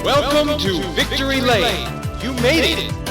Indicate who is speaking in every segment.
Speaker 1: Welcome to Victory Lane. You made it.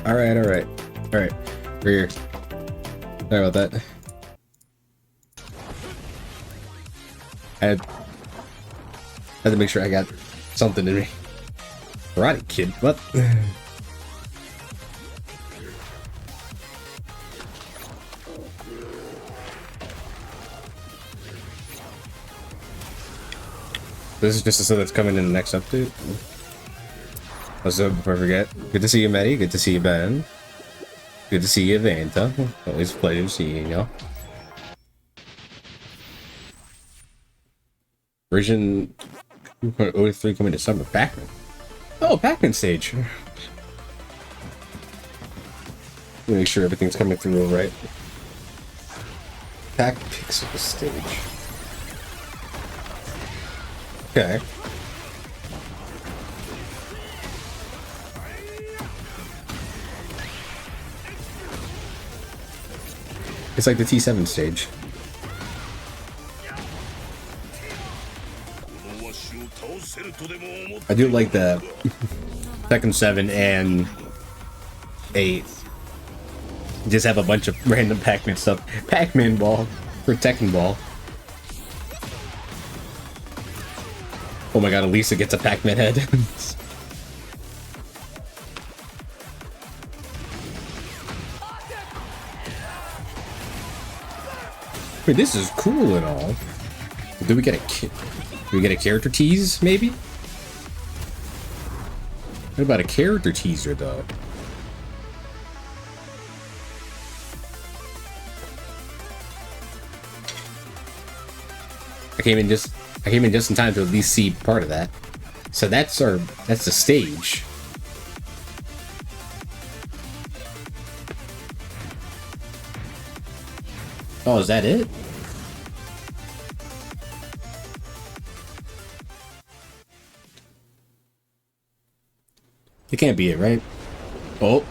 Speaker 2: Alright. Alright. We're here. Sorry about that. I had to make sure I got something in me. Karate Kid, what? This is just a set that's coming in the next update. Also, before I forget, good to see you, Maddie. Good to see you, Ben. Good to see you, Vanta. Always a pleasure seeing y'all. Version 2.03 coming to summer. Pac-Man. Oh, Pac-Man stage. Make sure everything's coming through all right. Pac-Pixel stage. Okay. It's like the T7 stage. I do like the Tekken 7 and 8. Just have a bunch of random Pac-Man stuff. Pac-Man ball for Tekken ball. Oh my god, Elisa gets a Pac-Man head. Wait, this is cool and all. Do we get a character tease, maybe? What about a character teaser, though? I came in just in time to at least see part of that. So that's the stage. Oh, is that it? It can't be it, right? Oh.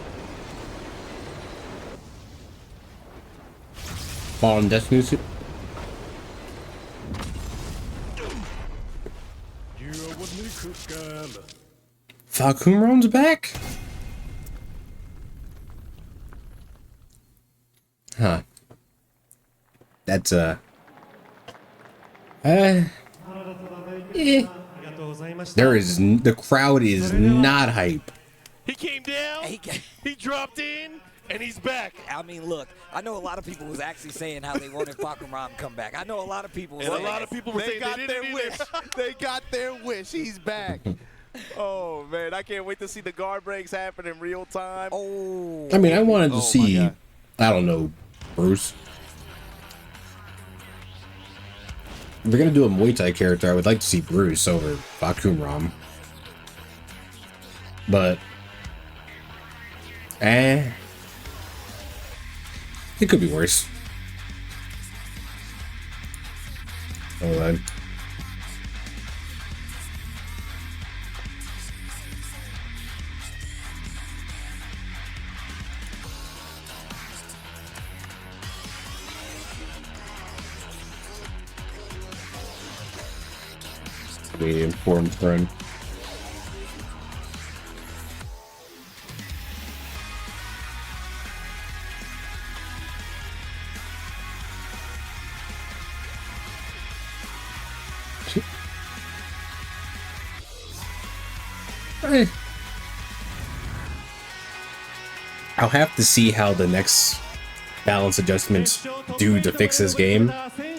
Speaker 2: Fallen Destiny suit. Falcumron's back? Huh. That's the crowd is not hype.
Speaker 1: He came down, he dropped in, and he's back.
Speaker 3: I mean, look, I know a lot of people was actually saying how they wanted Falcumron to come back. I know a lot of people.
Speaker 1: And a lot of people were saying
Speaker 4: got their wish. They got their wish. He's back. Oh man, I can't wait to see the guard breaks happen in real time.
Speaker 3: Oh.
Speaker 2: I mean, I wanted to see, I don't know, Bruce. If they're gonna do a Muay Thai character, I would like to see Bruce over Falcumron. But it could be worse. Hold on. The informed friend. I'll have to see how the next balance adjustments do to fix this game,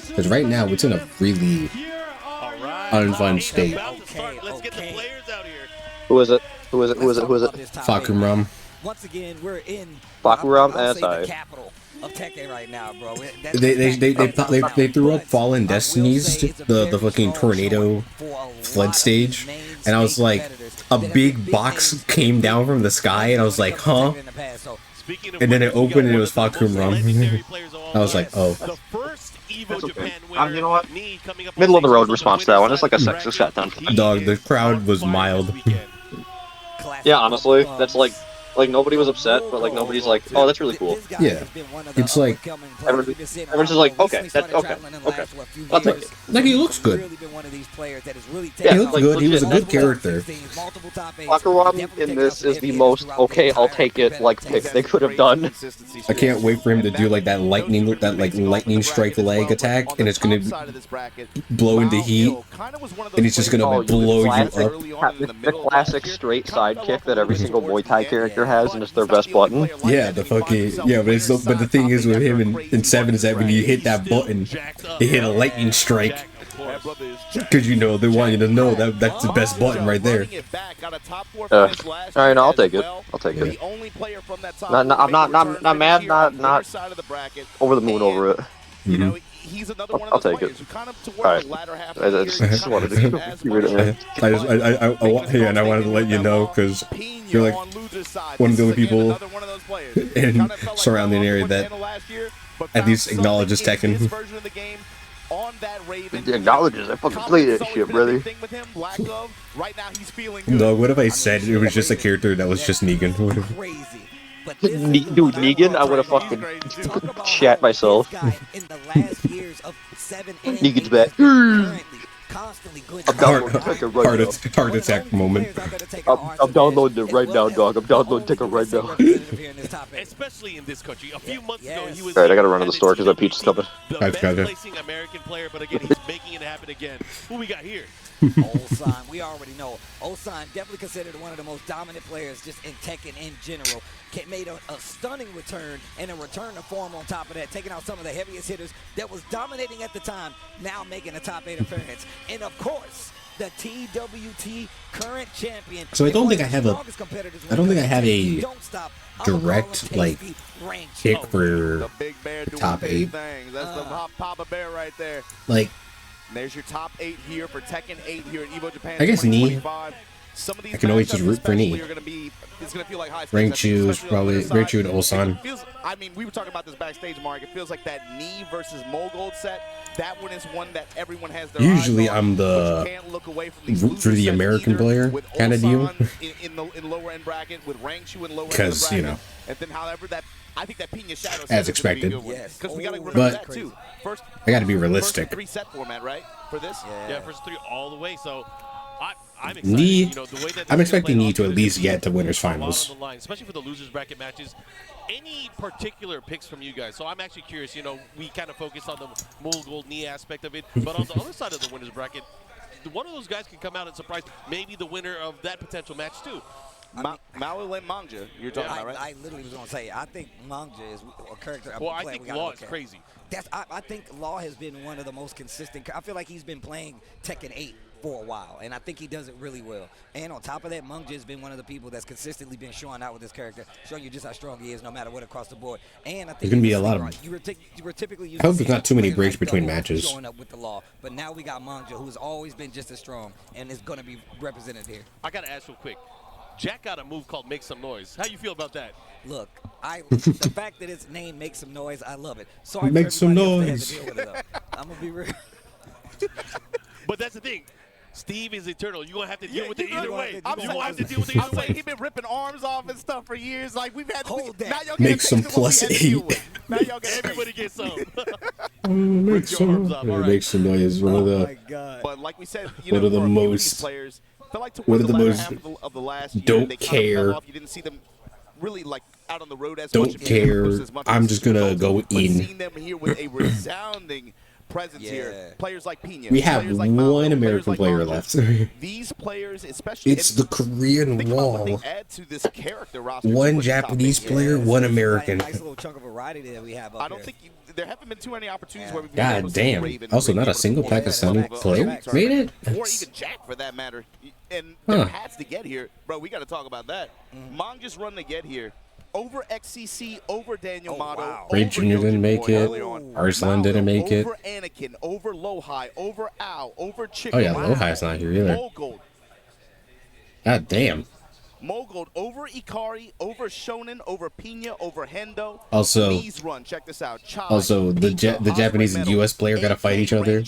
Speaker 2: because right now it's in a really unfun state.
Speaker 5: Who is it? Who is it? Who is it? Who is it?
Speaker 2: Falcumron.
Speaker 3: Once again, we're in
Speaker 5: Falcumron,
Speaker 3: the capital of Tekken right now, bro.
Speaker 2: They threw up Fallen Destinies, the fucking tornado flood stage, and I was like, a big box came down from the sky, and I was like, huh? And then it opened and it was Falcumron. I was like, oh.
Speaker 1: The first EVO Japan
Speaker 5: You know what? Middle of the road response to that one. It's like a sexist shotgun.
Speaker 2: Dog, the crowd was mild.
Speaker 5: Yeah, honestly, that's like Like nobody was upset, but like nobody's like, oh, that's really cool.
Speaker 2: Yeah. It's like
Speaker 5: Everyone's just like, okay, that's okay. I'll take it.
Speaker 2: Like he looks good.
Speaker 5: Yeah,
Speaker 2: He looks
Speaker 5: like,
Speaker 2: good. He was a
Speaker 5: legit.
Speaker 2: good character.
Speaker 5: Bakaram in this is the most okay, I'll take it like pick they could have done.
Speaker 2: I can't wait for him to do like that lightning strike leg attack, and it's gonna blow into heat, and he's just gonna blow you up.
Speaker 5: The classic straight side kick that every single Muay Thai character has, and it's their best button.
Speaker 2: Yeah, the fucking but the thing is with him in 7 is that when you hit that button, you hit a lightning strike. Because they want you to know that's the best button right there.
Speaker 5: Alright, no, I'll take it. I'll take it. I'm not mad, not over the moon over it. I'll take it. Alright. I just wanted to give it
Speaker 2: and I wanted to let you know because you're like one of the only people in surrounding area that at least acknowledges Tekken.
Speaker 5: Acknowledges I fucking played that shit, brother.
Speaker 2: No, what if I said it was just a character that was just Negan?
Speaker 5: Dude, Negan, I would have fucking shat myself. Negan's back. Heart attack moment. I'm downloading it right now, dog. I'm downloading Tekken right now.
Speaker 1: Especially in this country. A few months ago, he was.
Speaker 5: Alright, I gotta run to the store because that peach is coming.
Speaker 1: The best placing American player, but again, he's making it happen again. Who we got here?
Speaker 3: Ulsan, we already know. Ulsan definitely considered one of the most dominant players just in Tekken in general. Made a stunning return and a return to form on top of that, taking out some of the heaviest hitters that was dominating at the time, now making a top 8 appearance. And of course, the TWT current champion.
Speaker 2: So I don't think I have a direct like pick for the top 8.
Speaker 4: That's the Papa Bear right there.
Speaker 2: Like,
Speaker 4: there's your top 8 here for Tekken 8 here at EVO Japan.
Speaker 2: I guess Knee.
Speaker 4: Some of these
Speaker 2: I can always just root for Knee.
Speaker 4: It's gonna feel like high
Speaker 2: Rangchu is probably Rangchu and Ulsan.
Speaker 4: I mean, we were talking about this backstage, Mark. It feels like that Knee versus Mogold set. That one is one that everyone has their
Speaker 2: Usually
Speaker 4: eyes on,
Speaker 2: I'm the root for the American player kind of deal.
Speaker 4: in lower end bracket with Rangchu in lower end
Speaker 2: because
Speaker 4: and then however that I think that Pina Shadow
Speaker 2: as expected.
Speaker 4: Because we gotta remember
Speaker 2: But
Speaker 4: that too. First,
Speaker 2: I gotta be realistic.
Speaker 4: 3 set format, right? For this?
Speaker 1: Yeah, first 3 all the way. So I'm excited.
Speaker 2: Knee,
Speaker 1: the way that
Speaker 2: I'm expecting Knee to at least get to winners finals.
Speaker 1: On the line, especially for the losers bracket matches. Any particular picks from you guys? So I'm actually curious. We kind of focus on the Mogold Knee aspect of it, but on the other side of the winners bracket, one of those guys can come out and surprise maybe the winner of that potential match too.
Speaker 4: Maui Manja, you're talking about, right?
Speaker 3: I literally was going to say, I think Manja is a character.
Speaker 1: Well, I think Law is crazy.
Speaker 3: I think Law has been one of the most consistent. I feel like he's been playing Tekken 8 for a while, and I think he does it really well. And on top of that, Manja has been one of the people that's consistently been showing out with this character, showing you just how strong he is no matter what across the board. And I think
Speaker 2: there's going to be a lot of...
Speaker 3: you were typically
Speaker 2: I hope there's not too many breaks between matches.
Speaker 3: Showing up with the Law, but now we got Manja, who's always been just as strong and is going to be represented here.
Speaker 1: I got to ask real quick. Jack got a move called Make Some Noise. How you feel about that?
Speaker 3: Look, the fact that its name makes some noise, I love it. Sorry,
Speaker 2: make some noise.
Speaker 3: I'm gonna be real.
Speaker 1: But that's the thing. Steve is eternal. You're going to have to deal with it either way.
Speaker 4: I'm
Speaker 1: going to have to deal with it either way.
Speaker 4: He's been ripping arms off and stuff for years. Like, we've had
Speaker 3: to
Speaker 4: now y'all
Speaker 2: make some +8.
Speaker 4: Now y'all get
Speaker 1: everybody get some.
Speaker 2: Make some noise. One of the...
Speaker 4: But like we said,
Speaker 2: one of the most...
Speaker 4: players,
Speaker 2: one of the most
Speaker 4: of the last year,
Speaker 2: don't care.
Speaker 4: You didn't see them really like out on the road as
Speaker 2: don't
Speaker 4: much.
Speaker 2: Care. I'm just gonna go in.
Speaker 4: Seen them here with a resounding presence here. Players like Pina.
Speaker 2: We have one American player left.
Speaker 4: These players, especially,
Speaker 2: it's the Korean Wall.
Speaker 4: Add to this character roster.
Speaker 2: One Japanese player, one American.
Speaker 3: Nice little chunk of variety that we have.
Speaker 4: I don't think there haven't been too many opportunities where we've
Speaker 2: been able to see Raven. Also, not a single Pakistani player made it.
Speaker 4: Or even Jack, for that matter. And their hats to get here, bro. We got to talk about that. Mong just run to get here. Over XCC, over Daniel Motto.
Speaker 2: Ray Jr. didn't make it. Arslan didn't make it.
Speaker 4: Over Anakin, over Lohai, over Ao, over Chick.
Speaker 2: Oh yeah, Lohai's not here either.
Speaker 4: Mogold.
Speaker 2: God damn.
Speaker 4: Mogold over Ikari, over Shonen, over Pina, over Hendo.
Speaker 2: Also,
Speaker 4: run. Check this out. Chai,
Speaker 2: also the Japanese and US player gotta fight each other.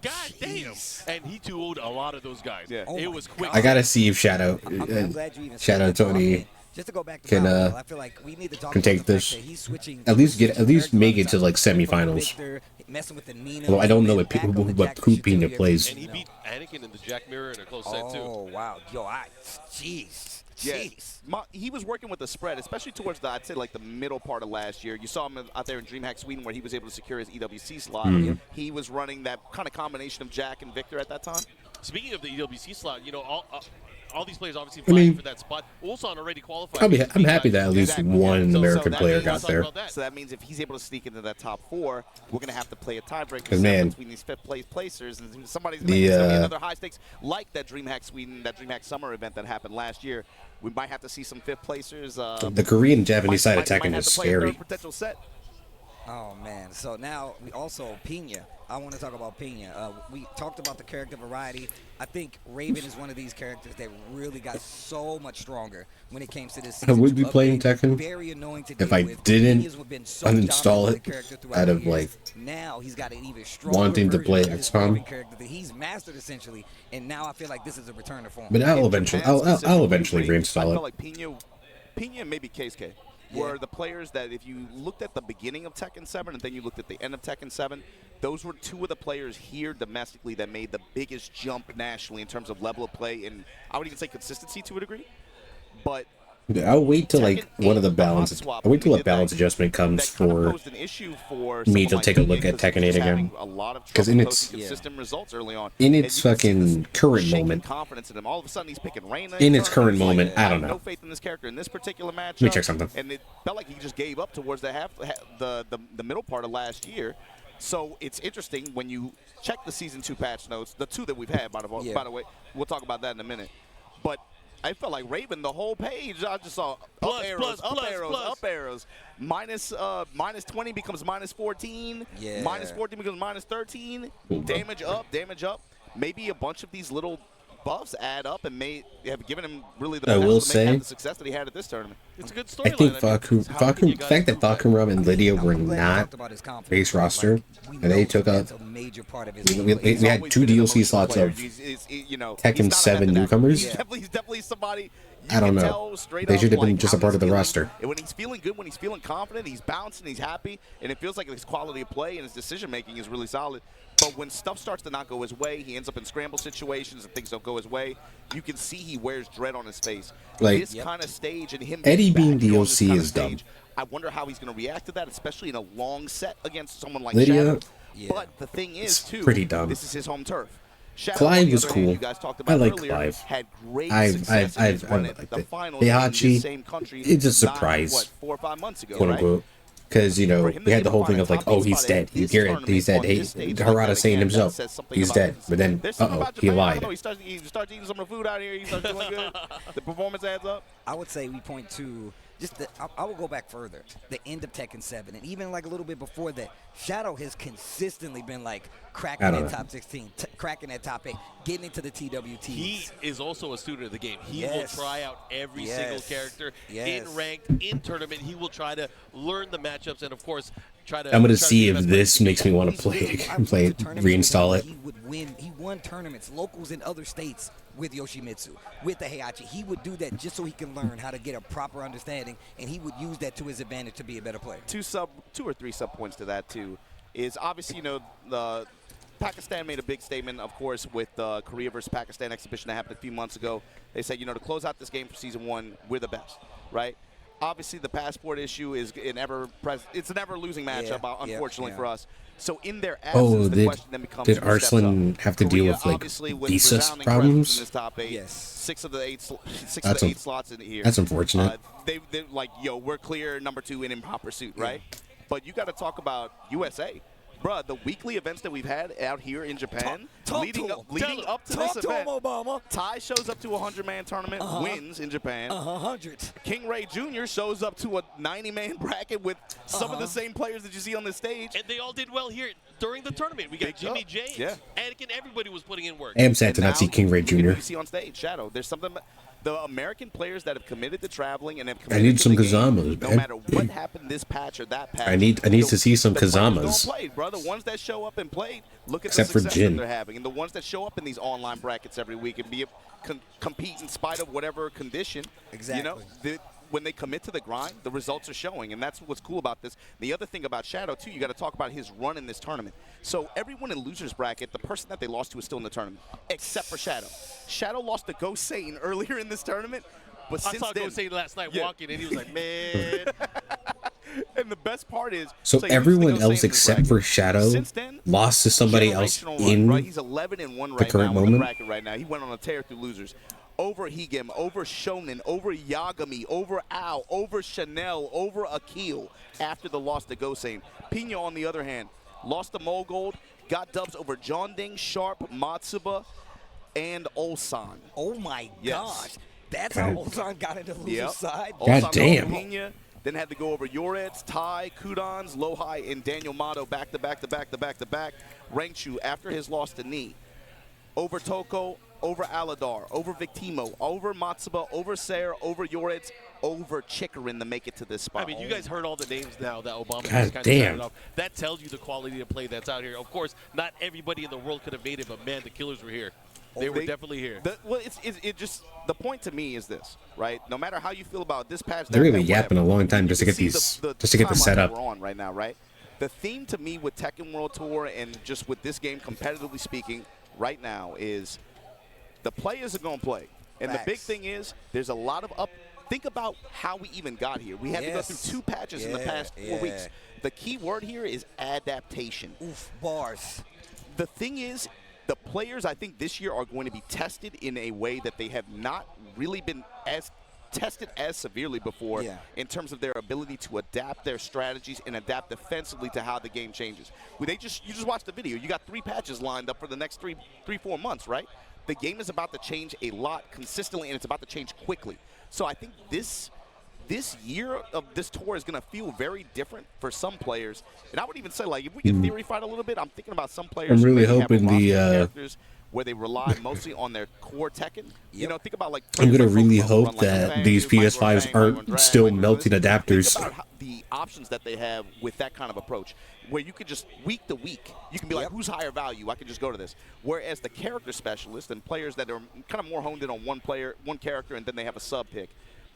Speaker 1: God damn! And he tooled a lot of those guys. Yeah. It was quick.
Speaker 2: I gotta see if shout out Tony
Speaker 3: Just to go back to
Speaker 2: can
Speaker 3: I feel like we need to talk
Speaker 2: can
Speaker 3: about
Speaker 2: take
Speaker 3: the
Speaker 2: this.
Speaker 3: fact that he's switching
Speaker 2: At least make it to like semifinals.
Speaker 3: Messing with the Nina.
Speaker 2: Although I don't know what who Pina plays.
Speaker 1: And he beat Anakin in the Jack Mirror in a close set too.
Speaker 3: Oh wow, yo, jeez.
Speaker 4: He was working with the spread, especially towards the, I'd say, like the middle part of last year. You saw him out there in DreamHack Sweden where he was able to secure his EWC slot. He was running that kind of combination of Jack and Victor at that time.
Speaker 1: Speaking of the EWC slot, you know, all these players obviously vying for that spot. Ulsan already qualified.
Speaker 2: I'm happy that at least one American player got there.
Speaker 4: So that means if he's able to sneak into that top 4, we're going to have to play a tiebreaker between these fifth-place placers, and somebody's going to be another high stakes, like that DreamHack Sweden, that DreamHack Summer event that happened last year. We might have to see some fifth placers.
Speaker 2: The Korean Japanese side of Tekken is scary.
Speaker 4: Potential set.
Speaker 3: Oh man! So now we also Pina. I want to talk about Pina. We talked about the character variety. I think Raven is one of these characters that really got so much stronger when it came to this season.
Speaker 2: I would be playing Tekken
Speaker 3: very annoying to
Speaker 2: if I didn't uninstall it out of like
Speaker 3: now he's got an even stronger
Speaker 2: wanting to play XCOM.
Speaker 3: Character that he's mastered essentially, and now I feel like this is a return to form.
Speaker 2: But I'll eventually reinstall
Speaker 4: I
Speaker 2: it.
Speaker 4: felt like Pina and maybe KSK were the players that if you looked at the beginning of Tekken 7 and then you looked at the end of Tekken 7, those were two of the players here domestically that made the biggest jump nationally in terms of level of play and I would even say consistency to a degree. But
Speaker 2: I'll wait till like one of the balance. I'll wait till a balance adjustment comes for me to take a look at Tekken 8 again. Because in its fucking current moment, in its current moment, I don't know.
Speaker 4: No faith in this character in this particular match.
Speaker 2: Let me check something.
Speaker 4: And it felt like he just gave up towards the middle part of last year. So it's interesting when you check the Season 2 patch notes, the 2 that we've had, by the way. We'll talk about that in a minute. But I felt like Raven, the whole page, I just saw up arrows. Minus 20 becomes minus 14.
Speaker 3: Yeah.
Speaker 4: Minus 14 becomes minus 13. Damage up. Maybe a bunch of these little buffs add up and may have given him really the potential to have the success that he had at this tournament.
Speaker 1: It's a good story.
Speaker 2: I think the fact that Fakum and Lydia were not base roster, and they took up. We had 2 DLC slots of Tekken 7 newcomers.
Speaker 4: He's definitely somebody.
Speaker 2: I don't know. They should have been just a part of the roster.
Speaker 4: And when he's feeling good, when he's feeling confident, he's bouncing, he's happy, and it feels like his quality of play and his decision making is really solid. But when stuff starts to not go his way, he ends up in scramble situations and things don't go his way. You can see he wears dread on his face.
Speaker 2: Like
Speaker 4: this kind of stage and him
Speaker 2: Eddie being DLC is dumb.
Speaker 4: I wonder how he's going to react to that, especially in a long set against someone like
Speaker 2: Lydia,
Speaker 4: Shadow. But the thing is, too,
Speaker 2: pretty dumb.
Speaker 4: This is his home turf. Shadow,
Speaker 2: Clive was cool.
Speaker 4: You guys talked about
Speaker 2: I like
Speaker 4: earlier,
Speaker 2: Clive.
Speaker 4: had great
Speaker 2: I've liked it. Heihachi, it's a surprise.
Speaker 4: 4 or 5 months ago,
Speaker 2: quote unquote. Because, you know, we had the whole thing of like, oh, he's dead. He's dead. He's dead. Harada saying himself, he's dead. But then, he lied.
Speaker 4: He starts eating some of the food out here. He starts feeling good. The performance adds up.
Speaker 3: I would say we point to just I will go back further. The end of Tekken 7, and even like a little bit before that, Shadow has consistently been like cracking that top 16, cracking that top 8, getting into the TWT.
Speaker 1: He is also a student of the game. He will try out every single character in ranked, in tournament. He will try to learn the matchups and, of course, try to.
Speaker 2: I'm gonna see if this makes me want to reinstall it.
Speaker 3: He won tournaments, locals in other states with Yoshimitsu, with the Heihachi. He would do that just so he can learn how to get a proper understanding, and he would use that to his advantage to be a better player.
Speaker 4: 2 or 3 sub points to that too is obviously, you know, the Pakistan made a big statement, of course, with the Korea versus Pakistan exhibition that happened a few months ago. They said, you know, to close out this game for Season 1, we're the best, right? Obviously, the passport issue is it's an ever-losing matchup, unfortunately for us. So in their absence, the question then becomes,
Speaker 2: did Arslan have to deal with like visa problems?
Speaker 4: In this top 8,
Speaker 3: yes.
Speaker 4: 6 of the 8 slots in here.
Speaker 2: That's unfortunate.
Speaker 4: They're like, yo, we're clear number 2 in hot pursuit, right? But you got to talk about USA. Bruh, the weekly events that we've had out here in Japan, leading up to this event, Ty shows up to a 100-man tournament, wins in Japan.
Speaker 3: 100.
Speaker 4: King Ray Jr. shows up to a 90-man bracket with some of the same players that you see on this stage.
Speaker 1: And they all did well here during the tournament. We got Jimmy James, Anakin, everybody was putting in work.
Speaker 2: I am sad to not see King Ray Jr.
Speaker 4: You see on stage, Shadow. There's something. The American players that have committed to traveling and have committed
Speaker 2: I need some
Speaker 4: to the game,
Speaker 2: Kazamas,
Speaker 4: no matter what happened this patch or that patch.
Speaker 2: I need to see some Kazamas.
Speaker 4: Played, bro. The ones that show up and played, look at
Speaker 2: Except
Speaker 4: the
Speaker 2: for
Speaker 4: success
Speaker 2: Jin.
Speaker 4: that they're having. And the ones that show up in these online brackets every week and compete in spite of whatever condition.
Speaker 3: Exactly.
Speaker 4: You know, when they commit to the grind, the results are showing, and that's what's cool about this. The other thing about Shadow, too, you got to talk about his run in this tournament. So everyone in loser's bracket, the person that they lost to is still in the tournament, except for Shadow. Shadow lost to Ghost Satan earlier in this tournament, but
Speaker 1: I
Speaker 4: since
Speaker 1: saw
Speaker 4: then,
Speaker 1: Ghost Satan last night walking, and he was like, man.
Speaker 4: And the best part is,
Speaker 2: so everyone else except for Shadow
Speaker 4: then,
Speaker 2: lost to somebody else in
Speaker 4: right? He's 11-1
Speaker 2: the current moment.
Speaker 4: In the bracket right now. He went on a tear through losers. Over Higem, over Shonen, over Yagami, over Ao, over Chanel, over Akil after the loss to Gosen. Pina, on the other hand, lost to Mogold, got dubs over John Ding, Sharp, Matsuba, and Ulsan.
Speaker 3: Oh my gosh. That's
Speaker 2: God.
Speaker 3: how Ulsan got into the loser's side.
Speaker 2: God
Speaker 4: Ulsan
Speaker 2: damn.
Speaker 4: Pina, then had to go over Yorets, Tai, Kudans, Lohai, and Daniel Mato back to back. Rangchu after his loss to Ni. Over Toko, over Aladar, over Victimo, over Matsuba, over Ser, over Yorets, over Chikarin to make it to this spot.
Speaker 1: I mean, you guys heard all the names now that Obama
Speaker 2: God
Speaker 1: just kind of
Speaker 2: damn.
Speaker 1: started off. That tells you the quality of play that's out here. Of course, not everybody in the world could have made it, but man, the killers were here. They were definitely here.
Speaker 4: The point to me is this, right? No matter how you feel about this patch,
Speaker 2: They're
Speaker 4: that,
Speaker 2: really yapping a long time just to get these, just to get the
Speaker 4: timeline
Speaker 2: setup.
Speaker 4: that we're on right now, right? The theme to me with Tekken World Tour and just with this game, competitively speaking, right now is the players are going to play, and the big thing is there's a lot of up. Think about how we even got here. We had to go through 2 patches in the past 4 weeks. The key word here is adaptation.
Speaker 3: Oof, bars.
Speaker 4: The thing is, the players, I think, this year are going to be tested in a way that they have not really been as tested as severely before in terms of their ability to adapt their strategies and adapt defensively to how the game changes. You just watched the video. You got 3 patches lined up for the next 3-4 months, right? The game is about to change a lot consistently, and it's about to change quickly. So I think this year of this tour is going to feel very different for some players. And I would even say, like, if we can theory fight a little bit, I'm thinking about some players.
Speaker 2: I'm really
Speaker 4: who
Speaker 2: hoping
Speaker 4: have
Speaker 2: the
Speaker 4: characters where they rely mostly on their core Tekken. You know, think about like.
Speaker 2: I'm gonna really hope that these PS5s aren't still melting adapters.
Speaker 4: Think about the options that they have with that kind of approach, where you could just week to week, you can be like, who's higher value? I can just go to this. Whereas the character specialists and players that are kind of more honed in on one character, and then they have a sub pick.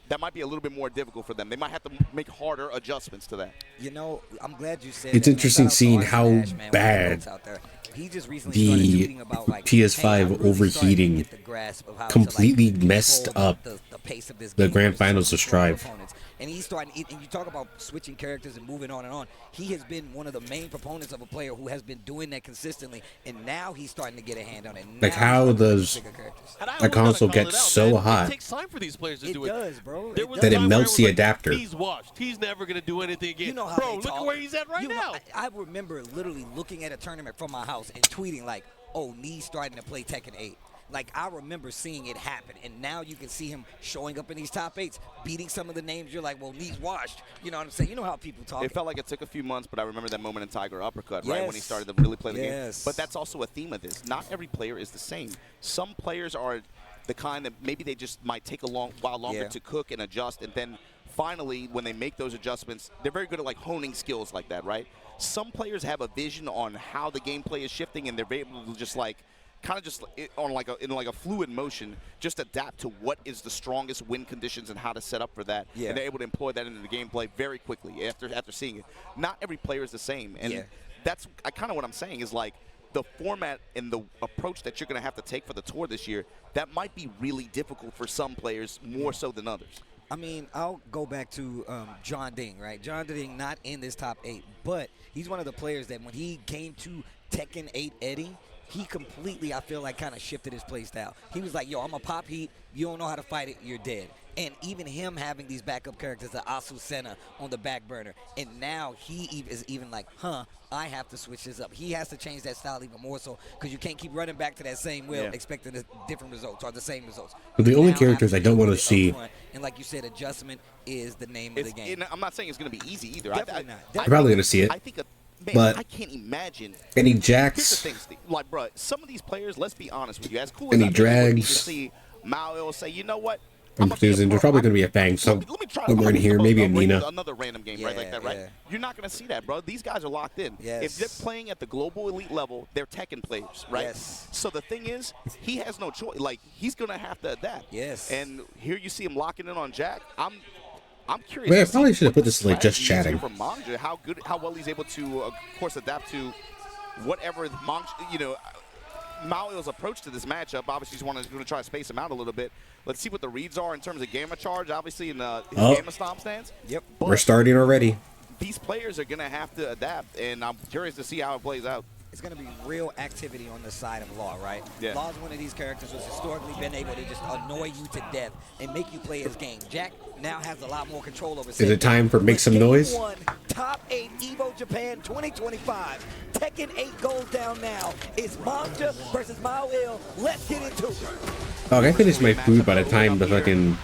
Speaker 4: That might be a little bit more difficult for them. They might have to make harder adjustments to that.
Speaker 3: You know, I'm glad you said
Speaker 2: It's
Speaker 3: that.
Speaker 2: interesting seeing how bad
Speaker 3: He just recently started tweeting about, like,
Speaker 2: PS5
Speaker 3: really
Speaker 2: overheating
Speaker 3: get the grasp of how
Speaker 2: completely
Speaker 3: to, like,
Speaker 2: messed
Speaker 3: control
Speaker 2: up
Speaker 3: the pace of this
Speaker 2: the
Speaker 3: game
Speaker 2: grand
Speaker 3: versus
Speaker 2: finals of
Speaker 3: stronger
Speaker 2: Strive.
Speaker 3: opponents. And he's starting, and you talk about switching characters and moving on and on. He has been one of the main proponents of a player who has been doing that consistently, and now he's starting to get a hand on it.
Speaker 2: Like, how does a console get so hot
Speaker 1: It takes time for these players to do
Speaker 3: it does, bro.
Speaker 2: that it melts the adapter?
Speaker 1: He's washed. He's never going to do anything again.
Speaker 3: You know how
Speaker 1: Bro,
Speaker 3: they
Speaker 1: look
Speaker 3: talk.
Speaker 1: at where he's at right now.
Speaker 3: I remember literally looking at a tournament from my house and tweeting like, oh, Knee's starting to play Tekken 8. Like, I remember seeing it happen, and now you can see him showing up in these top 8s, beating some of the names. You're like, well, Knee's washed. You know what I'm saying? You know how people talk.
Speaker 4: It felt like it took a few months, but I remember that moment in Tiger Uppercut, right, when he started to really play the game. But that's also a theme of this. Not every player is the same. Some players are the kind that maybe they just might take a while longer to cook and adjust, and then finally, when they make those adjustments, they're very good at, like, honing skills like that, right? Some players have a vision on how the gameplay is shifting, and they're able to just, like, kind of just on like a fluid motion, just adapt to what is the strongest win conditions and how to set up for that. And they're able to employ that into the gameplay very quickly after seeing it. Not every player is the same, and that's kind of what I'm saying is, like, the format and the approach that you're going to have to take for the tour this year, that might be really difficult for some players more so than others.
Speaker 3: I mean, I'll go back to John Ding, right? John Ding not in this top 8, but he's one of the players that when he came to Tekken 8 Eddie, he completely, I feel like, kind of shifted his play style. He was like, yo, I'm a pop heat. You don't know how to fight it, you're dead. And even him having these backup characters, the Asusena on the back burner, and now he is even like, I have to switch this up. He has to change that style even more so, because you can't keep running back to that same wheel expecting different results or the same results.
Speaker 2: But the only characters I don't want to see.
Speaker 3: And like you said, adjustment is the name of the game.
Speaker 4: I'm not saying it's going to be easy either.
Speaker 3: Definitely not.
Speaker 2: I'm probably going to see it.
Speaker 4: I think man,
Speaker 2: but
Speaker 4: I can't imagine.
Speaker 2: Any
Speaker 4: Here's the
Speaker 2: jacks?
Speaker 4: thing, Steve. Like, bro, some of these players, let's be honest with you, as cool
Speaker 2: Any
Speaker 4: as I think, you
Speaker 2: drags?
Speaker 4: see Mao will say, you know what?
Speaker 2: I'm confusing. There's probably going to be a Fang somewhere in here, maybe a Nina.
Speaker 4: Another random game, right, like that, right? You're not going to see that, bro. These guys are locked in. If they're playing at the global elite level, they're Tekken players, right? So the thing is, he has no choice. Like, he's going to have to adapt. And here you see him locking in on Jack. I'm curious.
Speaker 2: Man, I
Speaker 4: to
Speaker 2: probably
Speaker 4: see
Speaker 2: should have
Speaker 4: what
Speaker 2: put
Speaker 4: the
Speaker 2: this like just
Speaker 4: strategy is
Speaker 2: chatting.
Speaker 4: here for Manga, how well he's able to, of course, adapt to whatever Manga, Maoil's approach to this matchup. Obviously, he's going to try to space him out a little bit. Let's see what the reads are in terms of Gamma Charge, obviously, in his Gamma Stomp stance.
Speaker 3: Yep.
Speaker 4: But
Speaker 2: We're starting already.
Speaker 4: these players are going to have to adapt, and I'm curious to see how it plays out.
Speaker 3: It's going to be real activity on the side of Law, right?
Speaker 4: Yeah.
Speaker 3: Law's one of these characters who's historically been able to just annoy you to death and make you play his game. Jack now has a lot more control over.
Speaker 2: Is it time for Make Some Noise?
Speaker 3: Game 1, Top 8 EVO Japan 2025. Tekken 8 goes down now. It's Manja versus Maoil. Let's get into it.
Speaker 2: Oh, I finished my food by the time the fucking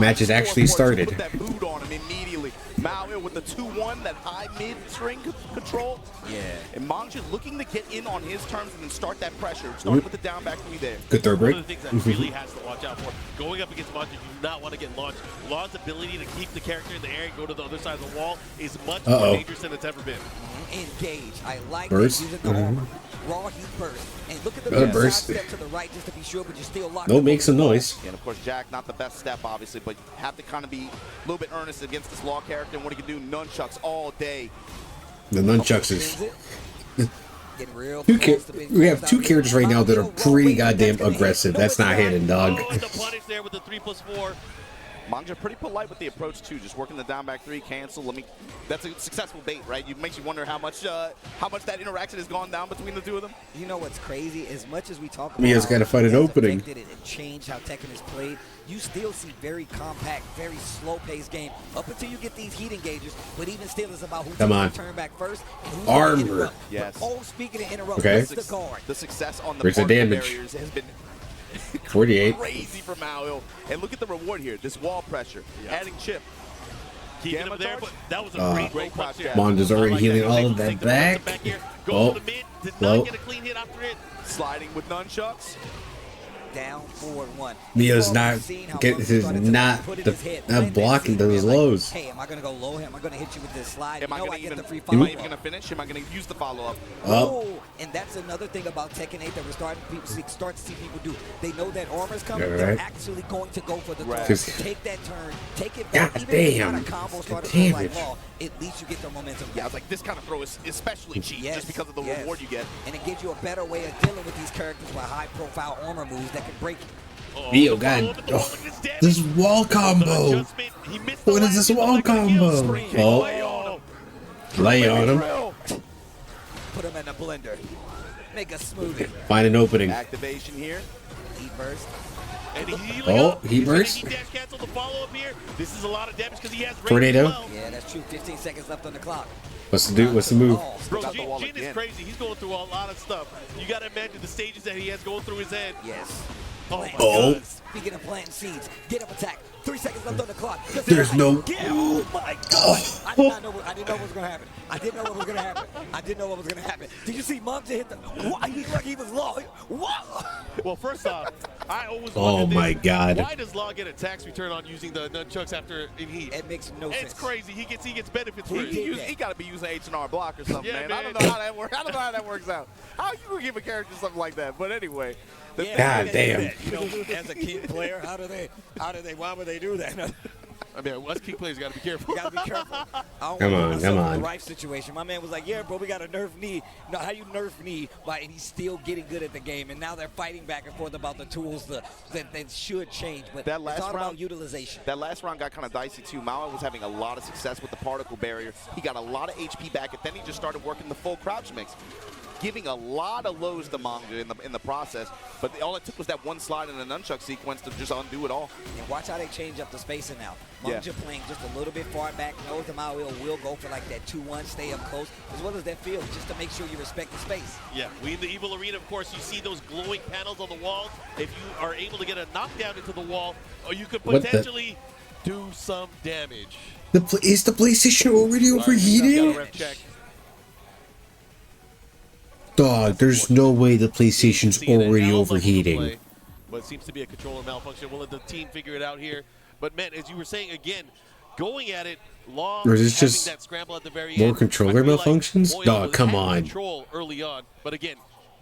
Speaker 2: matches actually started.
Speaker 4: Put that boot on him immediately. Maoil with the 2-1, that high mid-string control.
Speaker 3: Yeah.
Speaker 4: And Manja looking to get in on his terms and then start that pressure. Starting with the down back 3 there.
Speaker 2: Good throw break.
Speaker 1: One of the things that really has to watch out for, going up against Manja, you do not want to get launched. Law's ability to keep the character in the air and go to the other side of the wall is much more dangerous than it's ever been.
Speaker 3: Engage. I like
Speaker 2: Burst.
Speaker 3: using the armor. Raw heat burst. And look at the
Speaker 2: Burst.
Speaker 3: side step to the right just to be sure, but you're still locked.
Speaker 2: Don't make some noise.
Speaker 4: And of course, Jack, not the best step, obviously, but have to kind of be a little bit earnest against this Law character and what he can do. Nunchucks all day.
Speaker 2: The nunchucks is.
Speaker 3: Getting real
Speaker 2: We have 2 characters right now that are pretty goddamn aggressive. That's not hidden, dog.
Speaker 1: Oh, and the punish there with the 3+4.
Speaker 4: Manja pretty polite with the approach too, just working the down back 3, cancel. That's a successful bait, right? It makes you wonder how much that interaction has gone down between the two of them.
Speaker 3: You know what's crazy? As much as we talk about
Speaker 2: Mia's got to find an opening.
Speaker 3: It and changed how Tekken is played, you still see very compact, very slow-paced game up until you get these heat engagers. But even still, it's about who's going to turn back first and who's going to interrupt.
Speaker 4: Yes.
Speaker 3: But, oh, speaking of interrupt,
Speaker 2: Okay.
Speaker 3: what's the guard?
Speaker 4: The success on the
Speaker 2: Where's the
Speaker 4: particle
Speaker 2: damage?
Speaker 4: barriers has been
Speaker 2: 48.
Speaker 4: crazy for Maoil. And look at the reward here. This wall pressure, adding chip.
Speaker 1: Keeping him there, but that was a great punch there.
Speaker 2: Manja's already healing all of that back.
Speaker 1: Go to the mid, did not get a clean hit after it.
Speaker 4: Sliding with nunchucks.
Speaker 3: Down, forward, 1.
Speaker 2: Mia's not blocking those lows.
Speaker 3: Hey, am I going to go low? Am I going to hit you with this slide?
Speaker 4: Am I
Speaker 3: I get the free
Speaker 4: even
Speaker 3: follow-up.
Speaker 4: going to finish? Am I going to use the follow-up?
Speaker 3: Oh, and that's another thing about Tekken 8 that we're starting to see people do. They know that armor's coming.
Speaker 2: Yeah,
Speaker 3: They're
Speaker 2: right.
Speaker 3: actually going to go for the
Speaker 4: Right.
Speaker 3: throw. Take that turn, take it back.
Speaker 2: God
Speaker 3: Even if it's not
Speaker 2: damn.
Speaker 3: a combo starter
Speaker 2: Damn
Speaker 3: like
Speaker 2: it.
Speaker 3: Law, at least you get the momentum.
Speaker 4: Yeah, I was like, this kind of throw is especially cheap just because of the reward you get.
Speaker 3: And it gives you a better way of dealing with these characters with high-profile armor moves that can break you.
Speaker 2: Vio, God. This wall combo. What is this wall combo? Oh. Lay on him.
Speaker 3: Put him in a blender. Make a smoothie.
Speaker 2: Find an opening.
Speaker 4: Activation here.
Speaker 3: Heat burst.
Speaker 1: And he's healing up.
Speaker 2: He burst.
Speaker 1: He dash cancel the follow-up here. This is a lot of damage because he has range
Speaker 2: Tornado.
Speaker 1: as well.
Speaker 3: Yeah, that's true. 15 seconds left on the clock.
Speaker 2: What's the move?
Speaker 1: Bro,
Speaker 4: Got the wall
Speaker 1: Jin is
Speaker 4: again.
Speaker 1: crazy. He's going through a lot of stuff. You got to imagine the stages that he has going through his head.
Speaker 3: Yes.
Speaker 1: Oh, my
Speaker 2: Oh.
Speaker 1: God.
Speaker 3: Speaking of planting seeds, get up attack. 3 seconds left on the clock.
Speaker 2: There's no-
Speaker 3: Oh my God! I didn't know what was gonna happen. I didn't know what was gonna happen. Did you see Manja hit the? What? He looked like he was low. What?
Speaker 1: Well, first off, I always
Speaker 2: Oh
Speaker 1: wondered
Speaker 2: my
Speaker 1: this.
Speaker 2: God.
Speaker 1: Why does Law get a tax return on using the nunchucks after in heat?
Speaker 3: It makes no sense.
Speaker 1: It's crazy. He gets benefits for it.
Speaker 4: He got to be using H&R block or something,
Speaker 1: Yeah,
Speaker 4: man. I
Speaker 1: man.
Speaker 4: don't know how that works. I don't know how that works out. How you gonna give a character something like that? But anyway,
Speaker 2: God damn.
Speaker 3: You know, as a king player, why would they do that?
Speaker 1: I mean, us king players got to be careful.
Speaker 3: You gotta be careful. I don't
Speaker 2: Come
Speaker 3: wanna
Speaker 2: on,
Speaker 3: put
Speaker 2: come
Speaker 3: myself in
Speaker 2: on.
Speaker 3: the Rife situation. My man was like, "Yeah, bro, we got a nerf knee." No, how you nerf knee? And he's still getting good at the game. And now they're fighting back and forth about the tools that should change. But
Speaker 4: That last
Speaker 3: it's all
Speaker 4: round-
Speaker 3: about utilization.
Speaker 4: that last round got kind of dicey too. Mao was having a lot of success with the particle barrier. He got a lot of HP back, and then he just started working the full crouch mix, giving a lot of lows to Manga in the process. But all it took was that one slide in the nunchuck sequence to just undo it all.
Speaker 3: And watch how they change up the spacing now.
Speaker 4: Yeah.
Speaker 3: Manja playing just a little bit far back. Knows the Maoil will go for like that 2-1, stay up close, as well as that field, just to make sure you respect the space.
Speaker 1: Yeah, we in the Evil Arena, of course, you see those glowing panels on the walls. If you are able to get a knockdown into the wall, or you could
Speaker 2: What the-
Speaker 1: potentially do some damage.
Speaker 2: Is the PlayStation already
Speaker 1: Got a
Speaker 2: overheating?
Speaker 1: ref check.
Speaker 2: Dog, there's no way the PlayStation's
Speaker 1: Seeing it
Speaker 2: already
Speaker 1: now, level to
Speaker 2: overheating.
Speaker 1: play, but it seems to be a controller malfunction. We'll let the team figure it out here. But man, as you were saying again, going at it, Law
Speaker 2: Or is this
Speaker 1: having
Speaker 2: just
Speaker 1: that scramble at the very
Speaker 2: more
Speaker 1: end.
Speaker 2: controller
Speaker 1: I feel like
Speaker 2: malfunctions?
Speaker 1: Moyle
Speaker 2: Dog,
Speaker 1: was
Speaker 2: come
Speaker 1: at
Speaker 2: on.
Speaker 1: Control early on, but again,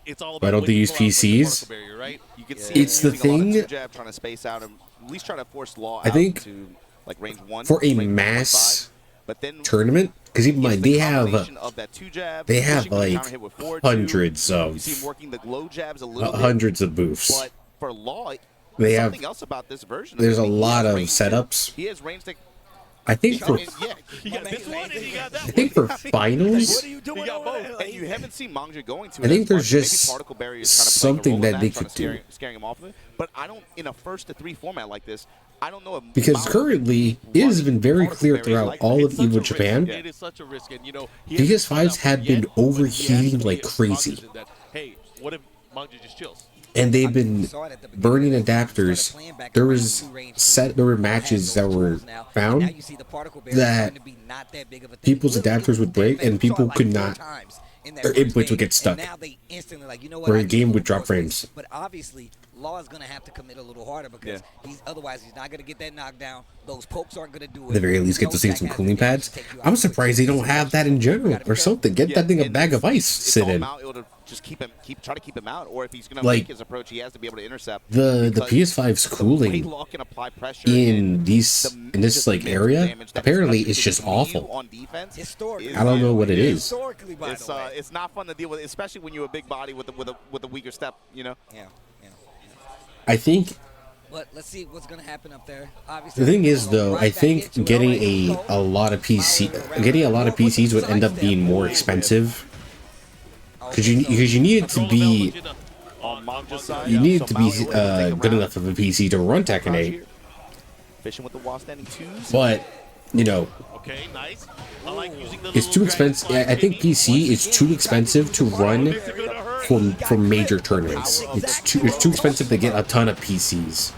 Speaker 1: it's all
Speaker 2: Why
Speaker 1: about.
Speaker 2: don't
Speaker 1: when
Speaker 2: they
Speaker 1: you
Speaker 2: use
Speaker 1: pull out the
Speaker 2: PCs?
Speaker 1: particle barrier, right?
Speaker 4: You can see
Speaker 2: It's the
Speaker 4: using a lot of
Speaker 2: thing-
Speaker 4: two jab, trying to space out and at least try to force Law
Speaker 2: I
Speaker 4: out
Speaker 2: think
Speaker 4: to like range 1
Speaker 2: for a
Speaker 4: range
Speaker 2: mass
Speaker 4: 1.5. But then
Speaker 2: tournament, because keep in mind they have like hundreds of booths.
Speaker 4: But for Law,
Speaker 2: They have
Speaker 4: something else about this version.
Speaker 2: There's a lot of setups.
Speaker 4: He has range that.
Speaker 2: I think for
Speaker 1: You got this one and you got that
Speaker 2: I think for finals,
Speaker 1: You got both.
Speaker 4: And you haven't seen Mangja going to.
Speaker 2: I think there's
Speaker 4: maybe
Speaker 2: just
Speaker 4: particle barrier is kind of
Speaker 2: something
Speaker 4: playing a role
Speaker 2: that
Speaker 4: in
Speaker 2: they
Speaker 4: trying
Speaker 2: could
Speaker 4: to
Speaker 2: do.
Speaker 4: scaring him off of it. But I don't in a 1st to 3 format like this. I don't know if
Speaker 2: because
Speaker 4: Mangja
Speaker 2: currently it has been very clear throughout all of EVO Japan,
Speaker 1: It is such a risk, and
Speaker 2: PS5s have been overheating like crazy.
Speaker 1: Hey, what if Mangja just chills?
Speaker 2: And they've been burning adapters. There were matches that were found that people's adapters would break and people could not, their inputs would get stuck, or a game would drop frames.
Speaker 3: But obviously, Law is going to have to commit a little harder because otherwise he's not going to get that knockdown. Those pokes aren't going to do it.
Speaker 2: At the very least, get to see some cooling pads. I'm surprised they don't have that in general or something. Get that thing a bag of ice sit in.
Speaker 4: Just try to keep him out, or if he's going to
Speaker 2: Like,
Speaker 4: make his approach, he has to be able to intercept.
Speaker 2: The PS5's cooling in this like area apparently it's just awful. I don't know what it is.
Speaker 4: It's not fun to deal with, especially when you're a big body with a weaker step. You know.
Speaker 3: Yeah.
Speaker 2: I think.
Speaker 3: But let's see what's going to happen up there. Obviously,
Speaker 2: The thing is, though, I think getting a lot of PCs would end up being more expensive. Because you need it to be good enough of a PC to run Tekken 8. But you know, it's too expensive. I think PC is too expensive to run for major tournaments. It's too expensive to get a ton of PCs.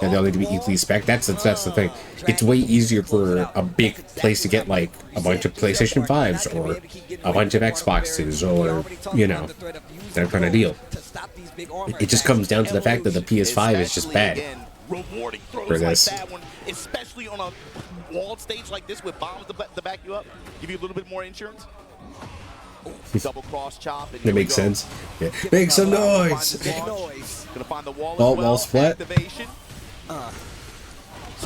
Speaker 2: And they'll need to be equally spec. That's the thing. It's way easier for a big place to get like a bunch of PlayStation 5s or a bunch of Xboxes or, you know, that kind of deal. It just comes down to the fact that the PS5 is just bad for this.
Speaker 4: Especially on a walled stage like this with bombs to back you up, give you a little bit more insurance. Double cross chop.
Speaker 2: That makes sense. Yeah. Make some noise.
Speaker 4: Gonna find the wall.
Speaker 2: Wall split.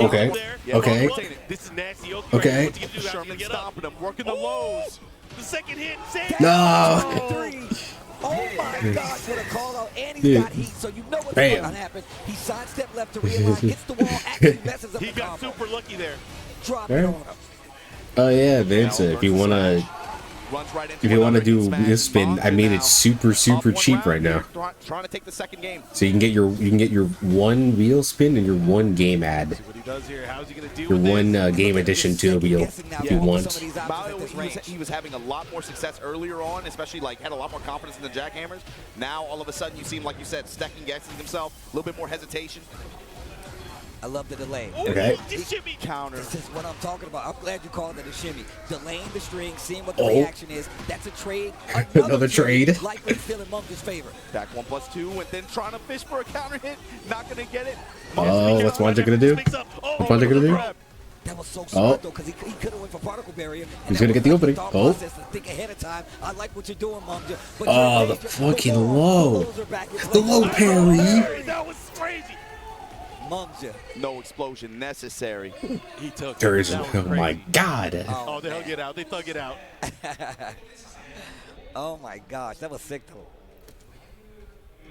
Speaker 2: Okay. Okay.
Speaker 1: This is nasty.
Speaker 2: Okay.
Speaker 4: Sherman stopping him, working the lows.
Speaker 1: The second hit.
Speaker 2: No.
Speaker 3: Oh my gosh, what a call out. And he's got heat, so you know what's going to happen. He sidestepped left to realign, hits the wall, actually messes up the combo.
Speaker 1: He got super lucky there.
Speaker 3: Drop it on him.
Speaker 2: Oh yeah, Vince. If you wanna do this spin, I made it super cheap right now.
Speaker 4: Trying to take the second game.
Speaker 2: So you can get your one wheel spin and your one game ad. Your one game addition to the wheel if you want.
Speaker 4: He was having a lot more success earlier on, especially like had a lot more confidence in the jackhammers. Now all of a sudden you see him, like you said, second guessing himself, a little bit more hesitation.
Speaker 3: I love the delay.
Speaker 2: Okay.
Speaker 4: Counter.
Speaker 3: This is what I'm talking about. I'm glad you called it a shimmy. Delaying the string, seeing what the reaction is. That's a trade.
Speaker 2: Another trade.
Speaker 3: Likely still in Munga's favor.
Speaker 4: Back 1+2, and then trying to fish for a counter hit. Not going to get it.
Speaker 2: Oh, what's Manja going to do? What's Manja going to do?
Speaker 3: That was so smart, though, because he could have went for particle barrier.
Speaker 2: He's going to get the opening. Oh.
Speaker 3: Think ahead of time. I like what you're doing, Manja.
Speaker 2: Oh, the fucking low. The low parry.
Speaker 1: That was crazy.
Speaker 3: Manja.
Speaker 4: No explosion necessary.
Speaker 1: He took
Speaker 2: There is, oh my god.
Speaker 1: Oh, they hug it out. They thug it out.
Speaker 3: Oh my gosh, that was sick though.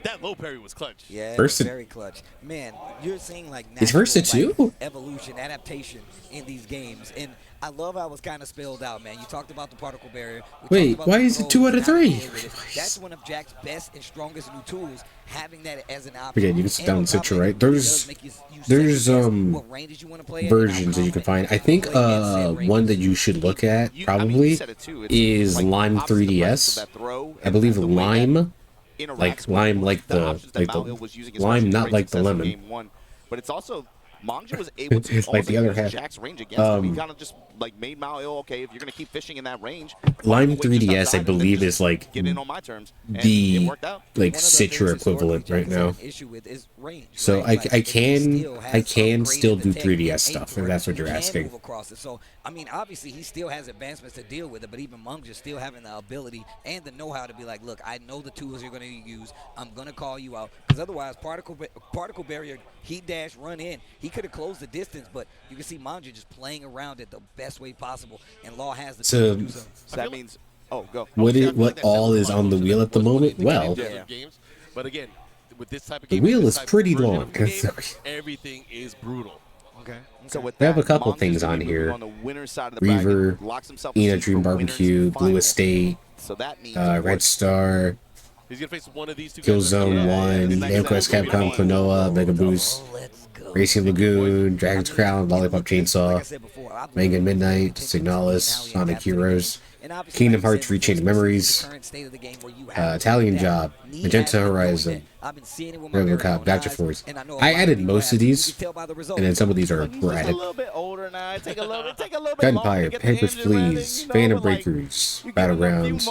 Speaker 1: That low parry was clutch.
Speaker 3: Yeah,
Speaker 2: Versa
Speaker 3: very clutch. Man, you're seeing like
Speaker 2: it's Versa too?
Speaker 3: Evolution, adaptation in these games. And I love how it was kind of spelled out, man. You talked about the particle barrier.
Speaker 2: Wait, why is it 2 out of 3?
Speaker 3: That's one of Jack's best and strongest new tools, having that as an option.
Speaker 2: Again, you can sit down and sit right. There's versions that you can find. I think one that you should look at probably is Lime 3DS. I believe Lime, like Lime, like the lime, not like the lemon.
Speaker 4: But it's also Mangja was able to
Speaker 2: like the other half.
Speaker 4: Jack's range against him. He kind of just like made Mao ill. Okay, if you're gonna keep fishing in that range,
Speaker 2: Lime 3DS, I believe, is like
Speaker 4: get in on my terms.
Speaker 2: the like Citra equivalent right now. So I can still do 3DS stuff if that's what you're asking.
Speaker 3: So I mean, obviously he still has advancements to deal with it, but even Mung just still having the ability and the know-how to be like, look, I know the tools you're going to use. I'm going to call you out, because otherwise particle barrier, he dash run in. He could have closed the distance, but you can see Manja just playing around it the best way possible, and Law has the tools to do so.
Speaker 4: So that means, oh, go.
Speaker 2: What all is on the wheel at the moment? Well,
Speaker 1: but again, with this type of
Speaker 2: the
Speaker 1: game,
Speaker 2: wheel is pretty long.
Speaker 1: Everything is brutal.
Speaker 3: Okay.
Speaker 4: So with
Speaker 2: we have a
Speaker 4: that,
Speaker 2: couple
Speaker 4: Mong's
Speaker 2: things on
Speaker 4: gonna be
Speaker 2: here.
Speaker 4: moving on the winner's side of the
Speaker 2: Reaver,
Speaker 4: bracket, locks himself a
Speaker 2: Ina
Speaker 4: seat
Speaker 2: Dream
Speaker 4: for winners
Speaker 2: Barbecue, Blue
Speaker 4: final.
Speaker 2: Estate,
Speaker 4: So that means
Speaker 2: Red Star,
Speaker 1: He's gonna face one of these two.
Speaker 2: Killzone 1, Namco's Capcom, Klonoa, Mega Boost, Racing Lagoon, Dragon's Crown, Lollipop Chainsaw, Mega Midnight, Signalis, Sonic Heroes, Kingdom Hearts Rechained Memories, Italian Job, Magenta Horizon, RoboCop, Gotcha Force. I added most of these, and then some of these were added. Gunpire, Pampers Please, Phantom Breakers, Battlegrounds,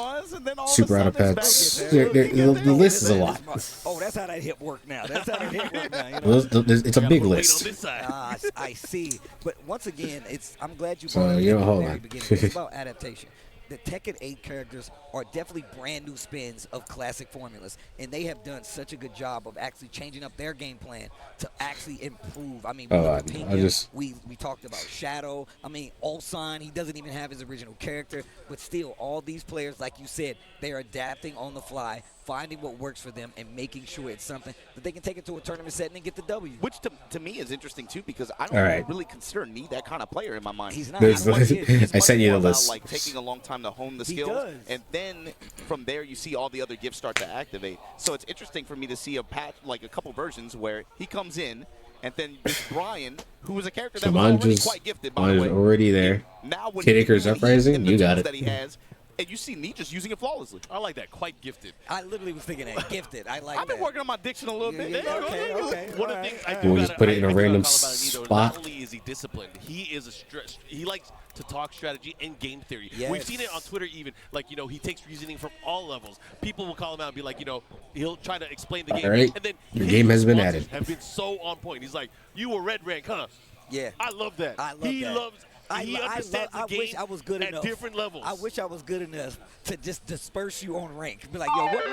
Speaker 2: Super Auto Pets. The list is a lot.
Speaker 3: Oh, that's how that hit work now. That's how that hit work now. You know?
Speaker 2: It's a big list.
Speaker 3: I see. But once again, I'm glad you
Speaker 2: So,
Speaker 3: brought it
Speaker 2: you know,
Speaker 3: up
Speaker 2: hold
Speaker 3: at the very
Speaker 2: on.
Speaker 3: beginning. It's about adaptation. The Tekken 8 characters are definitely brand new spins of classic formulas, and they have done such a good job of actually changing up their game plan to actually improve. I mean, we talked about Shadow. I mean, Ulsan, he doesn't even have his original character, but still, all these players, like you said, they're adapting on the fly, finding what works for them, and making sure it's something that they can take into a tournament setting and get the W.
Speaker 4: Which to me is interesting too, because I don't really consider me that kind of player in my mind.
Speaker 3: He's not.
Speaker 2: I sent you the list.
Speaker 4: Like taking a long time to hone the skills, and then from there you see all the other gifts start to activate. So it's interesting for me to see a couple versions where he comes in, and then this Brian, who was a character that was already quite gifted, by the way,
Speaker 2: already there.
Speaker 4: Now when
Speaker 2: Kid Icarus Uprising, you got it.
Speaker 4: That he has, and you see me just using it flawlessly.
Speaker 1: I like that. Quite gifted.
Speaker 3: I literally was thinking that. Gifted. I like that.
Speaker 4: I've been working on my diction a little bit.
Speaker 3: Okay.
Speaker 1: One of the things I do
Speaker 2: We'll just put it in a random spot.
Speaker 1: Not only is he disciplined, he is he likes to talk strategy and game theory.
Speaker 3: Yes.
Speaker 1: We've seen it on Twitter even. Like, he takes reasoning from all levels. People will call him out and be like, he'll try to explain the game.
Speaker 2: All right.
Speaker 1: And then
Speaker 2: Your game has been added.
Speaker 1: Have been so on point. He's like, you were red rank, huh?
Speaker 3: Yeah.
Speaker 1: I love that.
Speaker 3: He
Speaker 1: understands the game
Speaker 3: wish I was good
Speaker 1: at
Speaker 3: enough.
Speaker 1: different levels.
Speaker 3: I wish I was good enough to just disperse you on rank. Be like, yo, what?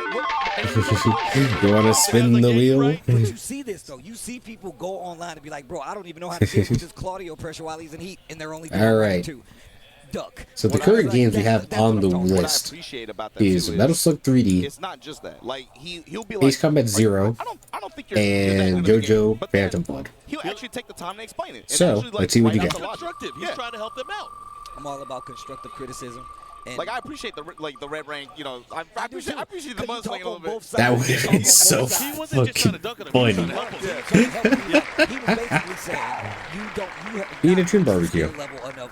Speaker 2: You want to spin the wheel?
Speaker 3: Right? But you see this, though. You see people go online and be like, bro, I don't even know how to deal with this Claudio pressure while he's in heat, and they're only doing rank 2. Duck.
Speaker 2: So the current games we have on the list is Metal Slug 3D,
Speaker 4: it's not just that. Like he'll be like
Speaker 2: Ace Combat Zero,
Speaker 4: I don't think you're
Speaker 2: and JoJo Phantom Blood.
Speaker 4: He'll actually take the time to explain it.
Speaker 2: So let's see what you get.
Speaker 1: Constructive. He's trying to help them out.
Speaker 3: I'm all about constructive criticism. And
Speaker 4: like I appreciate the red rank. I appreciate the mudslinging a little bit.
Speaker 2: That would have been so fucking funny.
Speaker 3: He was basically saying you
Speaker 2: Eat a trim barbecue.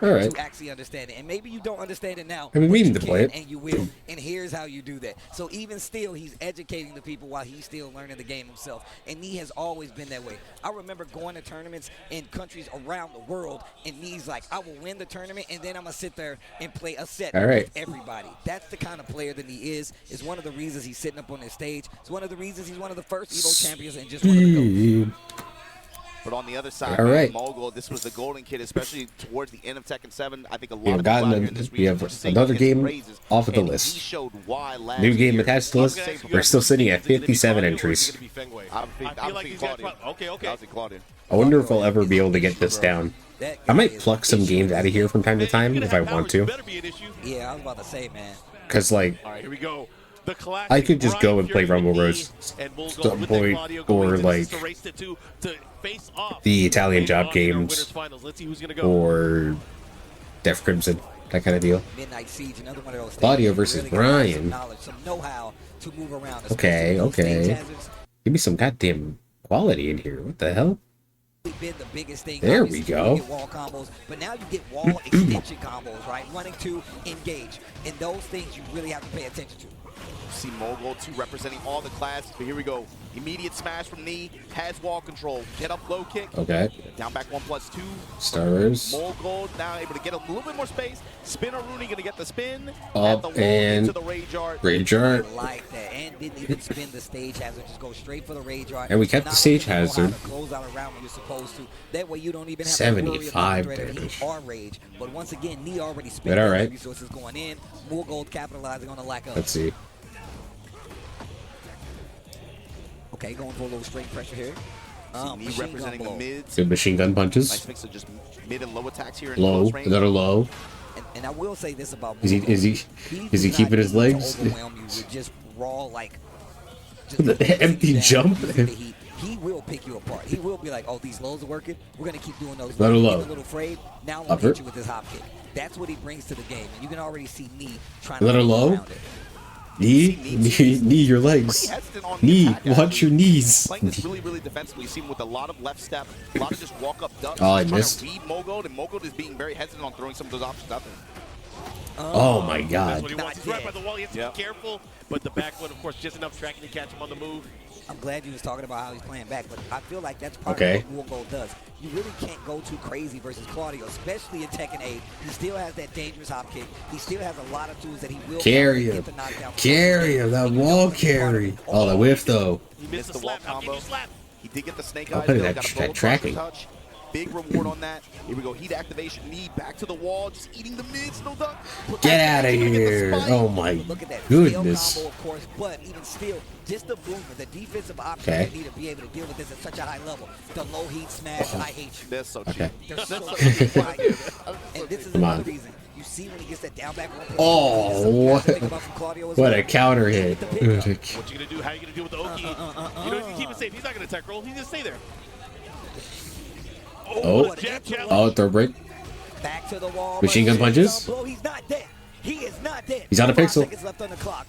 Speaker 3: All right. To actually understand it, and maybe you don't understand it now.
Speaker 2: I've been meaning to play it,
Speaker 3: and you will. And here's how you do that. So even still, he's educating the people while he's still learning the game himself. And he has always been that way. I remember going to tournaments in countries around the world, and he's like, I will win the tournament, and then I'm gonna sit there and play a set.
Speaker 2: All right.
Speaker 3: Everybody. That's the kind of player that he is one of the reasons he's sitting up on this stage. It's one of the reasons he's one of the first EVO champions and just one of the GOATs.
Speaker 4: But on the other side,
Speaker 2: all right.
Speaker 4: Mogul, this was the golden kid, especially towards the end of Tekken 7. I think a lot
Speaker 2: of people out here in this region have another game off of the list. New game attached to the list. We're still sitting at 57 entries. I wonder if I'll ever be able to get this down. I might pluck some games out of here from time to time if I want to.
Speaker 3: Yeah, I was about to say, man.
Speaker 2: Because, like,
Speaker 1: all right, here we go.
Speaker 2: I could just go and play Rumble Roads some point, or like the Italian Job games, or Def Crimson, that kind of deal. Claudio versus Brian. Okay. Give me some goddamn quality in here. What the hell?
Speaker 3: Been the biggest thing.
Speaker 2: There we go.
Speaker 3: Wall combos, but now you get wall extension combos, right? Running to engage, and those things you really have to pay attention to.
Speaker 4: See Mogul 2 representing all the classes, but here we go. Immediate smash from knee, has wall control. Get up low kick.
Speaker 2: Okay.
Speaker 4: Down back 1+2.
Speaker 2: Stars.
Speaker 4: Mole Gold now able to get a little bit more space. Spinner Rooney gonna get the spin.
Speaker 2: Up
Speaker 4: at the wall
Speaker 2: and
Speaker 4: into the Rage Art.
Speaker 2: Rage Art.
Speaker 3: I like that, and didn't even spin the stage hazard. Just go straight for the Rage Art.
Speaker 2: And we kept the
Speaker 3: Not
Speaker 2: stage
Speaker 3: only know how to
Speaker 2: hazard.
Speaker 3: close out a round when you're supposed to. That way you don't even have
Speaker 2: 75
Speaker 3: to worry about
Speaker 2: damage.
Speaker 3: heat or rage. But once again, Knee already spent
Speaker 2: But all
Speaker 3: all
Speaker 2: right.
Speaker 3: resources going in. More gold capitalizing on the lack of.
Speaker 2: Let's see.
Speaker 3: Okay, going for a little straight pressure here.
Speaker 4: Knee
Speaker 3: Machine
Speaker 4: representing
Speaker 3: gun
Speaker 4: the
Speaker 3: blow.
Speaker 4: mids.
Speaker 2: Good machine gun punches.
Speaker 4: Nice mix of just mid and low attacks here in
Speaker 2: Low.
Speaker 4: close range.
Speaker 2: That are low.
Speaker 3: And I will say this about
Speaker 2: Is he
Speaker 3: Moongold.
Speaker 2: is he is he
Speaker 3: does
Speaker 2: keeping
Speaker 3: not
Speaker 2: his
Speaker 3: need to
Speaker 2: legs?
Speaker 3: overwhelm you with just raw like
Speaker 2: The empty
Speaker 3: down,
Speaker 2: jump?
Speaker 3: using the heat. He will pick you apart. He will be like, oh, these lows are working. We're gonna keep doing those.
Speaker 2: Let her
Speaker 3: Get
Speaker 2: low.
Speaker 3: a little afraid. Now I'm gonna
Speaker 2: Upper.
Speaker 3: hit you with his hop kick. That's what he brings to the game, and you can already see Knee trying
Speaker 2: Let
Speaker 3: to
Speaker 2: her
Speaker 3: move
Speaker 2: low.
Speaker 3: around it.
Speaker 2: Knee your legs.
Speaker 4: Pretty hesitant on the
Speaker 2: Knee,
Speaker 4: attack,
Speaker 2: watch
Speaker 4: actually.
Speaker 2: your knees.
Speaker 4: Playing this really, really defensively. You see him with a lot of left step, a lot of just walk up ducks.
Speaker 2: Oh, I
Speaker 4: He's trying
Speaker 2: missed.
Speaker 4: to read Mogold, and Mogold is being very hesitant on throwing some of those options out there.
Speaker 2: Oh my
Speaker 1: That's
Speaker 2: god.
Speaker 1: what he wants. He's right by the wall. He has to
Speaker 4: Yep.
Speaker 1: be careful, but the back one, of course, just enough tracking to catch him on the move.
Speaker 3: I'm glad you was talking about how he's playing back, but I feel like that's part
Speaker 2: Okay.
Speaker 3: of what Moongold does. You really can't go too crazy versus Claudio, especially in Tekken 8. He still has that dangerous hop kick. He still has a lot of tools that he will
Speaker 2: Carry
Speaker 3: get
Speaker 2: him.
Speaker 3: the knockdown.
Speaker 2: Carry him. That wall carry. Oh, the whiff though.
Speaker 1: He
Speaker 4: Missed
Speaker 1: missed
Speaker 4: the
Speaker 1: the
Speaker 4: wall
Speaker 1: slap. How can
Speaker 4: combo.
Speaker 1: you slap?
Speaker 4: He did get the snake
Speaker 2: I'll
Speaker 4: eyes.
Speaker 2: put it
Speaker 4: though,
Speaker 2: at
Speaker 4: got a
Speaker 2: tra-
Speaker 4: roll across
Speaker 2: tracking.
Speaker 4: the touch. Big reward on that. Here we go. Heat activation. Knee back to the wall. Just eating the mids. No duck. Put
Speaker 2: Get
Speaker 4: that
Speaker 2: out of
Speaker 4: back, gonna get the
Speaker 2: here.
Speaker 4: spike.
Speaker 2: Oh my
Speaker 3: Look at that
Speaker 2: goodness.
Speaker 3: scale combo, of course, but even still, just the movement, the defensive options
Speaker 2: Okay.
Speaker 3: they need to be able to deal with this at such a high level. The low heat smash, I hate you.
Speaker 4: That's so cheap.
Speaker 2: Okay.
Speaker 3: They're so cheap. And this is
Speaker 2: Come
Speaker 3: another
Speaker 2: on.
Speaker 3: reason. You see when he gets that down back.
Speaker 2: Oh, what a counter hit.
Speaker 1: What you gonna do? How you gonna deal with the Oki? You know, you keep it safe. He's not gonna attack roll. He's gonna stay there.
Speaker 2: Oh.
Speaker 1: Jab, jab.
Speaker 2: Oh, throw break.
Speaker 3: Back to the wall.
Speaker 2: Machine gun punches.
Speaker 3: Blow. He's not dead. He is not dead.
Speaker 2: He's out of
Speaker 3: 5
Speaker 2: pixel.
Speaker 3: seconds left on the clock.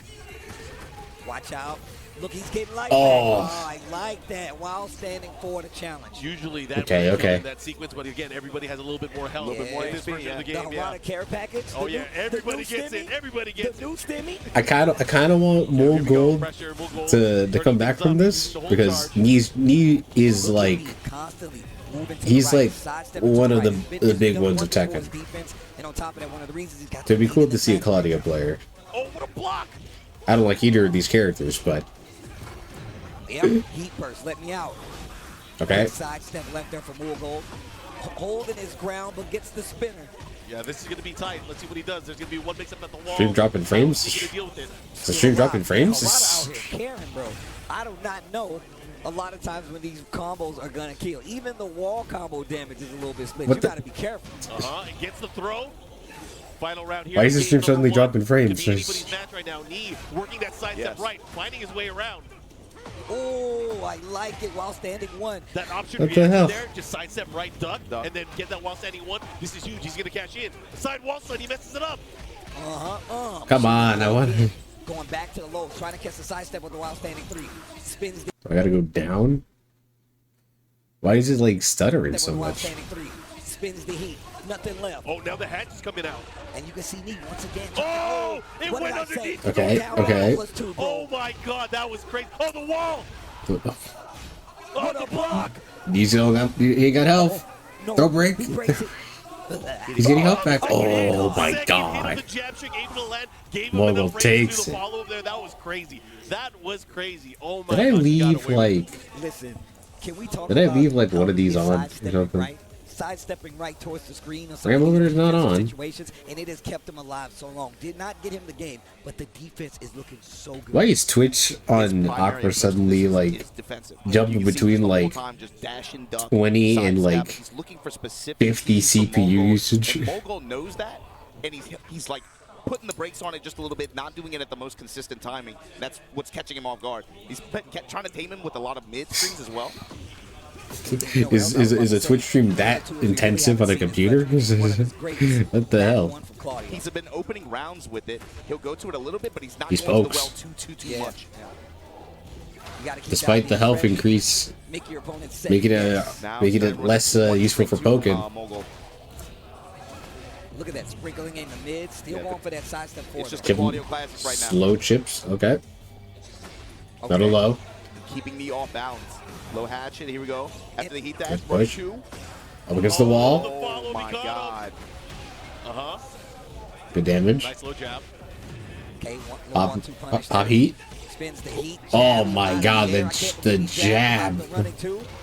Speaker 3: Watch out. Look, he's getting light
Speaker 2: Oh.
Speaker 3: back. I like that while standing for the challenge.
Speaker 1: Usually that
Speaker 2: Okay,
Speaker 1: would be
Speaker 2: okay.
Speaker 1: in that sequence, but again, everybody has a little bit more health.
Speaker 3: A little bit more
Speaker 1: in this
Speaker 4: HP,
Speaker 1: version of the
Speaker 3: The
Speaker 1: game. Yeah.
Speaker 3: Harada care package.
Speaker 1: Oh
Speaker 3: the
Speaker 1: yeah,
Speaker 3: new-
Speaker 1: everybody
Speaker 3: the new
Speaker 1: gets it.
Speaker 3: stimmy,
Speaker 1: Everybody gets
Speaker 3: the
Speaker 1: it.
Speaker 3: new stimmy.
Speaker 2: I kind of want more
Speaker 1: Here we go,
Speaker 2: gold
Speaker 1: pressure, more gold.
Speaker 2: to come
Speaker 1: Turning
Speaker 2: back
Speaker 1: things
Speaker 2: from
Speaker 1: up,
Speaker 2: this
Speaker 1: the whole
Speaker 2: because
Speaker 1: charge.
Speaker 2: knee is
Speaker 3: Look at
Speaker 2: like
Speaker 3: me constantly moving to
Speaker 2: he's
Speaker 3: the right,
Speaker 2: like
Speaker 3: sidestepping to
Speaker 2: one of
Speaker 3: right.
Speaker 2: the-
Speaker 3: He's been-
Speaker 2: the
Speaker 3: he's
Speaker 2: big
Speaker 3: done
Speaker 2: ones of
Speaker 3: wonderful for his
Speaker 2: Tekken.
Speaker 3: defense, and on top of that, one of the reasons he's got
Speaker 2: it'd be
Speaker 3: the
Speaker 2: cool
Speaker 3: lead
Speaker 2: to
Speaker 3: in
Speaker 2: see a
Speaker 3: the match.
Speaker 2: Claudio player.
Speaker 1: Oh, what a block!
Speaker 2: I don't like either of these characters, but
Speaker 3: Yep, heat burst, let me out.
Speaker 2: okay.
Speaker 3: Sidestep left there for Moongold. Holding his ground, but gets the spinner.
Speaker 1: Yeah, this is going to be tight. Let's see what he does. There's going to be one mix up at the wall.
Speaker 2: Stream dropping frames?
Speaker 1: He's going to deal with it.
Speaker 2: Is the stream dropping frames?
Speaker 3: Harada out here carrying, bro. I do not know a lot of times when these combos are going to kill. Even the wall combo damage is a little bit split.
Speaker 2: What
Speaker 3: You
Speaker 2: the-
Speaker 3: got to be careful.
Speaker 1: It gets the throw. Final round here.
Speaker 2: Why is the
Speaker 1: Game
Speaker 2: stream
Speaker 1: number
Speaker 2: suddenly
Speaker 1: 1.
Speaker 2: dropping frames?
Speaker 1: Could be anybody's match right now. Knee working that side step
Speaker 4: Yes.
Speaker 1: right, finding his way around.
Speaker 3: Oh, I like it while standing one.
Speaker 1: That option
Speaker 2: What the
Speaker 1: reaction
Speaker 2: hell?
Speaker 1: there, just sidestep right, duck,
Speaker 4: Duck.
Speaker 1: and then get that while standing one. This is huge. He's going to cash in. Side wall slide, he messes it up.
Speaker 2: Come on, I want.
Speaker 3: Going back to the low, trying to catch the sidestep with the while standing 3. Spins the
Speaker 2: I gotta go down. Why is it like stuttering
Speaker 3: with
Speaker 2: so
Speaker 3: the while
Speaker 2: much?
Speaker 3: standing 3. Spins the heat. Nothing left.
Speaker 1: Oh, now the hatch is coming out.
Speaker 3: And you can see Knee once again.
Speaker 1: Oh, it
Speaker 3: What
Speaker 1: went
Speaker 3: did I say?
Speaker 1: underneath.
Speaker 2: Okay,
Speaker 3: Down
Speaker 2: okay.
Speaker 3: plus 2, bro.
Speaker 1: Oh my God, that was crazy. Oh, the wall.
Speaker 3: What a block.
Speaker 2: He's he got health.
Speaker 3: No,
Speaker 2: Throw break.
Speaker 3: he breaks it.
Speaker 2: He's getting health back.
Speaker 1: Second hit,
Speaker 2: Oh my
Speaker 1: second hit
Speaker 2: god.
Speaker 1: of the jab trick, able to land, gave him
Speaker 2: Mogul
Speaker 1: enough range to do
Speaker 2: takes
Speaker 1: the
Speaker 2: it.
Speaker 1: follow-up there. That was crazy. That was crazy. Oh my
Speaker 2: Did I
Speaker 1: God, he got
Speaker 2: leave
Speaker 1: away with it.
Speaker 2: like?
Speaker 3: Listen, can we talk
Speaker 2: Did I
Speaker 3: about
Speaker 2: leave, like,
Speaker 3: how
Speaker 2: one of these
Speaker 3: he is
Speaker 2: on or
Speaker 3: sidestepping
Speaker 2: something?
Speaker 3: Right, sidestepping right towards the screen or
Speaker 2: Rambo
Speaker 3: something.
Speaker 2: is not
Speaker 3: defensive
Speaker 2: on.
Speaker 3: Situations, and it has kept him alive so long. Did not get him the game, but the defense is looking so good.
Speaker 2: Why is Twitch
Speaker 4: His
Speaker 2: on
Speaker 4: primary
Speaker 2: Aqua
Speaker 4: approach
Speaker 2: suddenly
Speaker 4: to this
Speaker 2: like
Speaker 4: is defensive.
Speaker 2: jumping
Speaker 4: You can see
Speaker 2: between,
Speaker 4: him the whole
Speaker 2: like,
Speaker 4: time just dash and duck,
Speaker 2: 20 and,
Speaker 4: sidestep.
Speaker 2: like,
Speaker 4: He's looking for specific
Speaker 2: 50
Speaker 4: keys from
Speaker 2: CPU
Speaker 4: Mogul,
Speaker 2: usage?
Speaker 4: And Mogul knows that, and he's like putting the brakes on it just a little bit, not doing it at the most consistent timing. That's what's catching him off guard. He's trying to tame him with a lot of mid strings as well.
Speaker 2: Is a Twitch stream that intensive on a computer? What the hell?
Speaker 4: He's been opening rounds with it. He'll go to it a little bit, but he's not
Speaker 2: He
Speaker 4: going to the
Speaker 2: spokes.
Speaker 4: well too much.
Speaker 2: Despite the health increase,
Speaker 3: Make your opponent safe.
Speaker 2: making
Speaker 4: Now
Speaker 2: it
Speaker 4: Skyrim
Speaker 2: less
Speaker 4: one
Speaker 2: useful for
Speaker 4: to,
Speaker 2: poking.
Speaker 4: Mogul.
Speaker 3: Look at that, sprinkling in the mid, still
Speaker 4: Yeah,
Speaker 3: going for that sidestep forward.
Speaker 4: It's just
Speaker 2: Give him
Speaker 4: Claudio classes right now.
Speaker 2: slow chips. Okay.
Speaker 3: Okay.
Speaker 2: Not a low.
Speaker 4: keeping knee off balance. Low hatchet, here we go. After the heat dash,
Speaker 2: Push.
Speaker 4: two.
Speaker 2: Up against the wall.
Speaker 4: Oh my god.
Speaker 1: Uh-huh.
Speaker 2: Good damage.
Speaker 1: Nice low jab.
Speaker 3: Okay,
Speaker 2: Pop heat.
Speaker 3: Spins the heat.
Speaker 2: Oh my god, the jab.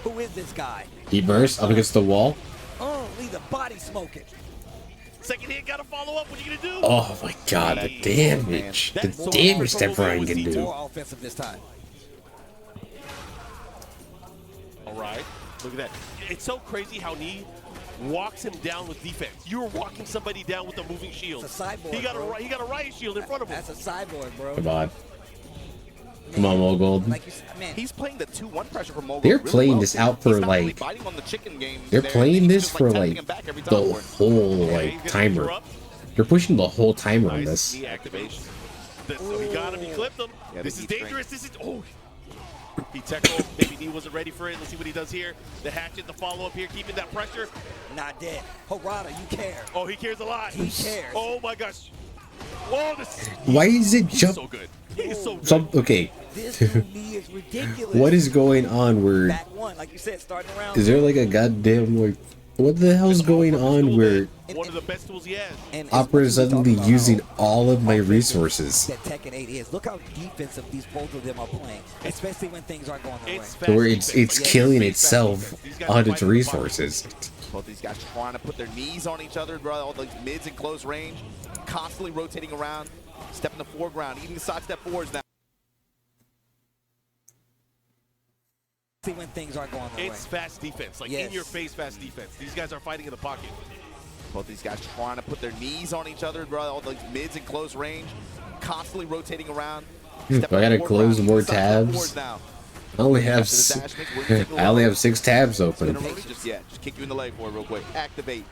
Speaker 3: Who is this guy?
Speaker 2: Heat burst up against the wall.
Speaker 3: Oh, leave the body smoking.
Speaker 1: Second hit, gotta follow up. What are you gonna do?
Speaker 2: Oh my god, the damage. The damage that Brian can do.
Speaker 3: More offensive this time.
Speaker 1: All right. Look at that. It's so crazy how Knee walks him down with defense. You're walking somebody down with a moving shield.
Speaker 3: It's a sideboard,
Speaker 1: he got a riot shield in front of him.
Speaker 3: That's a sideboard, bro.
Speaker 2: Come on. Come on, Mogold.
Speaker 3: Like you said, man,
Speaker 4: He's playing the 2-1 pressure for Mogold.
Speaker 2: They're
Speaker 4: really
Speaker 2: playing
Speaker 4: well.
Speaker 2: this out for
Speaker 4: He's not really
Speaker 2: like
Speaker 4: biting on the chicken game
Speaker 2: they're
Speaker 4: there.
Speaker 2: playing
Speaker 4: He's
Speaker 2: this
Speaker 4: just,
Speaker 2: for
Speaker 4: tapping
Speaker 2: like
Speaker 4: him back every time
Speaker 2: the
Speaker 4: for it.
Speaker 2: whole like timer. They're pushing the whole timer on
Speaker 1: Nice
Speaker 2: this.
Speaker 1: knee activation. So he got him. He clipped him.
Speaker 4: Yeah,
Speaker 1: this is
Speaker 4: heat
Speaker 1: dangerous. This is he tackled. Maybe Knee wasn't ready for it. Let's see what he does here. The hatchet, the follow up here, keeping that pressure.
Speaker 3: not dead. Harada, you care.
Speaker 1: Oh, he cares a lot.
Speaker 3: He cares.
Speaker 1: Oh my gosh. Whoa, this.
Speaker 2: Why is it
Speaker 1: He's
Speaker 2: jump?
Speaker 1: so good. He's so good.
Speaker 2: Okay.
Speaker 3: This new knee is ridiculous.
Speaker 2: What is going on? Where
Speaker 3: Back one, like you said, starting around.
Speaker 2: is there like a goddamn like? What the hell's going on? Where
Speaker 1: One of the best tools he has.
Speaker 3: And
Speaker 2: Opera is suddenly using all of my resources?
Speaker 3: that Tekken 8 is. Look how defensive these both of them are playing, especially when things aren't going their way.
Speaker 1: It's
Speaker 2: Where it's
Speaker 1: fast
Speaker 2: killing
Speaker 1: defense.
Speaker 2: itself
Speaker 1: These guys
Speaker 2: on
Speaker 1: are
Speaker 2: its
Speaker 1: fighting the
Speaker 2: resources.
Speaker 4: Both these guys trying to put their knees on each other, bro. All those mids in close range, constantly rotating around, stepping the foreground, eating side step forwards now.
Speaker 3: See when things aren't going their way.
Speaker 1: It's fast defense, like
Speaker 3: Yes.
Speaker 1: in your face fast defense. These guys are fighting in the pocket.
Speaker 4: Both these guys trying to put their knees on each other, bro. All those mids in close range, constantly rotating around.
Speaker 2: I gotta close more tabs.
Speaker 4: Now.
Speaker 2: I only have
Speaker 4: After the dash mix, we're gonna take a
Speaker 2: I only
Speaker 4: look.
Speaker 2: have 6 tabs open.
Speaker 4: Just yet. Just kick you in the leg for it real quick. Activate.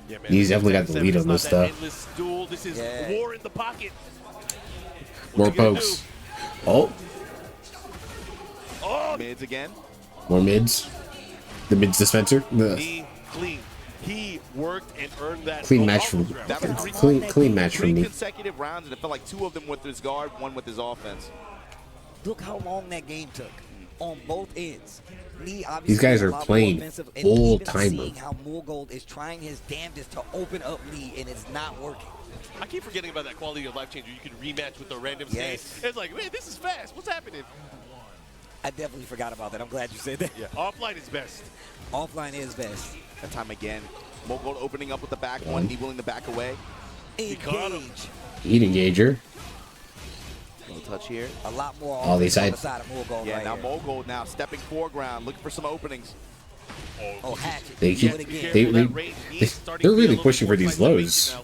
Speaker 1: Yeah, man.
Speaker 2: He's definitely got the
Speaker 1: 7-7
Speaker 2: lead
Speaker 1: is
Speaker 2: on
Speaker 1: not
Speaker 2: this
Speaker 1: that
Speaker 2: stuff.
Speaker 1: endless duel. This is
Speaker 3: Yeah.
Speaker 1: war in the pocket.
Speaker 2: More
Speaker 1: What you gonna
Speaker 2: pokes. Oh,
Speaker 1: Oh,
Speaker 4: Mids again.
Speaker 2: more mids. The mids dispenser.
Speaker 1: he clean. He worked and earned that.
Speaker 2: Clean
Speaker 1: Oh,
Speaker 2: match
Speaker 1: oh,
Speaker 2: from
Speaker 4: That was
Speaker 2: clean match from
Speaker 4: three
Speaker 2: me.
Speaker 4: consecutive rounds, and it felt like 2 of them with his guard, 1 with his offense.
Speaker 3: Look how long that game took on both ends. Lee obviously
Speaker 2: These guys
Speaker 3: a
Speaker 2: are
Speaker 3: lot more
Speaker 2: playing
Speaker 3: offensive, and
Speaker 2: full
Speaker 3: even
Speaker 2: timer.
Speaker 3: Seeing how Moorgold is trying his damnedest to open up Lee, and it's not working.
Speaker 1: I keep forgetting about that quality of life changer. You can rematch with the random
Speaker 3: Yes.
Speaker 1: stage. It's like, man, this is fast. What's happening?
Speaker 3: I definitely forgot about that. I'm glad you said that.
Speaker 1: Yeah, offline is best.
Speaker 3: Offline is best.
Speaker 4: That time again. Mogold opening up with the back one, he willing to back away.
Speaker 1: caught him.
Speaker 3: Engage.
Speaker 2: Heat engager.
Speaker 4: No touch here.
Speaker 3: A lot more
Speaker 2: All these
Speaker 3: offense on
Speaker 2: sides.
Speaker 3: the side of Moorgold
Speaker 4: Yeah,
Speaker 3: right
Speaker 4: now
Speaker 3: here.
Speaker 4: Mogold now stepping foreground, looking for some openings.
Speaker 3: Oh, hatchet.
Speaker 2: They
Speaker 3: Do
Speaker 2: keep-
Speaker 3: it again.
Speaker 1: Careful,
Speaker 2: They-
Speaker 1: that range. He's starting
Speaker 2: they're
Speaker 1: to be a
Speaker 2: really
Speaker 1: little
Speaker 2: pushing
Speaker 1: more
Speaker 2: for these
Speaker 1: sideways
Speaker 2: lows.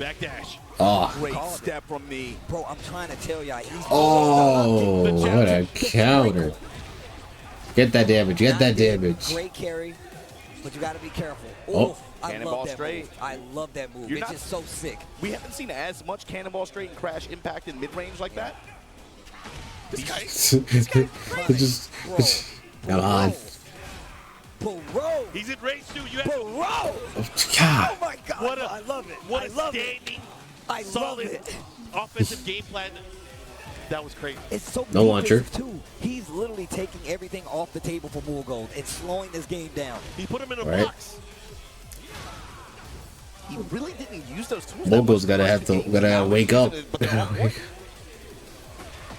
Speaker 1: now. Backdash.
Speaker 2: Oh,
Speaker 4: Great
Speaker 3: Called it.
Speaker 4: step from me.
Speaker 3: Bro, I'm trying to tell y'all. He's
Speaker 2: oh,
Speaker 1: The
Speaker 2: what a counter. Get that damage. Get that damage.
Speaker 3: Great carry, but you got to be careful.
Speaker 2: Oh.
Speaker 3: Oof, I
Speaker 4: Cannonball
Speaker 3: love that
Speaker 4: straight.
Speaker 3: move. I love that move.
Speaker 4: You're
Speaker 3: It's
Speaker 4: not-
Speaker 3: just so sick.
Speaker 4: We haven't seen as much cannonball straight and crash impact in mid-range like that.
Speaker 1: This guy.
Speaker 2: It just come on.
Speaker 3: Bro.
Speaker 1: He's in range too. You have
Speaker 3: Bro.
Speaker 2: God.
Speaker 3: Oh my God.
Speaker 1: What a-
Speaker 3: I love it.
Speaker 1: what
Speaker 3: I
Speaker 1: a
Speaker 3: love it.
Speaker 1: standing,
Speaker 3: I love
Speaker 1: solid
Speaker 3: it.
Speaker 1: offensive game plan. That was crazy.
Speaker 3: It's so
Speaker 2: No launcher.
Speaker 3: defensive, too. He's literally taking everything off the table for Moorgold and slowing this game down.
Speaker 1: He put him in a
Speaker 2: Right.
Speaker 1: box.
Speaker 4: He really didn't use those tools.
Speaker 2: Mogold's gotta wake up.
Speaker 4: But they're all working.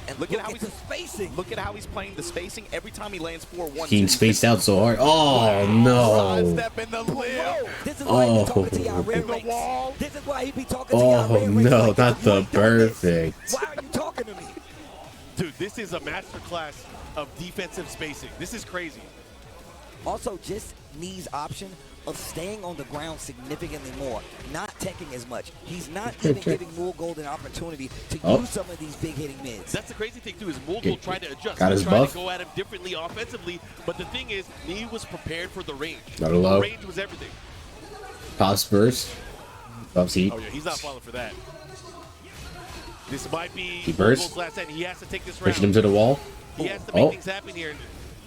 Speaker 3: And
Speaker 4: Look
Speaker 3: look
Speaker 4: at how
Speaker 3: at the
Speaker 4: he's-
Speaker 3: spacing.
Speaker 4: Look at how he's playing the spacing. Every time he lands 4-1.
Speaker 2: He's spaced out so hard. Oh no.
Speaker 4: Step in the
Speaker 3: Bro,
Speaker 4: lip.
Speaker 3: this is why he be talking to
Speaker 2: Oh.
Speaker 3: y'all red
Speaker 4: In the
Speaker 3: ranks.
Speaker 4: wall.
Speaker 3: This is why he be talking to y'all
Speaker 2: Oh
Speaker 3: red ranks.
Speaker 2: no,
Speaker 3: like,
Speaker 2: not
Speaker 3: "You
Speaker 2: the
Speaker 3: ain't doing this.
Speaker 2: perfect.
Speaker 3: Why are you talking to me?
Speaker 1: Dude, this is a masterclass of defensive spacing. This is crazy.
Speaker 3: Also, just Knee's option of staying on the ground significantly more, not teching as much. He's not even giving Moorgold an opportunity to
Speaker 2: Oh.
Speaker 3: use some of these big-hitting mids.
Speaker 1: That's the crazy thing too, is Moorgold tried to adjust.
Speaker 2: Got
Speaker 1: He
Speaker 2: his
Speaker 1: tried
Speaker 2: buff.
Speaker 1: to go at him differently offensively, but the thing is, he was prepared for the range.
Speaker 2: Got a low.
Speaker 1: The range was everything.
Speaker 2: Toss burst. Buffs heat.
Speaker 1: Oh yeah, he's not falling for that. This might be
Speaker 2: He burst.
Speaker 1: Moorgold's last end. He has to take this round.
Speaker 2: Pushing him to the wall.
Speaker 1: He has to make
Speaker 2: Oh.
Speaker 1: things happen here.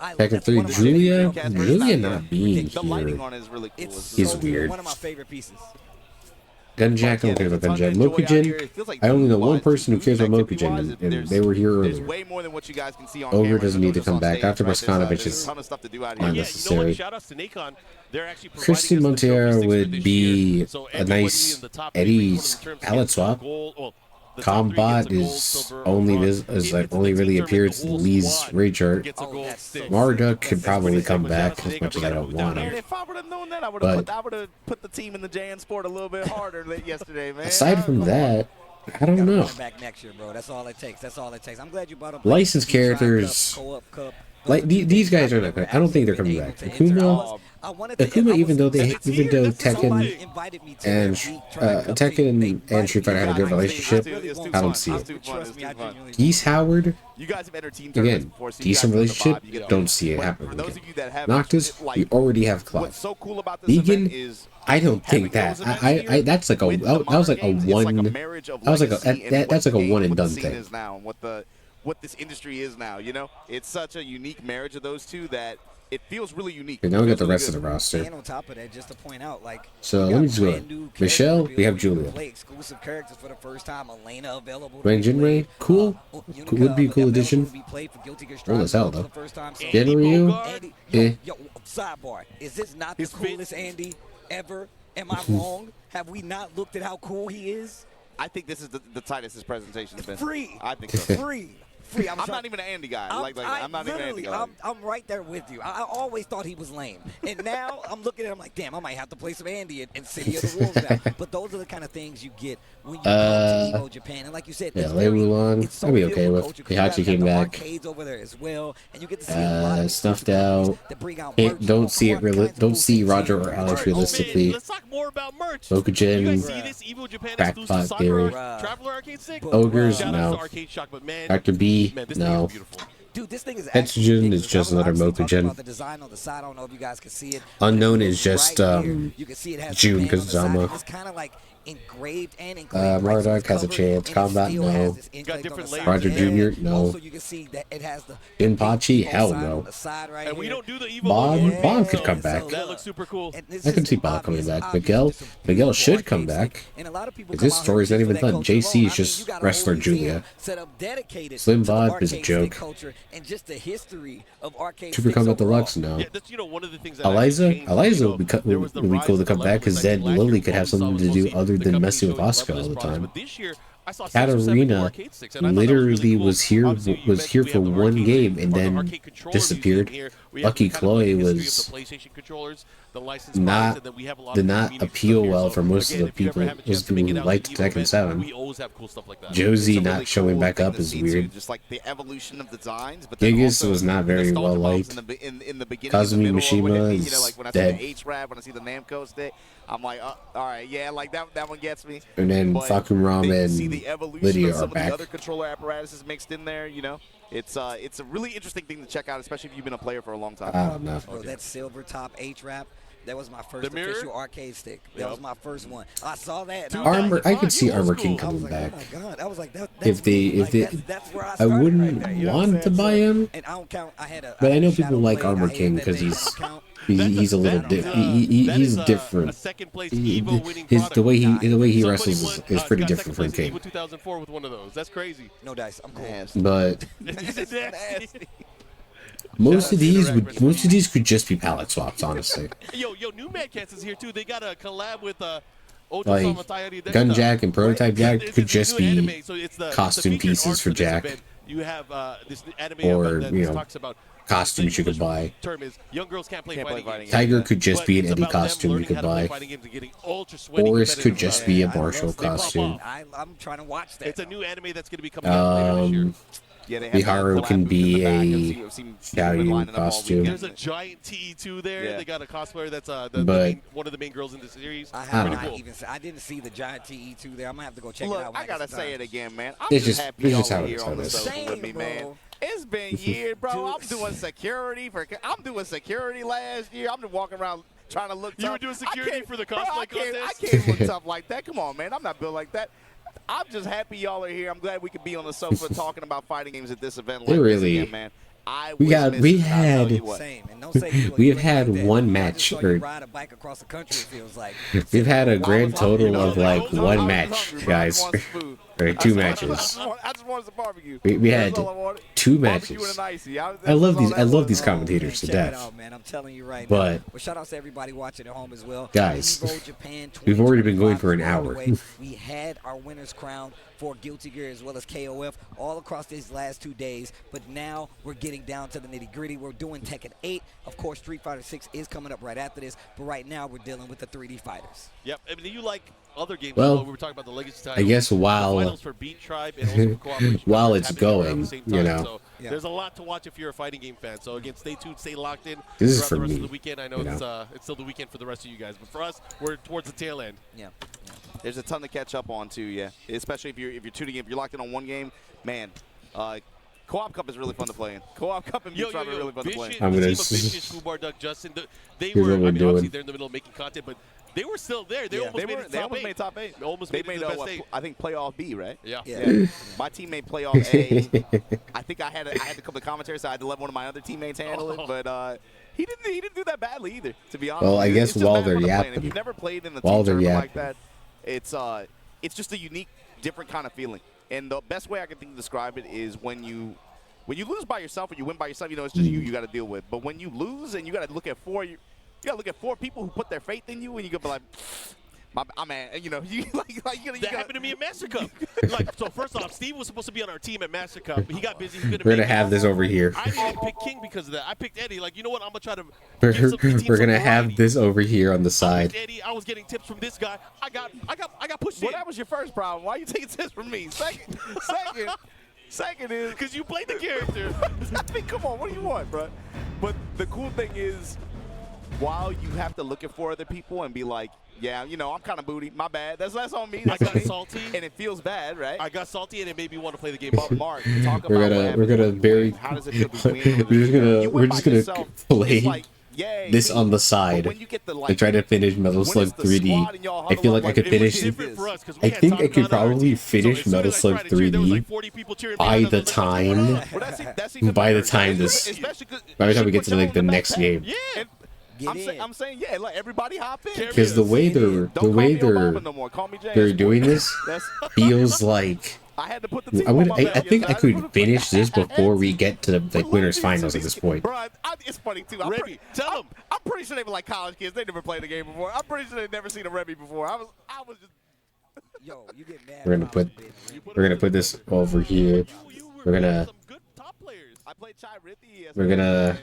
Speaker 2: Tekken 3, Julia not being
Speaker 4: The lighting
Speaker 2: here.
Speaker 4: on it is really cool.
Speaker 3: It's
Speaker 2: He's
Speaker 3: so
Speaker 2: weird.
Speaker 3: One of my favorite pieces.
Speaker 2: Gunjack, I don't care about Gunjack. Mokujin, I only know one person who cares about Mokujin, and they were here earlier.
Speaker 4: Way more than what you guys can see on
Speaker 2: Ogre doesn't need to come back. Dr. Boskanovich is not necessary. Christian Montero would be a nice Eddie's palette swap. Combat is only only really appears in Lee's raid chart. Marduk could probably come back as much as I don't want him.
Speaker 4: If I would have known that, I would have put the team in the JN Sport a little bit harder yesterday, man.
Speaker 2: Aside from that, I don't know.
Speaker 3: Back next year, bro. That's all it takes. That's all it takes. I'm glad you brought up
Speaker 2: licensed characters. Like these guys are not. I don't think they're coming back. Akuma, even though Tekken and Street Fighter had a good relationship, I don't see it. Geese Howard, again, decent relationship, don't see it happening. Noctis, we already have Cloud. Vegan, I don't think that. That's like a that was like a one. That was like that's like a one and done thing.
Speaker 4: What this industry is now, you know, it's such a unique marriage of those two that it feels really unique.
Speaker 2: And now we got the rest of the roster.
Speaker 3: And on top of that, just to point out, like,
Speaker 2: so let me just go. Michelle, we have Julia.
Speaker 3: Play exclusive characters for the first time. Elena available.
Speaker 2: Rain Jinrei, cool. Would be a cool addition. Old as hell though. Genryu,
Speaker 3: Yo, sidebar. Is this not the coolest Andy ever? Am I wrong? Have we not looked at how cool he is?
Speaker 4: I think this is the tightest his presentation's been.
Speaker 3: Free.
Speaker 4: I think so.
Speaker 3: Free.
Speaker 4: I'm not even an Andy guy. I'm not even an Andy guy.
Speaker 3: I'm right there with you. I always thought he was lame. And now I'm looking at him like, damn, I might have to play some Andy in City of the Wolves now. But those are the kind of things you get when you come to EVO Japan. And like you said,
Speaker 2: yeah, Lei Wulong, I'll be okay with. Heihachi came back.
Speaker 3: Over there as well, and you get to see
Speaker 2: snuffed out. Don't see it really. Don't see Roger or Alex realistically.
Speaker 1: Let's talk more about merch.
Speaker 2: Mokujin, crackpot theory. Ogres, no. Dr. B, no.
Speaker 3: Dude, this thing is
Speaker 2: Hetsujin is just another Mokujin. Unknown is just Jun Kazama.
Speaker 3: It's kind of like engraved and
Speaker 2: Marduk has a chance. Combat, no. Roger Jr., no. Inpachi, hell no.
Speaker 1: And we don't do the Evo
Speaker 2: Bob could come back.
Speaker 1: That looks super cool.
Speaker 2: I can see Bob coming back. Miguel should come back. This story's not even done. JC is just wrestler Julia. Slim Bob is a joke. Super Combat Deluxe, no. Eliza would be cool to come back because then Lily could have something to do other than messing with Asuka all the time. Katarina literally was here for one game and then disappeared. Lucky Chloe did not appeal well for most of the people who liked Tekken 7. Josie not showing back up is weird. Gigas was not very well liked. Kazumi Mishima is dead.
Speaker 4: I'm like, all right, yeah, like that one gets me.
Speaker 2: And then Fakuram and Lydia are back.
Speaker 4: Other controller apparatuses mixed in there, you know. It's a really interesting thing to check out, especially if you've been a player for a long time.
Speaker 2: I don't know.
Speaker 3: Bro, that silver top H-Wrap, that was my first official arcade stick. That was my first one. I saw that.
Speaker 2: I could see Armor King coming back.
Speaker 3: Oh my God, I was like,
Speaker 2: I wouldn't want to buy him.
Speaker 3: And I don't count.
Speaker 2: But I know people like Armor King because he's a little he's different. The way he wrestles is pretty different from King.
Speaker 1: 2004 with one of those. That's crazy.
Speaker 3: No dice. I'm cool.
Speaker 2: But most of these could just be palette swaps, honestly.
Speaker 1: Yo, New Mad Cats is here too. They got a collab with
Speaker 2: like Gunjack and Prototype Jack could just be costume pieces for Jack.
Speaker 1: You have this anime
Speaker 2: or
Speaker 1: talks about
Speaker 2: costumes you could buy.
Speaker 1: Term is young girls can't play fighting games.
Speaker 2: Tiger could just be an Eddie costume you could buy. Boris could just be a Marshall costume.
Speaker 3: I'm trying to watch that.
Speaker 1: It's a new anime that's going to be coming out later this year.
Speaker 2: Miharu can be a Xiaoyu costume.
Speaker 1: There's a giant TE2 there. Yeah. They got a cosplayer that's one of the main girls in the series.
Speaker 3: I didn't see the giant TE2 there. I'm gonna have to go check it out.
Speaker 4: I gotta say it again, man. I'm
Speaker 2: it's
Speaker 4: just happy
Speaker 2: just how
Speaker 4: here on the
Speaker 2: it is.
Speaker 4: social with me, man. It's been years, bro. I'm doing security last year. I'm just walking around trying to look tough.
Speaker 1: You were doing security for the cosplay contest?
Speaker 4: I can't look tough like that. Come on, man. I'm not built like that. I'm just happy y'all are here. I'm glad we could be on the sofa talking about fighting games at this event.
Speaker 2: They really,
Speaker 4: man. I
Speaker 2: We
Speaker 4: was
Speaker 2: had
Speaker 4: missing,
Speaker 2: we
Speaker 4: I'll tell
Speaker 2: had
Speaker 4: you what.
Speaker 3: Same. And don't say you
Speaker 2: we
Speaker 3: ain't
Speaker 2: have had
Speaker 3: like that.
Speaker 2: one
Speaker 3: I
Speaker 2: match
Speaker 3: just saw you
Speaker 2: or
Speaker 3: ride a bike across the country, it feels like.
Speaker 2: we've had a
Speaker 4: Well, I
Speaker 2: grand
Speaker 4: was hungry,
Speaker 2: total
Speaker 4: you know,
Speaker 2: of
Speaker 4: like,
Speaker 2: like
Speaker 4: I was
Speaker 2: one
Speaker 4: hungry,
Speaker 2: match,
Speaker 4: bro. I
Speaker 2: guys.
Speaker 4: just wanted some food.
Speaker 2: Or two matches.
Speaker 4: I just wanted some barbecue.
Speaker 2: We had
Speaker 4: That's all I wanted.
Speaker 2: two
Speaker 4: Barbecue
Speaker 2: matches.
Speaker 4: and an icy.
Speaker 2: I
Speaker 4: That's
Speaker 2: love
Speaker 4: all
Speaker 2: these.
Speaker 4: that
Speaker 2: I love
Speaker 4: was.
Speaker 2: these
Speaker 3: Oh,
Speaker 2: commentators
Speaker 3: man,
Speaker 2: to
Speaker 3: check it
Speaker 2: death.
Speaker 3: out, man. I'm telling you right
Speaker 2: But-
Speaker 3: now. Well, shout out to everybody watching at home as well.
Speaker 2: Guys,
Speaker 3: EVO Japan
Speaker 2: we've already been going
Speaker 3: 2025
Speaker 2: for an
Speaker 3: is on the
Speaker 2: hour.
Speaker 3: way. We had our winners crowned for Guilty Gear as well as KOF all across these last 2 days, but now we're getting down to the nitty-gritty. We're doing Tekken 8. Of course, Street Fighter 6 is coming up right after this, but right now we're dealing with the 3D fighters.
Speaker 1: Yep. I mean, you like other games?
Speaker 2: Well,
Speaker 1: as well. We were talking about the Legacy title.
Speaker 2: I guess
Speaker 1: the
Speaker 2: while
Speaker 1: finals for Beat Tribe and also for Cooperation
Speaker 2: while
Speaker 1: Brothers
Speaker 2: it's
Speaker 1: happening around
Speaker 2: going,
Speaker 1: the same
Speaker 2: you
Speaker 1: time.
Speaker 2: know.
Speaker 1: So
Speaker 3: Yeah.
Speaker 1: there's a lot to watch if you're a fighting game fan. So again, stay tuned, stay locked in.
Speaker 2: This is
Speaker 1: throughout
Speaker 2: for
Speaker 1: the rest
Speaker 2: me,
Speaker 1: of the weekend. I know,
Speaker 2: you
Speaker 1: it's still the weekend for the rest of you guys, but for us, we're towards the tail end.
Speaker 3: Yeah.
Speaker 4: There's a ton to catch up on too, yeah. Especially if you're tuning in, if you're locked in on one game, man. Co-op Cup is really fun to play in. Co-op Cup and Beat Tribe are really fun to play in.
Speaker 2: I'm
Speaker 1: The
Speaker 2: gonna
Speaker 1: team of Vicious, Fubar, Duck, Justin, they
Speaker 2: Here's
Speaker 1: were.
Speaker 2: what we're
Speaker 1: I mean,
Speaker 2: doing.
Speaker 1: obviously they're in the middle of making content, but they were still there. They almost made it to
Speaker 4: They
Speaker 1: top
Speaker 4: almost
Speaker 1: eight.
Speaker 4: made top 8.
Speaker 1: They almost
Speaker 4: They
Speaker 1: made it
Speaker 4: made
Speaker 1: to the best 8.
Speaker 4: I think playoff B, right?
Speaker 1: Yeah.
Speaker 3: Yeah.
Speaker 4: My team made playoff A. I think I had to come to commentary, so I had to let one of my other teammates handle it. But he didn't do that badly either, to be honest.
Speaker 2: Well, I
Speaker 4: with you.
Speaker 2: guess
Speaker 4: It's just
Speaker 2: while
Speaker 4: mad
Speaker 2: they're
Speaker 4: fun to play in.
Speaker 2: yapping-
Speaker 4: If you've never played in the
Speaker 2: while
Speaker 4: team
Speaker 2: they're
Speaker 4: tournament like
Speaker 2: yapping.
Speaker 4: that, it's just a unique, different kind of feeling. And the best way I can think to describe it is when you lose by yourself or you win by yourself, you know, it's just you got to deal with. But when you lose and you got to look at four people who put their faith in you, and you got to be like, my man, you know, you
Speaker 1: That happened to me at Master Cup. So first off, Steve was supposed to be on our team at Master Cup. He got busy. He couldn't
Speaker 2: We're
Speaker 1: make
Speaker 2: gonna
Speaker 1: it.
Speaker 2: have this over here.
Speaker 1: I didn't even pick King because of that. I picked Eddie. Like, you know what? I'm gonna try to.
Speaker 2: We're,
Speaker 1: give the team
Speaker 2: we're
Speaker 1: some
Speaker 2: gonna have
Speaker 1: variety.
Speaker 2: this over here on the
Speaker 1: I
Speaker 2: side.
Speaker 1: picked Eddie. I was getting tips from this guy. I got pushed
Speaker 4: Well,
Speaker 1: in.
Speaker 4: that was your first problem. Why are you taking tips from me? Second is
Speaker 1: Because you played the character.
Speaker 4: I mean, come on, what do you want, bro? But the cool thing is, while you have to look at 4 other people and be like, yeah, you know, I'm kind of booty. My bad. That's on me.
Speaker 1: I got salty.
Speaker 4: And it feels bad, right?
Speaker 1: I got salty, and it made me want to play the game.
Speaker 4: But Mark, talk about
Speaker 2: We're gonna very.
Speaker 4: how does it feel to win?
Speaker 2: We're just gonna play this on the side and try to finish Metal Slug 3D. I feel like I could finish. I think I could probably finish Metal Slug 3D by the time this. By the time we get to like the next game.
Speaker 1: Yeah.
Speaker 4: I'm saying, yeah, like everybody hop in.
Speaker 2: Because the way they're doing this feels like
Speaker 4: I had to put the team
Speaker 2: I think I could finish this before we get to the winners finals at this point.
Speaker 4: Bro, it's funny too.
Speaker 1: Tell them.
Speaker 4: I'm pretty sure they were like college kids. They never played the game before. I'm pretty sure they've never seen a Remy before. I was just.
Speaker 3: Yo, you get mad.
Speaker 2: We're gonna put this over here. We're gonna.
Speaker 1: Some good top players.
Speaker 4: I played Chai Rithi.
Speaker 2: We're gonna.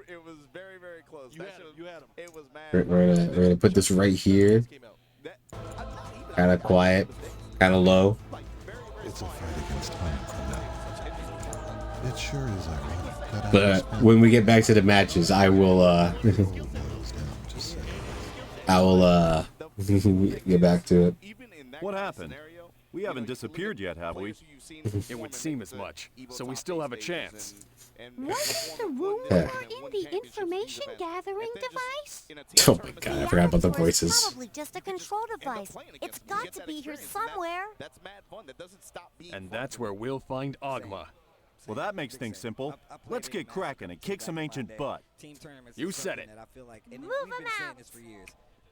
Speaker 4: It was very, very close.
Speaker 1: You had him.
Speaker 4: It was mad.
Speaker 2: We're gonna put this right here. Kind of quiet, kind of low.
Speaker 6: It's a fight against time from now. It sure is ironic that
Speaker 2: But when we get back to the matches, I will get back to it.
Speaker 7: What happened? We haven't disappeared yet, have we?
Speaker 8: It would seem as much, so we still have a chance.
Speaker 9: Was the rumor
Speaker 2: Yeah.
Speaker 9: in the information gathering device?
Speaker 2: Oh my god, I forgot about the voices.
Speaker 9: It's probably just a control device. It's got to be here somewhere.
Speaker 4: That's mad fun. That doesn't stop being
Speaker 8: And that's where we'll find Ogma.
Speaker 7: Well, that makes things simple. Let's get cracking and kick some ancient butt.
Speaker 8: You said it.
Speaker 9: Move 'em out.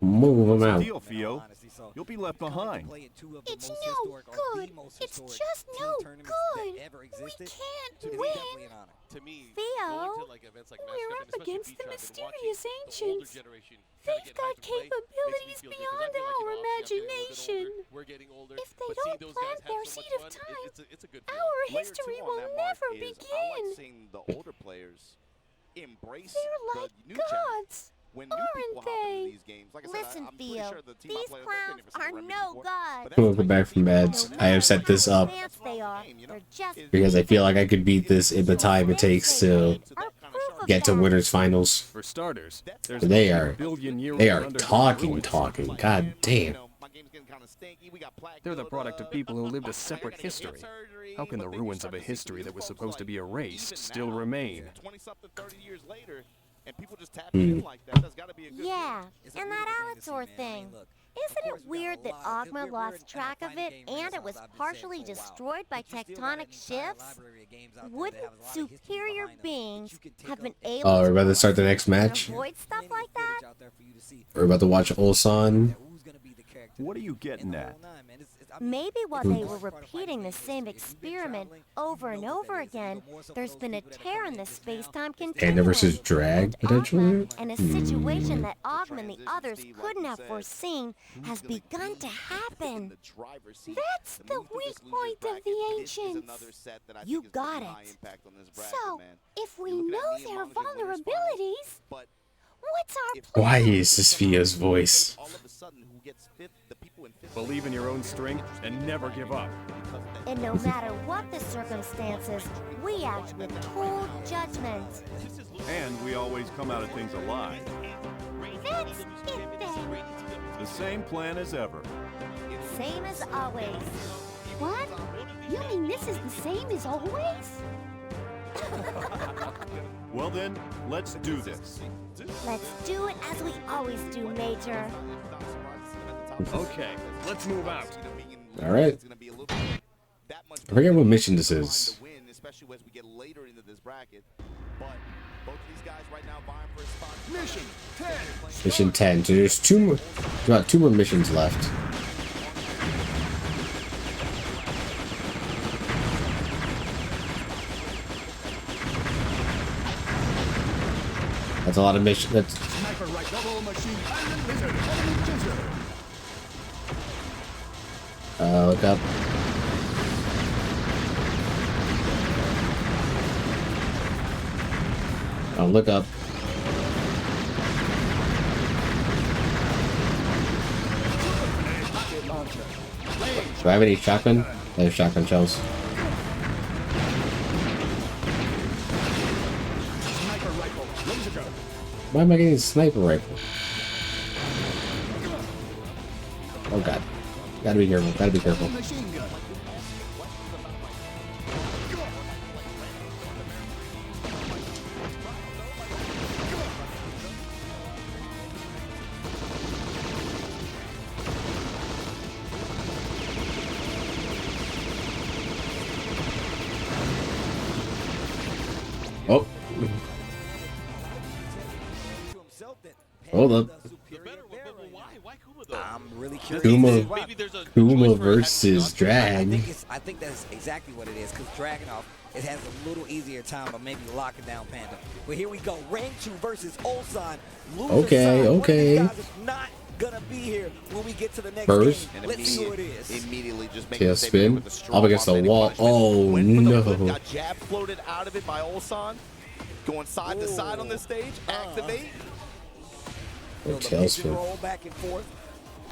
Speaker 2: Move them
Speaker 7: What's the
Speaker 2: out.
Speaker 7: deal, Theo? You'll be left behind.
Speaker 9: It's no good. It's just no good. We can't win.
Speaker 1: To me,
Speaker 9: Theo,
Speaker 1: going to like events like Master
Speaker 9: we're
Speaker 1: Cup,
Speaker 9: up
Speaker 1: and especially
Speaker 9: against
Speaker 1: Beat
Speaker 9: the
Speaker 1: Tribe, and watching
Speaker 9: mysterious
Speaker 1: the older
Speaker 9: ancients.
Speaker 1: generation kinda
Speaker 9: They've
Speaker 1: get
Speaker 9: got
Speaker 1: hyped to play, makes me
Speaker 9: capabilities
Speaker 1: feel good, 'cause I
Speaker 9: beyond
Speaker 1: feel like,
Speaker 9: our
Speaker 1: you know, obviously I'm getting a little bit
Speaker 9: imagination.
Speaker 1: older, we're getting older,
Speaker 9: If they
Speaker 1: but seeing
Speaker 9: don't
Speaker 1: those
Speaker 9: plant
Speaker 1: guys have
Speaker 9: their
Speaker 1: so much
Speaker 9: seed of
Speaker 1: fun,
Speaker 9: time,
Speaker 1: it's a good feeling.
Speaker 9: our
Speaker 4: Layer
Speaker 9: history
Speaker 4: 2 on
Speaker 9: will
Speaker 4: that, Mark,
Speaker 9: never
Speaker 4: is I
Speaker 9: begin.
Speaker 4: like seeing the older players embrace
Speaker 9: They're
Speaker 4: the
Speaker 9: like
Speaker 4: new challenge.
Speaker 9: gods.
Speaker 4: When new people
Speaker 9: aren't
Speaker 4: hop into
Speaker 9: they?
Speaker 4: these games, like I said,
Speaker 9: Listen,
Speaker 4: I'm pretty
Speaker 9: Theo,
Speaker 4: sure the team I
Speaker 9: these
Speaker 4: play with,
Speaker 9: clowns
Speaker 4: they've never
Speaker 9: are
Speaker 4: seen a Remy
Speaker 9: no
Speaker 4: before.
Speaker 9: gods.
Speaker 4: But
Speaker 2: Welcome back from ads. I have set this up
Speaker 9: Advanced they are. They're just
Speaker 2: because I feel like I could beat this in the time it takes to get to winners finals.
Speaker 8: For starters, there's
Speaker 2: They
Speaker 8: a
Speaker 2: are-
Speaker 8: billion-year-old
Speaker 2: They are
Speaker 8: underground
Speaker 2: talking.
Speaker 8: ruins.
Speaker 2: God damn.
Speaker 8: They're the product of people who lived a separate history. How can the ruins of a history that was supposed to be erased still remain?
Speaker 4: 20-something, 30 years later, and people just tap in like that. That's got to be a good
Speaker 9: Yeah,
Speaker 3: feeling.
Speaker 9: and that Allosaur thing. Isn't it weird that Ogma lost track of it and it was partially destroyed by tectonic shifts? Wouldn't superior beings have been able
Speaker 2: Oh, we're
Speaker 9: to
Speaker 2: about to start the next match.
Speaker 9: avoid stuff like that?
Speaker 2: We're about to watch Ulsan.
Speaker 7: What are you getting at?
Speaker 9: Maybe while they were repeating the same experiment over and over again, there's been a tear in the space-time continuum.
Speaker 2: Panda versus Drag, potentially?
Speaker 9: And a situation that Ogma and the others couldn't have foreseen has begun to happen. That's the weak point of the ancients. You got it. So, if we know their vulnerabilities, what's our plan?
Speaker 2: Why is this Via's voice?
Speaker 7: Believe in your own strength and never give up.
Speaker 9: And no matter what the circumstances, we act with cool judgment.
Speaker 7: And we always come out of things alive.
Speaker 9: That's it then.
Speaker 7: The same plan as ever.
Speaker 9: Same as always. What? You mean this is the same as always?
Speaker 7: Well then, let's do this.
Speaker 9: Let's do it as we always do, Major.
Speaker 7: Okay, let's move out.
Speaker 2: Alright. I forget what mission this is.
Speaker 7: Mission 10.
Speaker 2: Mission 10. So there's about two more missions left. That's a lot of missions. That's
Speaker 7: Sniper rifle, machine gun, laser, enemy chaser.
Speaker 2: look up. Oh, look up. Do I have any shotgun? There's shotgun shells. Why am I getting a sniper rifle? Oh god. Gotta be careful, gotta be careful. Oh. Hold up.
Speaker 3: I'm really curious.
Speaker 2: Kuma versus Drag.
Speaker 3: I think that's exactly what it is, because Dragunov, it has a little easier time of maybe locking down Panda. But here we go, Rangchu versus Ulsan.
Speaker 2: Okay, okay.
Speaker 3: One of these guys is not gonna be here when we get to the next
Speaker 2: First.
Speaker 3: game. Let's see who it is.
Speaker 4: Immediately just make
Speaker 2: Tail spin. Up against the wall. Oh no.
Speaker 4: Got jab floated out of it by Ulsan. Going side to side on this stage. Activate.
Speaker 2: Oh, tail spin.
Speaker 3: Roll back and forth.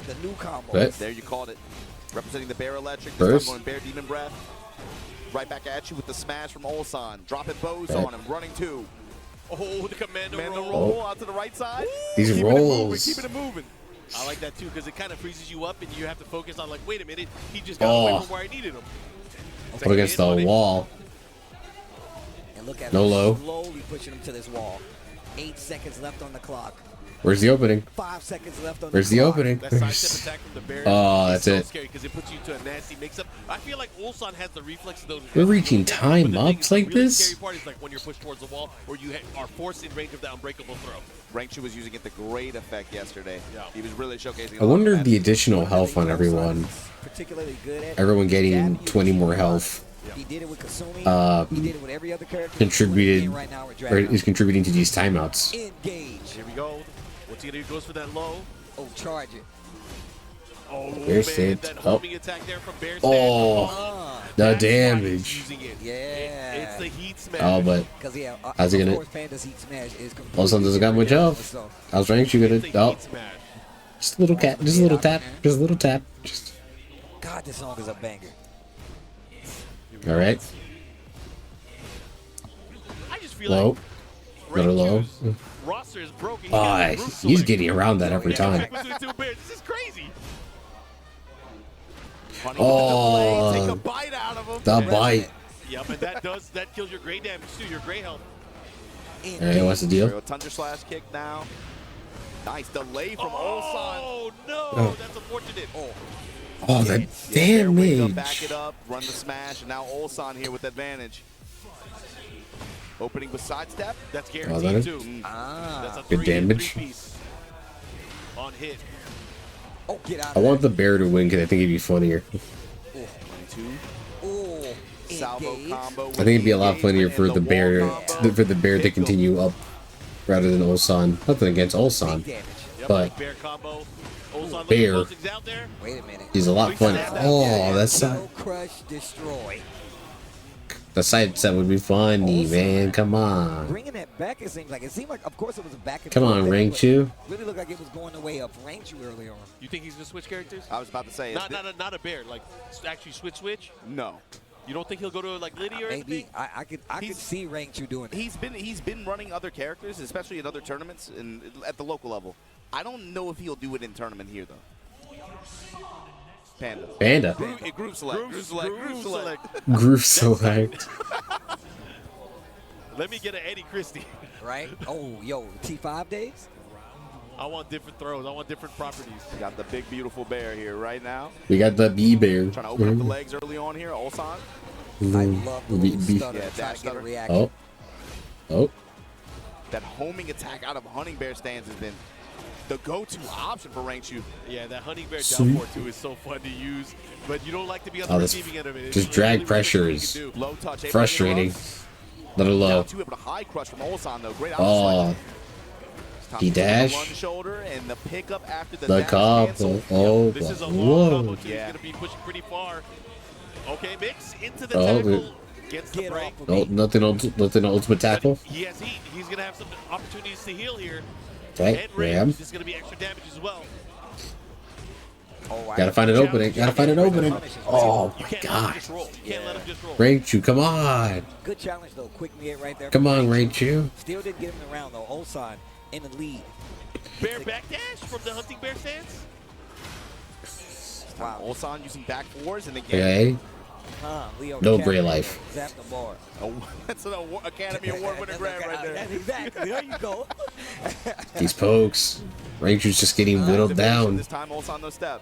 Speaker 3: The new combo.
Speaker 2: What?
Speaker 4: There you called it. Representing the Bear Electric.
Speaker 2: First.
Speaker 4: This time going Bear Demon Breath. Right back at you with the smash from Ulsan. Dropping bows
Speaker 2: Back.
Speaker 4: on him. Running two.
Speaker 1: Oh, the commando
Speaker 4: roll out to the right side.
Speaker 2: These
Speaker 4: Keeping
Speaker 2: rolls.
Speaker 4: Keeping it moving.
Speaker 1: I like that too, because it kind of freezes you up and you have to focus on, like, wait a minute, he just got away from where I needed him.
Speaker 2: Up against the wall.
Speaker 3: And look at
Speaker 2: No
Speaker 3: him
Speaker 2: low.
Speaker 3: slowly pushing him to this wall. 8 seconds left on the clock.
Speaker 2: Where's the opening?
Speaker 3: 5 seconds left on
Speaker 2: Where's
Speaker 3: the
Speaker 2: the
Speaker 3: clock.
Speaker 2: opening?
Speaker 1: That sidestep attack from the Bear
Speaker 2: That's
Speaker 1: is so
Speaker 2: it.
Speaker 1: scary because it puts you to a nasty mix-up. I feel like Ulsan has the reflex of those.
Speaker 2: We're reaching time
Speaker 1: But the
Speaker 2: ups
Speaker 1: thing,
Speaker 2: like
Speaker 1: the really
Speaker 2: this?
Speaker 1: scary part is like when you're pushed towards the wall or you are forced in range of that unbreakable throw.
Speaker 4: Rangchu was using it to great effect yesterday.
Speaker 1: Yeah.
Speaker 4: He was really showcasing.
Speaker 2: I wonder if the additional health on everyone.
Speaker 3: Particularly good at
Speaker 2: Everyone getting 20 more health.
Speaker 3: He did it with Kasumi. He did it with every other character.
Speaker 2: Contributed,
Speaker 3: Right now with
Speaker 2: or is contributing to these timeouts.
Speaker 3: Engage.
Speaker 1: Here we go. What's he gonna do? Goes for that low.
Speaker 3: Oh, charge it.
Speaker 1: Oh,
Speaker 2: Bear
Speaker 1: man,
Speaker 2: saved.
Speaker 1: that
Speaker 2: Oh.
Speaker 1: homing attack there from Bear
Speaker 2: Oh, the
Speaker 1: That's why he's
Speaker 2: damage.
Speaker 1: using it.
Speaker 3: Yeah.
Speaker 1: It's the heat smash.
Speaker 2: Oh, but
Speaker 3: Because yeah,
Speaker 2: how's he
Speaker 3: of
Speaker 2: gonna?
Speaker 3: course, Panda's heat smash is
Speaker 2: Ulsan doesn't got much health.
Speaker 3: So,
Speaker 2: I was trying to shoot
Speaker 1: It's
Speaker 2: it.
Speaker 1: the
Speaker 2: Oh,
Speaker 1: heat smash.
Speaker 2: just a little cat. Just a little tap. Just a little tap. Just.
Speaker 3: God, this song is a banger.
Speaker 2: All right.
Speaker 1: I just feel
Speaker 2: Low.
Speaker 1: like
Speaker 2: Another low.
Speaker 1: Rangchu's roster is broken. He
Speaker 2: Ah,
Speaker 1: got the group
Speaker 2: he's
Speaker 1: select.
Speaker 2: getting around that every time.
Speaker 1: Between two Bears. This is crazy.
Speaker 2: Oh,
Speaker 4: Take a bite out of him.
Speaker 2: the bite.
Speaker 1: Yep, and that kills your gray damage too, your gray health.
Speaker 2: Alright, what's the deal?
Speaker 4: Thunder slash kick now. Nice delay from Ulsan.
Speaker 1: Oh no,
Speaker 2: Oh.
Speaker 1: that's unfortunate.
Speaker 2: Oh, that
Speaker 4: Fair way to
Speaker 2: damage.
Speaker 4: back it up, run the smash, and now Ulsan here with advantage. Opening with sidestep.
Speaker 1: That's
Speaker 2: that
Speaker 1: guaranteed
Speaker 2: it?
Speaker 1: too. That's a
Speaker 2: Good damage.
Speaker 1: three-piece on hit.
Speaker 3: Oh, get out
Speaker 2: I
Speaker 3: of
Speaker 2: want the bear to win because I think it'd be funnier.
Speaker 3: Oh,
Speaker 4: Salvo combo.
Speaker 2: I think it'd be a lot funnier for the bear to continue up rather than Ulsan. Nothing against Ulsan,
Speaker 3: damage.
Speaker 2: but
Speaker 1: Bear combo. Ulsan
Speaker 2: Bear.
Speaker 1: looking closings out there.
Speaker 3: Wait a minute.
Speaker 2: he's a lot funnier. Oh, that's
Speaker 3: No crush, destroy.
Speaker 2: the side set would be funny, man. Come on.
Speaker 3: Bringing that back, it seemed like, of course, it was a back and
Speaker 2: Come
Speaker 3: forth
Speaker 2: on,
Speaker 3: thing,
Speaker 2: Rank
Speaker 3: but
Speaker 2: Chu.
Speaker 3: Really looked like it was going the way of Rank Chu earlier on.
Speaker 1: You think he's gonna switch characters?
Speaker 4: I was about to say.
Speaker 1: Not a bear. Like actually switch.
Speaker 4: No.
Speaker 1: You don't think he'll go to like Liddy or anything?
Speaker 3: Maybe I could see Rank Chu doing it.
Speaker 4: He's been running other characters, especially in other tournaments and at the local level. I don't know if he'll do it in tournament here though. Panda. Group select.
Speaker 2: Groove select.
Speaker 1: Let me get an Eddie Christie.
Speaker 3: Right? Oh, yo, T5 days?
Speaker 1: I want different throws. I want different properties.
Speaker 4: Got the big beautiful bear here right now.
Speaker 2: We got the bee bear.
Speaker 4: Trying to open up the legs early on here. Ulsan.
Speaker 3: I love the little stutter.
Speaker 4: Yeah,
Speaker 3: Trying to get a
Speaker 4: stutter.
Speaker 3: reaction.
Speaker 2: Oh.
Speaker 4: That homing attack out of Hunting Bear stands has been the go-to option for Rank Chu.
Speaker 1: Yeah, that Honey Bear
Speaker 2: Sweet.
Speaker 1: downpour too is so fun to use, but you don't like to be on the
Speaker 2: Oh, this
Speaker 1: receiving end of it.
Speaker 2: just
Speaker 1: It's
Speaker 2: drag
Speaker 1: really
Speaker 2: pressure
Speaker 1: what you
Speaker 2: is
Speaker 1: can do.
Speaker 4: Low touch.
Speaker 2: frustrating. Little low.
Speaker 4: Down two, able to high crush from Ulsan though. Great
Speaker 2: Oh, he dash.
Speaker 4: Run shoulder and the pickup after the
Speaker 2: The
Speaker 4: dash
Speaker 2: cop.
Speaker 4: cancel.
Speaker 2: Oh,
Speaker 1: This is a long
Speaker 2: whoa.
Speaker 1: combo too.
Speaker 4: Yeah.
Speaker 1: He's going to be pushing pretty far. Okay, mix into the
Speaker 2: Oh,
Speaker 1: tackle. Gets the
Speaker 3: Get
Speaker 1: break.
Speaker 3: off of
Speaker 2: Oh,
Speaker 3: me.
Speaker 2: nothing ultimate tackle.
Speaker 1: He has heat. He's going to have some opportunities to heal here.
Speaker 2: Okay,
Speaker 1: And range.
Speaker 2: ram.
Speaker 1: This is going to be extra damage as well.
Speaker 3: Oh,
Speaker 2: Gotta find an opening. Gotta find an opening. Oh
Speaker 1: You
Speaker 2: my
Speaker 1: can't let him
Speaker 2: god.
Speaker 1: just roll. You can't let him just roll.
Speaker 2: Rank Chu, come on.
Speaker 3: Good challenge, though. Quick mid right there.
Speaker 2: Come on, Rank Chu.
Speaker 3: Still didn't get him around, though. Ulsan in the lead.
Speaker 1: Bear backdash from the Hunting Bear stance.
Speaker 3: Wow.
Speaker 4: Ulsan using back fours and again.
Speaker 2: Okay.
Speaker 3: Leo
Speaker 2: No
Speaker 3: Academy
Speaker 2: Bray life.
Speaker 3: Zap the bar.
Speaker 4: Oh, that's an Academy Award winner grab right there.
Speaker 3: That's exactly. There you go.
Speaker 2: These pokes. Rank Chu's just getting whittled down.
Speaker 4: This time Ulsan no step.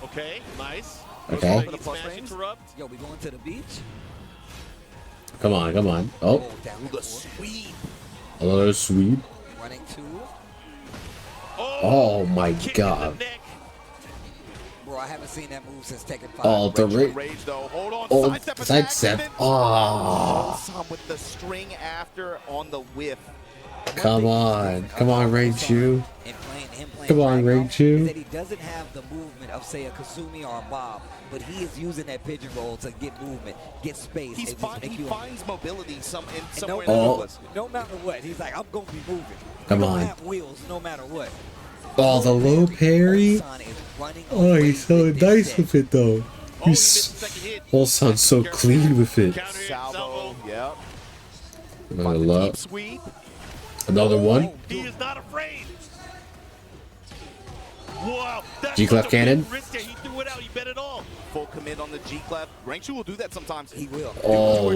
Speaker 1: Okay, nice.
Speaker 2: Okay.
Speaker 1: Heat smash interrupt.
Speaker 3: Yo, we going to the beach?
Speaker 2: Come on, come on. Oh,
Speaker 3: down
Speaker 4: The sweep.
Speaker 2: another sweep.
Speaker 3: running two.
Speaker 2: Oh my
Speaker 1: Kick in the
Speaker 2: god.
Speaker 1: neck.
Speaker 3: Bro, I haven't seen that move since Tekken 5.
Speaker 2: Oh, the
Speaker 4: Rage,
Speaker 2: rage.
Speaker 4: rage though. Hold on.
Speaker 2: Oh,
Speaker 4: Sidestep attack.
Speaker 2: sidestep.
Speaker 4: and then
Speaker 2: Oh,
Speaker 4: Ulsan with the string after on the whiff.
Speaker 2: come on. Come on, Rank Chu.
Speaker 3: And him playing
Speaker 2: Come on,
Speaker 3: Dragon
Speaker 2: Rank Chu.
Speaker 3: is that he doesn't have the movement of, say, a Kasumi or a Bob, but he is using that pigeon roll to get movement, get space.
Speaker 4: He
Speaker 3: and just make you
Speaker 4: finds mobility somewhere
Speaker 3: no,
Speaker 4: in the
Speaker 2: Oh.
Speaker 4: list.
Speaker 3: no matter what, he's like, I'm going to be moving.
Speaker 2: Come
Speaker 3: I don't
Speaker 2: on.
Speaker 3: have wheels no matter what.
Speaker 2: Oh, the low parry.
Speaker 3: Ulsan is running
Speaker 2: Oh,
Speaker 3: away
Speaker 2: he's so
Speaker 3: with this
Speaker 2: nice
Speaker 3: set.
Speaker 2: with it though.
Speaker 1: Oh, he
Speaker 2: He's
Speaker 1: missed the second hit.
Speaker 2: Ulsan's so clean with it.
Speaker 1: Counter hit,
Speaker 4: Salvo. Yep.
Speaker 2: Another love.
Speaker 4: Sweep.
Speaker 2: Another one.
Speaker 1: He is not afraid. Wow. That's
Speaker 2: G-clef
Speaker 1: such a big
Speaker 2: cannon.
Speaker 1: risk there. He threw it out. He bet it all.
Speaker 4: Full commit on the G-clef. Rank Chu will do that sometimes.
Speaker 3: He will.
Speaker 2: Oh,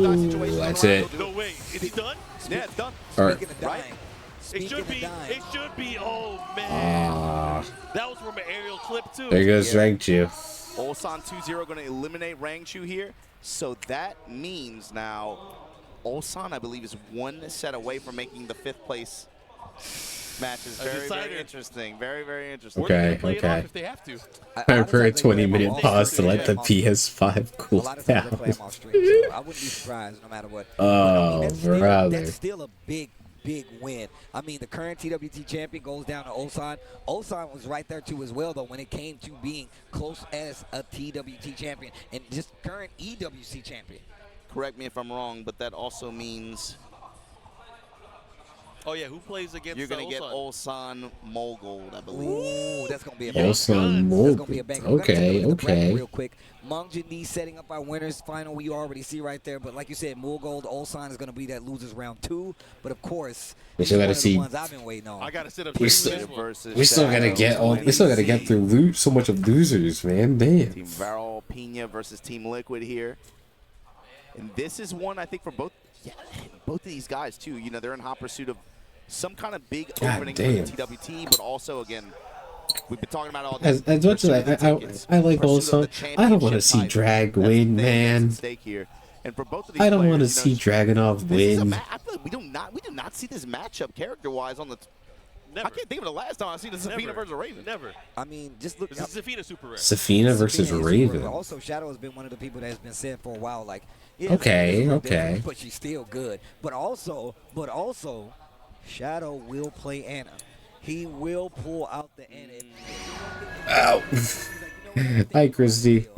Speaker 2: that's it.
Speaker 1: No way. Is he done?
Speaker 4: Yeah, it's done.
Speaker 2: All right.
Speaker 3: Speaking of
Speaker 4: Right.
Speaker 3: dying.
Speaker 1: It
Speaker 3: Speaking
Speaker 1: should
Speaker 3: of
Speaker 1: be.
Speaker 3: dying.
Speaker 1: It should be. Oh, man.
Speaker 2: Ah,
Speaker 1: That was from an aerial clip, too.
Speaker 2: there goes Rank Chu.
Speaker 4: Ulsan 2-0 going to eliminate Rank Chu here. So that means now Ulsan, I believe, is one set away from making the 5th place matches.
Speaker 1: A
Speaker 4: Very,
Speaker 1: decider.
Speaker 4: very interesting. Very, very interesting.
Speaker 1: Or they're
Speaker 2: Okay,
Speaker 1: gonna play it
Speaker 2: okay.
Speaker 1: off if they have to.
Speaker 2: Time for a
Speaker 3: Honestly, I think
Speaker 2: 20-minute
Speaker 3: they play
Speaker 2: pause
Speaker 3: them
Speaker 2: to
Speaker 3: off
Speaker 2: let the
Speaker 3: stream.
Speaker 2: PS5
Speaker 3: A
Speaker 2: cool
Speaker 3: lot of times they play
Speaker 2: down.
Speaker 3: them off stream, so I wouldn't be surprised no matter what. But,
Speaker 2: Oh, brother.
Speaker 3: That's still a big win. I mean, the current TWT champion goes down to Ulsan. Ulsan was right there too as well, though, when it came to being close as a TWT champion and just current EWC champion.
Speaker 4: Correct me if I'm wrong, but that also means
Speaker 1: Oh, yeah. Who plays against
Speaker 4: you're going to get
Speaker 1: Ulsan?
Speaker 4: Ulsan Mogold, I believe.
Speaker 3: Ooh, that's gonna be a
Speaker 1: Yeah.
Speaker 3: bang.
Speaker 2: Ulsan
Speaker 3: That's gonna be a banger. We're gonna take a
Speaker 2: Okay,
Speaker 3: look at the bracket
Speaker 2: okay.
Speaker 3: real quick. Mung Lee setting up our winners final. We already see right there, but like you said, Mulgold Ulsan is gonna be that losers round 2. But of course,
Speaker 2: We
Speaker 3: this
Speaker 2: still
Speaker 3: is
Speaker 2: gotta
Speaker 3: one of the
Speaker 2: see-
Speaker 3: ones I've been waiting on.
Speaker 1: I got to sit up
Speaker 2: We
Speaker 1: here
Speaker 2: still-
Speaker 1: for this one.
Speaker 4: Versus
Speaker 2: We still gotta
Speaker 4: Shadow.
Speaker 2: get all. We still gotta get through so much of losers, man. Damn.
Speaker 4: Team Varol Pina versus Team Liquid here. And this is one, I think, for both Yeah, both of these guys too. You know, they're in hot pursuit of some kind of big
Speaker 2: God
Speaker 4: opening
Speaker 2: damn.
Speaker 4: for the TWT, but also again, we've been talking about all
Speaker 2: As
Speaker 4: this.
Speaker 2: much as I like all this, I don't want to see Drag win, man.
Speaker 4: And for both of these
Speaker 2: I don't
Speaker 4: players,
Speaker 2: want to see Dragunov win.
Speaker 4: I feel like we do not see this matchup character-wise on the.
Speaker 1: Never.
Speaker 4: I can't think of the last time I've seen a Zafina versus Raven.
Speaker 1: Never.
Speaker 3: I mean, just look.
Speaker 1: This is Zafina super rare.
Speaker 2: Safina versus Raven.
Speaker 3: Also, Shadow has been one of the people that has been said for a while, like,
Speaker 2: okay,
Speaker 3: but she's still good. But also, Shadow will play Anna. He will pull out the Anna.
Speaker 2: Ow. Hi, Christy.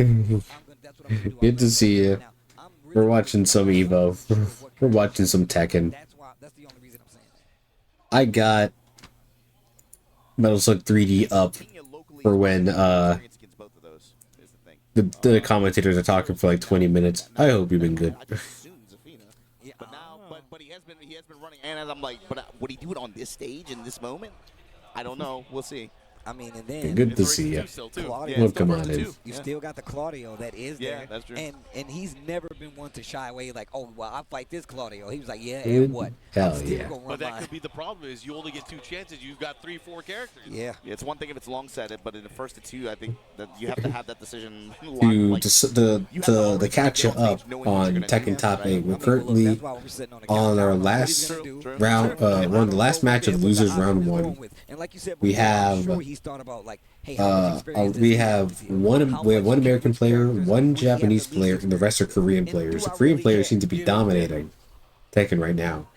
Speaker 2: Good to see you. We're watching some EVO. We're watching some Tekken.
Speaker 3: That's the only reason I'm saying that.
Speaker 2: I got Metal Slug 3D up for when the commentators are talking for like 20 minutes. I hope you've been good.
Speaker 4: But he has been running, and I'm like, but would he do it on this stage in this moment? I don't know. We'll see.
Speaker 3: I mean, and then
Speaker 2: good to see you.
Speaker 3: Claudio,
Speaker 2: come on in.
Speaker 3: You still got the Claudio that is there.
Speaker 4: Yeah, that's true.
Speaker 3: And he's never been one to shy away like, oh, well, I'll fight this Claudio. He was like, yeah,
Speaker 2: Good.
Speaker 3: and what?
Speaker 2: Hell yeah.
Speaker 1: But that could be the problem is you only get 2 chances. You've got 3-4 characters.
Speaker 3: Yeah.
Speaker 4: It's one thing if it's long set, but in the first 2, I think that you have to have that decision.
Speaker 2: To catch you up on Tekken Top 8, we're currently on our last round, one of the last match of losers round 1. We have we have one American player, one Japanese player, and the rest are Korean players. The Korean players seem to be dominating Tekken right now.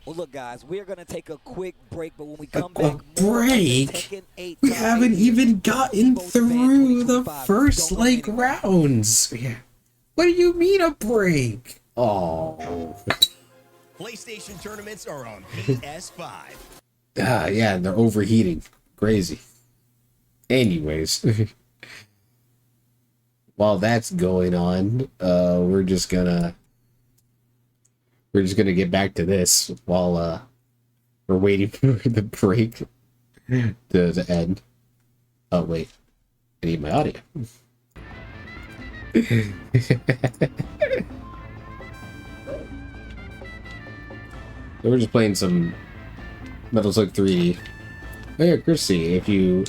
Speaker 3: Well, look, guys, we're going to take a quick break, but when we come back,
Speaker 2: break? We haven't even gotten through the first rounds. What do you mean a break? Oh.
Speaker 10: PlayStation tournaments are on PS5.
Speaker 2: Yeah, they're overheating. Crazy. Anyways, while that's going on, we're just gonna get back to this while we're waiting for the break to end. Oh wait, I need my audio. So we're just playing some Metal Slug 3D. Oh yeah, Chrissy, if you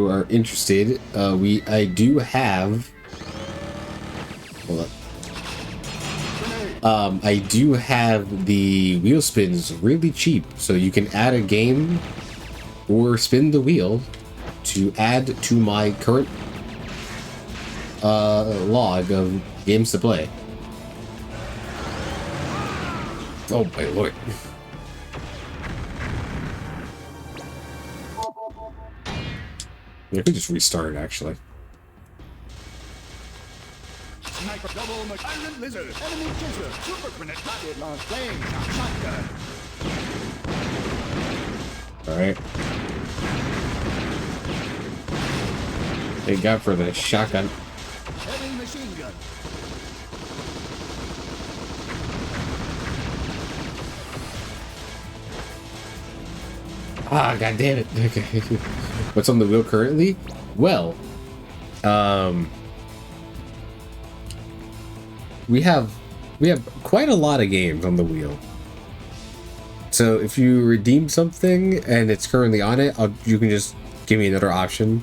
Speaker 2: are interested, I do have. Hold up. I do have the Wheelspins really cheap, so you can add a game or spin the wheel to add to my current log of games to play. Oh my lord. I could just restart it, actually.
Speaker 10: Sniper double Iron Lizard, enemy chaser, super grenade, rocket launch, flame shotgun.
Speaker 2: Alright. Thank God for the shotgun.
Speaker 10: Heavy machine gun.
Speaker 2: Ah, god damn it. Okay. What's on the wheel currently? Well, we have quite a lot of games on the wheel. So if you redeem something and it's currently on it, you can just give me another option.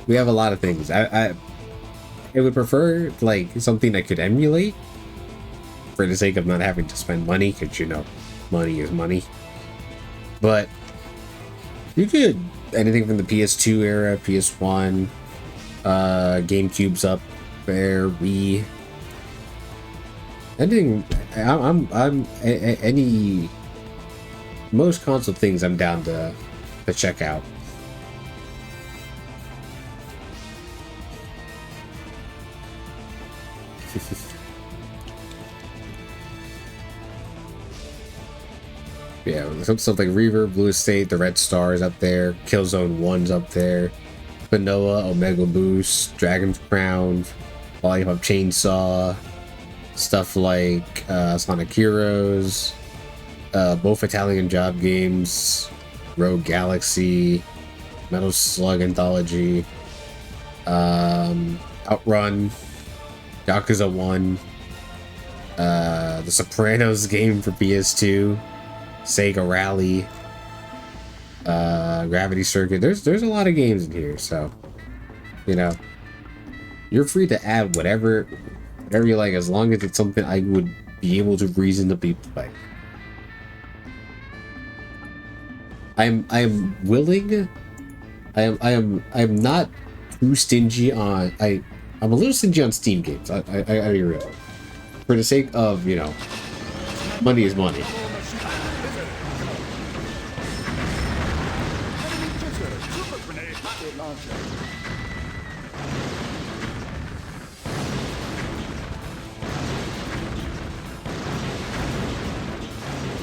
Speaker 2: We have a lot of things. I would prefer like something I could emulate for the sake of not having to spend money, because you know, money is money. But you could anything from the PS2 era, PS1, GameCube's up there, Wii. Anything, any most console things I'm down to check out. Yeah, stuff like Reverb, Blue Estate, the Red Stars up there, Killzone 1's up there, Panoa, Omega Boost, Dragon's Crown, Volume Up Chainsaw, stuff like Sonic Heroes, both Italian Job Games, Rogue Galaxy, Metal Slug Anthology, Outrun, Yakuza 1, The Sopranos game for PS2, Sega Rally, Gravity Circuit. There's a lot of games in here, so you know, you're free to add whatever you like, as long as it's something I would be able to reasonably play. I'm willing. I am not too stingy on. I'm a little stingy on Steam games. I be real. For the sake of, you know, money is money.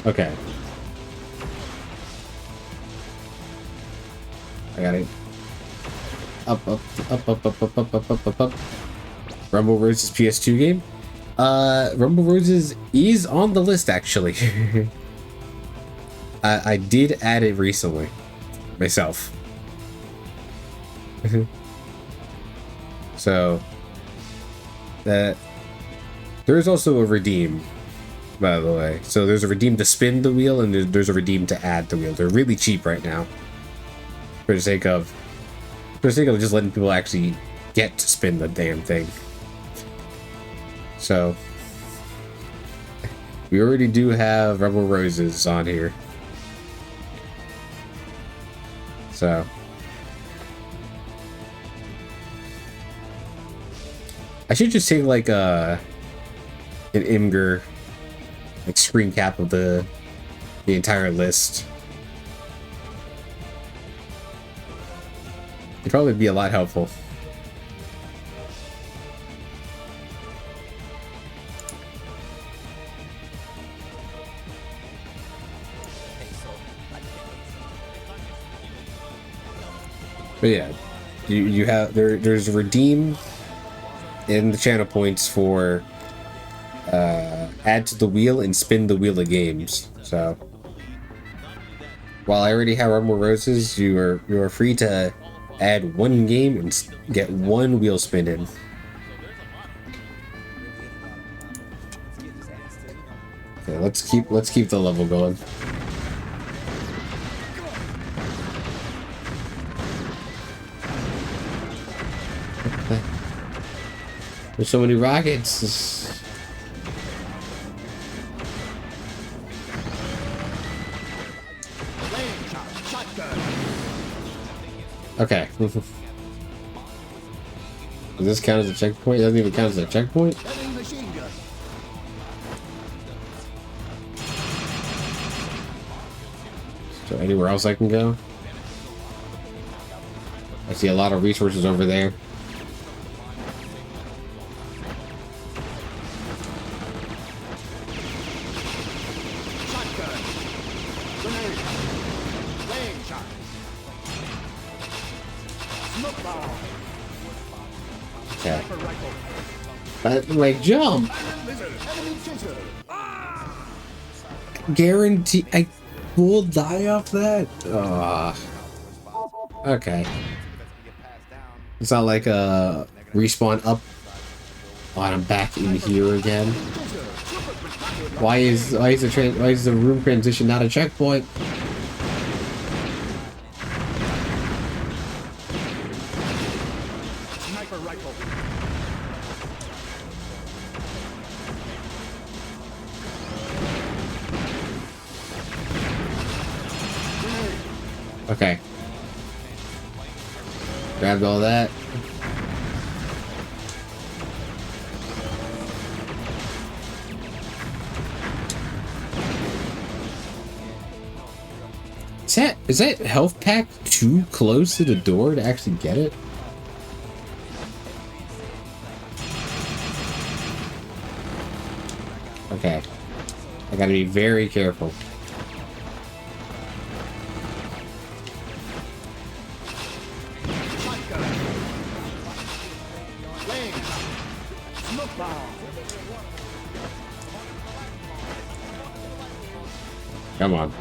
Speaker 2: Okay. I got it. Up. Rumble Roses PS2 game. Rumble Roses is on the list, actually. I did add it recently myself. So that there's also a redeem, by the way. So there's a redeem to spin the wheel, and there's a redeem to add the wheel. They're really cheap right now, for the sake of just letting people actually get to spin the damn thing. So we already do have Rebel Roses on here. So I should just take like an Imgur like screen cap of the entire list. It'd probably be a lot helpful. But yeah, you have there's a redeem in the channel points for add to the wheel and spin the wheel of games. So while I already have Rumble Roses, you are free to add one game and get one wheel spin in. Okay, let's keep the level going. There's so many rockets. Okay. Does this count as a checkpoint? It doesn't even count as a checkpoint? So anywhere else I can go? I see a lot of resources over there. Okay. Like, jump! Guarantee I will die off that? Okay. It's not like a respawn up. Oh, and I'm back in here again. Why is the room transition not a checkpoint? Okay. Grabbed all that. Is that health pack too close to the door to actually get it? Okay. I gotta be very careful. Come on.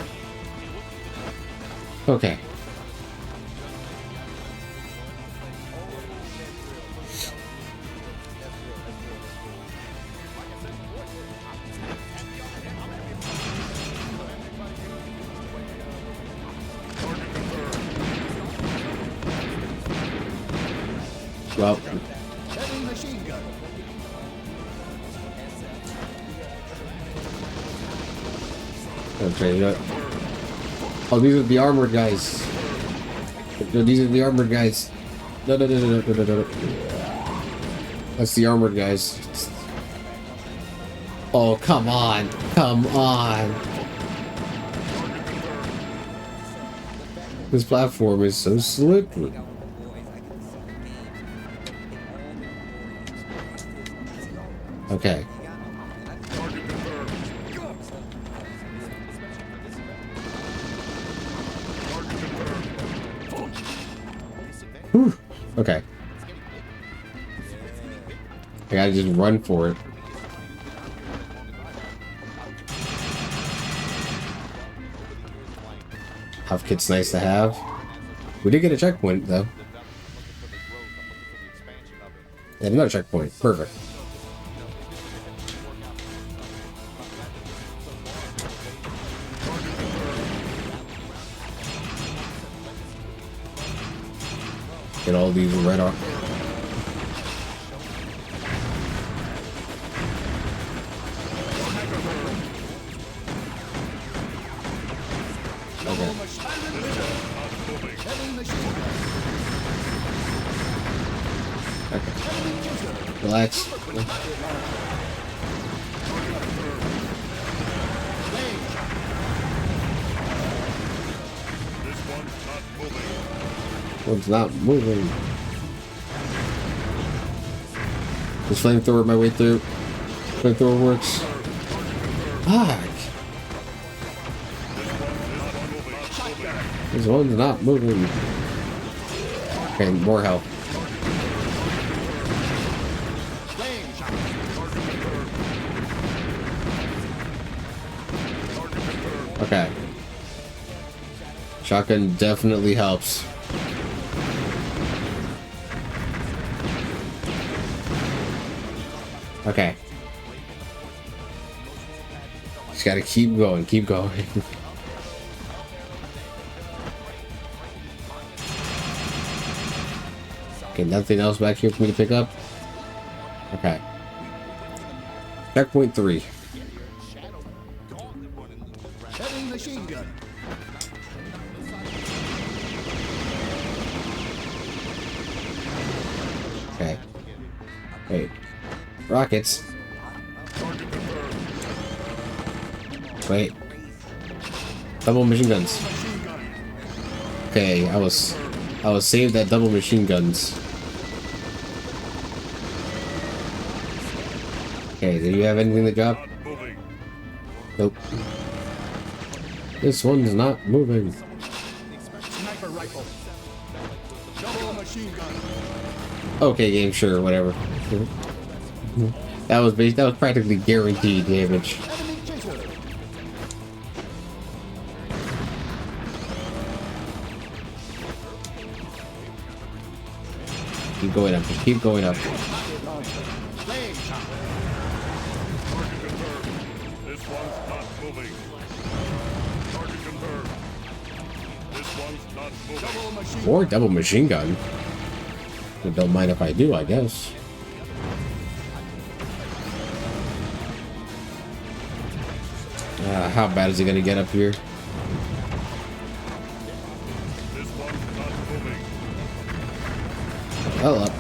Speaker 2: Okay. Well.
Speaker 10: Heavy machine gun.
Speaker 2: Okay, you know. Oh, these are the armored guys. No, these are the armored guys. No. That's the armored guys. Oh, come on. Come on. This platform is so slippery. Okay. Whew. Okay. I gotta just run for it. Huff kit's nice to have. We did get a checkpoint though. And another checkpoint. Perfect. Get all these red off. Okay. Okay. Relax. One's not moving. This flamethrower my way through. Flamethrower works. Fuck. This one's not moving. Okay, more help. Okay. Shotgun definitely helps. Okay. Just gotta keep going, keep going. Okay, nothing else back here for me to pick up? Okay. Checkpoint 3.
Speaker 10: Heavy machine gun.
Speaker 2: Okay. Wait. Rockets. Wait. Double machine guns. Okay, I was saved at double machine guns. Okay, do you have anything to drop? Nope. This one's not moving.
Speaker 10: Sniper rifle. Double machine gun.
Speaker 2: Okay, game, sure, whatever. That was practically guaranteed damage.
Speaker 10: Enemy chaser.
Speaker 2: Keep going up, just keep going up.
Speaker 10: Flame shot.
Speaker 7: This one's not moving. Target confirmed. This one's not moving.
Speaker 10: Double machine.
Speaker 2: Or double machine gun. Don't mind if I do, I guess. How bad is he gonna get up here?
Speaker 7: This one's not moving.
Speaker 2: Hell up.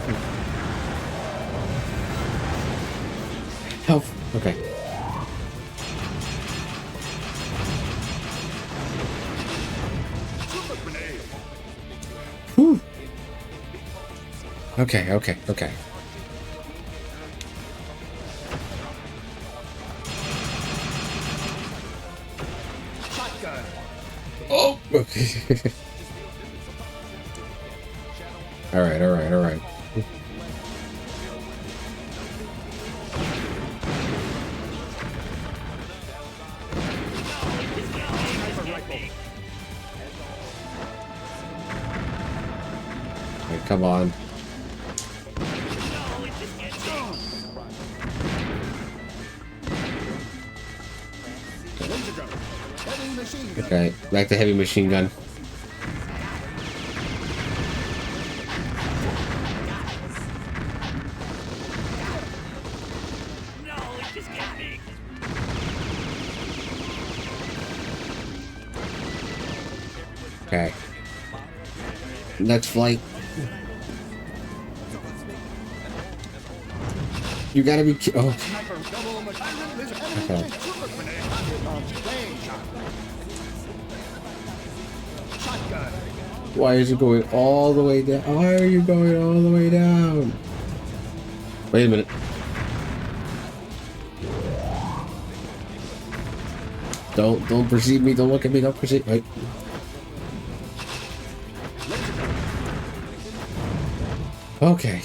Speaker 2: Health. Okay.
Speaker 10: Super grenade.
Speaker 2: Whew. Okay.
Speaker 10: Shotgun.
Speaker 2: Oh! Okay. Alright.
Speaker 10: Sniper rifle.
Speaker 2: Alright, come on.
Speaker 10: Laser gun. Heavy machine gun.
Speaker 2: Okay, back to heavy machine gun. Okay. Next flight. You gotta be. Oh. Okay. Why is it going all the way down? Why are you going all the way down? Wait a minute. Don't perceive me. Don't look at me. Don't perceive. Wait. Okay.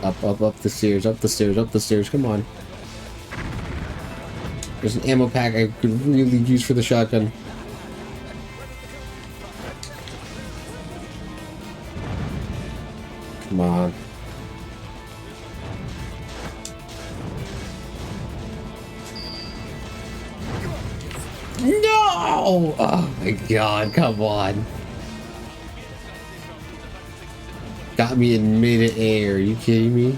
Speaker 2: Up the stairs. Up the stairs. Up the stairs. Come on. There's an ammo pack I could really use for the shotgun. Come on. No! Oh my god, come on. Got me in mid-air, are you kidding me?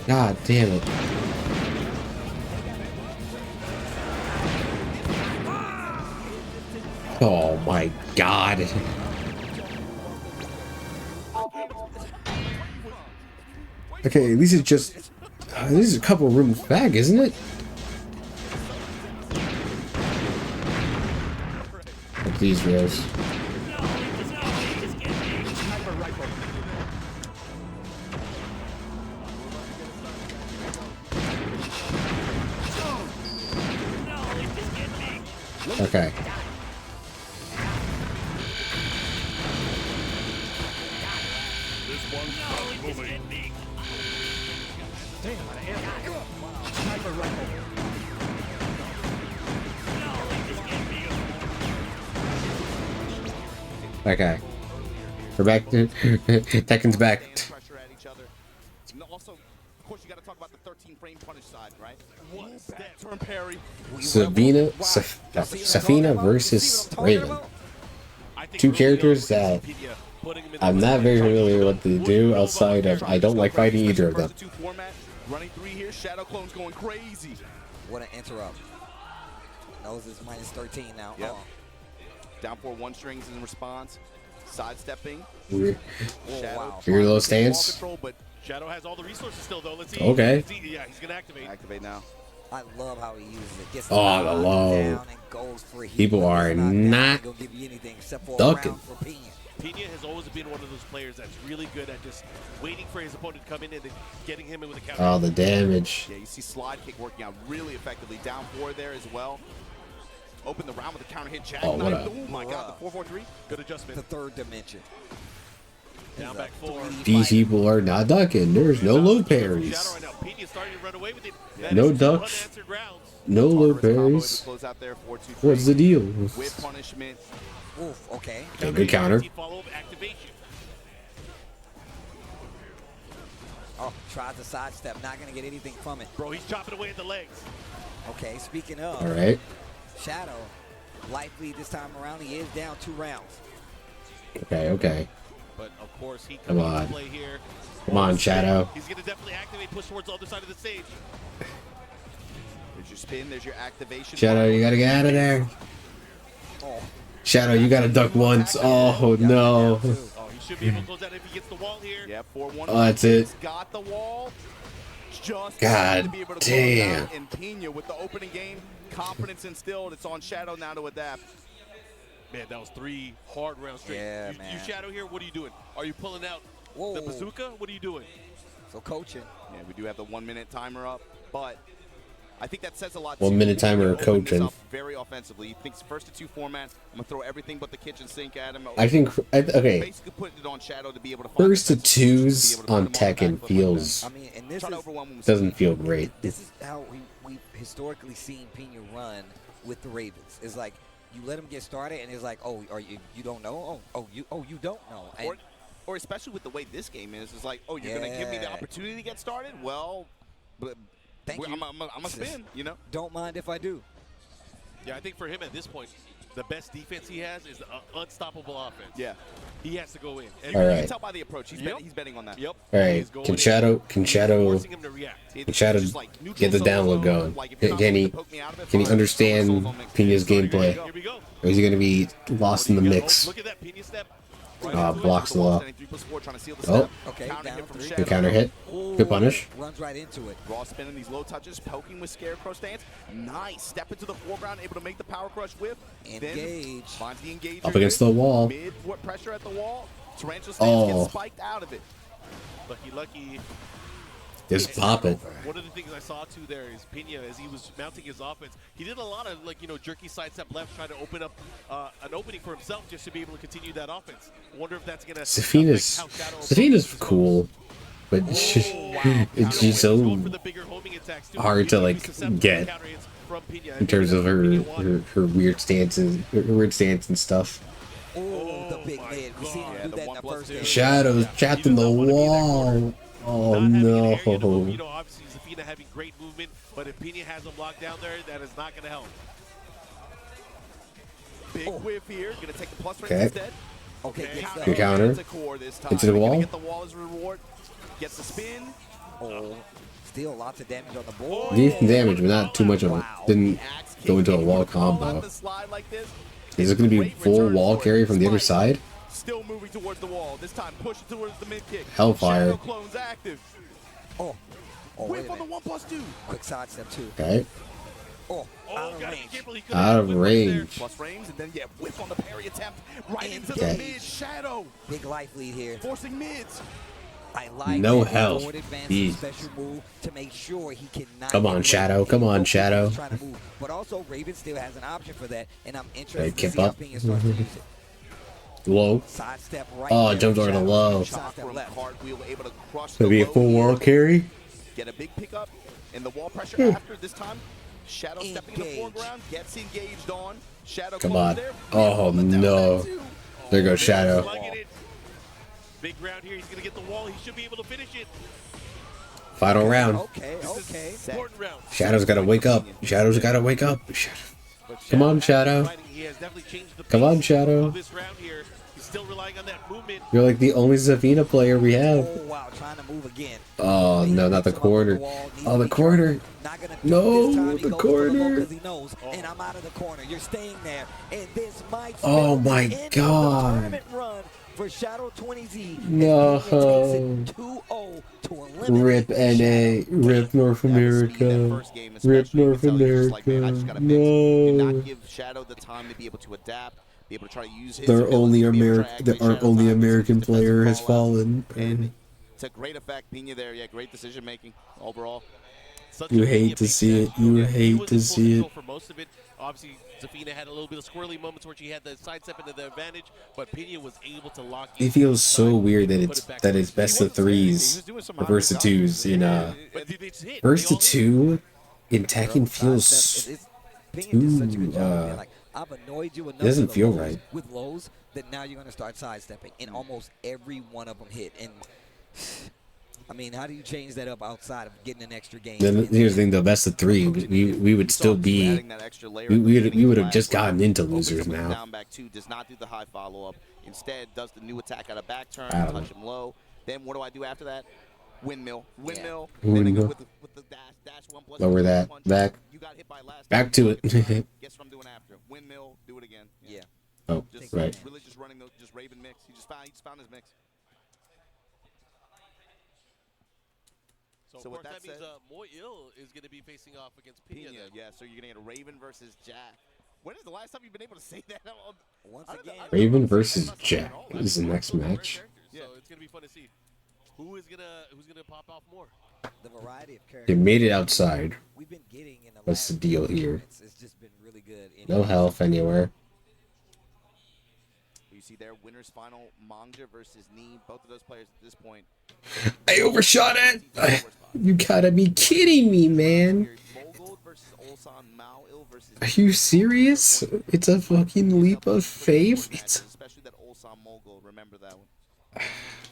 Speaker 2: God damn it. Oh my god. Okay, at least it's just... this is a couple rooms back, isn't it? Oh, please, Rose. Okay. Okay. We're back to Tekken's back.
Speaker 4: Also, of course, you got to talk about the 13 frame punish side, right? One step turn parry.
Speaker 2: Safina versus Raven. Two characters that I'm not very familiar with what they do outside of I don't like fighting either of them.
Speaker 4: Running 3 here, Shadow Clone's going crazy.
Speaker 3: What an interrupt. Nose is minus 13 now.
Speaker 4: Yep. Down 4 1 strings in response. Sidestepping.
Speaker 2: Weird.
Speaker 3: Wow.
Speaker 2: Your little stance.
Speaker 1: Control, but Shadow has all the resources still, though. Let's see.
Speaker 2: Okay.
Speaker 1: Yeah, he's gonna activate.
Speaker 4: Activate now.
Speaker 3: I love how he uses it. Gets
Speaker 2: Oh, the low. People are not ducking.
Speaker 1: Pena has always been one of those players that's really good at just waiting for his opponent to come in and then getting him in with a counter.
Speaker 2: Oh, the damage.
Speaker 4: Yeah, you see slide kick working out really effectively. Down 4 there as well. Open the round with a counter hit.
Speaker 2: Oh, what up?
Speaker 4: Oh my god, the 4-4-3. Good adjustment.
Speaker 3: The third dimension.
Speaker 1: Down back 4.
Speaker 2: These people are not ducking. There's no low parries. No ducks. No low parries. What's the deal?
Speaker 4: With punishment.
Speaker 3: Oof, okay.
Speaker 2: Okay, good counter.
Speaker 3: Oh, tries to sidestep. Not going to get anything from it.
Speaker 1: Bro, he's chopping away at the legs.
Speaker 3: Okay, speaking of.
Speaker 2: All right.
Speaker 3: Shadow, likely this time around, he is down 2 rounds.
Speaker 2: Okay, okay.
Speaker 1: But of course, he
Speaker 2: Come
Speaker 1: comes
Speaker 2: on.
Speaker 1: into play here.
Speaker 2: Come on, Shadow.
Speaker 1: He's going to definitely activate, push towards the other side of the stage.
Speaker 4: There's your spin, there's your activation.
Speaker 2: Shadow, you gotta get out of there.
Speaker 3: Oh.
Speaker 2: Shadow, you gotta duck once. Oh, no.
Speaker 1: Oh, he should be able to close that if he gets the wall here.
Speaker 4: Yeah, 4-1.
Speaker 2: Oh, that's it.
Speaker 4: He's got the wall. Just
Speaker 2: God
Speaker 4: to be able to
Speaker 2: damn.
Speaker 4: And Pena with the opening game, confidence instilled. It's on Shadow now to adapt.
Speaker 1: Man, that was 3 hard rounds straight.
Speaker 3: Yeah,
Speaker 1: you,
Speaker 3: man.
Speaker 1: You Shadow here, what are you doing? Are you pulling out the bazooka? What are you doing?
Speaker 3: So coaching.
Speaker 4: Yeah, we do have the 1-minute timer up, but I think that says a lot.
Speaker 2: 1 minute timer coaching.
Speaker 4: Very offensively. He thinks first to 2 format. I'm gonna throw everything but the kitchen sink at him.
Speaker 2: I think okay.
Speaker 4: Basically putting it on Shadow to be able to find
Speaker 2: First to 2s on Tekken feels
Speaker 3: and this
Speaker 2: doesn't feel great.
Speaker 3: This is how we've historically seen Pena run with the Ravens. It's like you let him get started, and it's like, oh, are you don't know? You don't know. And
Speaker 4: or especially with the way this game is, it's like, oh, you're gonna give me the opportunity to get started? Well, but
Speaker 3: thank you.
Speaker 4: I'm a spin, you know.
Speaker 3: Don't mind if I do.
Speaker 1: Yeah, I think for him at this point, the best defense he has is unstoppable offense.
Speaker 4: Yeah.
Speaker 1: He has to go in. And
Speaker 2: All
Speaker 4: You
Speaker 2: right.
Speaker 4: can tell by the approach. He's betting on that.
Speaker 1: Yep.
Speaker 2: All right.
Speaker 1: He's going
Speaker 2: Can
Speaker 1: in.
Speaker 2: Shadow
Speaker 1: He's forcing him to react.
Speaker 2: Can Shadow get the download going? Can he understand Pina's gameplay?
Speaker 1: Here we go.
Speaker 2: Or is he gonna be lost in the mix?
Speaker 1: Look at that Pina step.
Speaker 2: Blocks the wall. Oh,
Speaker 3: Okay, down three.
Speaker 2: good counter hit. Good punish.
Speaker 3: Runs right into it.
Speaker 4: Raw spinning these low touches, poking with Scarecrow stance. Nice. Step into the foreground, able to make the power crush whip.
Speaker 3: Engage.
Speaker 4: Finds the engage.
Speaker 2: Up against the wall.
Speaker 4: Mid pressure at the wall. Tarantula stance gets spiked out of it.
Speaker 1: Lucky.
Speaker 2: Just pop it.
Speaker 1: One of the things I saw too there is Pina, as he was mounting his offense, he did a lot of jerky sidestep left, trying to open up an opening for himself just to be able to continue that offense. Wonder if that's gonna.
Speaker 2: Safina's cool, but she's so hard to like get in terms of her weird stances, weird stance and stuff.
Speaker 3: Oh, the big mid. We seen him do that in the first game.
Speaker 2: Shadow's trapped in the wall. Oh no.
Speaker 1: Obviously Zafina having great movement, but if Pina has him locked down there, that is not going to help.
Speaker 4: Big whip here, gonna take the plus range instead.
Speaker 3: Okay,
Speaker 2: good counter. Into the wall.
Speaker 4: Get the wall as a reward. Gets the spin.
Speaker 3: Oh, still lots of damage on the board.
Speaker 2: Decent damage, but not too much of it. Didn't go into a wall combo. Is it going to be full wall carry from the other side?
Speaker 4: Still moving towards the wall. This time pushing towards the mid kick.
Speaker 2: Hellfire.
Speaker 4: Shadow clone's active. Whip on the 1+2.
Speaker 3: Quick sidestep too.
Speaker 2: Okay.
Speaker 3: Out of range.
Speaker 2: Out of range.
Speaker 4: Plus range, and then whip on the parry attempt right into the
Speaker 2: Okay.
Speaker 4: mid. Shadow.
Speaker 3: Big life lead here.
Speaker 4: Forcing mids.
Speaker 3: I like
Speaker 2: No
Speaker 3: that
Speaker 2: health.
Speaker 3: forward advance
Speaker 2: Jeez.
Speaker 3: special move to make sure he cannot.
Speaker 2: Come on,
Speaker 3: get
Speaker 2: Shadow.
Speaker 3: Raven.
Speaker 2: Come on,
Speaker 3: Both
Speaker 2: Shadow.
Speaker 3: players trying to move. But also Raven still has an option for that, and I'm interested to
Speaker 2: keep
Speaker 3: see how
Speaker 2: up.
Speaker 3: Pina starts to use it.
Speaker 2: Low.
Speaker 3: Sidestep right
Speaker 2: Oh,
Speaker 3: there.
Speaker 2: jumped over the
Speaker 3: Shadow.
Speaker 2: low.
Speaker 3: Sidestep left.
Speaker 4: Cartwheel able to crush
Speaker 2: Gonna be a
Speaker 4: low
Speaker 2: full wall
Speaker 4: here.
Speaker 2: carry.
Speaker 4: Get a big pickup in the wall pressure after this time. Shadow stepping in the
Speaker 3: Engage.
Speaker 4: foreground, gets engaged on. Shadow
Speaker 2: Come
Speaker 4: close
Speaker 2: on.
Speaker 4: there.
Speaker 2: Oh no. There goes Shadow.
Speaker 1: Slugging it. Big round here. He's going to get the wall. He should be able to finish it.
Speaker 2: Final round.
Speaker 3: Okay.
Speaker 1: Important round.
Speaker 2: Shadow's gotta wake up. Shadow's gotta wake up. Come on, Shadow.
Speaker 1: He has definitely changed the
Speaker 2: Come on,
Speaker 1: pace
Speaker 2: Shadow.
Speaker 1: of this round here. He's still relying on that movement.
Speaker 2: You're like the only Zafina player we have.
Speaker 3: Oh wow, trying to move again.
Speaker 2: Oh no, not the corner. Oh, the corner. No, the corner.
Speaker 3: He knows, and I'm out of the corner. You're staying there, and this might.
Speaker 2: Oh my
Speaker 3: end of the
Speaker 2: God.
Speaker 3: tournament run for Shadow 20Z.
Speaker 2: No.
Speaker 3: 2-0 to eliminate
Speaker 2: Rip NA. Rip North America. Rip North America. No.
Speaker 4: Give Shadow the time to be able to adapt, be able to try to use his
Speaker 2: Our only
Speaker 4: abilities to be able to
Speaker 2: Our
Speaker 4: aggravate
Speaker 2: only
Speaker 4: Shadow
Speaker 2: American
Speaker 4: time,
Speaker 2: player has
Speaker 4: defensive call out.
Speaker 2: fallen.
Speaker 4: And to great effect, Pina there. Yeah, great decision making overall.
Speaker 2: You hate to see it. You hate to see it.
Speaker 1: For most of it, obviously, Zafina had a little bit of squirrely moments where she had the sidestep into the advantage, but Pina was able to lock in.
Speaker 2: It feels so weird that it's best of threes versus twos in versus two in Tekken feels too
Speaker 3: I've annoyed you enough.
Speaker 2: it doesn't feel right.
Speaker 3: With lows that now you're going to start sidestepping, and almost every one of them hit. And I mean, how do you change that up outside of getting an extra game?
Speaker 2: Then here's the thing: the best of three, we would still be. We would have just gotten into losers now.
Speaker 4: Down back two does not do the high follow up. Instead, does the new attack out of back turn, touch him low. Then what do I do after that? Windmill.
Speaker 2: Windmill.
Speaker 4: With the dash 1+1.
Speaker 2: Lower that back.
Speaker 4: You got hit by last
Speaker 2: back to it.
Speaker 4: Guess what I'm doing after? Windmill. Do it again. Yeah.
Speaker 2: Oh,
Speaker 4: just,
Speaker 2: right.
Speaker 4: Really just running those, just Raven mix. He just found his mix.
Speaker 1: So with that means Moy-Il is going to be facing off against Pina.
Speaker 4: Yeah, so you're going to get a Raven versus Jack. When is the last time you've been able to say that?
Speaker 3: Once again,
Speaker 2: Raven versus Jack is the next match.
Speaker 1: So it's going to be fun to see who's gonna pop off more.
Speaker 3: The variety of characters.
Speaker 2: They made it outside.
Speaker 3: We've been getting in the
Speaker 2: What's the deal here?
Speaker 3: It's just been really good.
Speaker 2: No health anywhere.
Speaker 4: You see there, winners final, Mangja versus Knee. Both of those players at this point.
Speaker 2: I overshot it. You gotta be kidding me, man. Are you serious? It's a fucking leap of faith.
Speaker 4: Especially that Ulsan Mogul. Remember that one.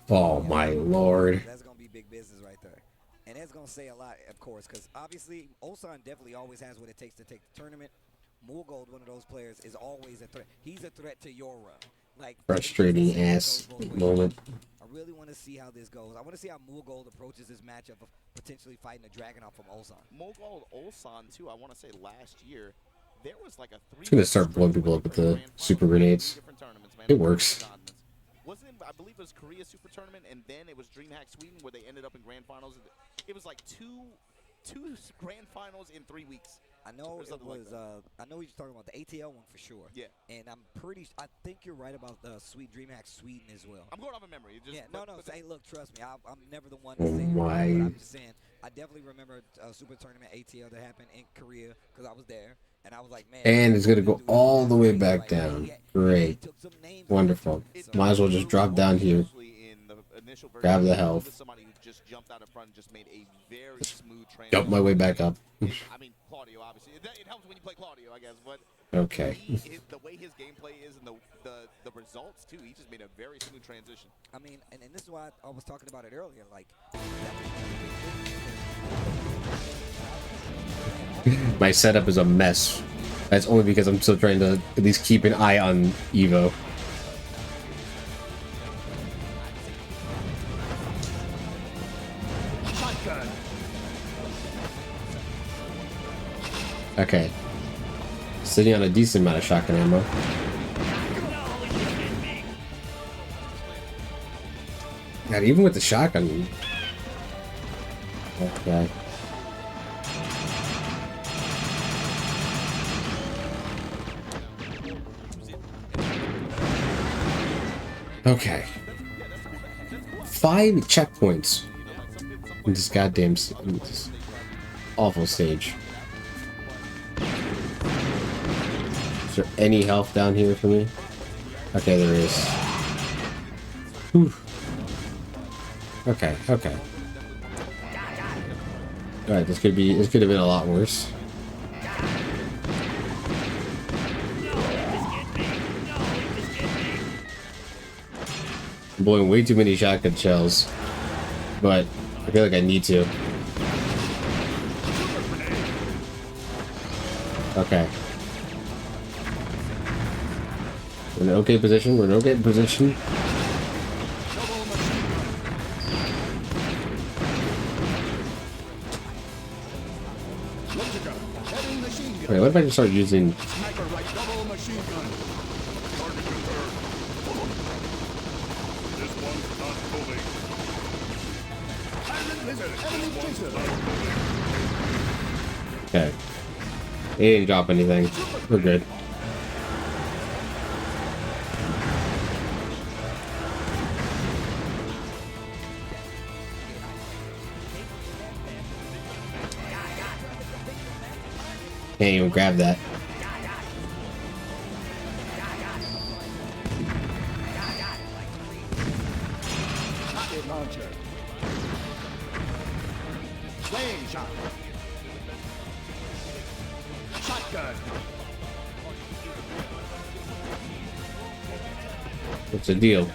Speaker 2: Oh my lord.
Speaker 3: That's gonna be big business right there, and that's gonna say a lot, of course, because obviously Ulsan definitely always has what it takes to take the tournament. Moolgold, one of those players, is always a threat. He's a threat to your run. Like
Speaker 2: Frustrating ass moment.
Speaker 3: I really want to see how this goes. I want to see how Moolgold approaches this matchup of potentially fighting a Dragunov from Ulsan.
Speaker 4: Moolgold Ulsan too. I want to say last year there was like a 3.
Speaker 2: It's gonna start blowing people up with the super grenades. It works.
Speaker 4: Wasn't it, I believe it was Korea Super Tournament, and then it was DreamHack Sweden where they ended up in grand finals. It was like two grand finals in 3 weeks.
Speaker 3: I know it was. I know he's talking about the ATL one for sure.
Speaker 4: Yeah.
Speaker 3: And I think you're right about the DreamHack Sweden as well.
Speaker 4: I'm going off of memory.
Speaker 3: Yeah. Hey, look, trust me. I'm never the one to say it, but I'm just saying. I definitely remember a Super Tournament ATL that happened in Korea because I was there, and I was like, man.
Speaker 2: And it's gonna go all the way back down. Great. Wonderful. Might as well just drop down here. Grab the health.
Speaker 4: Somebody who just jumped out in front and just made a very smooth transition.
Speaker 2: Jump my way back up.
Speaker 4: I mean, Claudio, obviously. It helps when you play Claudio, I guess. But
Speaker 2: okay.
Speaker 4: The way his gameplay is and the results, too, he just made a very smooth transition.
Speaker 3: I mean, and this is why I was talking about it earlier. Like,
Speaker 2: my setup is a mess. That's only because I'm still trying to at least keep an eye on EVO. Okay. Sitting on a decent amount of shotgun ammo. God, even with the shotgun. Okay. Okay. 5 checkpoints in this goddamn this awful stage. Is there any health down here for me? Okay, there is. Whew. Okay. Alright, this could have been a lot worse. I'm blowing way too many shotgun shells, but I feel like I need to. Okay. We're in an okay position. Wait, what if I just start using... Okay. He didn't drop anything. We're good. Can't even grab that.
Speaker 10: Launcher. Flame shot. Shotgun.
Speaker 2: What's the deal?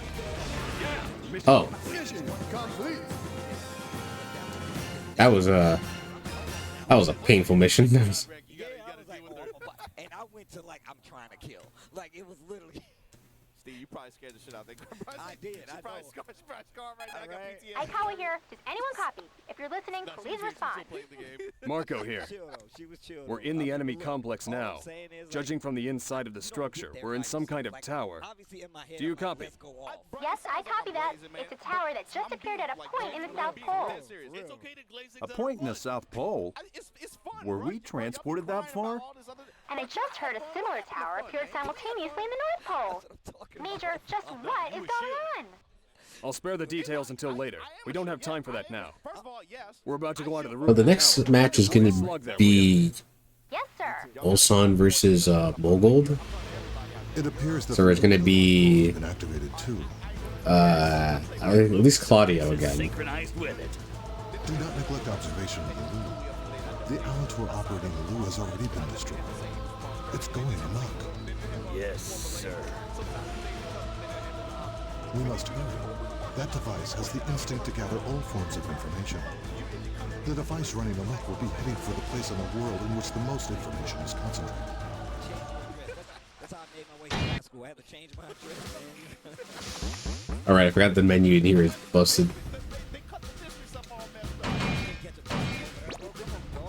Speaker 2: Oh. That was a painful mission.
Speaker 3: And I went to like I'm trying to kill. Like it was literally.
Speaker 4: Steve, you probably scared the shit out of that.
Speaker 3: I did.
Speaker 4: I probably scarred right now.
Speaker 9: I Kawa here. Does anyone copy? If you're listening, please respond.
Speaker 8: Marco here. We're in the enemy complex now. Judging from the inside of the structure, we're in some kind of tower. Do you copy?
Speaker 9: Yes, I copy that. It's a tower that just appeared at a point in the South Pole.
Speaker 11: A point in the South Pole? Were we transported that far?
Speaker 9: And I just heard a similar tower appeared simultaneously in the North Pole. Major, just what is going on?
Speaker 8: I'll spare the details until later. We don't have time for that now. We're about to go out of the room.
Speaker 2: Well, the next match is going to be
Speaker 9: Yes, sir.
Speaker 2: Ulsan versus Mogold.
Speaker 6: It appears that
Speaker 2: So it's going to be
Speaker 6: activated too.
Speaker 2: at least Claudio again.
Speaker 8: Synchronized with it.
Speaker 6: Do not neglect observation of the Lu. The Alator operating the Lu has already been destroyed. It's going amok.
Speaker 11: Yes, sir.
Speaker 6: We must hurry. That device has the instinct to gather all forms of information. The device running amok will be heading for the place in the world in which the most information is concentrated.
Speaker 3: I had to change my address, man.
Speaker 2: All right, I forgot the menu in here is busted.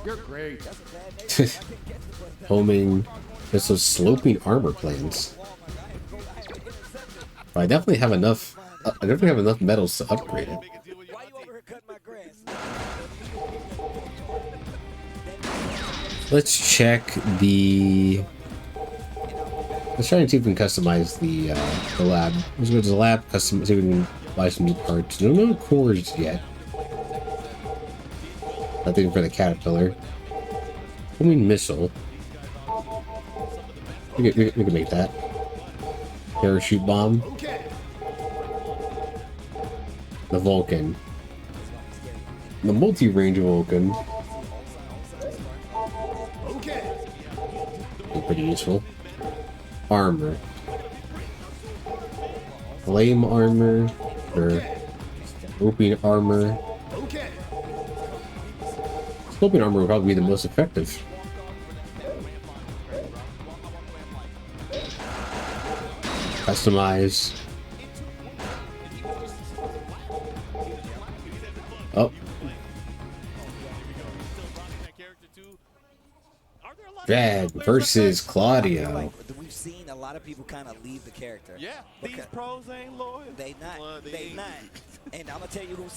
Speaker 10: You're great.
Speaker 2: Homing. There's those sloping armor plans. I definitely have enough. I definitely have enough metals to upgrade it. Let's check the. Let's try and see if we can customize the lab. Let's go to the lab, custom. See if we can buy some new parts. No cores yet. Nothing for the caterpillar. Homing missile. We can make that. Parachute bomb. The Vulcan. The multi-range Vulcan. Pretty useful. Armor. Flame armor. Or Open armor. Open armor would probably be the most effective. Customize. Oh. Brad versus Claudio.
Speaker 3: We've seen a lot of people kind of leave the character.
Speaker 1: Yeah, these pros ain't loyal.
Speaker 3: They not. They not. And I'm gonna tell you who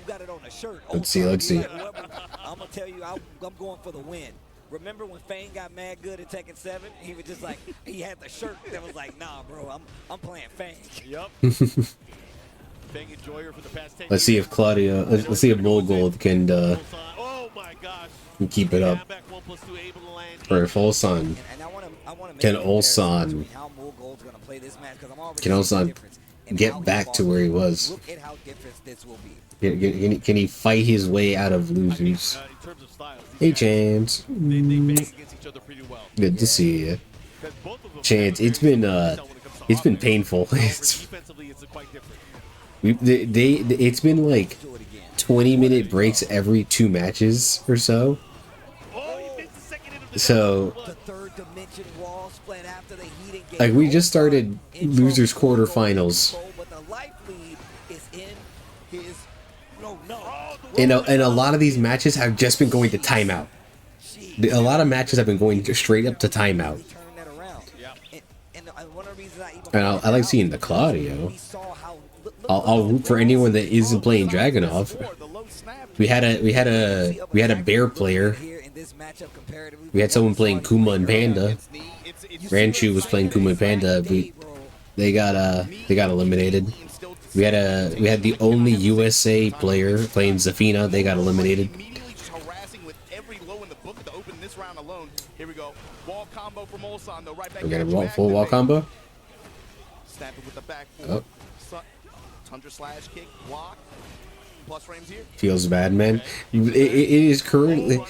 Speaker 3: got it on the shirt.
Speaker 2: Let's see. Let's see.
Speaker 3: I'm gonna tell you, I'm going for the win. Remember when Fane got mad good at Tekken 7? He was just like, he had the shirt that was like, nah, bro, I'm playing Fane.
Speaker 1: Yep. Fang enjoyer for the past 10
Speaker 2: Let's see if Claudio. Let's see if Mogold can
Speaker 1: oh my gosh.
Speaker 2: Keep it up. For Ulsan. Can Ulsan get back to where he was?
Speaker 3: Look at how different this will be.
Speaker 2: Can he fight his way out of losers? Hey, Chance. Good to see you, Chance. It's been painful. It's been like 20-minute breaks every 2 matches or so. So, like, we just started losers quarterfinals. And a lot of these matches have just been going to timeout. A lot of matches have been going straight up to timeout. And I like seeing the Claudio. I'll root for anyone that isn't playing Dragunov. We had a bear player. We had someone playing Kuma and Panda. Ranchu was playing Kuma and Panda. They got eliminated. We had the only USA player playing Zafina. They got eliminated. We got a full wall combo. Oh. Feels bad, man. It is currently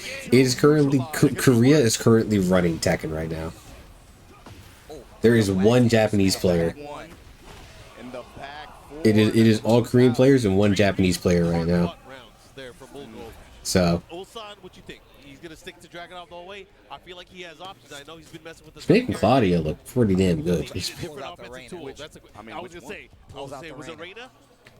Speaker 2: Korea is currently running Tekken right now. There is one Japanese player. It is all Korean players and one Japanese player right now. So
Speaker 1: what you think? He's gonna stick to Dragunov the whole way. I feel like he has options. I know he's been messing with the.
Speaker 2: It's making Claudio look pretty damn good.
Speaker 1: Different offensive tool. I was gonna say, was it Reina?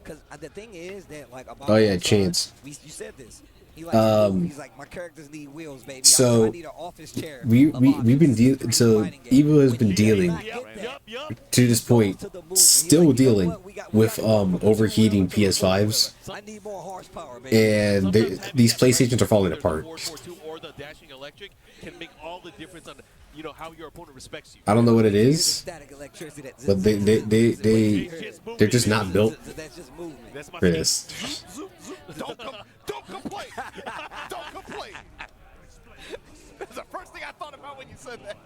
Speaker 3: Because the thing is that, like, about
Speaker 2: oh yeah, Chance.
Speaker 3: You said this. He's like, my characters need wheels, baby.
Speaker 2: So
Speaker 3: I need an office chair.
Speaker 2: we've been dealing. So EVO has been dealing to this point, still dealing with overheating PS5s, and these PlayStations are falling apart. I don't know what it is, but they're just not built for this.
Speaker 4: Don't complain. Don't complain. That's the first thing I thought about when you said that.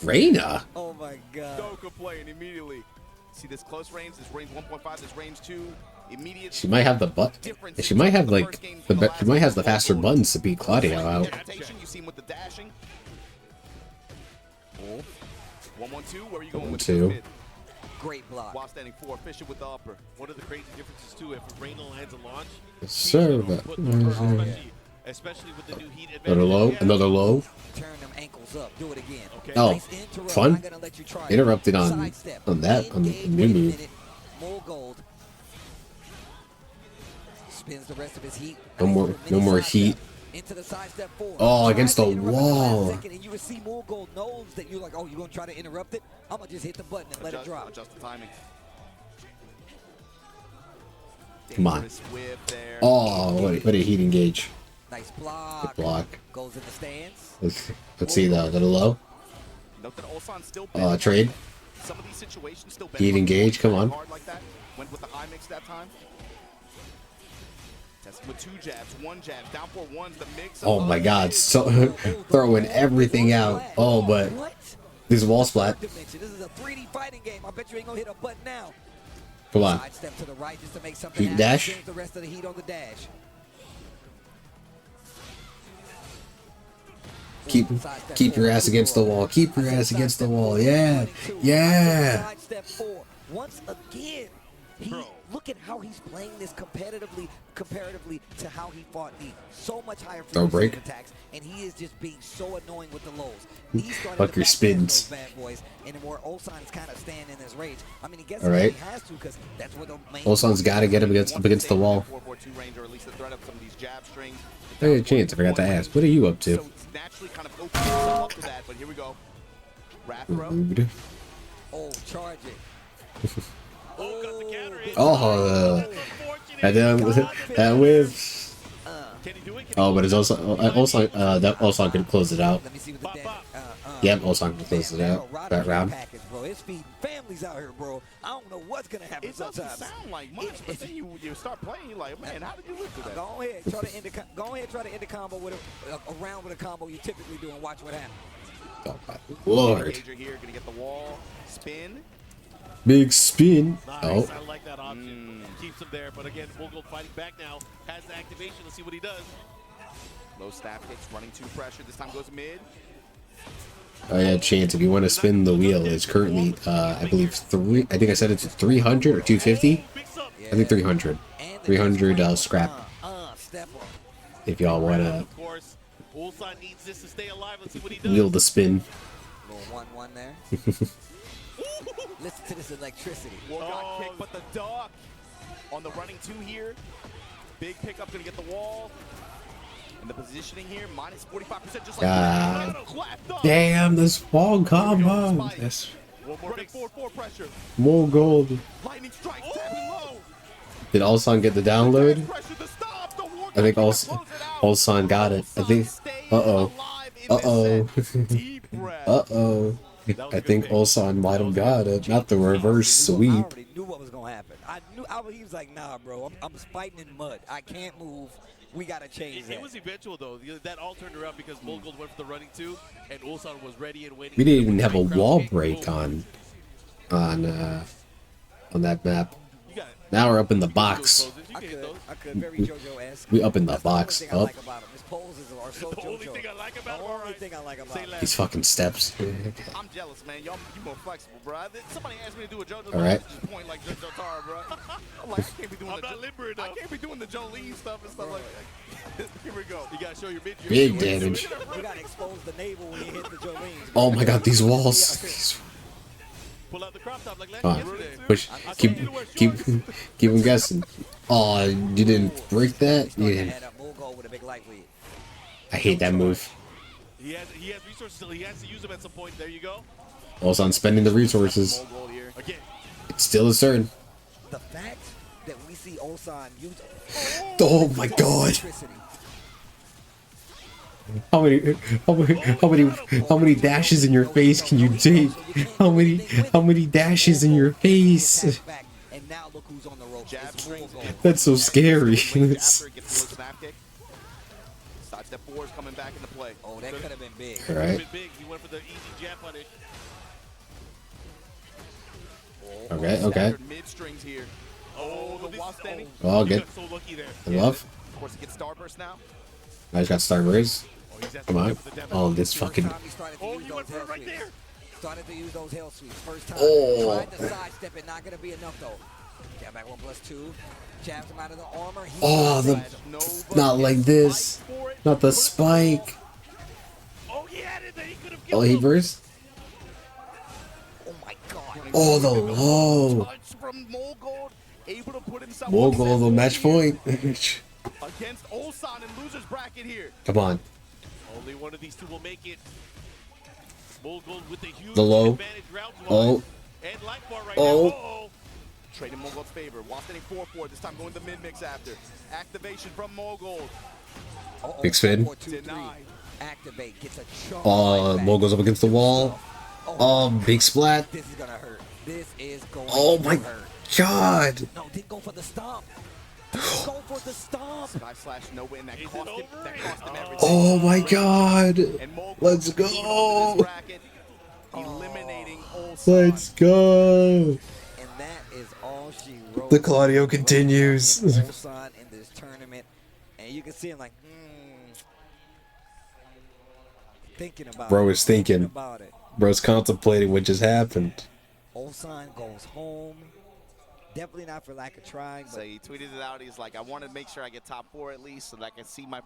Speaker 2: Reina.
Speaker 3: Oh my God.
Speaker 4: Don't complain immediately. See this close range, this range 1.5, this range 2. Immediate.
Speaker 2: She might have the she might have like she might have the faster buttons to beat Claudio out.
Speaker 4: You see him with the dashing. 1-1-2. Where are you going with
Speaker 2: this?
Speaker 3: Great block.
Speaker 4: While standing 4, Fisher with the upper.
Speaker 1: One of the crazy differences too, if Reina lands a launch,
Speaker 2: Sir,
Speaker 1: especially with the new heat
Speaker 2: Another low, another low.
Speaker 3: Turn them ankles up. Do it again.
Speaker 1: Okay.
Speaker 2: Oh,
Speaker 3: Nice interrupt.
Speaker 2: fun.
Speaker 3: I'm gonna let you try it.
Speaker 2: Interrupted on
Speaker 3: Sidestep.
Speaker 2: that, on the
Speaker 3: Engage.
Speaker 2: new
Speaker 3: Wait a
Speaker 2: move.
Speaker 3: minute. More gold. Spins the rest of his heat.
Speaker 2: No more heat.
Speaker 3: Into the sidestep forward.
Speaker 2: Oh, against the
Speaker 3: Tries to interrupt at last
Speaker 2: wall.
Speaker 3: second, and you will see more gold knows that you're like, oh, you're gonna try to interrupt it. I'm gonna just hit the button and let it drop.
Speaker 4: Adjust the timing.
Speaker 2: Come on. Oh, what a heat engage.
Speaker 3: Nice block.
Speaker 2: Good block.
Speaker 3: Goes in the stands.
Speaker 2: Let's see the little low.
Speaker 4: Note that Ulsan's still
Speaker 2: Trade.
Speaker 4: Some of these situations still
Speaker 2: Heat engage, come on.
Speaker 4: hard like that. Went with the high mix that time. Testing with 2 jabs, 1 jab, down for 1's the mix.
Speaker 2: Oh my god, so throwing everything out. Oh, but this wall splat.
Speaker 3: This is a 3D fighting game. I bet you ain't gonna hit a button now.
Speaker 2: Come on.
Speaker 3: Sidestep to the right just to make something
Speaker 2: Heat
Speaker 3: happen.
Speaker 2: dash.
Speaker 3: Change the rest of the heat on the dash.
Speaker 2: Keep your ass against the wall. Keep your ass against the wall. Yeah. Yeah.
Speaker 3: Sidestep 4. Once again, look at how he's playing this comparatively to how he fought me. So much higher
Speaker 2: Throw break.
Speaker 3: attacks, and he is just being so annoying with the lows. He's starting
Speaker 2: Fuck
Speaker 3: to
Speaker 2: your
Speaker 3: back
Speaker 2: spins.
Speaker 3: those bad boys, and where Ulsan's kind of staying in his rage. I mean, he gets
Speaker 2: All right.
Speaker 3: he has to because that's what the main.
Speaker 2: Ulsan's got to get him up against the wall.
Speaker 4: 4-4-2 range, or at least the threat of some of these jab strings.
Speaker 2: Hey, Chance, I forgot to ask. What are you up to?
Speaker 4: So it's naturally kind of opening himself up to that, but here we go. Wrath throw.
Speaker 2: Rude.
Speaker 3: Oh, charge it.
Speaker 2: Oh, that whiff. Oh, but it's also that also could close it out.
Speaker 3: Let me see what the damage.
Speaker 2: Yep, also could close it out that round.
Speaker 3: Package, bro. It's feeding families out here, bro. I don't know what's gonna happen.
Speaker 4: It doesn't
Speaker 3: sometimes.
Speaker 4: sound like much, but then you start playing, you're like, man, how did you live through that?
Speaker 3: Go ahead, try to end the combo with a round with a combo you typically do, and watch what happens.
Speaker 2: Oh my lord!
Speaker 4: Major here, gonna get the wall, spin.
Speaker 2: Big spin.
Speaker 1: Nice.
Speaker 2: Oh.
Speaker 1: I like that option. Keeps him there, but again, Mogul fighting back now. Has the activation. Let's see what he does.
Speaker 4: Low staff kicks, running 2 pressure. This time goes mid.
Speaker 2: Oh yeah, Chance. If you want to spin the wheel, it's currently I believe 3. I think I said it's 300 or 250. I think 300. 300 scrap. If y'all want to wheel the spin.
Speaker 3: Little 1-1 there. Listen to this electricity.
Speaker 4: War got kicked, but the duck on the running 2 here. Big pickup, gonna get the wall. And the positioning here, minus 45%, just like
Speaker 2: damn, this wall combo. That's
Speaker 4: running 4-4 pressure.
Speaker 2: more gold.
Speaker 4: Lightning strike, tapping low.
Speaker 2: Did Ulsan get the download? I think Ulsan got it. I think. Uh-oh. Uh-oh. Uh-oh. I think Ulsan might have got it. Not the reverse sweep.
Speaker 3: I already knew what was gonna happen. He was like, nah, bro, I'm fighting in mud. I can't move. We gotta change that.
Speaker 1: It was eventual though. That all turned around because Mogul went for the running 2, and Ulsan was ready and waiting.
Speaker 2: We didn't even have a wall break on that map. Now we're up in the box.
Speaker 3: I could very JoJo-esque.
Speaker 2: We up in the box.
Speaker 3: That's the only thing I like about him. His poses are so
Speaker 1: The only
Speaker 3: JoJo.
Speaker 1: thing I like about him.
Speaker 3: The only thing I like about him.
Speaker 2: These fucking steps.
Speaker 4: I'm jealous, man. Y'all, you more flexible, bro. Somebody asked me to do a JoJo.
Speaker 2: All right.
Speaker 4: Just point like JoJo Tara, bro. I'm like, I can't be doing
Speaker 1: I'm not limber enough.
Speaker 4: I can't be doing the Jolene stuff and stuff like that. Here we go.
Speaker 1: You gotta show your mid.
Speaker 2: Big damage.
Speaker 3: You gotta expose the navel when you hit the Jolene's.
Speaker 2: Oh my god, these walls.
Speaker 1: Pull out the crop top like
Speaker 2: Come on.
Speaker 1: yesterday.
Speaker 2: Push. Keep him guessing. Oh, you didn't break that? You didn't. I hate that move.
Speaker 1: He has resources, so he has to use them at some point. There you go.
Speaker 2: Ulsan spending the resources.
Speaker 1: Again.
Speaker 2: It's still his turn.
Speaker 3: The fact that we see Ulsan use.
Speaker 2: Oh my god. How many dashes in your face can you take? How many dashes in your face?
Speaker 3: And now look who's on the rope.
Speaker 2: That's so scary.
Speaker 4: Sidestep 4 is coming back into play.
Speaker 3: Oh, that could have been big.
Speaker 2: All right.
Speaker 1: Big. He went for the easy jab punish.
Speaker 2: Okay.
Speaker 4: Mid strings here. Oh, the wall standing.
Speaker 2: Oh, good.
Speaker 1: So lucky there.
Speaker 2: I love.
Speaker 4: Of course, he gets Starburst now.
Speaker 2: I just got Starburst. Come on. Oh, this fucking.
Speaker 1: Oh, you went for it right there.
Speaker 3: Started to use those hell sweeps. First time.
Speaker 2: Oh.
Speaker 3: Tried to sidestep it. Not going to be enough, though. Jab back 1+2. Jabs him out of the armor.
Speaker 2: Oh, not like this. Not the spike.
Speaker 1: Oh, he had it. He could have
Speaker 2: Oh, he burst.
Speaker 3: Oh my God.
Speaker 2: Oh, the low.
Speaker 4: Touch from Molgold, able to put himself
Speaker 2: Molgold, the match point.
Speaker 4: against Ulsan in losers bracket here.
Speaker 2: Come on.
Speaker 1: Only one of these two will make it. Molgold with the huge
Speaker 2: The low.
Speaker 1: advantage round
Speaker 2: Oh.
Speaker 1: one. And life bar right
Speaker 2: Oh.
Speaker 1: now. Uh-oh.
Speaker 4: Trading Molgold's favor. Wastani 4-4, this time going the mid-mix after. Activation from Molgold.
Speaker 2: Big spin.
Speaker 3: 4, 2, 3.
Speaker 4: Denied.
Speaker 3: Activate, gets a chunk.
Speaker 2: Mo goes up against the wall. Oh, big splat.
Speaker 3: This is gonna hurt. This is going
Speaker 2: Oh
Speaker 3: to
Speaker 2: my
Speaker 3: hurt.
Speaker 2: God.
Speaker 3: No, didn't go for the stomp. Didn't go for the stomp.
Speaker 4: / no win. That cost him everything.
Speaker 2: Oh my God.
Speaker 4: And Molgold
Speaker 2: Let's
Speaker 4: leading onto
Speaker 2: go.
Speaker 4: this bracket, eliminating Ulsan.
Speaker 2: Let's go.
Speaker 3: And that is all she wrote.
Speaker 2: The Claudio continues.
Speaker 3: Ulsan in this tournament, and you can see him like, thinking about
Speaker 2: Bro
Speaker 3: it.
Speaker 2: is thinking.
Speaker 3: About it.
Speaker 2: Bro's contemplating what just happened.
Speaker 3: Ulsan goes home. Definitely not for lack of trying. But
Speaker 4: So he tweeted it out. He's like, I want to make sure I get top 4 at least, so that I can see my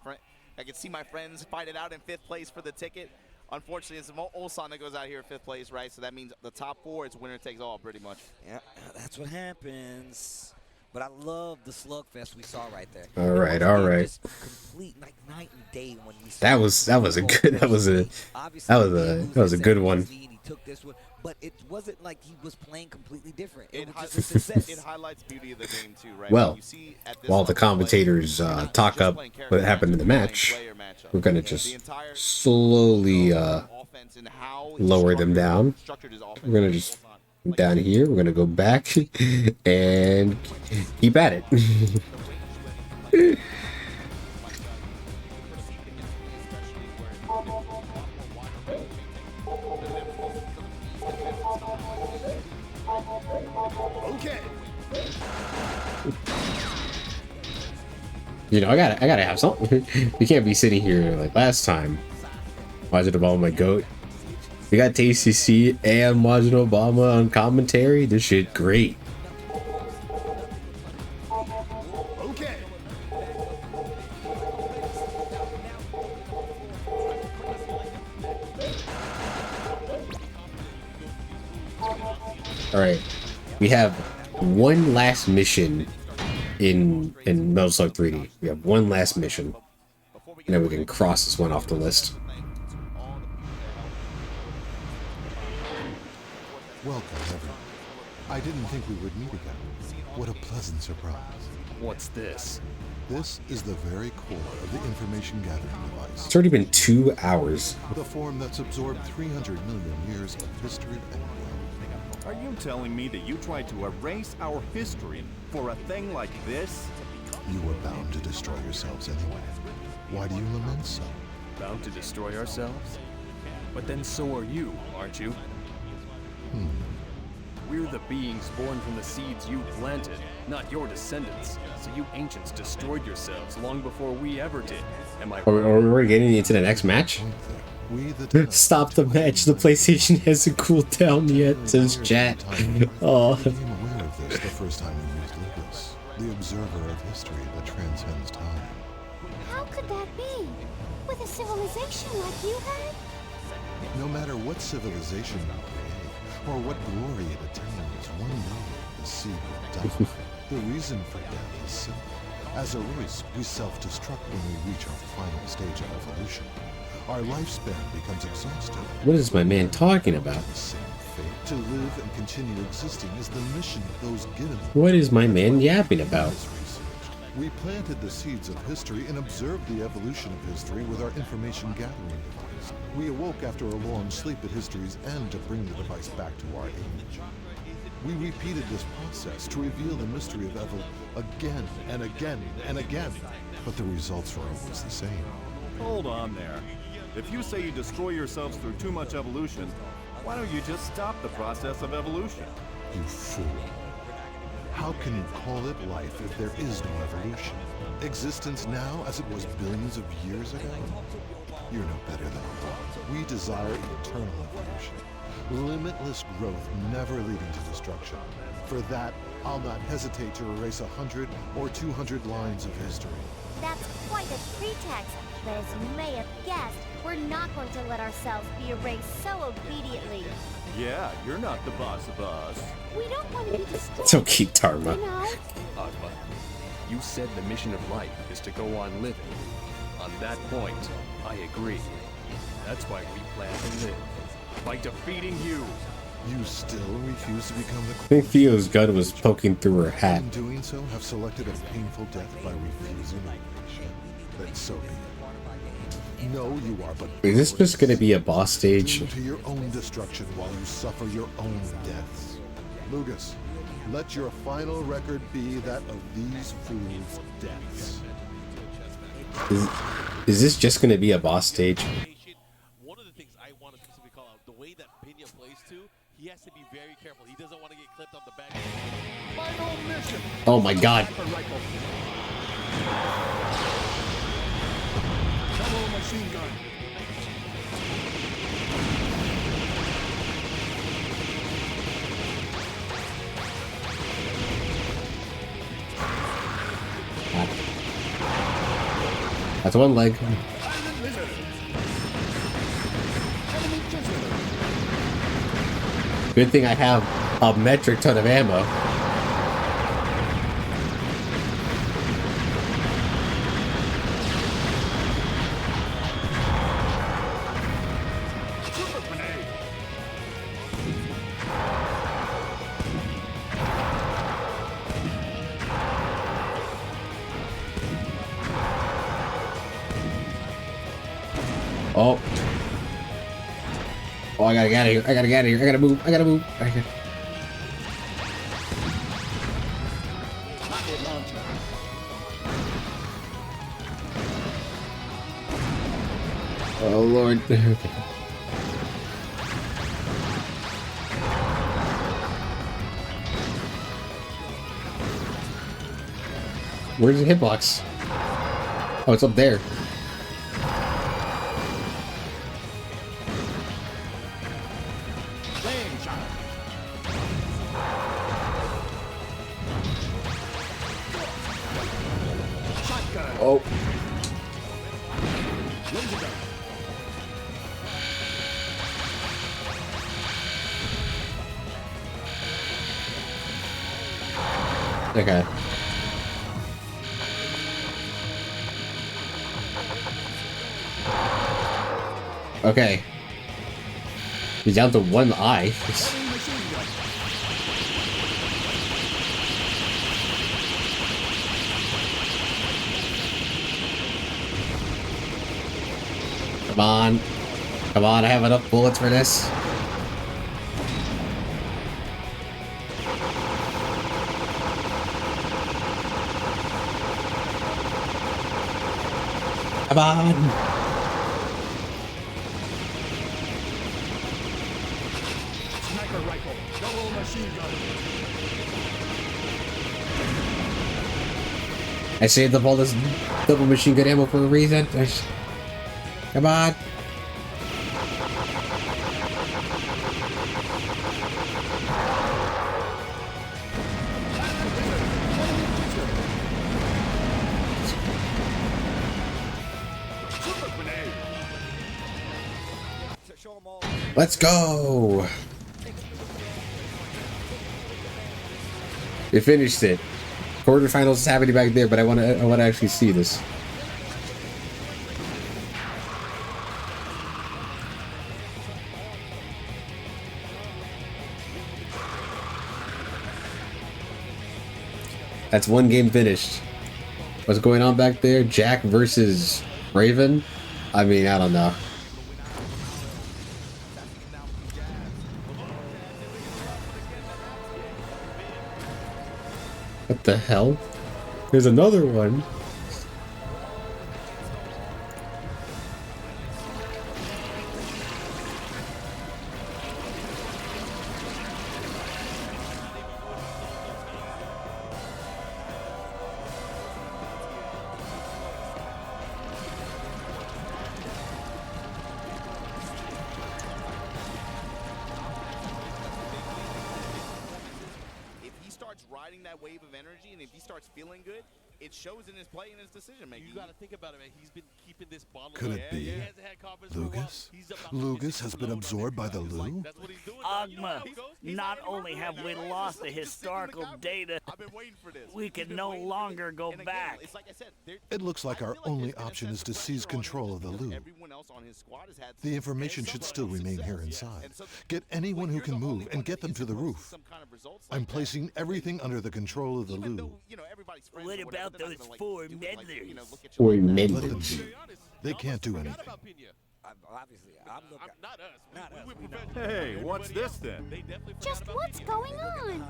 Speaker 4: friends fight it out in 5th place for the ticket. Unfortunately, it's Ulsan that goes out here in 5th place, right? So that means the top 4 is winner takes all, pretty much.
Speaker 3: yeah, that's what happens. But I love the slugfest we saw right there.
Speaker 2: All right, all right.
Speaker 3: Just complete like night and day when we saw
Speaker 2: That was a good one.
Speaker 3: He took this one, but it wasn't like he was playing completely different. It was just a
Speaker 4: It
Speaker 3: success.
Speaker 4: highlights the beauty of the game too, right?
Speaker 2: Well,
Speaker 4: You see at this
Speaker 2: while the
Speaker 4: level of play,
Speaker 2: commentators
Speaker 4: you're not
Speaker 2: talk
Speaker 4: just
Speaker 2: up
Speaker 4: playing character
Speaker 2: what happened in the
Speaker 4: matchup,
Speaker 2: match,
Speaker 4: you're playing player matchup.
Speaker 2: we're gonna
Speaker 4: The
Speaker 2: just
Speaker 4: entire
Speaker 2: slowly
Speaker 4: offense and how he
Speaker 2: lower them down.
Speaker 4: structured his offense.
Speaker 2: We're gonna just down here. We're gonna go back and keep at it.
Speaker 10: Okay.
Speaker 2: You know, I gotta have something. We can't be sitting here like last time. Watching Obama, my goat. We got TCC and watching Obama on commentary. This shit great.
Speaker 10: Okay.
Speaker 2: All right, we have one last mission in Metal Slug 3D. We have one last mission, and then we can cross this one off the list.
Speaker 6: Welcome, everyone. I didn't think we would meet again. What a pleasant surprise.
Speaker 8: What's this?
Speaker 6: This is the very core of the information gathering device.
Speaker 2: It's already been 2 hours.
Speaker 6: The form that's absorbed 300 million years of history and growth.
Speaker 11: Are you telling me that you tried to erase our history for a thing like this?
Speaker 6: You were bound to destroy yourselves anyway. Why do you lament so?
Speaker 8: Bound to destroy ourselves? But then so are you, aren't you? We're the beings born from the seeds you planted, not your descendants. So you ancients destroyed yourselves long before we ever did. Am I
Speaker 2: Are we already getting into the next match?
Speaker 6: We the
Speaker 2: Stop the match. The PlayStation hasn't cooled down yet, says chat. Oh.
Speaker 6: I became aware of this the first time we used Lucas, the observer of history that transcends time.
Speaker 9: How could that be? With a civilization like you had?
Speaker 6: No matter what civilization you create, or what glory it attains, one day the seed will die. The reason for death is simple. As a race, we self-destruct when we reach our final stage of evolution. Our lifespan becomes exhausted.
Speaker 2: What is my man talking about?
Speaker 6: The same fate. To live and continue existing is the mission of those given.
Speaker 2: What is my man yapping about?
Speaker 6: This research, we planted the seeds of history and observed the evolution of history with our information gathering device. We awoke after a long sleep at history's end to bring the device back to our age. We repeated this process to reveal the mystery of again and again and again. But the results were always the same.
Speaker 11: Hold on there. If you say you destroy yourselves through too much evolution, why don't you just stop the process of evolution?
Speaker 6: You fool. How can you call it life if there is no evolution? Existence now as it was billions of years ago? You're no better than a dog. We desire eternal evolution. Limitless growth never leading to destruction. For that, I'll not hesitate to erase 100 or 200 lines of history.
Speaker 9: That's quite a pretext, but as you may have guessed, we're not going to let ourselves be erased so obediently.
Speaker 11: Yeah, you're not the boss of us.
Speaker 9: We don't want to be destroyed.
Speaker 2: So keep Tarma.
Speaker 9: You know?
Speaker 8: Agma, you said the mission of life is to go on living. On that point, I agree. That's why we plan to live. By defeating you.
Speaker 6: You still refuse to become the
Speaker 2: I think Theo's gun was poking through her hat.
Speaker 6: In doing so, have selected a painful death by refusing elimination. Then so be it. No, you are but...
Speaker 2: Is this just gonna be a boss stage?
Speaker 6: doomed to your own destruction while you suffer your own deaths. Lugas, let your final record be that of these fools' deaths.
Speaker 2: Is this just gonna be a boss stage?
Speaker 1: One of the things I want to specifically call out, the way that Pena plays too, he has to be very careful. He doesn't want to get clipped on the back.
Speaker 10: Final mission.
Speaker 2: Oh my god.
Speaker 10: Double machine gun.
Speaker 2: That's one leg.
Speaker 10: Iron lizard. Enemy chisel.
Speaker 2: Good thing I have a metric ton of ammo.
Speaker 10: Super grenade.
Speaker 2: Oh. Oh, I gotta get out of here. I gotta get out of here. I gotta move. I gotta move. Okay.
Speaker 10: Rocket launcher.
Speaker 2: Oh, Lord. Okay. Where's the hitbox? Oh, it's up there.
Speaker 10: Flame shot. Shotgun.
Speaker 2: Oh.
Speaker 10: Laser gun.
Speaker 2: Okay. Okay. He's down to one eye.
Speaker 10: Heavy machine gun.
Speaker 2: Come on. Come on, I have enough bullets for this. Come on.
Speaker 10: Sniper rifle. Double machine gun.
Speaker 2: I saved up all this double machine gun ammo for a reason. Come on.
Speaker 10: Super grenade.
Speaker 2: Let's go. We finished it. Quarterfinals is happening back there, but I want to actually see this. That's one game finished. What's going on back there? Jack versus Raven? I mean, I don't know. What the hell? There's another one.
Speaker 4: If he starts riding that wave of energy and if he starts feeling good, it shows in his play and his decision making.
Speaker 1: You got to think about it, man. He's been keeping this bottle.
Speaker 6: Could it be
Speaker 1: He hasn't had confidence for a while.
Speaker 6: Lugus?
Speaker 1: He's about to
Speaker 6: Lugus has been absorbed by the Lou?
Speaker 1: That's what he's doing.
Speaker 12: Ogma, not only have we lost the historical data, we can no longer go back.
Speaker 6: It looks like our only option is to seize control of the Lou. The information should still remain here inside. Get anyone who can move and get them to the roof. I'm placing everything under the control of the Lou.
Speaker 12: What about those 4 meddlers?
Speaker 2: 4
Speaker 6: Let them
Speaker 2: meddlers.
Speaker 6: be. They can't do anything.
Speaker 3: Obviously, I'm looking.
Speaker 1: Not us.
Speaker 3: Not us.
Speaker 11: Hey, what's this then?
Speaker 9: Just what's going on?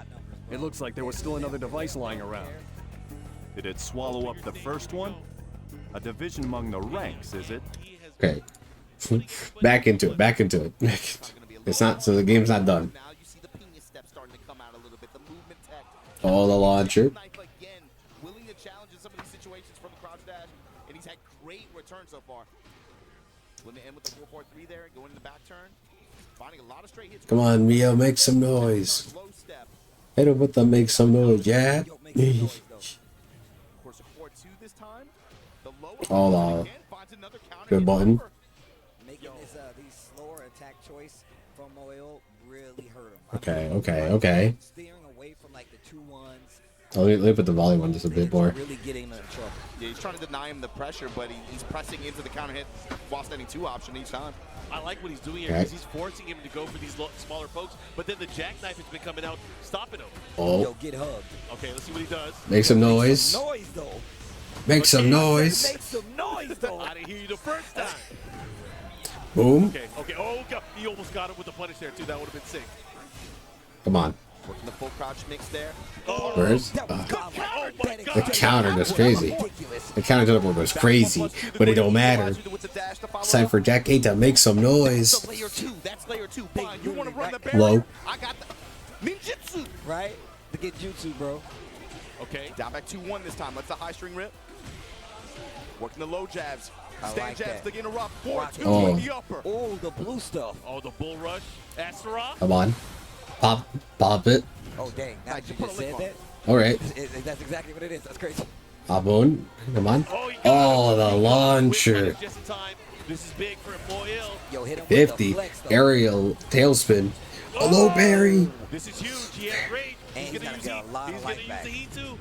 Speaker 8: It looks like there was still another device lying around.
Speaker 11: Did it swallow up the first one? A division among the ranks, is it?
Speaker 2: Okay. Back into it. Back into it. It's not. So the game's not done. Oh, the launcher.
Speaker 4: Willing to challenge in some of these situations from the crouch dash, and he's had great returns so far. When they end with the 4-4-3 there, going in the back turn, finding a lot of straight hits.
Speaker 2: Come on, Mio, make some noise. Hit him with the make some noise, yeah. Hold on. Good button.
Speaker 3: Making this these slower attack choice from Moyle really hurt him.
Speaker 2: Okay.
Speaker 3: Steering away from like the 2-1s.
Speaker 2: Let me put the volume on just a bit more.
Speaker 3: Really getting him in trouble.
Speaker 4: Yeah, he's trying to deny him the pressure, but he's pressing into the counter hit while standing 2 option each time.
Speaker 1: I like what he's doing here because he's forcing him to go for these smaller pokes, but then the jackknife has been coming out, stopping him.
Speaker 2: Oh.
Speaker 3: Yo, get hugged.
Speaker 1: Okay, let's see what he does.
Speaker 2: Make some noise.
Speaker 3: Noise, though.
Speaker 2: Make some noise.
Speaker 3: Make some noise, though.
Speaker 1: I didn't hear you the first time.
Speaker 2: Boom.
Speaker 1: Okay. Oh, God. He almost got him with the punish there, too. That would have been sick.
Speaker 2: Come on.
Speaker 4: Working the full crouch mix there.
Speaker 2: Where's the counter goes crazy. The counter to the board goes crazy, but it don't matter. It's time for Jack 8 to make some noise.
Speaker 4: That's layer 2. That's layer 2. Fine. You want to run the barrier?
Speaker 2: Low.
Speaker 4: I got the ninjutsu.
Speaker 3: Right? To get jutsu, bro.
Speaker 4: Okay. Down back 2-1 this time. Let's the high string rip. Working the low jabs. Stand jabs to interrupt. 4-2 in the upper.
Speaker 3: Oh, the blue stuff.
Speaker 1: Oh, the bull rush. Astaroth.
Speaker 2: Come on. Pop it.
Speaker 3: Oh, dang. Now you just said that?
Speaker 2: All right.
Speaker 3: That's exactly what it is. That's crazy.
Speaker 2: Pop on. Come on. Oh, the launcher.
Speaker 1: Just in time. This is big for Moyle.
Speaker 3: Yo, hit him
Speaker 2: 50. Aerial tailspin. A low parry.
Speaker 1: This is huge. He has rage.
Speaker 3: He's going to get a lot of life back.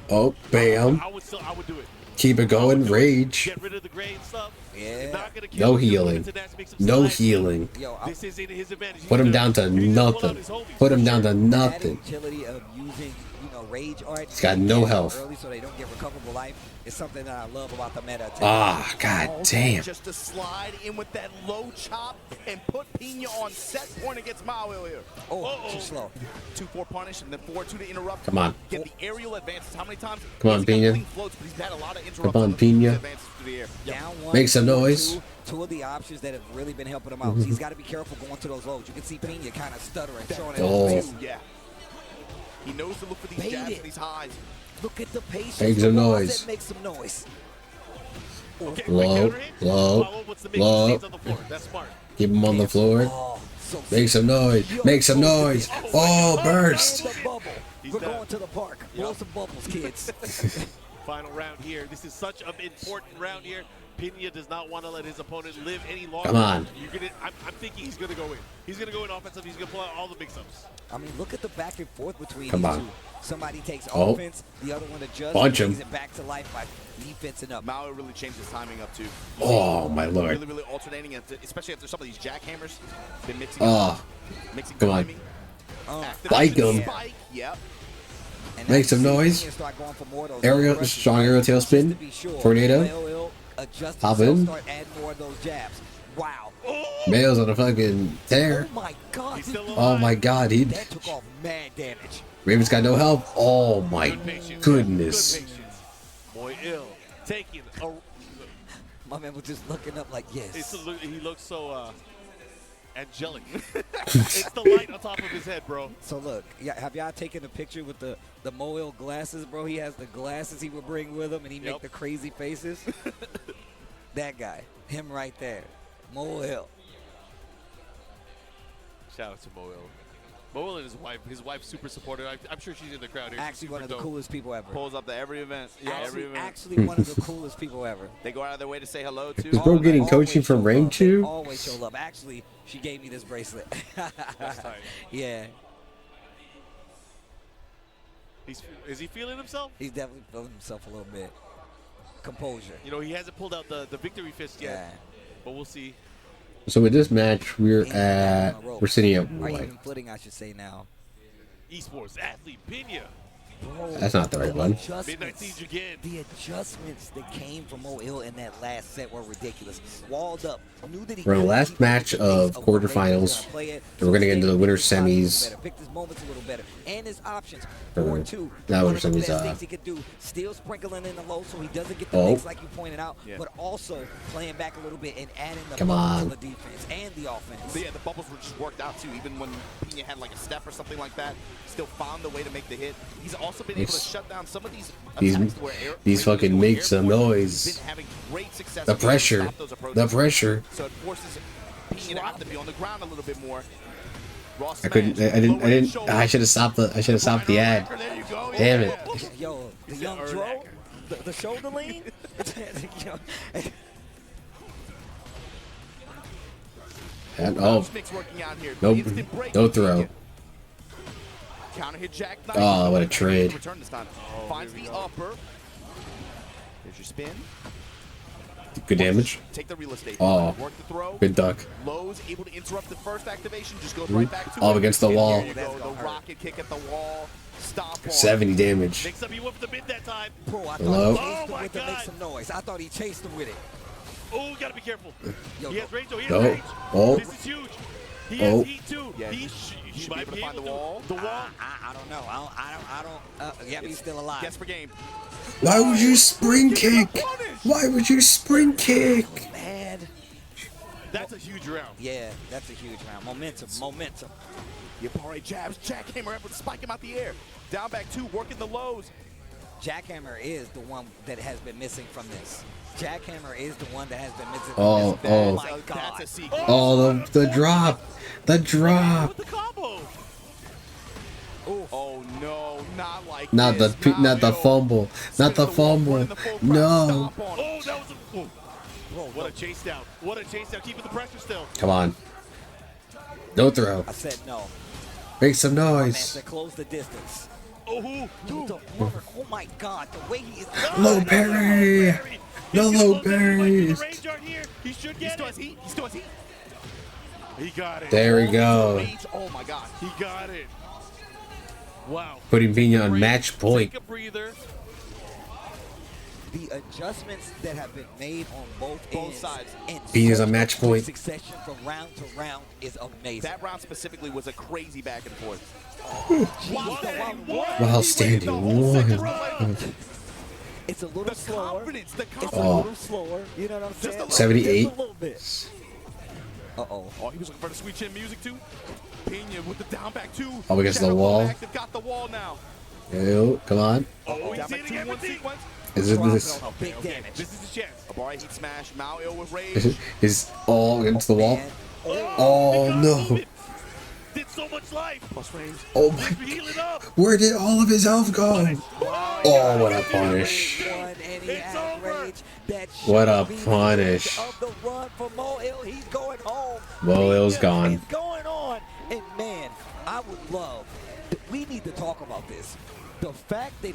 Speaker 2: Oh, bam.
Speaker 1: I would do it.
Speaker 2: Keep it going. Rage.
Speaker 1: Get rid of the gray and stuff.
Speaker 3: Yeah.
Speaker 2: No healing. No healing.
Speaker 1: This is in his advantage.
Speaker 2: Put him down to nothing. Put him down to nothing.
Speaker 3: Utility of using, rage art.
Speaker 2: He's got no health.
Speaker 3: Early so they don't get recoverable life is something that I love about the meta.
Speaker 2: Ah, god damn.
Speaker 4: Just to slide in with that low chop and put Pina on set point against Mawil here.
Speaker 3: Oh, too slow.
Speaker 4: 2-4 punish and then 4-2 to interrupt.
Speaker 2: Come on.
Speaker 4: Get the aerial advances. How many times?
Speaker 2: Come on, Pina.
Speaker 4: Floats, but he's had a lot of
Speaker 2: Come on, Pina. Make some noise.
Speaker 3: Two of the options that have really been helping him out. He's got to be careful going to those lows. You can see Pina kind of stuttering, showing it.
Speaker 4: Yeah. He knows to look for these jabs and these highs.
Speaker 3: Look at the patience.
Speaker 2: Make some noise.
Speaker 3: Make some noise.
Speaker 2: Low.
Speaker 1: That's smart.
Speaker 2: Keep him on the floor. Make some noise. Make some noise. Oh, burst.
Speaker 3: We're going to the park. Blow some bubbles, kids.
Speaker 1: Final round here. This is such an important round here. Pina does not want to let his opponent live any longer.
Speaker 2: Come on.
Speaker 1: I'm thinking he's going to go in. He's going to go in offensive. He's going to pull out all the mix-ups.
Speaker 3: I mean, look at the back and forth between
Speaker 2: Come
Speaker 3: these
Speaker 2: on.
Speaker 3: two. Somebody takes
Speaker 2: Oh.
Speaker 3: offense, the other one adjusts,
Speaker 2: Bunch him.
Speaker 3: brings it back to life by defensing up.
Speaker 4: Mao really changed his timing up too.
Speaker 2: Oh, my lord.
Speaker 4: Really alternating, especially after some of these jackhammers. Been mixing. Mixing
Speaker 2: Come on.
Speaker 4: timing.
Speaker 2: Spike him.
Speaker 4: Spike. Yep.
Speaker 2: Make some noise. Aerial, strong aerial tailspin. Tornado. Hop in.
Speaker 3: Wow.
Speaker 2: Mayo's on a fucking tear.
Speaker 3: Oh my god.
Speaker 2: Oh my god.
Speaker 3: That took off mad damage.
Speaker 2: Raven's got no help. Oh my goodness.
Speaker 1: Boy, ill. Taking a...
Speaker 3: My man was just looking up like, yes.
Speaker 1: He looks so angelic. It's the light on top of his head, bro.
Speaker 3: So look, have y'all taken a picture with the Moyle glasses, bro? He has the glasses he would bring with him, and he make the crazy faces. That guy, him right there, Moyle.
Speaker 1: Shout out to Moyle. Mo and his wife super supportive. I'm sure she's in the crowd here.
Speaker 3: Actually, one of the coolest people ever.
Speaker 4: Pulls up to every event. Yeah, every event.
Speaker 3: Actually, one of the coolest people ever.
Speaker 4: They go out of their way to say hello too.
Speaker 2: Is bro getting coaching from Rain Chew?
Speaker 3: Always show love. Actually, she gave me this bracelet.
Speaker 1: That's tight.
Speaker 3: Yeah.
Speaker 1: Is he feeling himself?
Speaker 3: He's definitely feeling himself a little bit. Composure.
Speaker 1: You know, he hasn't pulled out the victory fist yet.
Speaker 3: Yeah.
Speaker 1: But we'll see.
Speaker 2: So with this match, we're sitting at
Speaker 3: Or
Speaker 2: what?
Speaker 3: even footing, I should say now.
Speaker 1: Esports athlete Pena.
Speaker 3: Bro,
Speaker 2: That's not the right one.
Speaker 1: Midnight Siege again.
Speaker 3: The adjustments that came from Mo in that last set were ridiculous. Walled up. Knew that he
Speaker 2: We're in the last match of quarterfinals. We're going to get into the winner's semis.
Speaker 3: Picked his moments a little better. And his options.
Speaker 2: Or,
Speaker 3: 4-2.
Speaker 2: not
Speaker 3: One of the
Speaker 2: winner's
Speaker 3: best
Speaker 2: semis,
Speaker 3: things he could do. Still sprinkling in the low so he doesn't get the
Speaker 2: Oh.
Speaker 3: mix like you pointed out.
Speaker 4: Yeah.
Speaker 3: But also playing back a little bit and adding the
Speaker 2: Come
Speaker 3: bubbles
Speaker 2: on.
Speaker 3: to the defense and the offense.
Speaker 4: But yeah, the bubbles were just worked out too. Even when Pena had like a step or something like that, still found the way to make the hit. He's also been able to shut down some of these attacks where
Speaker 2: These fucking make some noise.
Speaker 4: He's been having great success.
Speaker 2: The pressure. The pressure.
Speaker 4: So it forces Pena to have to be on the ground a little bit more.
Speaker 2: I couldn't. I didn't. I should have stopped the. I should have stopped the ad. Damn it.
Speaker 3: Yo, the young Dro, the shoulder lean. Yo,
Speaker 2: And, oh, no throw.
Speaker 4: Counter hit Jack.
Speaker 2: Oh, what a trade.
Speaker 4: Return this time. Finds the upper. There's your spin.
Speaker 2: Good damage.
Speaker 4: Take the real estate.
Speaker 2: Oh,
Speaker 4: Work the throw.
Speaker 2: good duck.
Speaker 4: Lowe's able to interrupt the first activation. Just goes right back to
Speaker 2: All
Speaker 4: it.
Speaker 2: against the
Speaker 4: And
Speaker 2: wall.
Speaker 4: There you go. The rocket kick at the wall. Stop on.
Speaker 2: 70 damage.
Speaker 1: Next up, he went for the mid that time.
Speaker 3: Bro, I
Speaker 2: Hello?
Speaker 3: thought he chased him with it, make some noise. I thought he chased him with it.
Speaker 1: Oh, gotta be careful.
Speaker 3: Yo,
Speaker 1: He has range. Oh, he has
Speaker 2: No.
Speaker 1: range.
Speaker 2: Oh.
Speaker 1: This is huge. He
Speaker 2: Oh.
Speaker 1: has heat too.
Speaker 4: Yeah,
Speaker 1: he
Speaker 4: should be
Speaker 1: might
Speaker 4: able to find the
Speaker 1: to.
Speaker 4: wall.
Speaker 1: The wall.
Speaker 3: I don't know. I don't. Yeah, he's still alive.
Speaker 4: Guess per game.
Speaker 2: Why would you spring kick? Why would you spring kick?
Speaker 3: Man.
Speaker 1: That's a huge round.
Speaker 3: Yeah, that's a huge round. Momentum.
Speaker 4: Yabari jabs. Jackhammer able to spike him out the air. Down back two, working the lows.
Speaker 3: Jackhammer is the one that has been missing from this. Jackhammer is the one that has been missing
Speaker 2: Oh,
Speaker 3: from this.
Speaker 2: oh.
Speaker 3: My God.
Speaker 4: That's a secret.
Speaker 2: Oh, the drop. The drop.
Speaker 1: With the combo.
Speaker 4: Oh no, not like
Speaker 2: Not
Speaker 4: this.
Speaker 2: not the
Speaker 4: Mario
Speaker 2: fumble. Not the
Speaker 4: spins wall,
Speaker 2: fumble.
Speaker 4: running the full crowd,
Speaker 2: No.
Speaker 4: stomp on
Speaker 1: Oh,
Speaker 4: him.
Speaker 1: that was a. Oh. What a chase down. What a chase down. Keeping the pressure still.
Speaker 2: Come on. No throw.
Speaker 3: I said no.
Speaker 2: Make some
Speaker 3: Man,
Speaker 2: noise.
Speaker 3: to close the distance.
Speaker 1: Oh, who?
Speaker 3: Dude, the runner, oh my God, the way he is.
Speaker 2: Low parry. No low parries.
Speaker 1: The range aren't here. He should
Speaker 4: He
Speaker 1: get
Speaker 4: still
Speaker 1: it.
Speaker 4: has heat. He still has heat.
Speaker 1: He got it.
Speaker 2: There we go.
Speaker 4: Oh my God.
Speaker 1: He got it. Wow.
Speaker 2: Putting Pena on match point.
Speaker 1: Take a breather.
Speaker 3: The adjustments that have been made on both ends
Speaker 4: sides.
Speaker 3: in
Speaker 2: Pena's
Speaker 3: such
Speaker 2: on match
Speaker 3: a quick
Speaker 2: point.
Speaker 3: succession from round to round is amazing.
Speaker 4: That round specifically was a crazy back and forth.
Speaker 2: While standing one.
Speaker 3: It's a little slower.
Speaker 4: Confidence, the
Speaker 3: It's
Speaker 4: confidence.
Speaker 3: a
Speaker 2: Oh.
Speaker 3: little slower. You know what I'm saying?
Speaker 2: 78.
Speaker 3: Just a little bit. Uh-oh.
Speaker 4: Oh, he was looking for the sweet chin music too. Pena with the down back two.
Speaker 2: Up against the
Speaker 4: Shadow
Speaker 2: wall.
Speaker 4: Active got the wall now.
Speaker 2: Yo, come on.
Speaker 1: Oh,
Speaker 4: Down
Speaker 1: he's
Speaker 4: back
Speaker 1: hitting
Speaker 4: 2-1
Speaker 1: everything.
Speaker 4: sequence.
Speaker 2: Is it this?
Speaker 3: Big damage.
Speaker 1: This is his chance.
Speaker 4: Abari heat smash. Mao ill with rage.
Speaker 2: Is all against the wall?
Speaker 3: Man.
Speaker 2: Oh
Speaker 1: he got
Speaker 2: no.
Speaker 1: it. Did so much life.
Speaker 4: Plus range.
Speaker 2: Oh my.
Speaker 1: He's healing up.
Speaker 2: Where did all of his health go? Oh, what a punish.
Speaker 3: One, and he
Speaker 1: It's
Speaker 3: had
Speaker 1: over.
Speaker 3: rage. That
Speaker 2: What a
Speaker 3: should be the
Speaker 2: punish.
Speaker 3: end Of the run for Mo Ill. He's going home.
Speaker 2: Mo Ill's gone.
Speaker 3: It's going on. And man, I would love. We need to talk about this. The fact that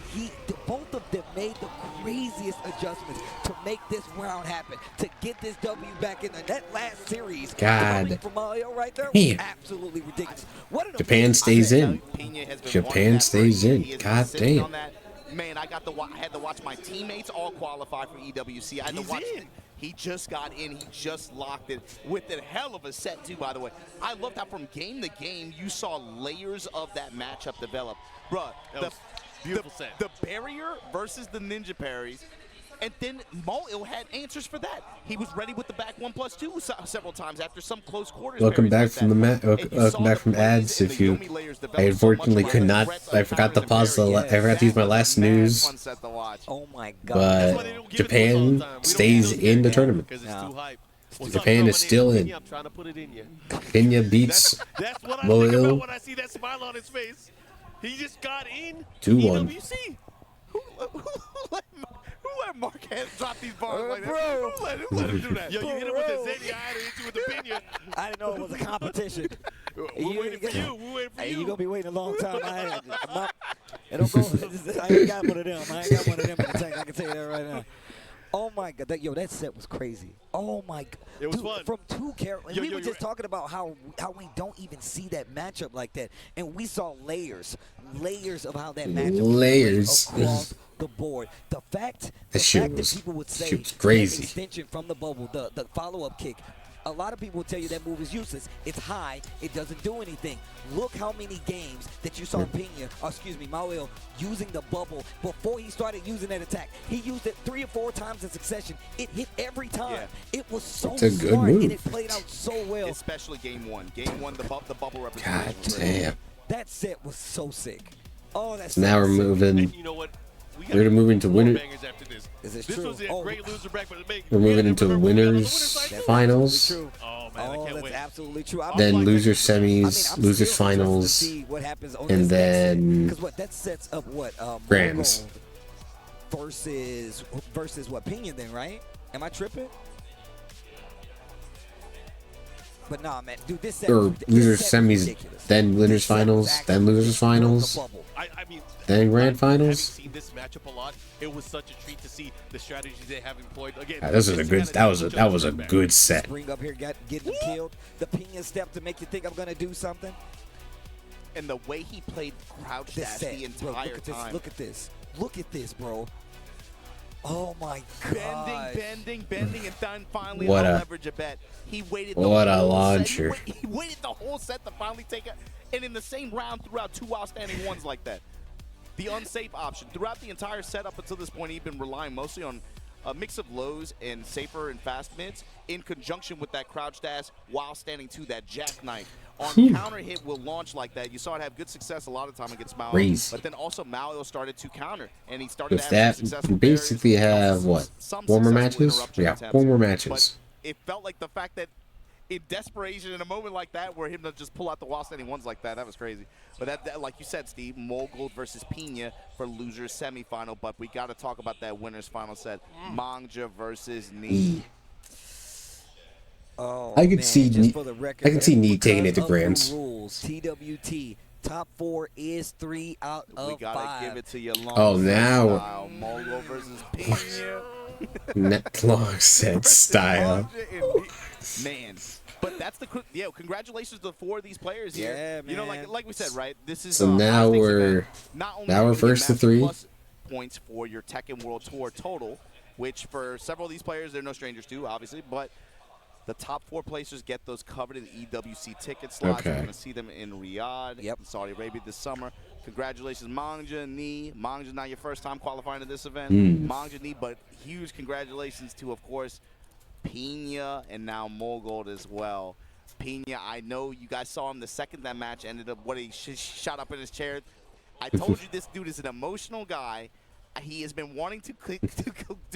Speaker 3: both of them made the craziest adjustments to make this round happen, to get this W back in that last series.
Speaker 2: God.
Speaker 3: From Mario right there,
Speaker 2: Damn.
Speaker 3: absolutely ridiculous. What an
Speaker 2: Japan stays in.
Speaker 4: Pena has been
Speaker 2: Japan
Speaker 4: wanting that
Speaker 2: stays
Speaker 4: break.
Speaker 2: in.
Speaker 4: He has
Speaker 2: God
Speaker 4: insisted
Speaker 2: damn.
Speaker 4: on that. Man, I had to watch my teammates all qualify for EWC. I had to
Speaker 1: He's
Speaker 4: watch.
Speaker 1: in.
Speaker 4: He just got in. He just locked it with a hell of a set too. By the way, I loved how from game to game you saw layers of that matchup develop, bruh.
Speaker 1: That was beautiful set.
Speaker 4: The barrier versus the ninja parries. And then Mo Ill had answers for that. He was ready with the back 1+2 several times after some close quarters.
Speaker 2: Welcome back
Speaker 4: like
Speaker 2: from
Speaker 4: that.
Speaker 2: the
Speaker 4: And you
Speaker 2: welcome
Speaker 4: saw
Speaker 2: back
Speaker 4: the
Speaker 2: from
Speaker 4: plays
Speaker 2: ads.
Speaker 4: and
Speaker 2: If
Speaker 4: the
Speaker 2: you,
Speaker 4: Yumi layers
Speaker 2: I
Speaker 4: develop so
Speaker 2: unfortunately
Speaker 4: much
Speaker 2: could
Speaker 4: like
Speaker 2: not.
Speaker 4: threats
Speaker 2: I
Speaker 4: of
Speaker 2: forgot to
Speaker 4: counters and
Speaker 2: pause the.
Speaker 4: parries.
Speaker 2: I forgot to use my
Speaker 4: That was
Speaker 2: last
Speaker 4: a mad
Speaker 2: news.
Speaker 4: fun set to watch.
Speaker 3: Oh my God.
Speaker 1: That's why they
Speaker 2: But
Speaker 1: don't give it to us all the
Speaker 2: Japan
Speaker 1: time. We don't
Speaker 2: stays
Speaker 1: do it
Speaker 2: in the tournament.
Speaker 1: because it's
Speaker 3: No.
Speaker 1: too hype.
Speaker 2: Japan is still in.
Speaker 1: I'm trying to put it in you.
Speaker 2: Kenya beats
Speaker 1: That's what I think about
Speaker 2: Loyal
Speaker 1: when I see that smile on his face. He just got in
Speaker 2: 2-1.
Speaker 1: EWC.
Speaker 4: Who let Marquez drop these bars like that?
Speaker 3: Bro.
Speaker 4: Who let him do that?
Speaker 1: Yo, you hit him with the Zeddy. I had to hit you with the Pena.
Speaker 3: I didn't know it was a competition.
Speaker 1: We're waiting for you. We're waiting for
Speaker 3: Hey,
Speaker 1: you.
Speaker 3: you're going to be waiting a long time. I ain't got one of them. I ain't got one of them in the tank. I can tell you that right now. Oh, my God. That set was crazy. Oh, my God.
Speaker 1: It was fun.
Speaker 3: From two characters. We were just talking about how we don't even see that matchup like that. And we saw layers of how that matchup across the board. The fact that people would say
Speaker 2: was crazy.
Speaker 3: Extension from the bubble, the follow-up kick. A lot of people will tell you that move is useless. It's high. It doesn't do anything. Look how many games that you saw Manuel using the bubble before he started using that attack. He used it 3 or 4 times in succession. It hit every time.
Speaker 4: Yeah.
Speaker 3: It was so
Speaker 2: It's a good
Speaker 3: smart,
Speaker 2: move.
Speaker 3: and it played out so well.
Speaker 4: Especially game one. Game one, the bubble representation.
Speaker 2: God damn.
Speaker 3: That set was so sick. Oh, that's
Speaker 2: Now we're moving.
Speaker 1: And you know what?
Speaker 2: We're gonna move into winner.
Speaker 3: This
Speaker 1: was a great loser bracket, but
Speaker 2: We're moving into winners finals.
Speaker 1: Oh man, I can't wait.
Speaker 3: Absolutely true.
Speaker 2: Then losers semis, losers finals, and then
Speaker 3: because that sets up
Speaker 2: grands
Speaker 3: versus what Pena then, right? Am I tripping? But nah, man, dude, this set
Speaker 2: or losers semis,
Speaker 3: ridiculous.
Speaker 2: then winners finals, then losers finals,
Speaker 1: I mean,
Speaker 2: then grand finals.
Speaker 1: Seen this matchup a lot. It was such a treat to see the strategies they have employed. Again,
Speaker 2: This was a good. That was a good set.
Speaker 3: Spring up here, getting them killed. The Pena step to make you think I'm gonna do something.
Speaker 4: And the way he played crouch dash the entire time.
Speaker 3: Look at this. Look at this, bro. Oh my God!
Speaker 4: Bending, and then finally
Speaker 2: What a-
Speaker 4: leverage a bet. He waited.
Speaker 2: What a
Speaker 4: whole
Speaker 2: launcher.
Speaker 4: Set. He waited the whole set to finally take it, and in the same round threw out 2 outstanding ones like that. The unsafe option throughout the entire set up until this point, he'd been relying mostly on a mix of lows and safer and fast mids in conjunction with that crouch dash while standing to that jackknife. On counter hit will launch like that. You saw it have good success a lot of time against Mao. But then also Mao started to counter, and he started
Speaker 2: With that,
Speaker 4: successful
Speaker 2: we basically have what? 4 more matches? Yeah, 4 more matches.
Speaker 4: But it felt like the fact that in desperation, in a moment like that, where him to just pull out the while standing ones like that was crazy. But that, like you said, Steve, Mogul versus Pena for losers semifinal. But we got to talk about that winners final set, Mangja versus Nee.
Speaker 3: Oh,
Speaker 2: I could see Nee taking it to grands.
Speaker 3: Rules, TWT top 4 is 3 out of 5.
Speaker 4: We gotta give it to you long.
Speaker 2: Oh, now
Speaker 4: Mogul versus Pena.
Speaker 2: Net long set style.
Speaker 4: Man, but that's the congratulations to 4 of these players here.
Speaker 3: Yeah, man.
Speaker 4: You know, like we said, right? This is
Speaker 2: So now we're first to 3
Speaker 4: points for your Tekken World Tour total, which for several of these players they're no strangers to, obviously, but the top 4 placers get those coveted EWC ticket slots.
Speaker 2: Okay.
Speaker 4: We're going to see them in Riyadh, in Saudi Arabia this summer. Congratulations, Mangja, Nee. Mangja's not your first time qualifying to this event. Mangja, Nee, but huge congratulations to, of course, Pena and now Mogul as well. Pena, I know you guys saw him the second that match ended up, he shot up in his chair. I told you this dude is an emotional guy. He has been wanting to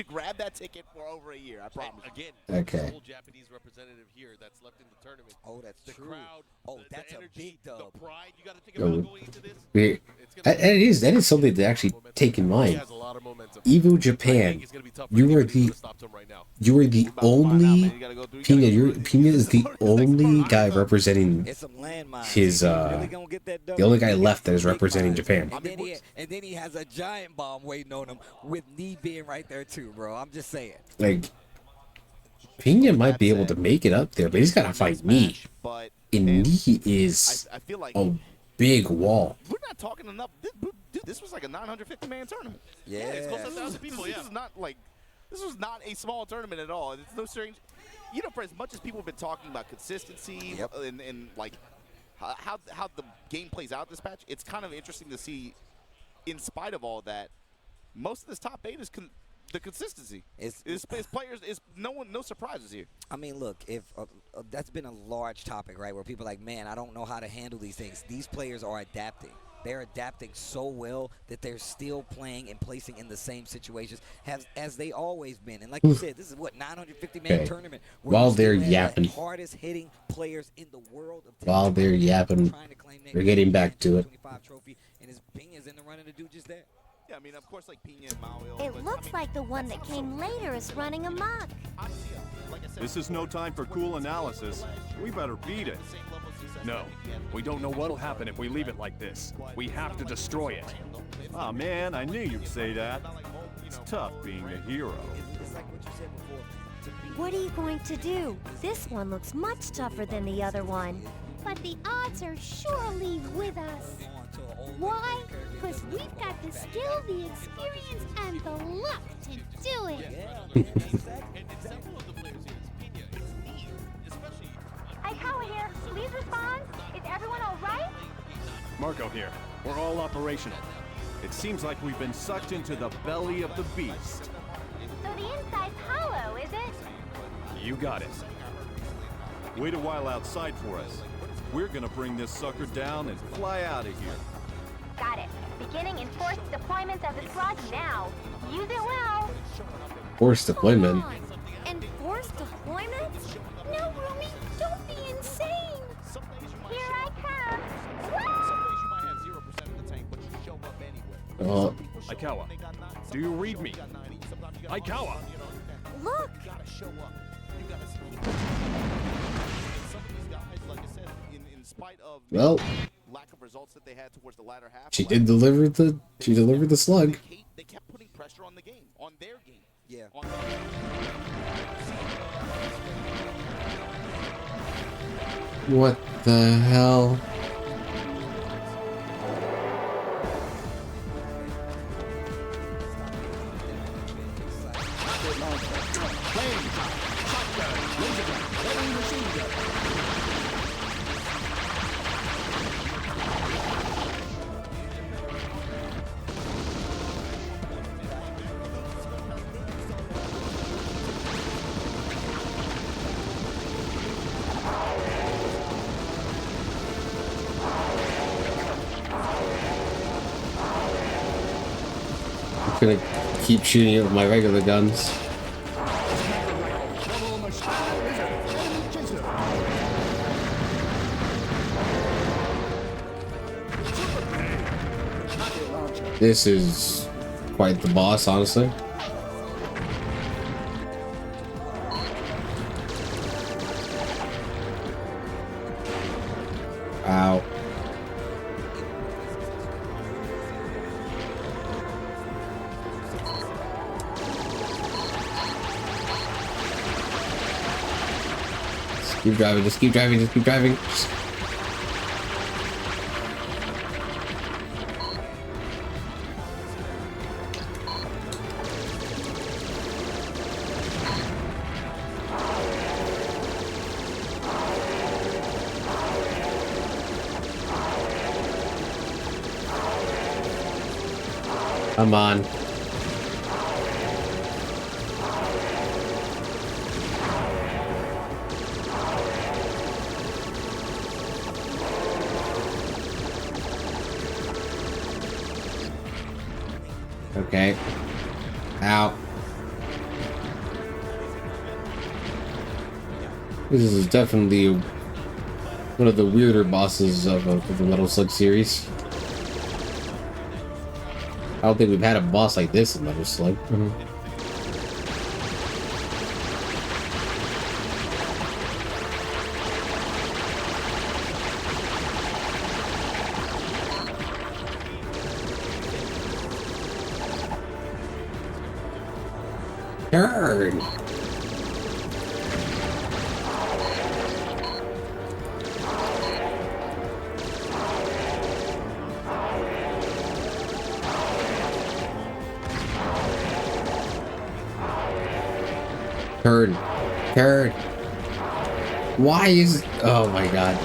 Speaker 4: grab that ticket for over a year, I promise.
Speaker 1: Again,
Speaker 2: okay.
Speaker 1: The whole Japanese representative here that's left in the tournament.
Speaker 3: Oh, that's
Speaker 1: the
Speaker 3: true.
Speaker 1: Crowd,
Speaker 3: that's
Speaker 1: energy,
Speaker 3: a big dub.
Speaker 1: The pride you got to think about going into this.
Speaker 2: That is something to actually take in mind. EVO Japan, you are the only Pena is the only guy representing his the only guy left that is representing Japan.
Speaker 3: And then he has a giant bomb waiting on him with Nee being right there too, bro. I'm just saying.
Speaker 2: Like Pena might be able to make it up there, but he's got to fight Nee. And Nee is a big wall.
Speaker 4: We're not talking enough. Dude, this was like a 950-man tournament.
Speaker 3: Yeah,
Speaker 1: it's close to 1,000 people.
Speaker 4: This was not a small tournament at all. It's no strange. You know, for as much as people have been talking about consistency and like how the game plays out this patch, it's kind of interesting to see. In spite of all that, most of this top 8 is the consistency. It's players. It's no surprises here.
Speaker 3: I mean, look, if that's been a large topic, right? Where people are like, man, I don't know how to handle these things. These players are adapting. they're adapting so well that they're still playing and placing in the same situations as they always been. And like you said, this is what 950-man tournament.
Speaker 2: While they're yapping,
Speaker 3: hardest hitting players in the world.
Speaker 2: while they're yapping, we're getting back to it.
Speaker 3: And his Peña's in the running to do just that.
Speaker 4: Yeah, I mean, of course, like Peña and Mario.
Speaker 9: It looks like the one that came later is running amok.
Speaker 11: This is no time for cool analysis. We better beat it.
Speaker 8: No, we don't know what'll happen if we leave it like this. We have to destroy it.
Speaker 11: Aw, man, I knew you'd say that. It's tough being the hero.
Speaker 9: What are you going to do? This one looks much tougher than the other one. But the odds are surely with us. Why? Because we've got the skill, the experience, and the luck to do it.
Speaker 13: Aikawa here. Please respond. Is everyone all right?
Speaker 8: Marco here. We're all operational.
Speaker 11: It seems like we've been sucked into the belly of the beast.
Speaker 13: So the inside's hollow, is it?
Speaker 8: You got it.
Speaker 11: Wait a while outside for us. We're gonna bring this sucker down and fly out of here.
Speaker 13: Got it. Beginning enforced deployment of the squad now. Use it well.
Speaker 2: Forced deployment.
Speaker 9: Enforced deployment? No, Rumi, don't be insane.
Speaker 13: Here I come.
Speaker 8: Aikawa, do you read me? Aikawa!
Speaker 9: Look!
Speaker 2: Well,
Speaker 4: lack of results that they had towards the latter half.
Speaker 2: she delivered the slug.
Speaker 4: They kept putting pressure on the game, on their game.
Speaker 3: Yeah.
Speaker 2: What the hell? I'm gonna keep shooting it with my regular guns. This is quite the boss, honestly. Ow. Just keep driving, just keep driving, just keep driving. Come on. Okay. Ow. This is definitely one of the weirder bosses of the Metal Slug series. I don't think we've had a boss like this in Metal Slug. Turn! Turn. Turn. Why is... Oh my god.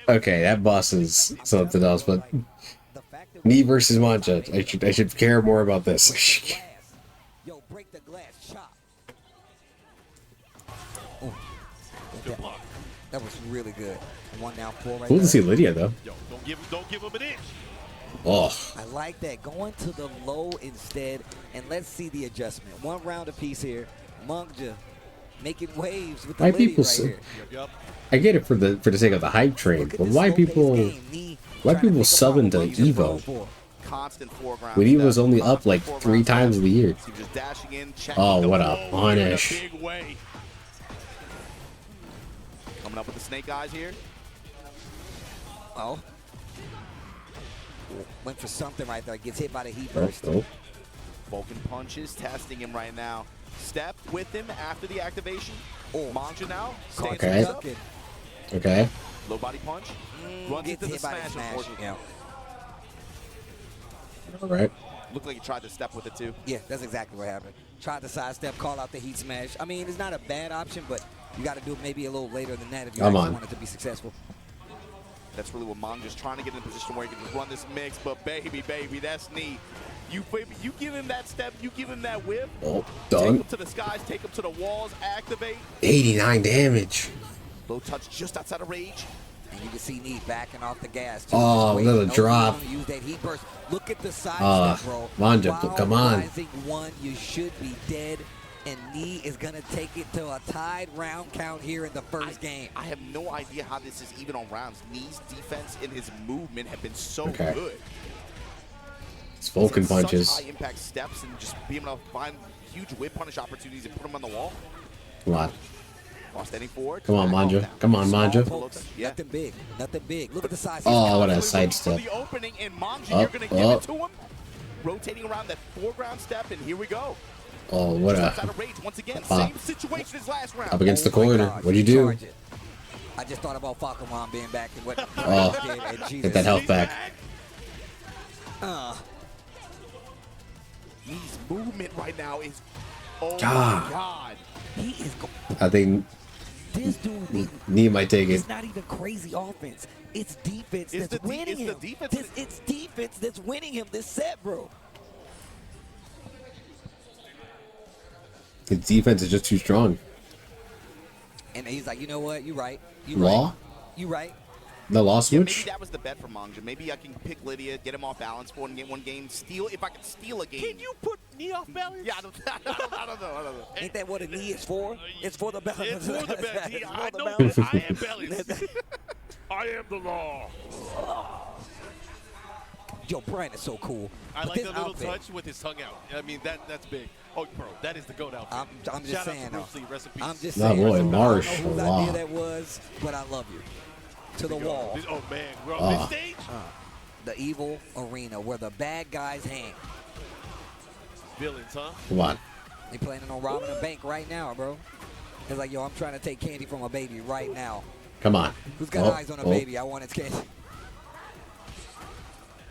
Speaker 2: Okay, that boss is something else, but me versus Manja. I should care more about this.
Speaker 3: Yo, break the glass, chop.
Speaker 1: Good block.
Speaker 3: That was really good. 1 down 4 right
Speaker 2: Cool
Speaker 3: there.
Speaker 2: to see Lydia though.
Speaker 1: Yo, don't give him an inch.
Speaker 2: Oh.
Speaker 3: I like that. Going to the low instead, and let's see the adjustment. 1 round apiece here. Mungja making waves with the
Speaker 2: Why
Speaker 3: Liddy
Speaker 2: people?
Speaker 3: right here.
Speaker 2: I get it for the sake of the hype train, but why people sub into EVO
Speaker 4: Constant foreground
Speaker 2: when he was
Speaker 4: step,
Speaker 2: only up like 3 times a year?
Speaker 4: So just dashing in, checking
Speaker 2: Oh,
Speaker 4: the
Speaker 2: what
Speaker 4: wall
Speaker 2: a
Speaker 4: in
Speaker 2: punish!
Speaker 4: big way. Coming up with the snake eyes here.
Speaker 3: Oh. Went for something right there. Gets hit by the heat burst.
Speaker 2: Oh.
Speaker 4: Vulcan punches, testing him right now. Step with him after the activation. Manja now. Stands
Speaker 2: Okay.
Speaker 4: up.
Speaker 2: Okay.
Speaker 4: Low body punch. Runs
Speaker 3: Gets
Speaker 4: into the
Speaker 3: hit by the
Speaker 4: smash,
Speaker 3: smash.
Speaker 4: unfortunately.
Speaker 3: Yeah.
Speaker 2: All right.
Speaker 4: Looked like he tried to step with it too.
Speaker 3: Yeah, that's exactly what happened. Tried to sidestep, call out the heat smash. I mean, it's not a bad option, but you got to do it maybe a little later than that if you
Speaker 2: Come
Speaker 3: actually
Speaker 2: on.
Speaker 3: want it to be successful.
Speaker 4: That's really what Manja's trying to get in a position where he can just run this mix, but baby, that's neat. You give him that step, you give him that whip.
Speaker 2: Oh,
Speaker 4: Take
Speaker 2: done.
Speaker 4: him to the skies, take him to the walls, activate.
Speaker 2: 89 damage.
Speaker 4: Low touch just outside of rage.
Speaker 3: And you can see Knee backing off the gas. Too.
Speaker 2: Oh,
Speaker 3: Just
Speaker 2: another
Speaker 3: waiting.
Speaker 2: drop.
Speaker 3: Nobody's gonna use that heat burst. Look at the side step, bro.
Speaker 2: Manja,
Speaker 3: While
Speaker 2: come on.
Speaker 3: rising 1, you should be dead. And Knee is going to take it to a tied round count here in the first game.
Speaker 4: I have no idea how this is even on rounds. Knee's defense and his movement have been so
Speaker 2: Okay.
Speaker 4: good.
Speaker 2: It's Vulcan
Speaker 4: He's had
Speaker 2: punches.
Speaker 4: Such high impact steps and just being able to find huge whip punish opportunities and put him on the wall.
Speaker 2: Come on.
Speaker 4: While standing forward.
Speaker 2: Come on,
Speaker 4: back
Speaker 2: Manja.
Speaker 4: off now.
Speaker 2: Come on,
Speaker 4: Small
Speaker 2: Manja.
Speaker 4: pokes. Yeah.
Speaker 3: Nothing big. Nothing big. Look at the size.
Speaker 2: Oh, what a
Speaker 4: Constantly
Speaker 2: sidestep.
Speaker 4: looking for the opening, and Manja,
Speaker 2: Up,
Speaker 4: you're going to give
Speaker 2: up.
Speaker 4: it to him. Rotating around that foreground step, and here we go.
Speaker 2: Oh, what
Speaker 4: Just outside
Speaker 2: a
Speaker 4: of rage once again.
Speaker 2: pop.
Speaker 4: Same situation as last round.
Speaker 2: Up against the
Speaker 3: Oh my
Speaker 2: corner.
Speaker 3: gosh,
Speaker 2: What'd you do?
Speaker 3: charge it. I just thought about Falcon being back and what
Speaker 2: Oh,
Speaker 3: did, and Jesus.
Speaker 2: get that health back.
Speaker 4: Knee's movement right now is, oh
Speaker 2: Ah.
Speaker 4: my God.
Speaker 3: He is
Speaker 2: I think
Speaker 3: this dude.
Speaker 2: Knee might take it.
Speaker 3: It's not even crazy offense. It's defense
Speaker 4: It's
Speaker 3: that's
Speaker 4: the
Speaker 3: winning him.
Speaker 4: defense.
Speaker 3: It's defense that's winning him this set, bro.
Speaker 2: His defense is just too strong.
Speaker 3: And he's like, you know what? You're right. You
Speaker 2: Law?
Speaker 3: right. You right.
Speaker 2: The law
Speaker 4: Yeah,
Speaker 2: switch?
Speaker 4: maybe that was the bet for Manja. Maybe I can pick Lydia, get him off balance for one game, steal. If I can steal a game.
Speaker 1: Can you put Knee off balance?
Speaker 4: Yeah, I don't know.
Speaker 3: Ain't that what a knee is for? It's for the balance.
Speaker 1: It's for the balance.
Speaker 3: It's
Speaker 1: I
Speaker 3: for the
Speaker 1: know
Speaker 3: balance.
Speaker 1: that. I am balance.
Speaker 7: I am the law.
Speaker 3: Yo, Brian is so cool.
Speaker 1: I
Speaker 3: But
Speaker 1: like
Speaker 3: this
Speaker 1: the little
Speaker 3: outfit,
Speaker 1: touch with his tongue out. I mean, that's big. Oh, bro, that is the GOAT outfit.
Speaker 3: I'm just
Speaker 1: Shout
Speaker 3: saying,
Speaker 1: out to Bruce Lee. Rest in peace.
Speaker 3: I'm just
Speaker 2: Nah,
Speaker 3: saying.
Speaker 2: boy,
Speaker 3: I don't know
Speaker 2: Marsh,
Speaker 3: whose
Speaker 2: wow.
Speaker 3: idea that was, but I love you. To the wall.
Speaker 1: Oh, man. We're on this stage?
Speaker 3: The evil arena where the bad guys hang.
Speaker 1: Villains, huh?
Speaker 2: Come on.
Speaker 3: They planning on robbing a bank right now, bro. It's like, yo, I'm trying to take candy from a baby right now.
Speaker 2: Come on.
Speaker 3: Who's got
Speaker 2: Oh,
Speaker 3: eyes on a
Speaker 2: oh.
Speaker 3: baby? I want its candy.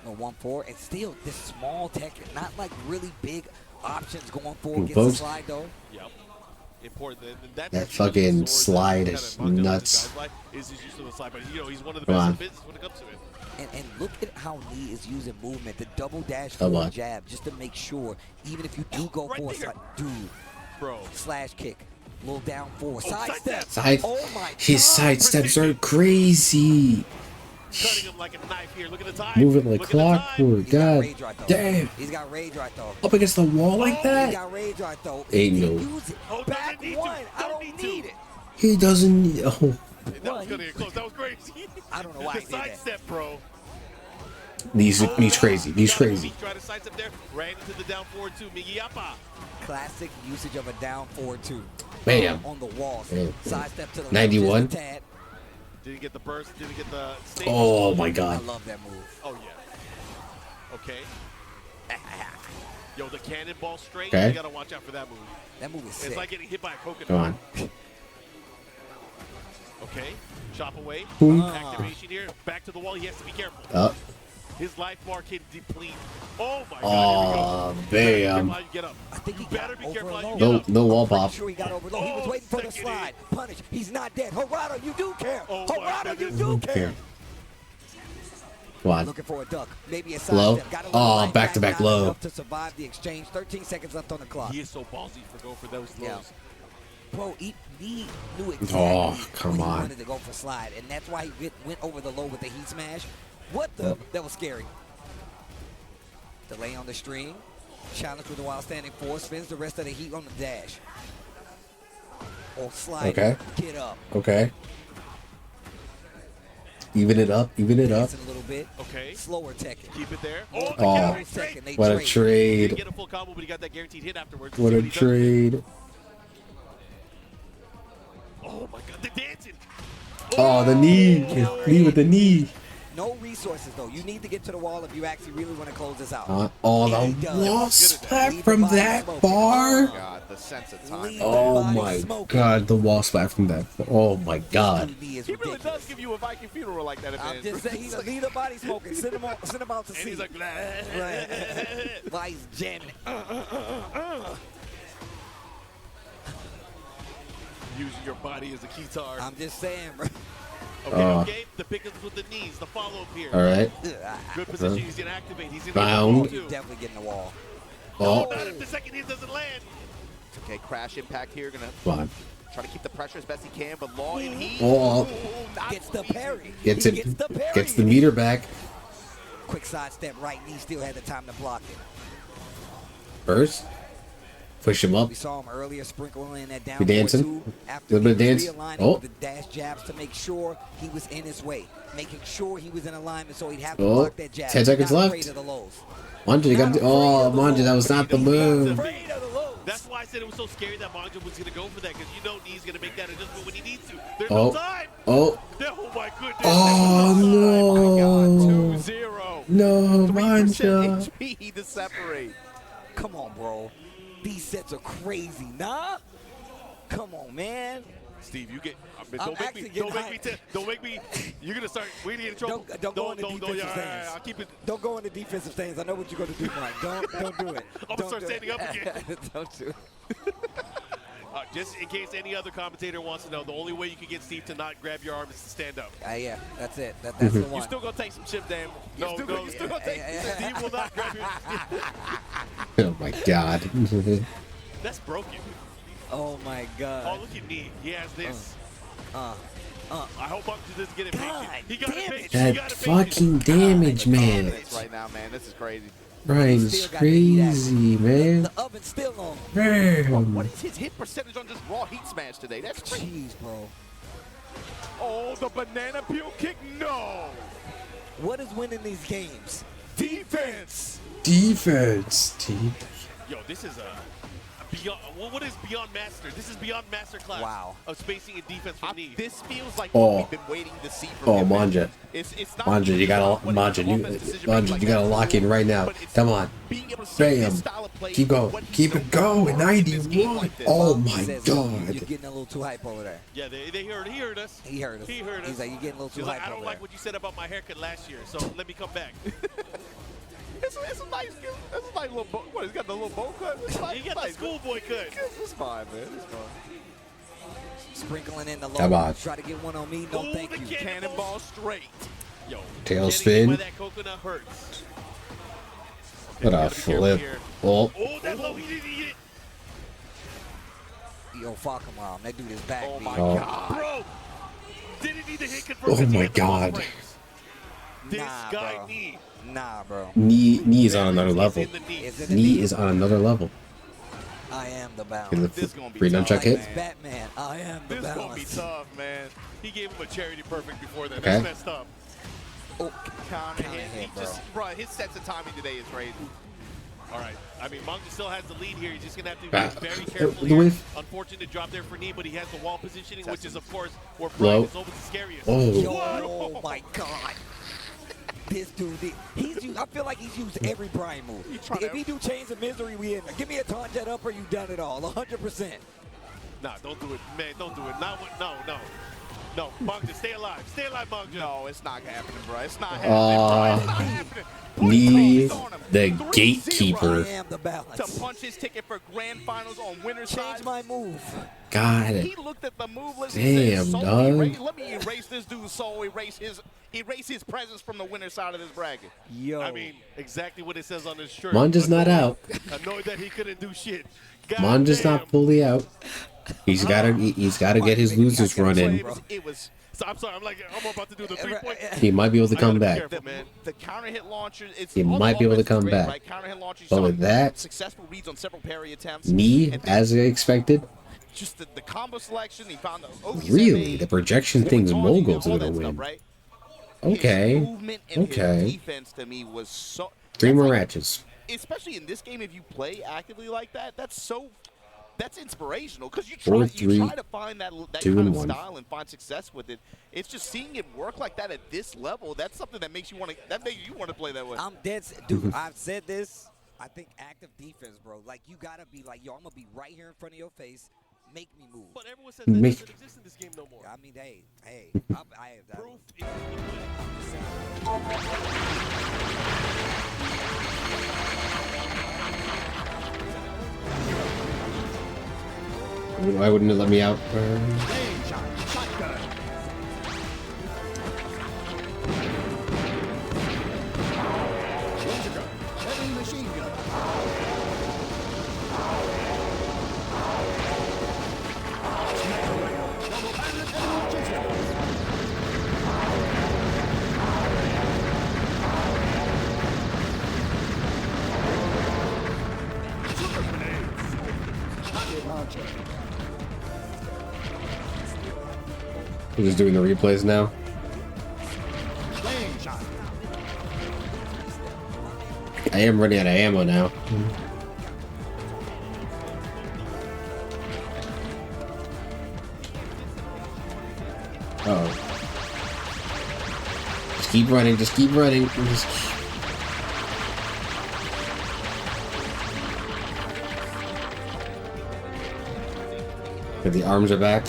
Speaker 3: No, 1-4. And still, this small tech, not like really big options going forward. Gets the
Speaker 2: Folks.
Speaker 3: slide, though.
Speaker 1: Yep. Important. That's
Speaker 2: That
Speaker 1: actually
Speaker 2: fucking
Speaker 1: the sword
Speaker 2: slide
Speaker 1: that
Speaker 2: is
Speaker 1: kinda Manja
Speaker 2: nuts.
Speaker 1: guys like, is his use of the slide. But, you know, he's one of the
Speaker 2: Come
Speaker 1: best
Speaker 2: on.
Speaker 1: in business when it comes to it.
Speaker 3: And look at how Lee is using movement, the double dash
Speaker 2: Come
Speaker 3: forward
Speaker 2: on.
Speaker 3: jab, just to make sure, even if you do go
Speaker 1: Right
Speaker 3: for a
Speaker 1: there.
Speaker 3: slide, dude,
Speaker 1: Bro.
Speaker 3: slash kick, little down forward, side
Speaker 1: sidestep.
Speaker 3: step.
Speaker 2: Side.
Speaker 3: Oh my
Speaker 2: His
Speaker 3: God.
Speaker 2: side steps are crazy.
Speaker 1: Cutting him like a knife here. Look at the time.
Speaker 2: Moving like
Speaker 1: Look at the time.
Speaker 2: clockwork.
Speaker 3: He's got
Speaker 2: God
Speaker 3: rage right, though.
Speaker 2: damn.
Speaker 3: He's got rage right though.
Speaker 2: Up against the wall like
Speaker 3: He
Speaker 2: that?
Speaker 3: got rage right though.
Speaker 2: Ain't
Speaker 3: He
Speaker 2: no.
Speaker 3: use it.
Speaker 1: Oh,
Speaker 3: Back
Speaker 1: doesn't need
Speaker 3: one.
Speaker 1: to.
Speaker 3: I don't
Speaker 1: Don't
Speaker 3: need
Speaker 1: need
Speaker 3: it.
Speaker 2: He doesn't. Oh.
Speaker 1: That was going to get close. That was crazy.
Speaker 3: I don't know why
Speaker 1: The
Speaker 3: he did that.
Speaker 1: sidestep, bro.
Speaker 2: He's crazy. He's crazy.
Speaker 1: He tried to sidestep there. Ran into the down forward too. Migiyapa.
Speaker 3: Classic usage of a down forward two.
Speaker 2: Bam.
Speaker 3: On the walls.
Speaker 2: Bam.
Speaker 3: Side step to the left,
Speaker 2: 91.
Speaker 3: just a tad.
Speaker 1: Didn't get the burst. Didn't get the stage.
Speaker 2: Oh my
Speaker 3: I
Speaker 2: God.
Speaker 3: love that move.
Speaker 1: Oh, yeah. Okay. Yo, the cannonball straight.
Speaker 2: Okay.
Speaker 1: You got to watch out for that move.
Speaker 3: That move is sick.
Speaker 1: It's like getting hit by a coconut.
Speaker 2: Come on.
Speaker 1: Okay. Chop away.
Speaker 2: Boom.
Speaker 1: Activation here. Back to the wall. He has to be careful.
Speaker 2: Up.
Speaker 1: His life bar can deplete. Oh, my God.
Speaker 2: Oh,
Speaker 1: Here we go.
Speaker 2: bam.
Speaker 1: How you get up.
Speaker 3: I think he
Speaker 1: You better
Speaker 3: got
Speaker 1: be careful how you
Speaker 3: overload.
Speaker 1: get
Speaker 2: No,
Speaker 1: up.
Speaker 2: no wall
Speaker 3: Pretty
Speaker 2: pop.
Speaker 3: sure he got overload. He was waiting for the
Speaker 1: second
Speaker 3: slide. Punish. He's not dead. Harada, you do care.
Speaker 1: Oh, my
Speaker 3: Harada, you
Speaker 1: goodness.
Speaker 3: do care.
Speaker 2: Care. Come on.
Speaker 3: Looking for a duck. Maybe a
Speaker 2: Low.
Speaker 3: sidestep. Got a
Speaker 2: Oh,
Speaker 3: little
Speaker 2: back-to-back
Speaker 3: not
Speaker 2: low.
Speaker 3: enough to survive the exchange. 13 seconds left on the clock.
Speaker 1: He is so ballsy for going for those lows.
Speaker 3: Yeah. Bro, he knew exactly
Speaker 2: come
Speaker 3: when he
Speaker 2: on.
Speaker 3: wanted to go for slide, and that's why he went over the low with the heat smash. What the? That was scary. Delay on the string. Challenge with the while standing four. Spins the rest of the heat on the dash. Or slide.
Speaker 2: Okay.
Speaker 3: Get up.
Speaker 2: Okay. Even it up. Even it up.
Speaker 3: Dancing a little bit.
Speaker 1: Okay.
Speaker 3: Slower Tekken.
Speaker 1: Keep it there.
Speaker 2: Oh,
Speaker 3: They
Speaker 2: what a
Speaker 1: He
Speaker 2: trade.
Speaker 1: didn't get a full combo, but he got that guaranteed hit afterwards.
Speaker 2: What
Speaker 1: See
Speaker 2: a
Speaker 1: he does.
Speaker 2: trade.
Speaker 1: Oh my god, the dancing.
Speaker 2: Oh, the knee. Knee with the knee.
Speaker 3: No resources, though. You need to get to the wall if you actually really want to close this out.
Speaker 2: Oh, the wall splat from that far.
Speaker 4: God, the sense of time.
Speaker 2: Oh my god, the wall splat from that far. Oh my god.
Speaker 4: He really does give you a Viking funeral like that.
Speaker 3: I'm just saying, he's a leader body smoking. Send him out to sea.
Speaker 1: And he's like,
Speaker 3: Right. While he's jamming it.
Speaker 1: Using your body as a keytar.
Speaker 3: I'm just saying, bro.
Speaker 1: Okay. The pickups with the knees, the follow-up here.
Speaker 2: All right.
Speaker 1: Good position. He's going to activate. He's going
Speaker 2: Bound.
Speaker 1: to
Speaker 3: He's definitely getting the wall.
Speaker 2: Oh.
Speaker 1: Not if the second hit doesn't land.
Speaker 4: Okay, crash impact here. Gonna
Speaker 2: Come on.
Speaker 4: try to keep the pressure as best he can, but Law in heat.
Speaker 2: Oh.
Speaker 3: Gets the parry.
Speaker 2: Gets
Speaker 3: He
Speaker 2: it.
Speaker 3: Gets the parry.
Speaker 2: Gets the meter back.
Speaker 3: Quick sidestep right knee. Still had the time to block it.
Speaker 2: First. Push him up.
Speaker 3: We saw him earlier sprinkling in that down
Speaker 2: He dancing.
Speaker 3: two after
Speaker 2: Little bit of
Speaker 3: he
Speaker 2: dance.
Speaker 3: was realigning
Speaker 2: Oh.
Speaker 3: with the dash jabs to make sure he was in his way, making sure he was in alignment so he'd have to
Speaker 2: Oh.
Speaker 3: block that jab.
Speaker 2: 10 seconds
Speaker 3: Not
Speaker 2: left.
Speaker 3: afraid of the lows.
Speaker 2: Manja, you got. Oh, Manja, that was not the move.
Speaker 3: Afraid of the lows.
Speaker 1: That's why I said it was so scary that Manja was going to go for that, because you know he's going to make that adjustment when he needs to. There's
Speaker 2: Oh.
Speaker 1: no time.
Speaker 2: Oh.
Speaker 1: Oh my goodness.
Speaker 2: Oh no.
Speaker 4: 2-0.
Speaker 2: No,
Speaker 4: 3%
Speaker 2: Manja.
Speaker 4: HP to separate.
Speaker 3: Come on, bro. These sets are crazy, nah? Come on, man.
Speaker 1: Steve, you get.
Speaker 3: I'm actually getting
Speaker 1: Don't make me. You're gonna start. We get in trouble.
Speaker 3: Don't go into defensive
Speaker 1: yeah,
Speaker 3: stance.
Speaker 1: I'll keep it.
Speaker 3: Don't go into defensive stance. I know what you're gonna do, Mike. Don't do it.
Speaker 1: I'm gonna start standing up again.
Speaker 3: Don't do it.
Speaker 1: Just in case any other commentator wants to know, the only way you can get Steve to not grab your arm is to stand up.
Speaker 3: Yeah, that's it. That's the one.
Speaker 1: You still gonna take some shit, damn. No,
Speaker 4: you still
Speaker 1: gonna take. Steve will not grab your.
Speaker 2: Oh my god.
Speaker 1: That's broken.
Speaker 3: Oh my god.
Speaker 1: Oh, look at me. He has this. I hope Buck doesn't get impatient. He got impatient.
Speaker 2: That fucking damage, man.
Speaker 4: Right now, man, this is crazy.
Speaker 2: Brian's crazy, man.
Speaker 3: The oven's still on.
Speaker 2: Man.
Speaker 4: What is his hit percentage on just raw heat smash today? That's crazy.
Speaker 3: Jeez, bro.
Speaker 4: Oh, the banana peel kick? No.
Speaker 3: What is winning these games?
Speaker 4: Defense.
Speaker 2: Defense.
Speaker 1: Yo, this is a beyond. What is beyond master? This is beyond master class. Of spacing and defense from knee.
Speaker 4: This feels like
Speaker 2: Oh.
Speaker 4: what we've been waiting to see from
Speaker 2: Oh,
Speaker 4: him.
Speaker 2: Manja.
Speaker 4: It's not
Speaker 2: Manja, you gotta, Manja, you gotta lock in right now. Come on. Bam. Keep going. Keep it going. 91. Oh my
Speaker 3: You're
Speaker 2: god.
Speaker 3: getting a little too hype over there.
Speaker 1: Yeah, he heard us.
Speaker 3: He heard us.
Speaker 1: He heard us.
Speaker 3: He's like, you're getting a little too
Speaker 1: He's like,
Speaker 3: hype
Speaker 1: I don't
Speaker 3: over
Speaker 1: like
Speaker 3: there.
Speaker 1: what you said about my haircut last year, so let me come back.
Speaker 4: It's a nice little bow. What, he's got the little bow cut?
Speaker 1: He got the schoolboy cut.
Speaker 4: It's fine, man. It's fine.
Speaker 3: Sprinkling in the
Speaker 2: Come
Speaker 3: low.
Speaker 2: on.
Speaker 3: Try to get one on me. No,
Speaker 1: Ooh,
Speaker 3: thank
Speaker 1: the
Speaker 3: you.
Speaker 1: cannonball straight. Yo,
Speaker 2: Tail
Speaker 1: getting
Speaker 2: spin.
Speaker 1: where that coconut hurts. Okay,
Speaker 2: What
Speaker 1: we
Speaker 2: a
Speaker 1: gotta be careful
Speaker 2: flip.
Speaker 1: here.
Speaker 2: Oh.
Speaker 1: Oh, that low, he didn't eat it.
Speaker 3: Yo, fuck him, mom. That dude is back.
Speaker 4: Oh
Speaker 3: B.
Speaker 4: my
Speaker 2: Oh.
Speaker 4: god.
Speaker 1: Bro, didn't need to hit confirm.
Speaker 2: Oh
Speaker 1: because he
Speaker 2: my
Speaker 1: had the ball
Speaker 2: god.
Speaker 1: frames. This
Speaker 3: Nah,
Speaker 1: guy
Speaker 3: bro.
Speaker 1: knee.
Speaker 3: Nah, bro.
Speaker 2: Knee is on another level.
Speaker 1: In the knee.
Speaker 3: Is it a
Speaker 2: Knee is on another level.
Speaker 3: I am the balance.
Speaker 2: Get
Speaker 4: This
Speaker 2: the
Speaker 4: gonna be
Speaker 2: free
Speaker 4: tough,
Speaker 2: nunchuck hit.
Speaker 3: It's Batman. I am the
Speaker 1: This gonna be
Speaker 3: balance.
Speaker 1: tough, man. He gave him a charity perfect before that.
Speaker 2: Okay.
Speaker 1: That's messed up.
Speaker 3: Oh,
Speaker 4: Counter
Speaker 3: Counter
Speaker 4: hit.
Speaker 3: hit,
Speaker 4: He
Speaker 3: bro.
Speaker 4: just, bro, his sense of timing today is crazy.
Speaker 1: All right. I mean, Manga still has the lead here. He's just going to have to be very
Speaker 2: the
Speaker 1: careful here.
Speaker 2: whiff.
Speaker 1: Unfortunate to drop there for knee, but he has the wall positioning, which is, of course, where
Speaker 2: Low.
Speaker 1: Brian is always the scariest.
Speaker 2: Oh.
Speaker 3: Yo, my God. This dude, he's used, I feel like he's used every Brian move. If he do Chains of Misery, we in there. Give me a taunt jet up or you done it all, 100%.
Speaker 1: Nah, don't do it, man. Don't do it. No, Manga, stay alive. Stay alive, Manga.
Speaker 4: No, it's not happening, bro. It's not happening, bro. It's not happening.
Speaker 2: Me, the gatekeeper.
Speaker 3: I am the balance.
Speaker 4: To punch his ticket for grand finals on winner's side.
Speaker 3: Change my move.
Speaker 2: God
Speaker 4: He looked at the move list
Speaker 2: damn,
Speaker 4: and said,
Speaker 2: dog.
Speaker 4: Let me erase this dude's soul, erase his presence from the winner's side of this bracket.
Speaker 3: Yo.
Speaker 1: I mean, exactly what it says on his shirt.
Speaker 2: Manja's not out.
Speaker 1: Annoyed that he couldn't do shit.
Speaker 2: Manja's not fully out. He's gotta get his losers run in.
Speaker 1: So I'm sorry, I'm about to do the 3-point.
Speaker 2: He might be able to come back.
Speaker 4: The counter hit launcher,
Speaker 2: He might be able to come back. But with that,
Speaker 4: successful reads on several parry attempts.
Speaker 2: me, as I expected,
Speaker 4: just the combo selection, he found the
Speaker 2: really, the projection thing's Mogul's gonna win. Okay, okay.
Speaker 4: Defense to me was so.
Speaker 2: 3 more matches.
Speaker 4: Especially in this game, if you play actively like that, that's inspirational because you
Speaker 2: 4,
Speaker 4: try
Speaker 2: 3,
Speaker 4: to find that
Speaker 2: 2,
Speaker 4: kind of
Speaker 2: 1.
Speaker 4: style and find success with it. It's just seeing it work like that at this level. That's something that makes you want to play that way.
Speaker 3: I'm dead, dude. I've said this. I think active defense, bro. Like you gotta be like, yo, I'm gonna be right here in front of your face. Make me move.
Speaker 1: But everyone says that doesn't exist in this game no more.
Speaker 3: I mean, hey,
Speaker 1: Proof
Speaker 2: Why wouldn't it let me out? We're just doing the replays now. I am running out of ammo now. Uh-oh. Just keep running, just keep running. The arms are back.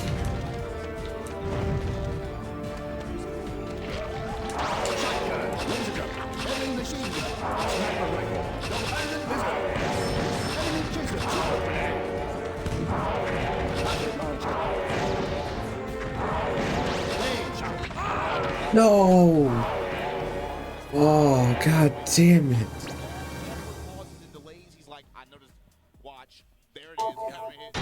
Speaker 2: No! Oh, god damn it.
Speaker 4: He's like, I noticed, watch, there it is, counter hit.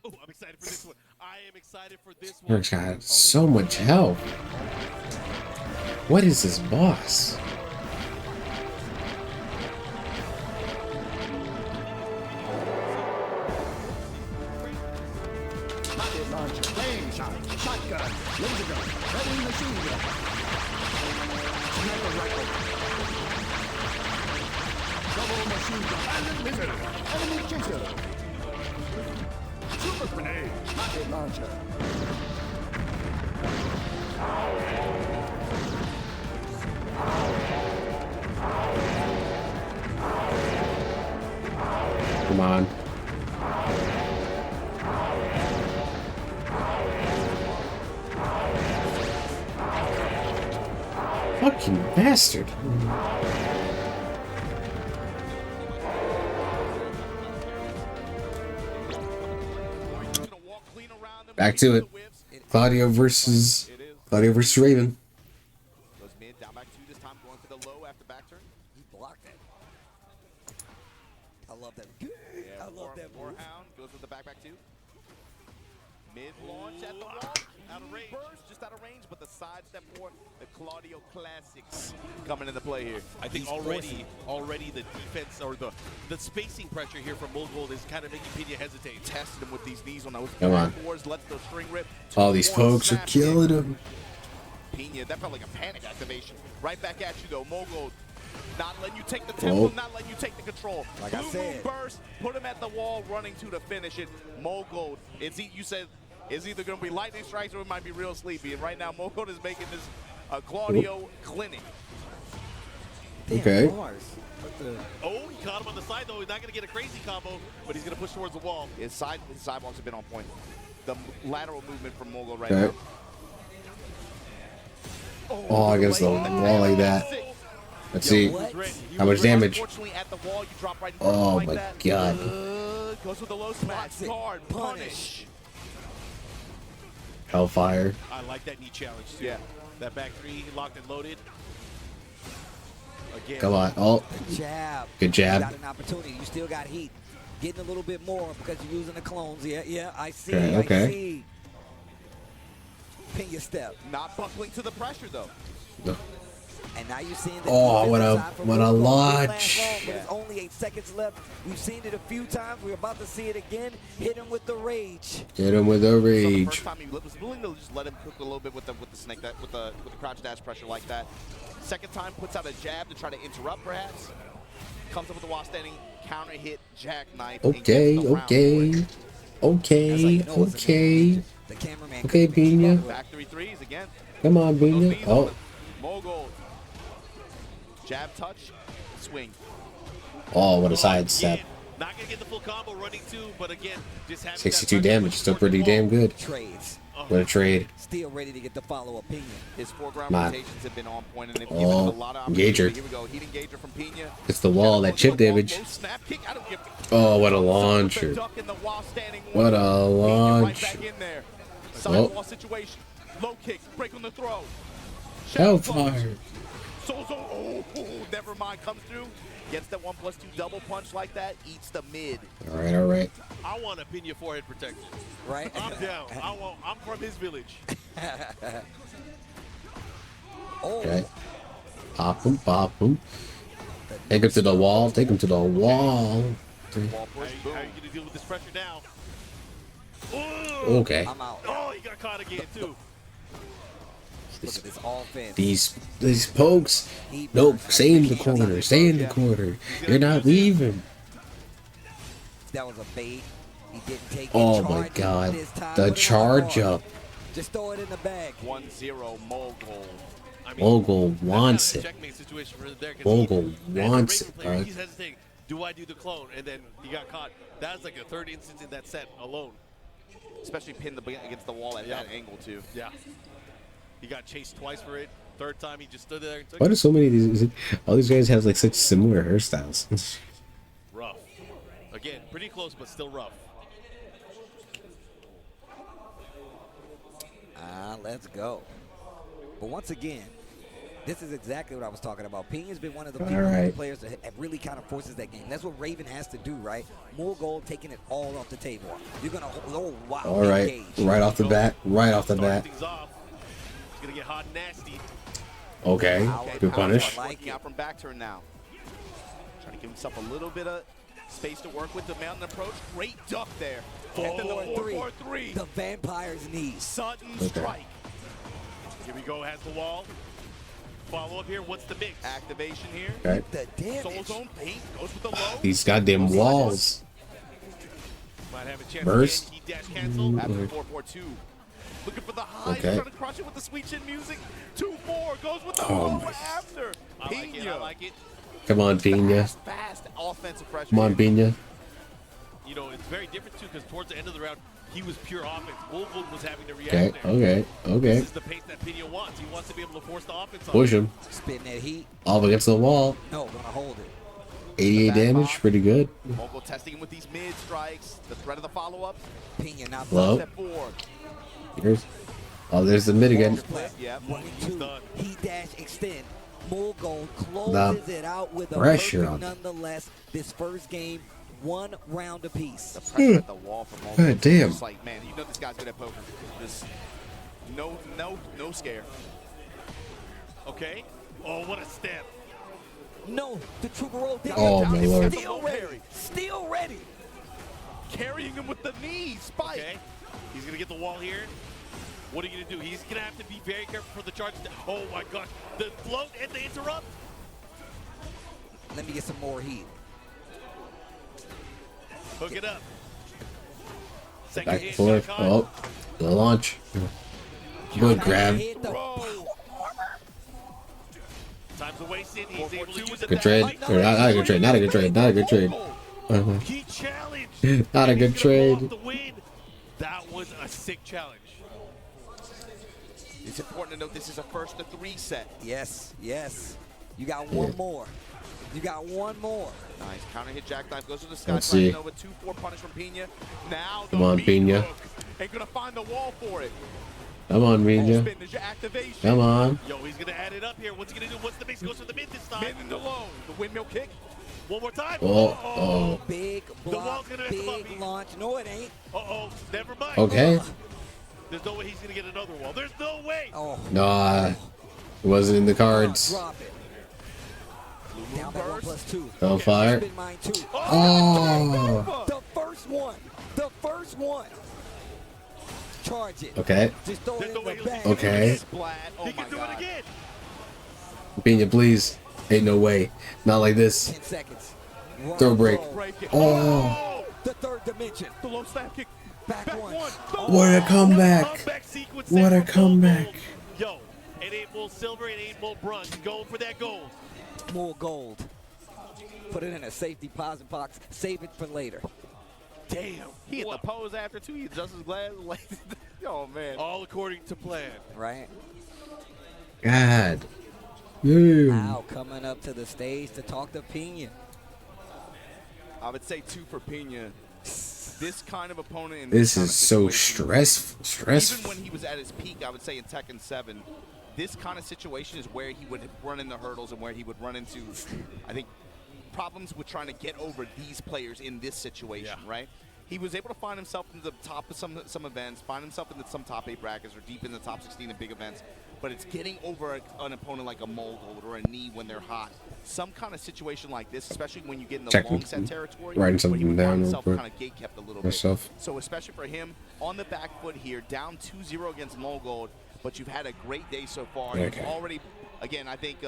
Speaker 4: Oh, I'm excited for this one. I am excited for this one.
Speaker 2: Eric's got so much health. What is this boss?
Speaker 10: Shotgun, laser gun, heavy machine gun. Sniper rifle. Double machine gun. Bandit lizard. Enemy chaser. Super grenade. Rocket launcher.
Speaker 2: Come on. Fucking bastard. Back to it. Claudio versus Raven.
Speaker 4: Goes mid, down back 2 this time, going for the low after back turn.
Speaker 3: He blocked that. I love that.
Speaker 4: Yeah,
Speaker 3: I love that.
Speaker 4: Warhound goes with the back 2. Mid launch at the wall. Out of range. Burst, just out of range, but the side step for the Claudio classics coming into play here.
Speaker 1: I think already the defense or the spacing pressure here from Mulgold is kind of making Pena hesitate.
Speaker 4: Tested him with these knees on those
Speaker 2: Come on.
Speaker 4: fours, lets the string rip.
Speaker 2: All these folks are killing him.
Speaker 4: Pena, that felt like a panic activation. Right back at you though, Mulgold. Not letting you take the tempo, not letting you take the control.
Speaker 3: Like
Speaker 4: Blue
Speaker 3: I said.
Speaker 4: Moon burst, put him at the wall, running to finish it. Mulgold, you said it's either going to be lightning strikes or it might be real sleepy. And right now, Mulgold is making this Claudio clinic.
Speaker 2: Okay.
Speaker 1: Oh, he caught him on the side though. He's not going to get a crazy combo, but he's going to push towards the wall.
Speaker 4: His sidewalks have been on point. The lateral movement from Mulgold right
Speaker 2: Okay.
Speaker 4: now.
Speaker 2: Oh, against the wall like that. Let's see. How much damage? Oh my god.
Speaker 4: Goes with the low smash. Guard, punish.
Speaker 2: Hellfire.
Speaker 1: I like that knee challenge too.
Speaker 4: Yeah.
Speaker 1: That back three locked and loaded. Again.
Speaker 2: Come on. Oh.
Speaker 3: Jab.
Speaker 2: Good jab.
Speaker 3: You got an opportunity. You still got heat. Getting a little bit more because you're using the clones. Yeah, I see.
Speaker 2: Okay, okay.
Speaker 3: I see. Pin your step.
Speaker 4: Not buckling to the pressure though.
Speaker 2: No.
Speaker 3: And now you're seeing the
Speaker 2: what a launch.
Speaker 3: But it's only 8 seconds left. We've seen it a few times. We're about to see it again. Hit him with the rage.
Speaker 2: Get him with the
Speaker 4: So the
Speaker 2: rage.
Speaker 4: first time he was willing to just let him cook a little bit with the snake with the crouch dash pressure like that. Second time puts out a jab to try to interrupt perhaps. Comes up with the wall standing counter hit jackknife.
Speaker 2: Okay. Okay, Pina.
Speaker 4: Factory threes again.
Speaker 2: Come on, Pina. Oh.
Speaker 4: Mogul. Jab touch. Swing.
Speaker 2: Oh, what a sidestep.
Speaker 1: Not gonna get the full combo running too, but again, just having
Speaker 2: 62 damage. Still pretty damn good.
Speaker 3: Trades.
Speaker 2: What a trade.
Speaker 3: Still ready to get the follow-up Pina.
Speaker 4: His foreground rotations have been on point, and they've given him a
Speaker 2: Oh,
Speaker 4: lot of opportunity.
Speaker 2: engager.
Speaker 4: Here we go. Heat engager from Pina.
Speaker 2: It's the wall, that chip damage. Oh, what a launcher. What a launch.
Speaker 4: Sidewall situation. Low kicks. Break on the throw.
Speaker 2: Hellfire.
Speaker 4: Oh, never mind. Comes through. Gets that 1+2 double punch like that. Eats the mid.
Speaker 2: All right.
Speaker 1: I want a Pina forehead protection.
Speaker 3: Right?
Speaker 1: I'm down. I'm from his village.
Speaker 2: Okay. Pop him. Take him to the wall.
Speaker 1: How are you gonna deal with this pressure now?
Speaker 2: Okay.
Speaker 3: I'm out.
Speaker 1: Oh, he got caught again too.
Speaker 3: Look at this offense.
Speaker 2: These pokes. Nope. Stay in the corner. You're not leaving.
Speaker 3: That was a bait. He didn't take it.
Speaker 2: Oh my god. The charge up.
Speaker 3: Just throw it in the bag.
Speaker 4: 1-0 Mogul.
Speaker 2: Mogul wants it. Mogul wants it, bro.
Speaker 1: He's hesitating. Do I do the clone? And then he got caught. That's like a third instance in that set alone.
Speaker 4: Especially pinned against the wall at that angle too.
Speaker 1: Yeah. He got chased twice for it. Third time he just stood there and took
Speaker 2: Why
Speaker 1: it.
Speaker 2: do so many of these? All these guys have like such similar hairstyles.
Speaker 1: Rough. Again, pretty close, but still rough.
Speaker 3: Let's go. But once again, this is exactly what I was talking about. Pina's been one of the few players that have really kind of forces that game. That's what Raven has to do, right? More gold, taking it all off the table. You're going to, wow.
Speaker 2: All right.
Speaker 3: Engage.
Speaker 2: Right off the bat.
Speaker 1: It's gonna get hot and nasty.
Speaker 2: Okay. Good punish.
Speaker 4: Working out from back turn now. Trying to give himself a little bit of space to work with the mountain approach. Great duck there. 4-4-3.
Speaker 3: The vampire's knees.
Speaker 4: Sudden strike.
Speaker 1: Here we go. Has the wall. Follow up here. What's the mix?
Speaker 4: Activation here.
Speaker 2: Okay.
Speaker 3: The damage.
Speaker 4: Soul zone paint goes with the low.
Speaker 2: These goddamn walls.
Speaker 1: Might have a chance
Speaker 2: Burst.
Speaker 1: to dash cancel.
Speaker 4: After 4-4-2. Looking for the high,
Speaker 2: Okay.
Speaker 4: trying to crush it with the sweet chin music. 2-4 goes with the
Speaker 2: Oh
Speaker 4: low
Speaker 2: my.
Speaker 4: after.
Speaker 1: I like it.
Speaker 2: Come on, Pina.
Speaker 4: Fast offensive pressure.
Speaker 2: Come on, Pina.
Speaker 1: You know, it's very different too because towards the end of the round, he was pure offense. Wolfwood was having to react there.
Speaker 2: Okay.
Speaker 1: This is the pace that Pina wants. He wants to be able to force the offense on
Speaker 2: Push him.
Speaker 3: Spitting that heat.
Speaker 2: All against the wall.
Speaker 3: No, gonna hold it.
Speaker 2: 88 damage. Pretty good.
Speaker 4: Mogul testing him with these mid strikes. The threat of the follow-up.
Speaker 3: Pina now
Speaker 2: Low.
Speaker 4: Step 4.
Speaker 2: There's the mid again.
Speaker 4: Yeah.
Speaker 3: 1-2. Heat dash extend. Mogul
Speaker 2: Now,
Speaker 3: closes it out with a
Speaker 2: pressure
Speaker 3: perfect
Speaker 2: on.
Speaker 3: nonetheless. This first game, 1 round apiece.
Speaker 4: The pressure at the wall from Mogul.
Speaker 2: God damn.
Speaker 4: Just like, man, you know this guy's good at poker. Just no scare.
Speaker 1: Okay. Oh, what a step.
Speaker 3: No, the trooper roll down.
Speaker 2: Oh, my lord.
Speaker 3: Still ready.
Speaker 4: Carrying him with the knee. Spike.
Speaker 1: Okay. He's going to get the wall here. What are you going to do? He's going to have to be very careful for the charge. Oh, my gosh. The float and the interrupt.
Speaker 3: Let me get some more heat.
Speaker 1: Hook it up. Second
Speaker 2: Back and
Speaker 1: hit.
Speaker 2: forth. Oh, the launch. Good grab.
Speaker 1: Time's wasted. He's able to use it.
Speaker 2: Good trade. Or not a good trade. Not a good trade. Not a good trade.
Speaker 1: He challenged.
Speaker 2: Not a good trade.
Speaker 1: That was a sick challenge.
Speaker 4: It's important to note this is a first to 3 set.
Speaker 3: Yes, yes. You got one more. You got one more.
Speaker 4: Nice counter hit jackknife goes to the sky.
Speaker 2: Let's see.
Speaker 4: Over 2-4 punish from Pena. Now
Speaker 2: Come on, Pena.
Speaker 4: Ain't gonna find the wall for it.
Speaker 2: Come on, Pena. Come on.
Speaker 1: Yo, he's gonna add it up here. What's he gonna do? What's the mix? Goes to the mid this time.
Speaker 4: Mid and the low. The windmill kick.
Speaker 1: One more time.
Speaker 2: Oh.
Speaker 3: Big block, big launch. No, it ain't.
Speaker 1: Never mind.
Speaker 2: Okay.
Speaker 1: There's no way he's gonna get another wall. There's no way.
Speaker 2: Nah, it wasn't in the cards.
Speaker 3: Drop it. Down by 1+2.
Speaker 2: Don't fire. Oh.
Speaker 3: The first one. The first one. Charge it.
Speaker 2: Okay.
Speaker 3: Just throw it in the back.
Speaker 2: Okay.
Speaker 1: He can do it again.
Speaker 2: Pena, please. Ain't no way. Not like this.
Speaker 3: 10 seconds.
Speaker 2: Throw break. Oh.
Speaker 3: The third dimension.
Speaker 4: The low snap kick.
Speaker 3: Back one.
Speaker 2: What a comeback. What a comeback.
Speaker 1: Yo, it ain't more silver, it ain't more bronze. Going for that gold.
Speaker 3: More gold. Put it in a safe deposit box. Save it for later.
Speaker 4: Damn. He hit the pose after too. He's just as glad. Oh, man.
Speaker 1: All according to plan.
Speaker 3: Right.
Speaker 2: God. Damn.
Speaker 3: Now coming up to the stage to talk to Pena.
Speaker 4: I would say 2 for Pena. This kind of opponent. In
Speaker 2: This is so stressful.
Speaker 4: Even when he was at his peak, I would say in Tekken 7, this kind of situation is where he would run into hurdles and where he would run into, I think, problems with trying to get over these players in this situation, right? He was able to find himself in the top of some events, find himself in some top 8 brackets or deep in the top 16 in big events, but it's getting over an opponent like a Mogul or a Knee when they're hot. Some kind of situation like this, especially when you get in the long set territory,
Speaker 2: writing something down real quick.
Speaker 4: Kind of gate kept a little
Speaker 2: Myself.
Speaker 4: bit. So especially for him, on the back foot here, down 2-0 against Mogul, but you've had a great day so far.
Speaker 2: Okay.
Speaker 4: You've already, again, I think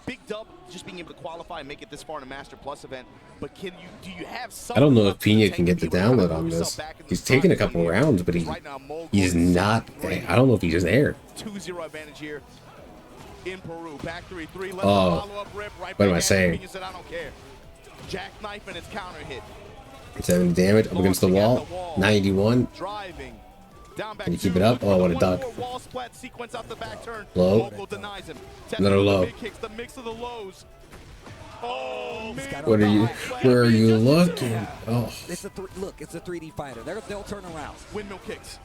Speaker 4: big dub just being able to qualify and make it this far in a Master Plus event. But do you have some?
Speaker 2: I don't know if Pena can get the download on this. He's taking a couple rounds, but he's not. I don't know if he's just there.
Speaker 4: 2-0 advantage here in Peru. Back 3-3.
Speaker 2: Oh, what am I saying?
Speaker 4: I don't care. Jackknife and its counter hit.
Speaker 2: 70 damage up against the wall. 91.
Speaker 4: Driving. Down back
Speaker 2: Can you keep it up? Oh, what a duck.
Speaker 4: Wall splat sequence out the back turn.
Speaker 2: Low.
Speaker 4: Denies him.
Speaker 2: Another low.
Speaker 4: Kicks the mix of the lows. Oh, man.
Speaker 2: What are you? Where are you looking? Oh.
Speaker 3: It's look, it's a 3D fighter. They'll turn around.
Speaker 4: Windmill kicks.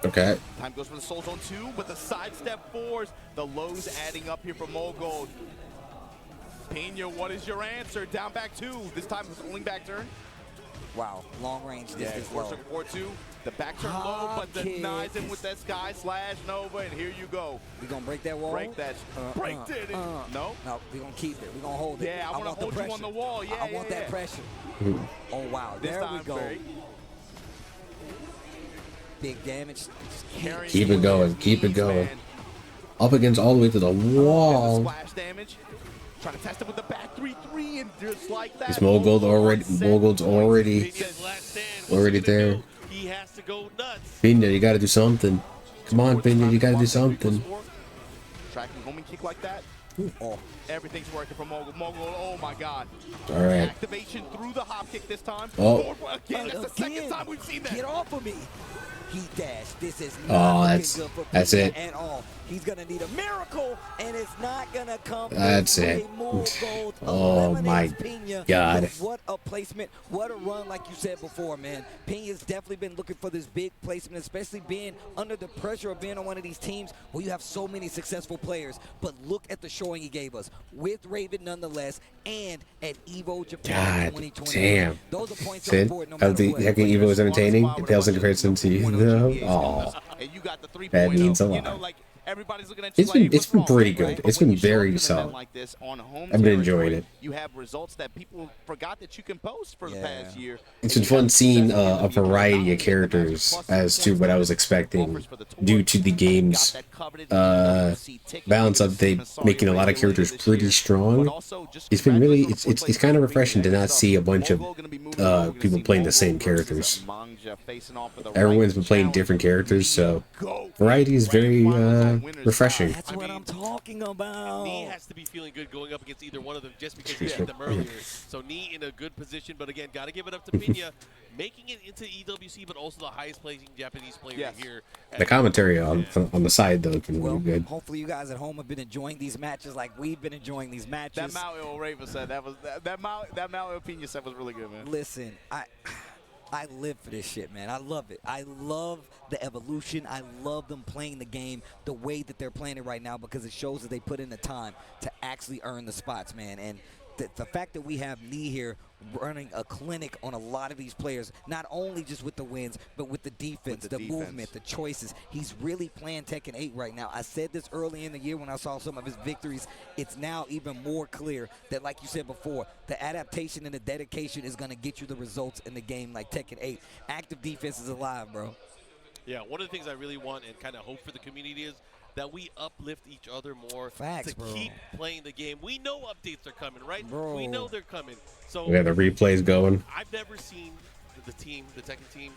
Speaker 2: Okay.
Speaker 4: Time goes for the Soul Zone 2, but the sidestep 4s, the lows adding up here for Mogul. Pena, what is your answer? Down back 2. This time it's only back turn.
Speaker 3: Wow, long range distance low.
Speaker 4: 4-2. The back turn low, but denies him with that Sky Slash Nova, and here you go.
Speaker 3: We gonna break that wall?
Speaker 4: Break that. Break it. No?
Speaker 3: No, we gonna keep it. We gonna hold it.
Speaker 4: Yeah, I want to hold you on the wall. Yeah,
Speaker 3: I want that pressure. Oh, wow. There we go. Big damage.
Speaker 2: Keep it going. Keep it going. Up against all the way to the wall.
Speaker 4: Splash damage. Trying to test it with the back 3-3 and just like that.
Speaker 2: Is Mogul's already there.
Speaker 1: He has to go nuts.
Speaker 2: Pena, you gotta do something. Come on, Pena, you gotta do something.
Speaker 4: Tracking homing kick like that. Oh, everything's working for Mogul. Oh my God.
Speaker 2: All right.
Speaker 4: Activation through the hop kick this time.
Speaker 2: Oh.
Speaker 4: Again, that's the second time we've seen that.
Speaker 3: Get off of me. Heat dash. This is
Speaker 2: not
Speaker 3: looking good for
Speaker 2: that's
Speaker 3: Pena
Speaker 2: it.
Speaker 3: at all. He's gonna need a miracle, and it's not gonna come.
Speaker 2: That's it. Oh my God.
Speaker 3: What a placement! What a run! Like you said before, man. Pena's definitely been looking for this big placement, especially being under the pressure of being on one of these teams where you have so many successful players. But look at the showing he gave us with Raven, nonetheless, and at EVO Japan 2020.
Speaker 2: Damn.
Speaker 3: Those are points
Speaker 2: Sid,
Speaker 3: on board no
Speaker 2: how
Speaker 3: matter
Speaker 2: the
Speaker 3: what.
Speaker 2: Tekken EVO is entertaining. It pales in comparison to you, though. Oh, that means a lot.
Speaker 4: Everybody's looking at
Speaker 2: It's been pretty good. It's been very solid. I've been enjoying it.
Speaker 4: You have results that people forgot that you can post for the past year.
Speaker 2: It's been fun seeing a variety of characters as to what I was expecting due to the game's balance update, making a lot of characters pretty strong. It's been really, it's kind of refreshing to not see a bunch of people playing the same characters. Everyone's been playing different characters, so variety is very refreshing.
Speaker 3: That's what I'm talking talking about?
Speaker 1: Nee has to be feeling good going up against either one of them just because he hit them earlier. So Nee in a good position, but again, got to give it up to Pena, making it into EWC, but also the highest placing Japanese player here.
Speaker 2: The commentary on the side though can be good.
Speaker 3: Hopefully you guys at home have been enjoying these matches like we've been enjoying these matches.
Speaker 4: That Maui Raven said that Maui Pena said was really good, man.
Speaker 3: Listen, I live for this shit, man. I love it. I love the evolution. I love them playing the game the way that they're playing it right now because it shows that they put in the time to actually earn the spots, man. And the fact that we have Nee here running a clinic on a lot of these players, not only just with the wins, but with the defense, the movement, the choices. He's really playing Tekken 8 right now. I said this early in the year when I saw some of his victories. It's now even more clear that, like you said before, the adaptation and the dedication is going to get you the results in the game like Tekken 8. Active defense is alive, bro.
Speaker 1: Yeah, one of the things I really want and kind of hope for the community is that we uplift each other more to keep playing the game. We know updates are coming, right?
Speaker 3: Bro.
Speaker 1: We know they're coming. So
Speaker 2: We got the replays going.
Speaker 1: I've never seen the Tekken team,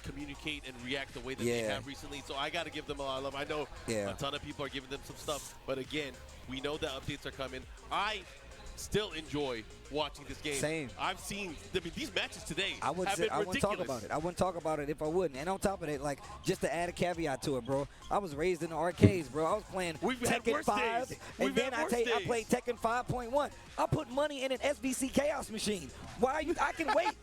Speaker 1: communicate and react the way that they have recently. So I got to give them a lot of love. I know a ton of people are giving them some stuff, but again, we know that updates are coming. I still enjoy watching this game.
Speaker 3: Same.
Speaker 1: I've seen, I mean, these matches today
Speaker 3: I wouldn't talk about it. I wouldn't talk about it if I wouldn't. And on top of it, like, just to add a caveat to it, bro, I was raised in the arcades, bro. I was playing Tekken 5, and then I played Tekken 5.1. I put money in an SBC Chaos machine. Why are you? I can wait.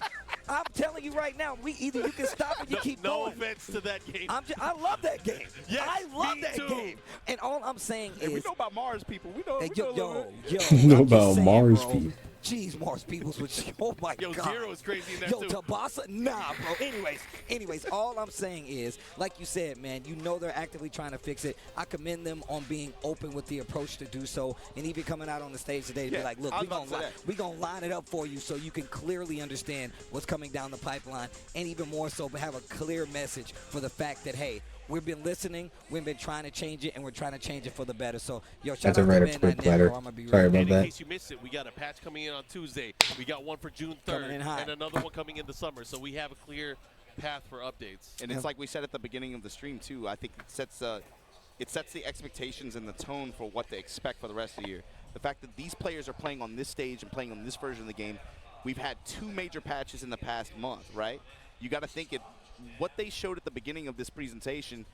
Speaker 3: I'm telling you right now, either you can stop or you keep going.
Speaker 1: No offense to that game.
Speaker 3: I love that game.
Speaker 1: Yes,
Speaker 3: I love that
Speaker 1: too.
Speaker 3: game. And all I'm saying is,
Speaker 4: we know about Mars people. We know.
Speaker 3: yo,
Speaker 2: know
Speaker 3: I'm
Speaker 2: about
Speaker 3: just saying,
Speaker 2: Mars
Speaker 3: bro.
Speaker 2: people.
Speaker 3: Jeez, Mars Peoples was, oh my God.
Speaker 1: Zero is crazy in there
Speaker 3: Yo,
Speaker 1: too.
Speaker 3: Tabasa, nah, bro. Anyways, all I'm saying is, like you said, man, you know they're actively trying to fix it. I commend them on being open with the approach to do so, and even coming out on the stage today to be like, look, we're gonna line it up for you so you can clearly understand what's coming down the pipeline, and even more so, have a clear message for the fact that, hey, we've been listening, we've been trying to change it, and we're trying to change it for the better. So, yo, shout
Speaker 2: That's a
Speaker 3: out
Speaker 2: right
Speaker 3: to
Speaker 2: up
Speaker 3: Ben
Speaker 2: quick letter. Sorry about
Speaker 1: In
Speaker 2: that.
Speaker 1: case you missed it, we got a patch coming in on Tuesday. We got one for June 3rd
Speaker 3: Coming in hot.
Speaker 1: and another one coming in the summer. So we have a clear path for updates.
Speaker 4: And it's like we said at the beginning of the stream too. I think it sets the expectations and the tone for what they expect for the rest of the year. The fact that these players are playing on this stage and playing on this version of the game, we've had 2 major patches in the past month, right? You got to think what they showed at the beginning of this presentation.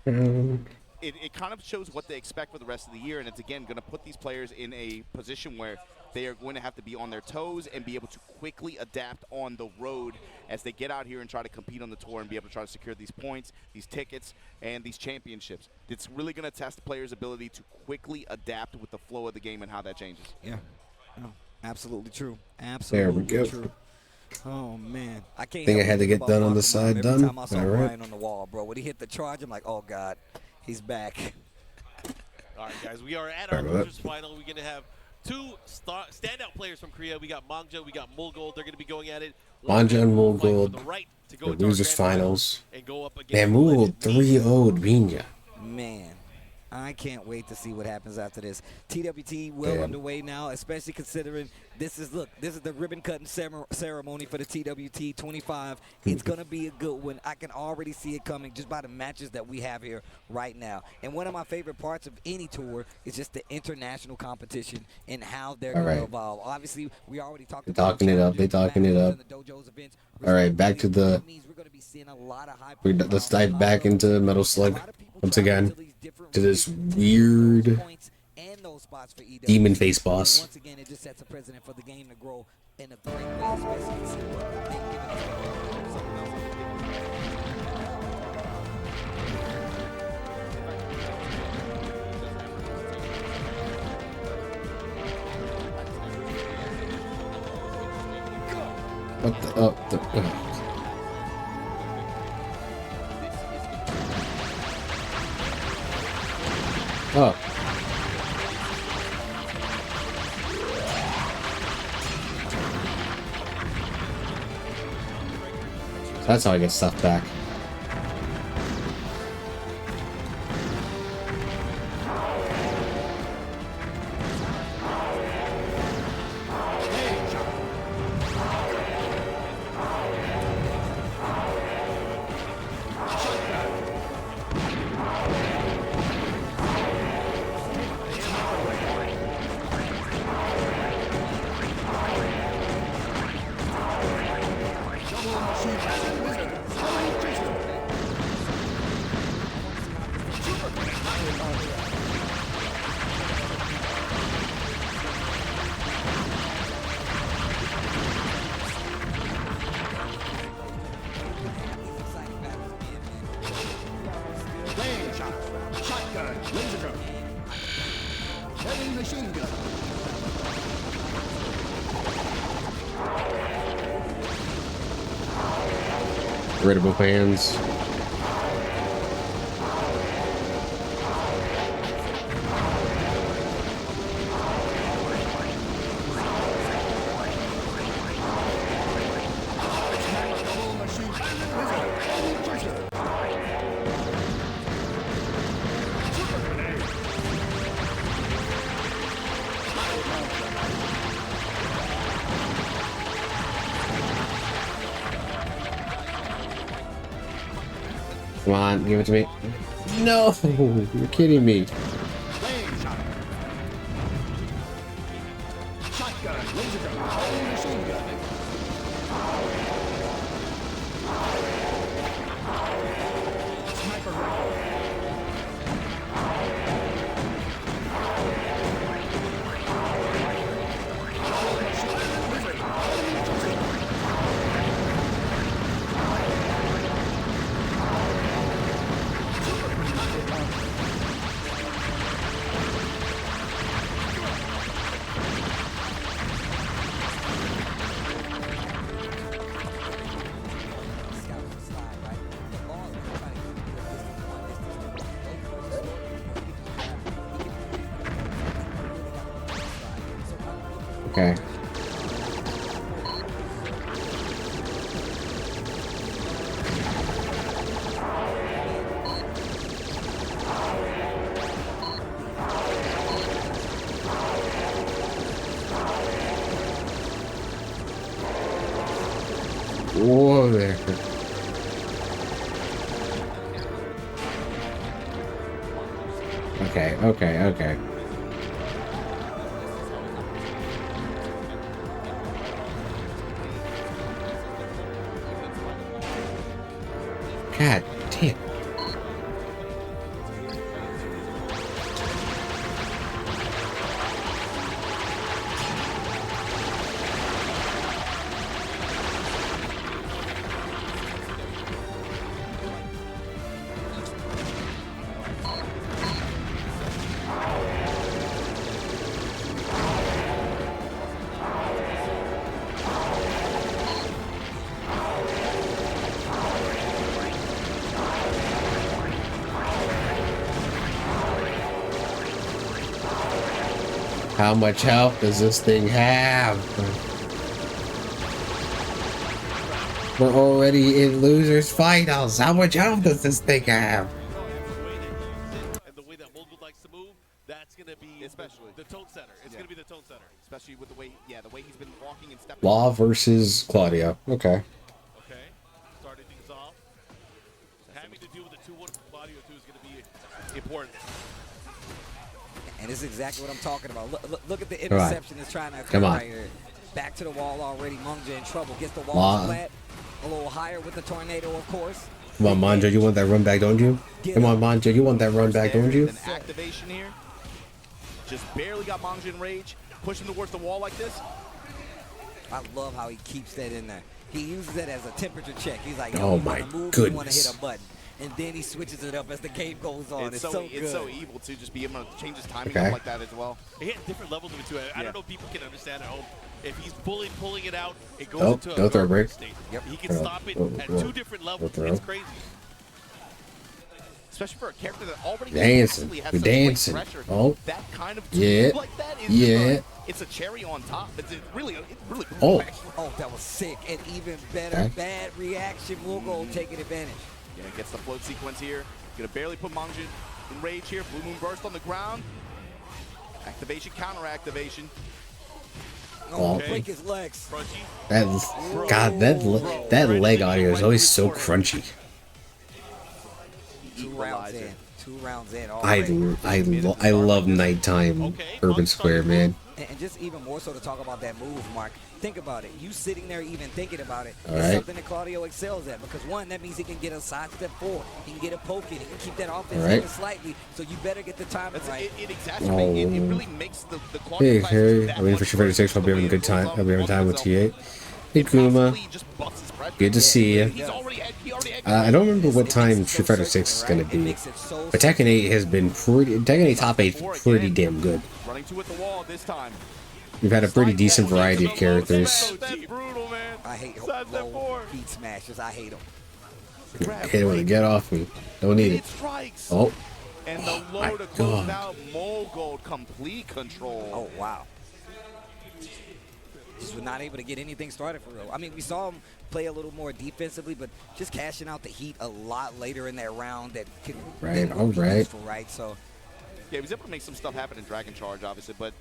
Speaker 4: It kind of shows what they expect for the rest of the year, and it's, again, going to put these players in a position where they are going to have to be on their toes and be able to quickly adapt on the road as they get out here and try to compete on the tour and be able to try to secure these points, these tickets, and these championships. It's really going to test the players' ability to quickly adapt with the flow of the game and how that changes.
Speaker 3: Yeah, no, absolutely true. Absolutely
Speaker 2: There we go.
Speaker 3: true. Oh man, I can't.
Speaker 2: Think I
Speaker 3: help
Speaker 2: had
Speaker 3: but
Speaker 2: to get
Speaker 3: think
Speaker 2: done
Speaker 3: about
Speaker 2: on the
Speaker 3: Mark
Speaker 2: side
Speaker 3: Every
Speaker 2: done?
Speaker 3: time I saw
Speaker 2: All right.
Speaker 3: Ryan on the wall, bro, when he hit the charge, I'm like, oh God, he's back.
Speaker 1: All right, guys, we are at our losers final. We're going to have 2 standout players from Korea. We got Mangja, we got Mulgold. They're going to be going at it.
Speaker 2: Mangja and Mulgold,
Speaker 1: the
Speaker 2: the losers finals.
Speaker 1: and go up against
Speaker 2: Man, Mulgold 3-0'd Minya.
Speaker 3: Man, I can't wait to see what happens after this. TWT well underway now, especially considering this is the ribbon cutting ceremony for the TWT 25. It's going to be a good one. I can already see it coming just by the matches that we have here right now. And one of my favorite parts of any tour is just the international competition and how they're going to evolve. Obviously, we already talked about
Speaker 2: They talking it up. All right, back to the. Let's dive back into Metal Slug once again to this weird demon face boss.
Speaker 3: Once again, it just sets a precedent for the game to grow in a great way, especially
Speaker 2: What the? Oh. That's how I get stuff back.
Speaker 10: Flame shot. Shotgun. Laser gun. Heavy machine gun.
Speaker 2: Rid of both hands. Come on, give it to me. No, you're kidding me.
Speaker 10: Shotgun. Laser gun. Heavy machine gun. Sniper rifle.
Speaker 2: Okay. Whoa there. Okay, okay, okay. God damn. How much health does this thing have? We're already in losers finals. How much health does this thing have?
Speaker 1: And the way that Mogul likes to move, that's going to be
Speaker 4: especially
Speaker 1: the tone setter. It's going to be the tone setter.
Speaker 4: Especially with the way, the way he's been walking and stepping.
Speaker 2: Law versus Claudio. Okay.
Speaker 1: Okay. Starting things off. Having to do with the 2-1 from Claudio, too, is going to be important.
Speaker 3: And this is exactly what I'm talking about. Look at the interception that's trying to occur right here. Back to the wall already. Mungja in trouble. Gets the wall flat. A little higher with the tornado, of course.
Speaker 2: Come on, Manja, you want that run back, don't you? Come on, Manja, you want that run back, don't you?
Speaker 4: An activation here. Just barely got Mungja in rage. Push him towards the wall like this.
Speaker 3: I love how he keeps that in there. He uses it as a temperature check. He's like,
Speaker 2: oh my goodness.
Speaker 3: You want to hit a button. And then he switches it up as the game goes on. It's so good.
Speaker 4: It's so evil to just be able to change his timing up like that as well.
Speaker 1: He had different levels of it too. I don't know if people can understand at home. If he's fully pulling it out, it goes into a
Speaker 2: throw break.
Speaker 1: state. Yep. He can stop it at 2 different levels. It's crazy.
Speaker 4: Especially for a character that already
Speaker 2: dancing.
Speaker 4: has
Speaker 2: We're dancing.
Speaker 4: pressure.
Speaker 2: Oh.
Speaker 4: That kind of like that is it's a cherry on top. It's really
Speaker 2: oh,
Speaker 3: that was sick. And even better, bad reaction. Mogul taking advantage.
Speaker 4: Yeah, gets the float sequence here. Gonna barely put Mungja in rage here. Blue Moon Burst on the ground. Activation, counter activation.
Speaker 3: Break his legs.
Speaker 2: That leg audio is always so crunchy.
Speaker 4: equalizer.
Speaker 3: 2 rounds in already.
Speaker 2: I love nighttime urban square, man.
Speaker 3: And just even more so to talk about that move, Mark. Think about it. You sitting there even thinking about it.
Speaker 2: All
Speaker 3: It's
Speaker 2: right.
Speaker 3: something that Claudio excels at because one, that means he can get a sidestep forward. He can get a poke in. He can keep that offense
Speaker 2: All right.
Speaker 3: moving slightly. So you better get the timing right.
Speaker 4: It exacerbates. It really makes the Claudio
Speaker 2: Hey,
Speaker 4: clashes
Speaker 2: Harry.
Speaker 4: that
Speaker 2: I'm waiting for
Speaker 4: much
Speaker 2: Street Fighter
Speaker 4: worse
Speaker 2: 6. I'll be
Speaker 4: the
Speaker 2: having a
Speaker 4: way
Speaker 2: good time.
Speaker 4: it
Speaker 2: I'll be having time with
Speaker 4: goes
Speaker 2: T8. Hey, Kuma. Good to see you.
Speaker 4: He's already had
Speaker 2: I don't remember what time Street Fighter 6 is going to be. But Tekken 8 has been pretty... Tekken 8 Top 8 is pretty damn good.
Speaker 4: running to at the wall this time.
Speaker 2: We've had a pretty decent variety of characters.
Speaker 4: That's brutal, man.
Speaker 3: I hate
Speaker 4: low
Speaker 3: beat smashers. I hate them.
Speaker 2: Hit it with a get off me. Don't need it. Oh.
Speaker 4: And the low to close out Mogul, complete control.
Speaker 3: Oh, wow. Just was not able to get anything started for real. I mean, we saw him play a little more defensively, but just cashing out the heat a lot later in that round that could
Speaker 2: Right, all right.
Speaker 3: useful, right? So
Speaker 4: yeah, he was able to make some stuff happen in Dragon Charge, obviously, but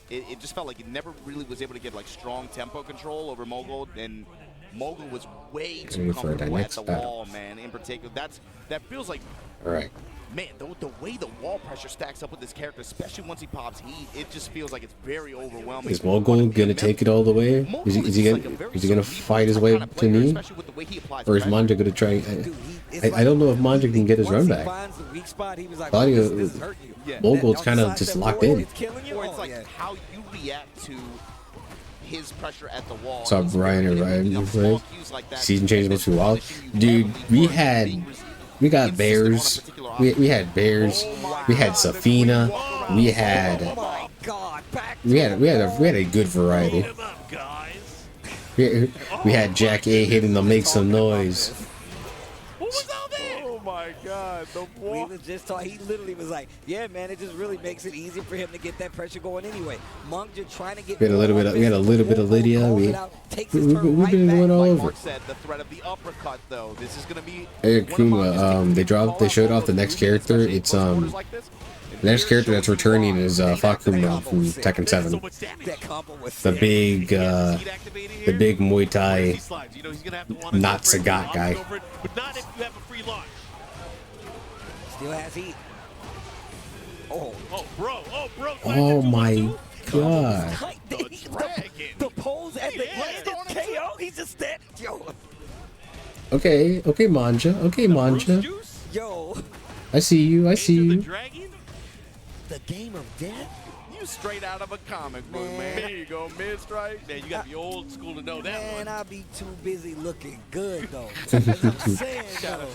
Speaker 4: it just felt like he never really was able to get like strong tempo control over Mogul, and Mogul was way too comfortable at the wall, man. In particular, that feels like,
Speaker 2: all right.
Speaker 4: man, the way the wall pressure stacks up with this character, especially once he pops heat, it just feels like it's very overwhelming.
Speaker 2: Is Mogul gonna take it all the way? Is he gonna fight his way to me? Or is Manja gonna try? I don't know if Manja can get his run back. Claudio, Mogul's kind of just locked in.
Speaker 4: Or it's like how you react to his pressure at the wall.
Speaker 2: What's up, Ryan? Or Ryan? Season change was too wild, dude. We got bears. We had bears. We had Safina. We had a good variety. We had Jack A hitting the make some noise.
Speaker 4: Oh my God!
Speaker 3: we was just talking. He literally was like, "Yeah, man, it just really makes it easier for him to get that pressure going anyway." Monk just trying to get.
Speaker 2: We had a little bit of Lydia. We've been going all over.
Speaker 4: Said the threat of the uppercut, though. This is gonna be.
Speaker 2: Hey, Kuma. They showed off the next character. It's the next character that's returning is Fakuma from Tekken 7. The big Muay Thai not Sagat guy.
Speaker 1: But not if you have a free launch.
Speaker 3: Still has heat.
Speaker 1: Oh, bro.
Speaker 2: Oh my God.
Speaker 3: The pose at the KO. He's just standing. Yo.
Speaker 2: Okay, Manja.
Speaker 3: Yo.
Speaker 2: I see you.
Speaker 3: The game of death?
Speaker 4: You straight out of a comic book, man. There you go, mid-strike.
Speaker 1: Man, you gotta be old school to know that one.
Speaker 3: Man, I'll be too busy looking good, though.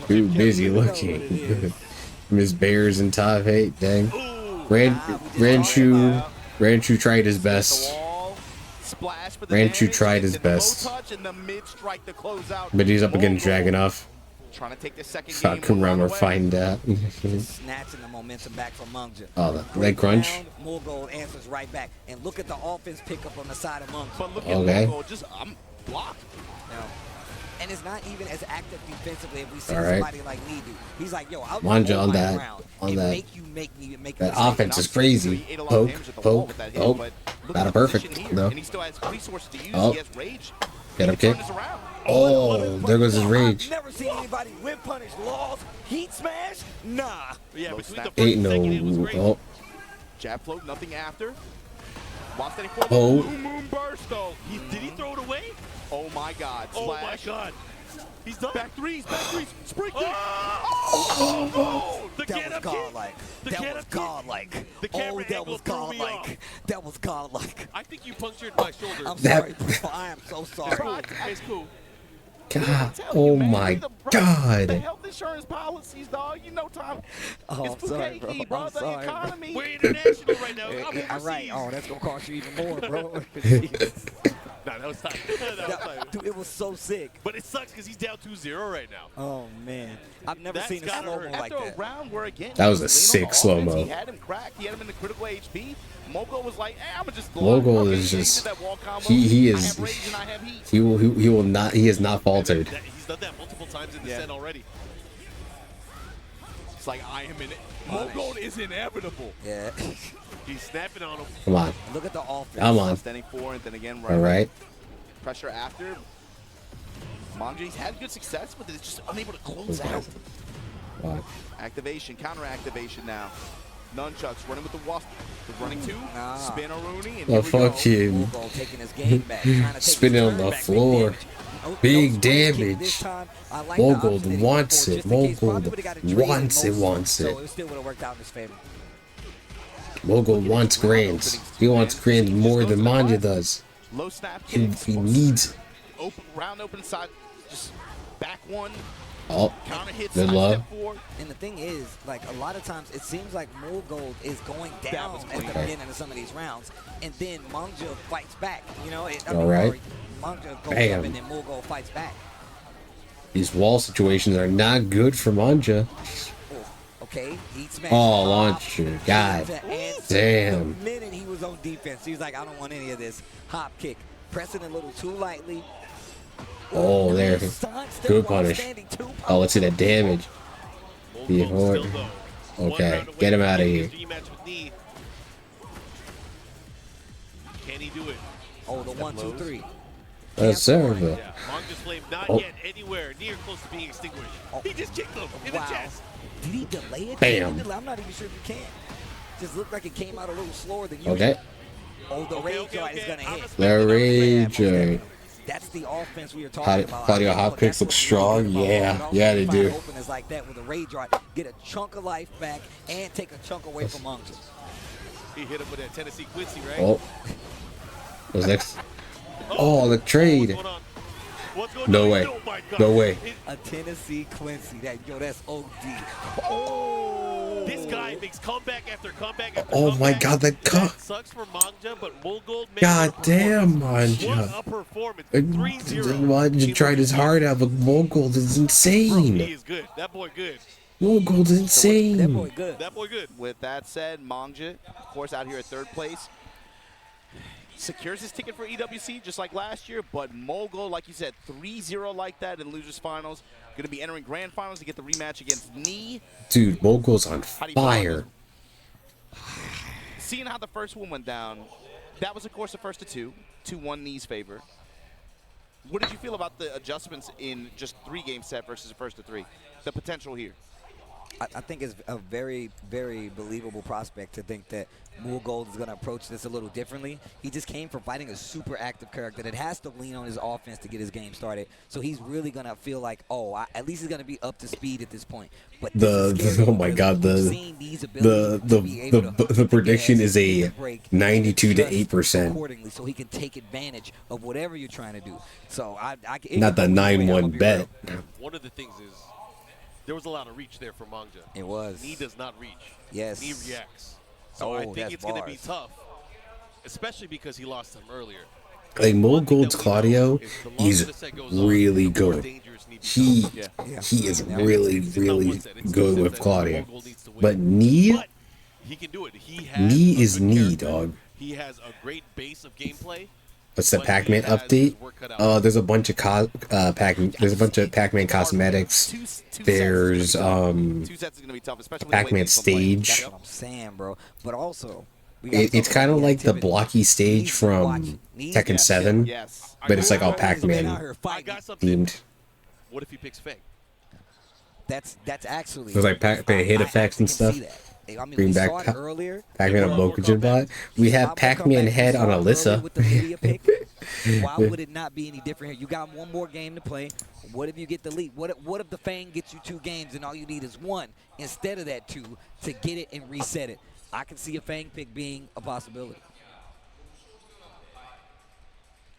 Speaker 2: Too busy looking. Miss Bears and top 8, dang. Ranchu tried his best. Ranchu tried his best. But he's up against Dragunov.
Speaker 4: Trying to take the second
Speaker 2: game. We're find out.
Speaker 3: Snatching the momentum back from Mungja.
Speaker 2: Oh, the leg crunch.
Speaker 3: Mogul answers right back. And look at the offense pickup on the side of Mungja.
Speaker 4: But look at Mogul, just blocked.
Speaker 3: No. And it's not even as active defensively if we see
Speaker 2: right.
Speaker 3: somebody like me do. He's like, yo, I'll
Speaker 2: Manja on that. That offense is crazy. Poke. Not a perfect. No. Oh. Get him kick. Oh, there goes his rage.
Speaker 3: I've never seen anybody whip punish laws, heat smash. Nah.
Speaker 1: Yeah,
Speaker 2: Ain't no. Oh.
Speaker 4: Jab float, nothing after.
Speaker 2: Oh.
Speaker 4: Blue Moon Burst, though.
Speaker 1: Did he throw it away?
Speaker 4: Oh my God.
Speaker 1: Oh my
Speaker 4: Splash.
Speaker 1: God. He's done.
Speaker 4: Back threes. Spring kick.
Speaker 3: That was godlike. That was godlike. Oh, that was godlike. That was godlike.
Speaker 1: I think you punctured my shoulder.
Speaker 3: I'm sorry, bro. I am so sorry.
Speaker 1: It's cool.
Speaker 2: God. Oh my God.
Speaker 4: The health insurance policies, dog. You know, Tom.
Speaker 3: Oh, I'm sorry, bro.
Speaker 4: Bro.
Speaker 3: I'm sorry,
Speaker 4: the economy.
Speaker 1: We're international right now. I'm
Speaker 3: all right. Oh, that's gonna cost you even more, bro.
Speaker 1: No, that was tight.
Speaker 3: Dude, it was so sick.
Speaker 1: But it sucks because he's down 2-0 right now.
Speaker 3: Oh, man. I've never seen a slow-mo like that.
Speaker 4: After a round where, again,
Speaker 2: that was a sick slow-mo.
Speaker 4: He had him cracked. He had him in the critical HP. Mogul was like, I'm just
Speaker 2: Mogul is just he has not faltered.
Speaker 1: He's done that multiple times in the set already.
Speaker 4: It's like I am in it. Mogul is inevitable.
Speaker 3: Yeah.
Speaker 1: He's snapping on him.
Speaker 2: Come on.
Speaker 3: Look at the offense.
Speaker 2: Come on.
Speaker 4: Standing 4 and then again
Speaker 2: all right.
Speaker 4: Pressure after. Manji's had good success with it. It's just unable to close out.
Speaker 2: What?
Speaker 4: Activation, counter activation now. Nunchucks running with the wasp. Running two. Spin-a-rooney.
Speaker 2: Oh, fuck him. Spinning on the floor. Big damage. Mogold wants it. Mogold wants it.
Speaker 3: So it still would have worked out in his favor.
Speaker 2: Mogold wants grands. He wants grands more than Manja does.
Speaker 4: Low snap.
Speaker 2: He needs it.
Speaker 4: Open, round open side. Just back one.
Speaker 2: Oh,
Speaker 4: counter hit.
Speaker 2: good love.
Speaker 3: And the thing is, like, a lot of times it seems like Mogold is going down at the beginning of some of these rounds, and then Manja fights back. You know,
Speaker 2: all right.
Speaker 3: Manja goes up and then Mogold fights back.
Speaker 2: These wall situations are not good for Manja.
Speaker 3: Okay,
Speaker 2: oh, launcher. God damn.
Speaker 3: The minute he was on defense, he was like, I don't want any of this. Hop kick. Pressing a little too lightly.
Speaker 2: Oh, there. Good punish. Oh, let's see that damage. Okay, get him out of here.
Speaker 1: Can he do it?
Speaker 3: Oh, the 1, 2, 3.
Speaker 2: Serve.
Speaker 1: Manja's flame not yet anywhere near close to being extinguished. He just kicked him in the chest.
Speaker 3: Did he delay it?
Speaker 2: Bam.
Speaker 3: I'm not even sure if you can. Just looked like it came out a little slower than usual.
Speaker 2: Okay.
Speaker 3: Oh, the rage right is gonna hit.
Speaker 2: The rage.
Speaker 3: That's the offense we were talking about.
Speaker 2: Claudio hop kicks look strong. Yeah, they do.
Speaker 3: Openers like that with a rage right, get a chunk of life back and take a chunk away from Manja.
Speaker 1: He hit him with that Tennessee Quincy, right?
Speaker 2: Oh. What's next? Oh, the trade. No way. No way.
Speaker 3: A Tennessee Quincy. That's OD.
Speaker 1: Oh! This guy makes comeback after comeback after
Speaker 2: oh
Speaker 1: comeback.
Speaker 2: My God, that
Speaker 1: sucks for Manja, but Mogold.
Speaker 2: God damn, Manja.
Speaker 1: What a performance. 3-0.
Speaker 2: Manja tried his heart out, but Mogold is insane.
Speaker 1: Bro, he is good. That boy good.
Speaker 2: Mogold is insane.
Speaker 3: That boy good.
Speaker 1: That boy good.
Speaker 4: With that said, Manja, of course, out here at third place. Secures his ticket for EWC just like last year, but Mogold, like you said, 3-0 like that in losers finals. Going to be entering grand finals to get the rematch against Knee.
Speaker 2: Dude, Mogold's on fire.
Speaker 4: Seeing how the first one went down, that was, of course, the first of two. 2-1 Knee's favor. What did you feel about the adjustments in just 3-game set versus the first of 3? The potential here.
Speaker 3: I think it's a very, very believable prospect to think that Mogold is going to approach this a little differently. He just came from fighting a super active character that has to lean on his offense to get his game started. So he's really going to feel like, at least he's going to be up to speed at this point. But
Speaker 2: oh my God, the prediction is a 92 to 8%.
Speaker 3: Accordingly, so he can take advantage of whatever you're trying to do. So
Speaker 2: not the 9-1 bet.
Speaker 1: One of the things is there was a lot of reach there for Manja.
Speaker 3: It was.
Speaker 1: Knee does not reach.
Speaker 3: Yes.
Speaker 1: Knee reacts. So I think it's going to be tough, especially because he lost him earlier.
Speaker 2: Like Mogold's Claudio, he's really good. He is really good with Claudio. But Knee,
Speaker 1: he can do it.
Speaker 2: Knee is Knee, dog.
Speaker 1: He has a great base of gameplay.
Speaker 2: What's the Pac-Man update? There's a bunch of Pac-Man cosmetics. There's Pac-Man stage.
Speaker 3: That's what I'm saying, bro. But also,
Speaker 2: it's kind of like the blocky stage from Tekken 7, but it's like all Pac-Man themed.
Speaker 1: What if he picks Fang?
Speaker 3: That's actually.
Speaker 2: There's like Pac-Man hit effects and stuff. Bring back Pac-Man on Bokujin bot. We have Pac-Man head on Alyssa.
Speaker 3: Why would it not be any different here? You got one more game to play. What if you get the lead? What if the Fang gets you 2 games and all you need is 1 instead of that 2 to get it and reset it? I can see a Fang pick being a possibility.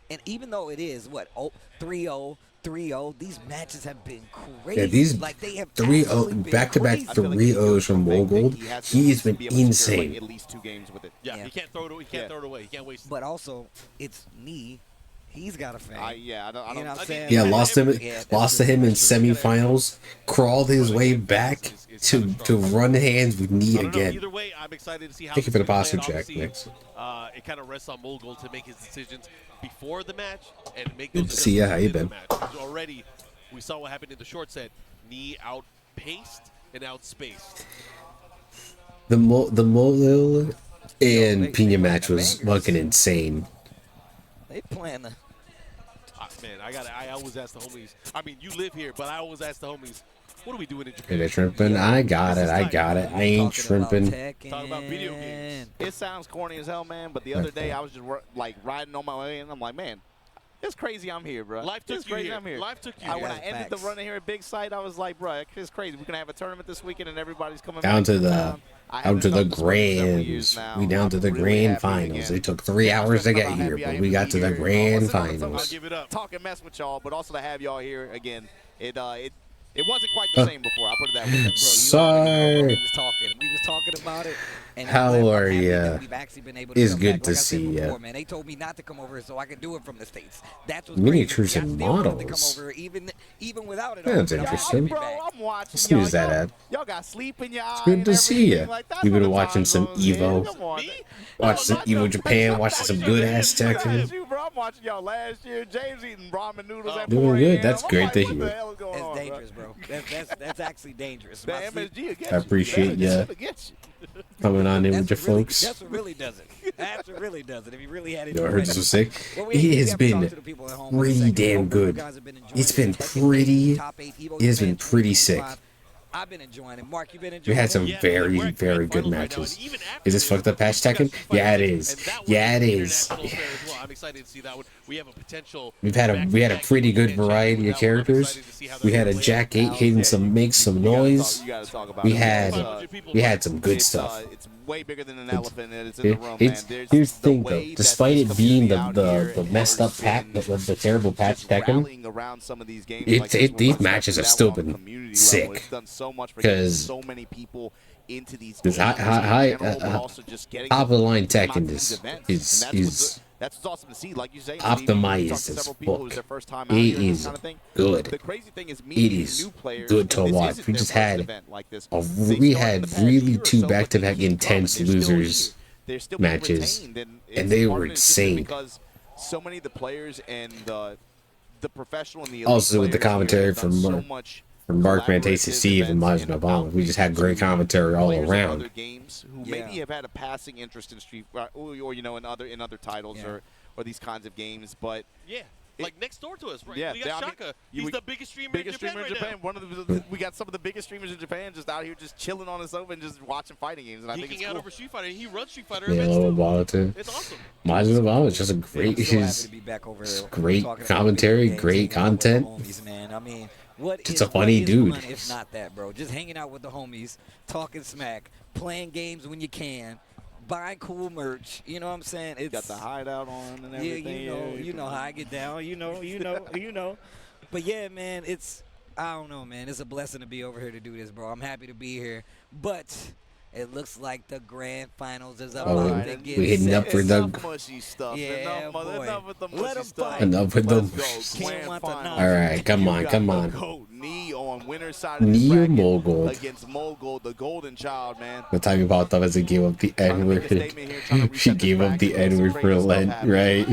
Speaker 3: And even though it is, 3-0, 3-0, these matches have been crazy.
Speaker 2: Yeah, these
Speaker 3: like they have
Speaker 2: 3-0 back-to-back 3-0s from Mogold. He's been insane.
Speaker 4: At least 2 games with it.
Speaker 1: Yeah, he can't throw it away. He can't throw it away. He can't waste it.
Speaker 3: But also, it's Knee. He's got a Fang.
Speaker 4: I don't.
Speaker 3: You know what I'm saying?
Speaker 2: Yeah, lost to him in semifinals. Crawled his way back to run hands with Knee again.
Speaker 1: Either way, I'm excited to see how.
Speaker 2: Thank you for the posture check, Mix.
Speaker 1: It kind of rests on Mogold to make his decisions before the match and make
Speaker 2: Good
Speaker 1: those
Speaker 2: to see ya. How you been?
Speaker 1: Already, we saw what happened in the short set. Knee outpaced and outspaced.
Speaker 2: The Molil and Pina match was fucking insane.
Speaker 3: They playing the.
Speaker 1: Man, I always ask the homies. I mean, you live here, but I always ask the homies, What are we doing in Japan?
Speaker 2: Is it shrimping? I got it. I got it. I ain't shrimping.
Speaker 1: Talking about video games.
Speaker 4: It sounds corny as hell, man, but the other day I was just like riding on my way, and I'm like, man, it's crazy I'm here, bro.
Speaker 1: Life took you here.
Speaker 4: I'm here.
Speaker 1: Life took you
Speaker 4: When
Speaker 1: here.
Speaker 4: I ended the run in here at Big Sight, I was like, bro, it's crazy. We're gonna have a tournament this weekend, and everybody's coming
Speaker 2: Down
Speaker 4: back
Speaker 2: to the
Speaker 4: town.
Speaker 2: down to the grands. We down to the grand finals. It took 3 hours to get here, but we got to the grand finals.
Speaker 4: Give it up. Talking mess with y'all, but also to have y'all here again. It wasn't quite the same before. I'll put it that way.
Speaker 2: Sorry.
Speaker 3: We was talking about it. And
Speaker 2: How are ya?
Speaker 3: We've actually been able to
Speaker 2: It's
Speaker 3: come
Speaker 2: good
Speaker 3: back.
Speaker 2: to
Speaker 3: Like I said
Speaker 2: see ya.
Speaker 3: before, man, they told me not to come over so I could do it from the States. That's what's
Speaker 2: Miniatures
Speaker 3: crazy.
Speaker 2: and
Speaker 3: I still wanted to
Speaker 2: models.
Speaker 3: come over even without it.
Speaker 2: That's
Speaker 3: all, but
Speaker 2: interesting.
Speaker 4: I'm watching
Speaker 2: Let's use that ad.
Speaker 4: Y'all got sleep in your eyes.
Speaker 2: It's good to see ya.
Speaker 4: Like,
Speaker 2: We've been watching some EVO. Watching some EVO Japan. Watching some good ass Tekken.
Speaker 4: I'm watching y'all last year. James eating ramen noodles at
Speaker 2: Doing
Speaker 4: 4
Speaker 2: good.
Speaker 4: a.m.
Speaker 2: That's great to
Speaker 4: What the
Speaker 2: hear.
Speaker 4: hell is going on,
Speaker 3: It's dangerous, bro. That's actually dangerous.
Speaker 4: The
Speaker 3: My sleep-
Speaker 4: MSG will get
Speaker 2: I appreciate ya coming on in with your folks.
Speaker 3: That's what really does it. That's what really does it. If you really had it.
Speaker 2: Yo, I heard this was sick.
Speaker 3: Well,
Speaker 2: It has been pretty damn good. It's been pretty. It has been pretty sick.
Speaker 3: I've been enjoying it. Mark, you've been enjoying
Speaker 2: We
Speaker 3: it.
Speaker 2: had some very, very good matches. Is this fucked up patch Tekken? Yeah, it is. Yeah, it is.
Speaker 1: I'm excited to see that one. We have a potential.
Speaker 2: We had a pretty good variety of characters. We had a Jack 8 hitting make some noise. We had some good stuff.
Speaker 4: It's way bigger than an elephant, and it's in the room, man.
Speaker 2: Here's the thing though, despite it being the messed up pack, the terrible patch Tekken, these matches have still been sick. Because top of the line Tekken is
Speaker 4: that's what's awesome to see. Like you say,
Speaker 2: optimized as fuck. It is good. It is good to watch. We just had really two back-to-back intense losers matches, and they were insane.
Speaker 4: Because so many of the players and the professional and the
Speaker 2: also with the commentary from Markman, Tasty Steve, and Majin Obama, we just had great commentary all around.
Speaker 4: Other games who maybe have had a passing interest in Street, or you know, in other titles or these kinds of games, but
Speaker 1: like next door to us, right?
Speaker 4: Yeah,
Speaker 1: we got Shaka. He's the biggest streamer in Japan right now.
Speaker 4: One of the we got some of the biggest streamers in Japan just out here just chilling on the sofa and just watching fighting games, and I think it's cool.
Speaker 1: Over Street Fighter. He runs Street Fighter.
Speaker 2: Yeah, Obama too.
Speaker 1: It's awesome.
Speaker 2: Majin Obama is just a great, great commentary, great content.
Speaker 3: I mean, what
Speaker 2: just a funny dude.
Speaker 3: Fun if not that, bro? Just hanging out with the homies, talking smack, playing games when you can, buying cool merch. You know what I'm saying? It's
Speaker 4: got the hideout on and everything.
Speaker 3: Yeah, you know how I get down. You know. But yeah, man, I don't know, man. It's a blessing to be over here to do this, bro. I'm happy to be here, but it looks like the grand finals is about to get
Speaker 2: we hitting up for the
Speaker 4: mushy stuff.
Speaker 3: Yeah,
Speaker 4: enough with the mushy stuff.
Speaker 2: Enough with the. All right, come on.
Speaker 4: Knee on winner's side of the bracket
Speaker 2: Mogul
Speaker 4: against Mogul, the golden child, man.
Speaker 2: The time you popped up as it gave up the N-word. She gave up the N-word for Lent, right?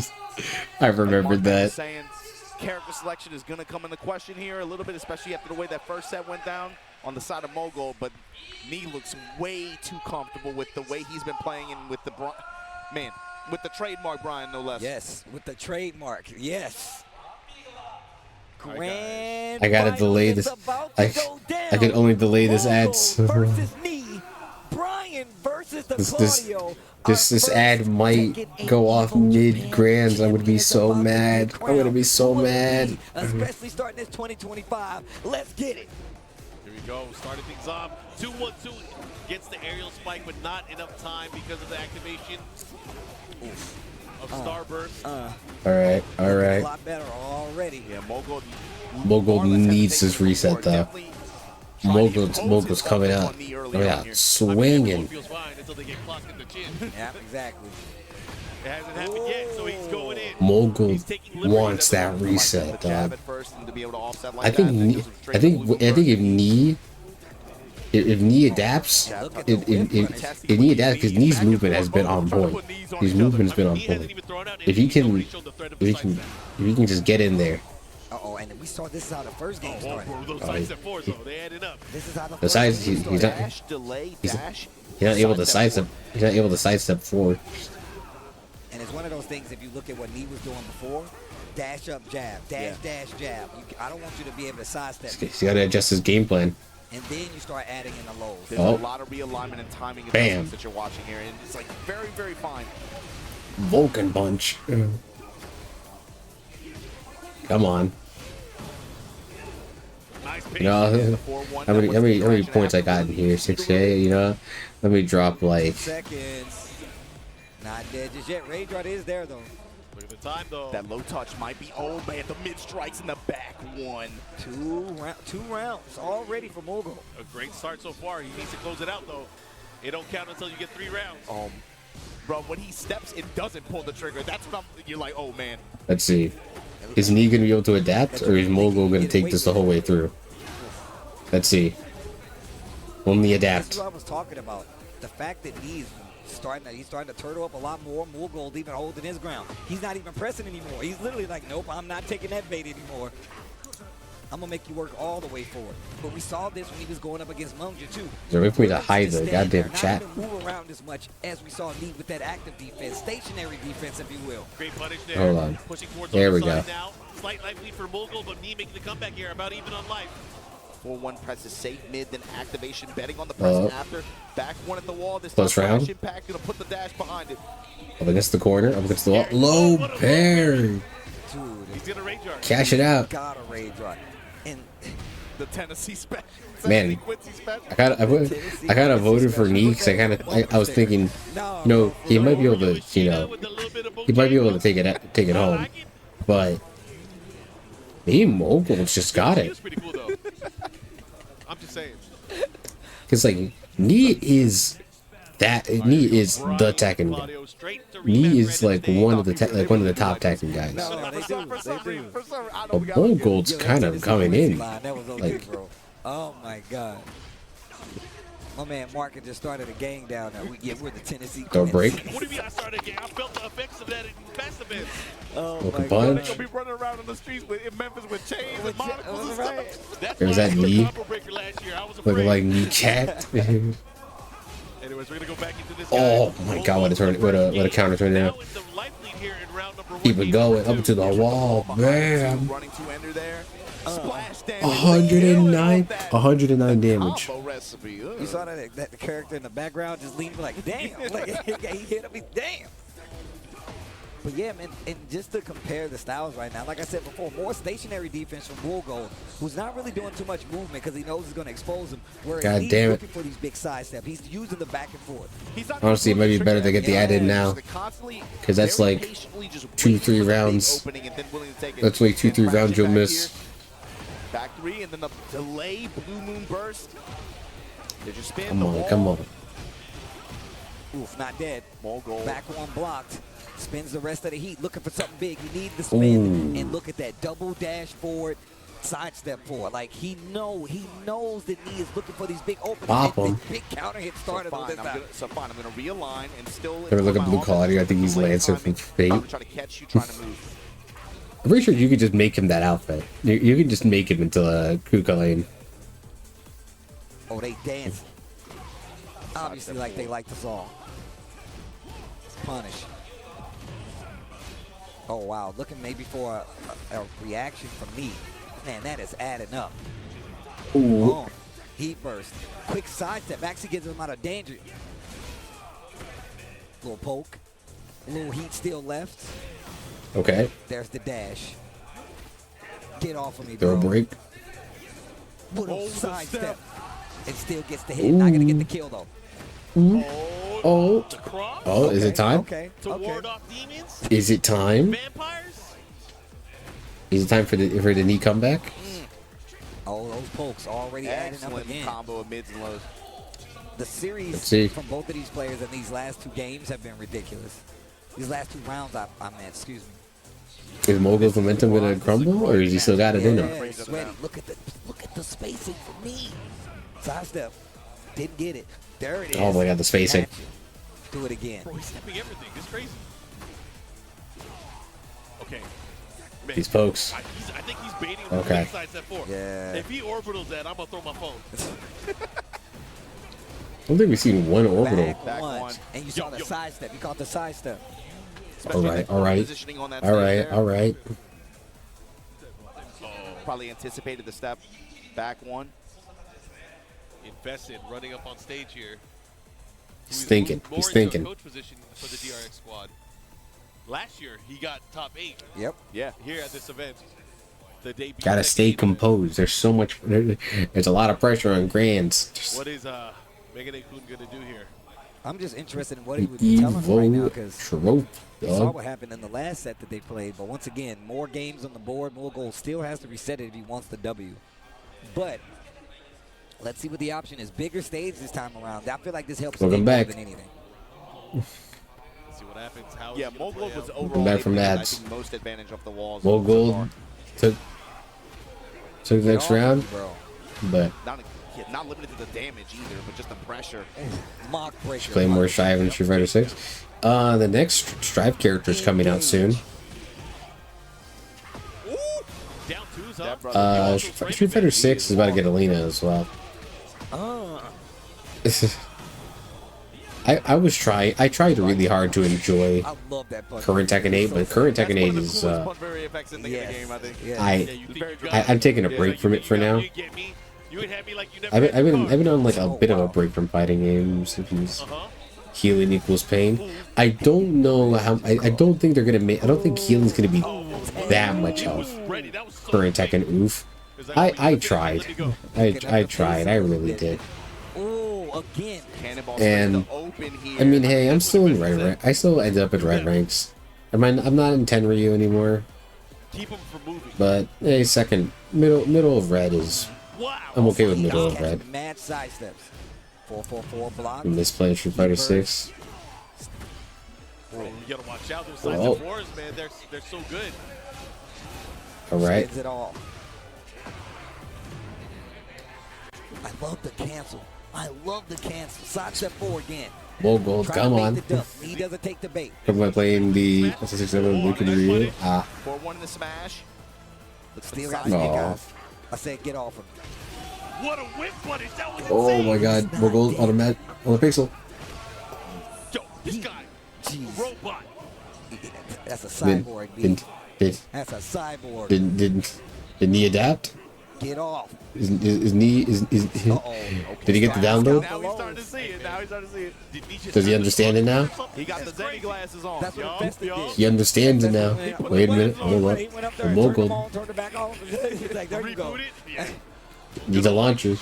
Speaker 2: I remembered that.
Speaker 4: Character selection is going to come into question here a little bit, especially after the way that first set went down on the side of Mogul, but Nee looks way too comfortable with the way he's been playing and with the with the trademark Brian, no less.
Speaker 3: Yes, with the trademark. Yes. Grand
Speaker 2: I gotta delay this. I can only delay this ad.
Speaker 3: Versus Nee. Brian versus the Claudio.
Speaker 2: This ad might go off mid-grands. I would be so mad. I'm gonna be so mad.
Speaker 3: Especially starting this 2025. Let's get it.
Speaker 1: Here we go. Starting things off. 2-1-2 gets the aerial spike, but not enough time because of the activation of Starburst.
Speaker 2: All right.
Speaker 3: A lot better already.
Speaker 4: Yeah,
Speaker 2: Mogul needs his reset though. Mogul's coming out. Swinging.
Speaker 3: Yeah, exactly.
Speaker 1: It hasn't happened yet, so he's going in.
Speaker 2: Mogul wants that reset, dog. I think if Nee adapts, if Nee adapts, because Nee's movement has been on point. His movement has been on point. If he can just get in there.
Speaker 3: Uh-oh, and we saw this is how the first game started.
Speaker 1: Those sides at fours, though, they added up.
Speaker 3: This is how the
Speaker 2: first game started. He's not able to sidestep. He's not able to sidestep forward.
Speaker 3: And it's one of those things, if you look at what Lee was doing before, dash up, jab, dash, jab. I don't want you to be able to sidestep.
Speaker 2: He's got to adjust his game plan.
Speaker 3: And then you start adding in the lows.
Speaker 4: There's a lot of realignment and timing adjustments that you're watching here, and it's like very, very fine.
Speaker 2: Vulcan punch. Come on. You know, how many points I got in here? 6K, you know? Let me drop like...
Speaker 3: Seconds. Not dead just yet. Rage Rod is there, though.
Speaker 1: Look at the time, though.
Speaker 4: That low touch might be, oh man, the mid strikes in the back one.
Speaker 3: Two rounds already for Mogul.
Speaker 1: A great start so far. He needs to close it out, though. It don't count until you get 3 rounds.
Speaker 4: Bro, when he steps, it doesn't pull the trigger. That's what you're like, oh man.
Speaker 2: Let's see. Is Knee going to be able to adapt, or is Mogul going to take this the whole way through? Let's see. Only adapt.
Speaker 3: That's what I was talking about. The fact that he's starting to turtle up a lot more. Mogul even holding his ground. He's not even pressing anymore. He's literally like, nope, I'm not taking that bait anymore. I'm going to make you work all the way forward. But we saw this when he was going up against Munja, too.
Speaker 2: They're waiting for me to hide the goddamn chat.
Speaker 3: Not even move around as much as we saw Lee with that active defense, stationary defense, if you will.
Speaker 1: Great punish there.
Speaker 2: Hold on.
Speaker 1: Pushing towards
Speaker 2: There we
Speaker 1: the
Speaker 2: go.
Speaker 1: side now. Slight life lead for Mogul, but Knee making the comeback here, about even on life.
Speaker 4: 4-1 presses safe mid, then activation, betting on the press after. Back one at the wall. This
Speaker 2: Close round.
Speaker 4: Impact, gonna put the dash behind it.
Speaker 2: Up against the corner, up against the wall. Low parry.
Speaker 3: Dude,
Speaker 1: he's gonna rage art.
Speaker 2: Cash it out.
Speaker 3: Got a rage art. And
Speaker 4: the Tennessee special.
Speaker 2: Man, I kind of voted for Knee because I was thinking, no, he might be able to, you know, he might be able to take it home, but Mogul's just got it.
Speaker 1: Pretty cool, though. I'm just saying.
Speaker 2: Because like Knee is the Tekken guy. Knee is like one of the top Tekken guys. But Mogul's kind of coming in. Like,
Speaker 3: oh my god. My man Mark just started a gang down there. We're the Tennessee.
Speaker 2: Don't break.
Speaker 1: What do you mean I started a game? I felt the effects of that in past events.
Speaker 3: Oh
Speaker 2: Welcome
Speaker 3: my
Speaker 2: punch.
Speaker 3: god.
Speaker 4: They're gonna be running around in the streets in Memphis with chains and monocles and stuff.
Speaker 1: That's
Speaker 2: There's
Speaker 1: why
Speaker 2: that
Speaker 1: I took
Speaker 2: Knee.
Speaker 1: combo breaker last year. I was afraid.
Speaker 2: Looking like Knee cat.
Speaker 1: Anyways, we're gonna go back into this.
Speaker 2: Oh my god, what a counter turn now. Keep it going up to the wall. Bam.
Speaker 4: Running to ender there. Splash down.
Speaker 2: 109 damage.
Speaker 3: You saw that the character in the background just leaning like, damn. Like, he hit him, damn. But yeah, man, and just to compare the styles right now, like I said before, more stationary defense from Mogul, who's not really doing too much movement because he knows he's going to expose him. Whereas
Speaker 2: God
Speaker 3: he's
Speaker 2: damn it.
Speaker 3: looking for these big side steps. He's using the back and forth.
Speaker 2: Honestly, it might be better to get the add in now. Because that's like 2-3 rounds. That's like 2-3 rounds you'll miss.
Speaker 4: Back 3 and then the delay blue moon burst. Did you spin?
Speaker 2: Come on.
Speaker 3: Oof, not dead.
Speaker 4: Mogul.
Speaker 3: Back one blocked. Spins the rest of the heat, looking for something big. You need the spin. And look at that double dash forward, sidestep forward. Like he knows that he is looking for these big openings.
Speaker 2: Pop him.
Speaker 3: Big counter hit started on this time.
Speaker 4: I'm gonna realign and still.
Speaker 2: Ever look at Blue Collar? I think he's Lancer from Fate.
Speaker 4: I'm trying to catch you, trying to move.
Speaker 2: I'm pretty sure you could just make him that outfit. You can just make him into a Kuka Lane.
Speaker 3: Oh, they dance. Obviously, like they like the song. Punish. Oh, wow. Looking maybe for a reaction from me. Man, that is adding up.
Speaker 2: Ooh.
Speaker 3: Boom. Heat burst. Quick sidestep. Actually gets him out of danger. Little poke. A little heat still left.
Speaker 2: Okay.
Speaker 3: There's the dash. Get off of me,
Speaker 2: Throw
Speaker 3: bro.
Speaker 2: a break.
Speaker 3: Little sidestep. And still gets the hit. Not going to get the kill, though.
Speaker 2: Ooh. Oh. Oh, is it time?
Speaker 3: Okay.
Speaker 1: To ward off demons?
Speaker 2: Is it time?
Speaker 1: Vampires?
Speaker 2: Is it time for the Knee comeback?
Speaker 3: Oh, those pokes already adding up again.
Speaker 4: Combo of mids and lows.
Speaker 3: The series from both of these players in these last 2 games have been ridiculous. These last 2 rounds, I meant, excuse me.
Speaker 2: Is Mogul's momentum gonna crumble, or is he still got it in him?
Speaker 3: Yeah, sweaty. Look at the spacing for me. Sidestep. Didn't get it. There it is.
Speaker 2: Oh my god, the spacing.
Speaker 3: Do it again.
Speaker 1: Bro, he's stepping everything. This is crazy. Okay. Man,
Speaker 2: These pokes.
Speaker 1: I think he's baiting with
Speaker 2: Okay.
Speaker 1: the side step 4.
Speaker 3: Yeah.
Speaker 1: If he orbitals that, I'm going to throw my phone.
Speaker 2: I don't think we've seen one orbital.
Speaker 3: Back one. And you saw the sidestep. You caught the sidestep.
Speaker 4: especially
Speaker 2: All right,
Speaker 4: the
Speaker 2: all right,
Speaker 4: positioning on that
Speaker 2: all
Speaker 4: stage
Speaker 2: right,
Speaker 4: there.
Speaker 2: all right.
Speaker 4: Probably anticipated the step back one.
Speaker 1: Invested, running up on stage here.
Speaker 2: He's thinking.
Speaker 1: More
Speaker 2: He's
Speaker 1: into a
Speaker 2: thinking.
Speaker 1: coach position for the DRX squad. Last year, he got top 8.
Speaker 3: Yep.
Speaker 4: Yeah.
Speaker 1: Here at this event. The debut.
Speaker 2: Gotta stay composed. There's so much. There's a lot of pressure on Grands.
Speaker 1: What is Megane Kun gonna do here?
Speaker 3: I'm just interested in what he would be telling us right now, because
Speaker 2: Trophy,
Speaker 3: we saw
Speaker 2: dog.
Speaker 3: what happened in the last set that they played. But once again, more games on the board. Mulgold still has to reset it if he wants the W. But let's see what the option is. Bigger stage this time around. I feel like this helps
Speaker 2: Welcome
Speaker 3: more
Speaker 2: back.
Speaker 3: than anything.
Speaker 1: See what happens. How
Speaker 4: Yeah, Mulgold was overall
Speaker 2: back from
Speaker 4: I
Speaker 2: ads.
Speaker 4: think most advantage off the walls.
Speaker 2: Mulgold took the next round,
Speaker 3: bro.
Speaker 2: but
Speaker 4: Not limited to the damage either, but just the pressure.
Speaker 3: Mock breaker.
Speaker 2: play more Strive in Street Fighter 6. The next Strive character is coming out soon.
Speaker 1: Down 2s, huh?
Speaker 2: Street Fighter 6 is about to get Alina as well. I tried really hard to enjoy current Tekken 8, but current Tekken 8 is I'm taking a break from it for now. I've been on like a bit of a break from fighting games. Healing equals pain. I don't know how. I don't think they're gonna make. I don't think healing's gonna be that much health. Current Tekken, oof. I tried. I tried. I really did.
Speaker 3: Again.
Speaker 2: And I mean, hey, I'm still in red rank. I still end up in red ranks. I'm not in 10 Ryu anymore. But hey, middle of red is. I'm okay with middle of red.
Speaker 3: Mad side steps. 4-4-4 block.
Speaker 2: I'm just playing Street Fighter 6.
Speaker 1: Bro, you gotta watch out. Those sides of wars, man, they're so good.
Speaker 2: All right.
Speaker 3: It all. I love the cancel. I love the cancel. Side step 4 again.
Speaker 2: Mulgold, come on.
Speaker 3: He doesn't take the bait.
Speaker 2: Am I playing the SS67 Luke and Ryu?
Speaker 4: 4-1 in the smash.
Speaker 3: But still got guys. I said get off him.
Speaker 1: What a whip punish. That was
Speaker 2: Oh
Speaker 1: insane.
Speaker 2: my god, Mulgold on the pixel.
Speaker 1: Yo, this guy, robot.
Speaker 3: That's a cyborg, B. That's a cyborg.
Speaker 2: Didn't he adapt?
Speaker 3: Get off.
Speaker 2: Did he get the download?
Speaker 4: Now he's starting to see it. Now he's starting to see it.
Speaker 2: Does he understand it now?
Speaker 4: He got the Zenny glasses on.
Speaker 3: That's what Infested did.
Speaker 2: He understands it now. Wait a minute. Hold up.
Speaker 3: He went up there and turned them on, turned it back off. He's like, there you go.
Speaker 2: Need a launcher.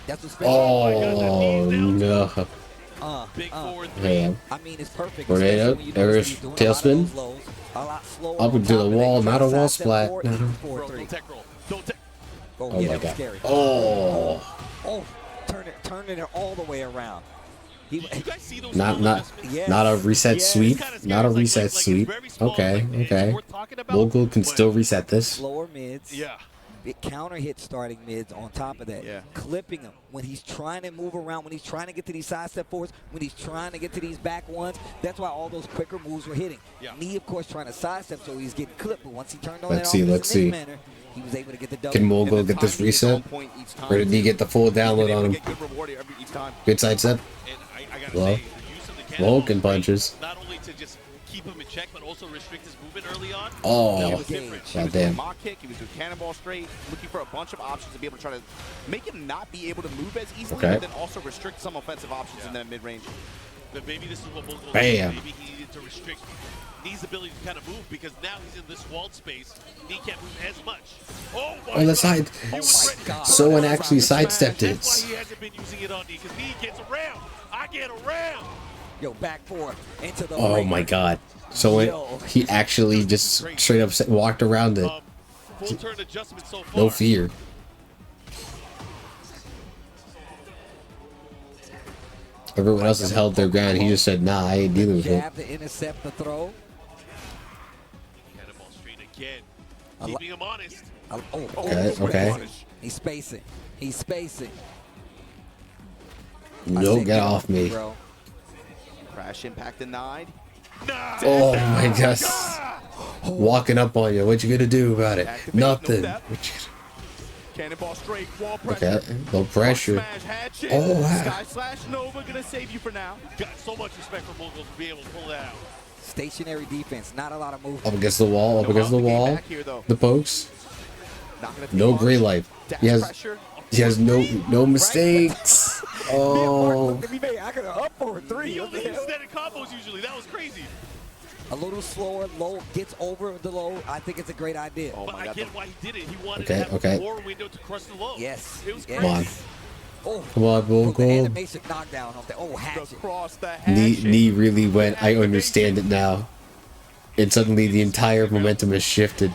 Speaker 3: That's what's
Speaker 2: Oh no. Yeah.
Speaker 3: I mean, it's perfect.
Speaker 2: Tornado, Irish, tailspin. Up into the wall, not a wall splat. Oh my god. Oh.
Speaker 3: Oh, turning it all the way around.
Speaker 2: Not a reset sweep. Not a reset sweep. Okay. Mulgold can still reset this.
Speaker 3: Slower mids.
Speaker 1: Yeah.
Speaker 3: Counter hit starting mids on top of that. Clipping him when he's trying to move around, when he's trying to get to these side step forwards, when he's trying to get to these back ones. That's why all those quicker moves were hitting. Knee, of course, trying to sidestep, so he's getting clipped. But once he turned on
Speaker 2: Let's see.
Speaker 3: manner, he was able to get the double.
Speaker 2: Can Mulgold get this reset? Or did he get the full download on him? Good sidestep. Well, Vulcan punches.
Speaker 1: Not only to just keep him in check, but also restrict his movement early on.
Speaker 2: Oh, goddamn.
Speaker 4: Mock kick, he was doing cannonball straight, looking for a bunch of options to be able to try to make him not be able to move as easily, but then also restrict some offensive options in that mid-range.
Speaker 1: But maybe this is what Mulgold
Speaker 2: Bam.
Speaker 1: Maybe he needed to restrict Knee's ability to kind of move, because now he's in this walled space. Knee can't move as much. Oh my
Speaker 2: On the side. Someone actually sidestepped it.
Speaker 1: That's why he hasn't been using it on Knee, because Knee gets around. I get around.
Speaker 3: Yo, back four into the
Speaker 2: Oh my god. So he actually just straight up walked around it.
Speaker 1: Full turn adjustment so far.
Speaker 2: No fear. Everyone else has held their ground. He just said, nah, I ain't dealing with it.
Speaker 3: Jab to intercept the throw.
Speaker 1: Cannonball straight again. Keeping him honest.
Speaker 2: Okay.
Speaker 3: He's spacing. He's spacing.
Speaker 2: No, get off me.
Speaker 4: Bro. Crash impact denied.
Speaker 2: Oh my gosh. Walking up on you. What you gonna do about it? Nothing.
Speaker 4: Cannonball straight, wall pressure.
Speaker 2: Okay, no pressure. Oh wow.
Speaker 4: Sky slash Nova gonna save you for now.
Speaker 1: Got so much respect for Mulgold to be able to pull that out.
Speaker 3: Stationary defense, not a lot of movement.
Speaker 2: Up against the wall, up against the wall. The pokes. No gray life. He has no mistakes. Oh.
Speaker 3: I could have up for a 3.
Speaker 1: He only uses that in combos usually. That was crazy.
Speaker 3: A little slower, low, gets over the low. I think it's a great idea.
Speaker 1: But I get why he did it. He wanted to have a more window to crush the low.
Speaker 3: Yes.
Speaker 1: It was
Speaker 2: Come on.
Speaker 1: crazy.
Speaker 3: Oh.
Speaker 2: Come on, Bull Gold.
Speaker 3: Animation knockdown on the hatchet.
Speaker 2: Knee really went. I understand it now. And suddenly the entire momentum has shifted.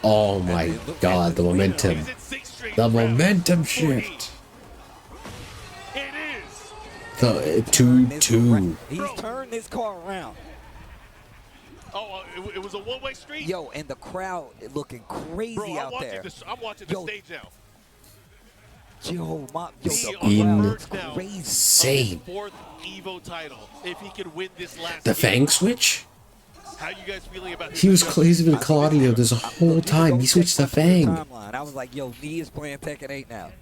Speaker 2: Oh my god, the momentum. The momentum shift.
Speaker 1: It is.
Speaker 2: The 2-2.
Speaker 3: He's turned this car around.
Speaker 1: Oh, it was a one-way street?
Speaker 3: Yo, and the crowd looking crazy out there.
Speaker 1: I'm watching the stage now.
Speaker 3: Yo,
Speaker 2: insane.
Speaker 1: Fourth EVO title. If he could win this last
Speaker 2: The
Speaker 1: game.
Speaker 2: Fang switch?
Speaker 1: How you guys feeling about
Speaker 2: He's been Claudio this whole time. He switched to Fang.
Speaker 3: I was like, yo, he is playing Tekken 8 now.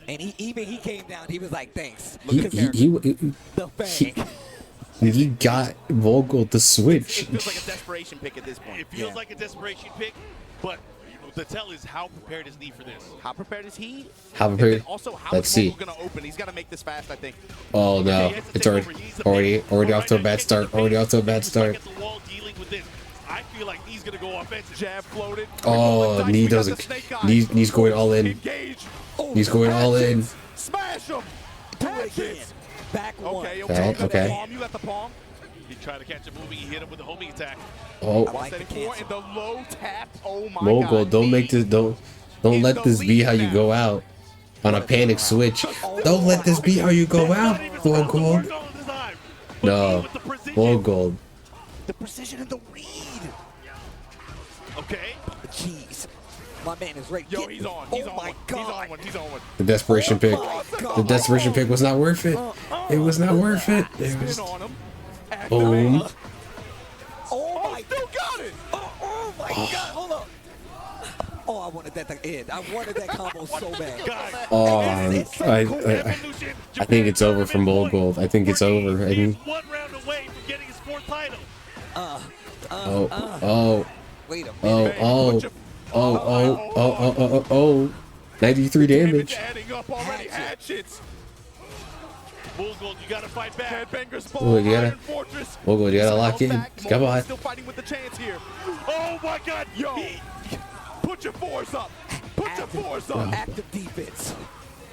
Speaker 3: And he came down, he was like, thanks.
Speaker 2: He got Vogel to switch.
Speaker 4: It feels like a desperation pick at this point.
Speaker 1: It feels like a desperation pick, but the tell is how prepared is Knee for this?
Speaker 4: How prepared is he?
Speaker 2: How prepared?
Speaker 4: Also, how
Speaker 2: Let's
Speaker 4: is
Speaker 2: see.
Speaker 4: Vogel gonna open? He's got to make this fast, I think.
Speaker 2: Oh no, it's already off to a bad start. Already off to a bad start.
Speaker 1: I feel like Knee's gonna go offensive.
Speaker 4: Jab floated.
Speaker 2: Oh, Knee doesn't. Knee's going all in. He's going all in.
Speaker 4: Smash him.
Speaker 3: Do it again. Back one.
Speaker 2: Okay.
Speaker 4: Palm. You got the palm.
Speaker 1: He tried to catch a movie. He hit him with a homing attack.
Speaker 2: Oh.
Speaker 4: Like and the low tap. Oh my
Speaker 2: Mogul,
Speaker 4: God.
Speaker 2: don't make this. Don't let this be how you go out on a panic switch. Don't let this be how you go out, Mogul. No, Mogul.
Speaker 4: The precision and the read.
Speaker 1: Okay.
Speaker 3: Jeez. My man is right.
Speaker 4: Yo, he's on. He's on.
Speaker 3: My God.
Speaker 4: He's on one. He's on one.
Speaker 2: The desperation pick. The desperation pick was not worth it. It was not worth it. It was. Boom.
Speaker 3: Oh my
Speaker 4: still got it.
Speaker 3: Oh my God. Hold up. Oh, I wanted that to end. I wanted that combo so bad.
Speaker 2: Oh, I think it's over for Mogul. I think it's over. I mean.
Speaker 1: One round away from getting his fourth title.
Speaker 3: Wait a minute.
Speaker 2: Oh. 93 damage.
Speaker 4: Adding up already. Hatchets.
Speaker 1: Mogul, you gotta fight back.
Speaker 4: Headbangers
Speaker 2: Mogul, you gotta lock in. Come on.
Speaker 4: Still fighting with the chance here.
Speaker 1: Oh my God.
Speaker 4: Yo. Put your fours up. Put your fours up.
Speaker 3: Active defense.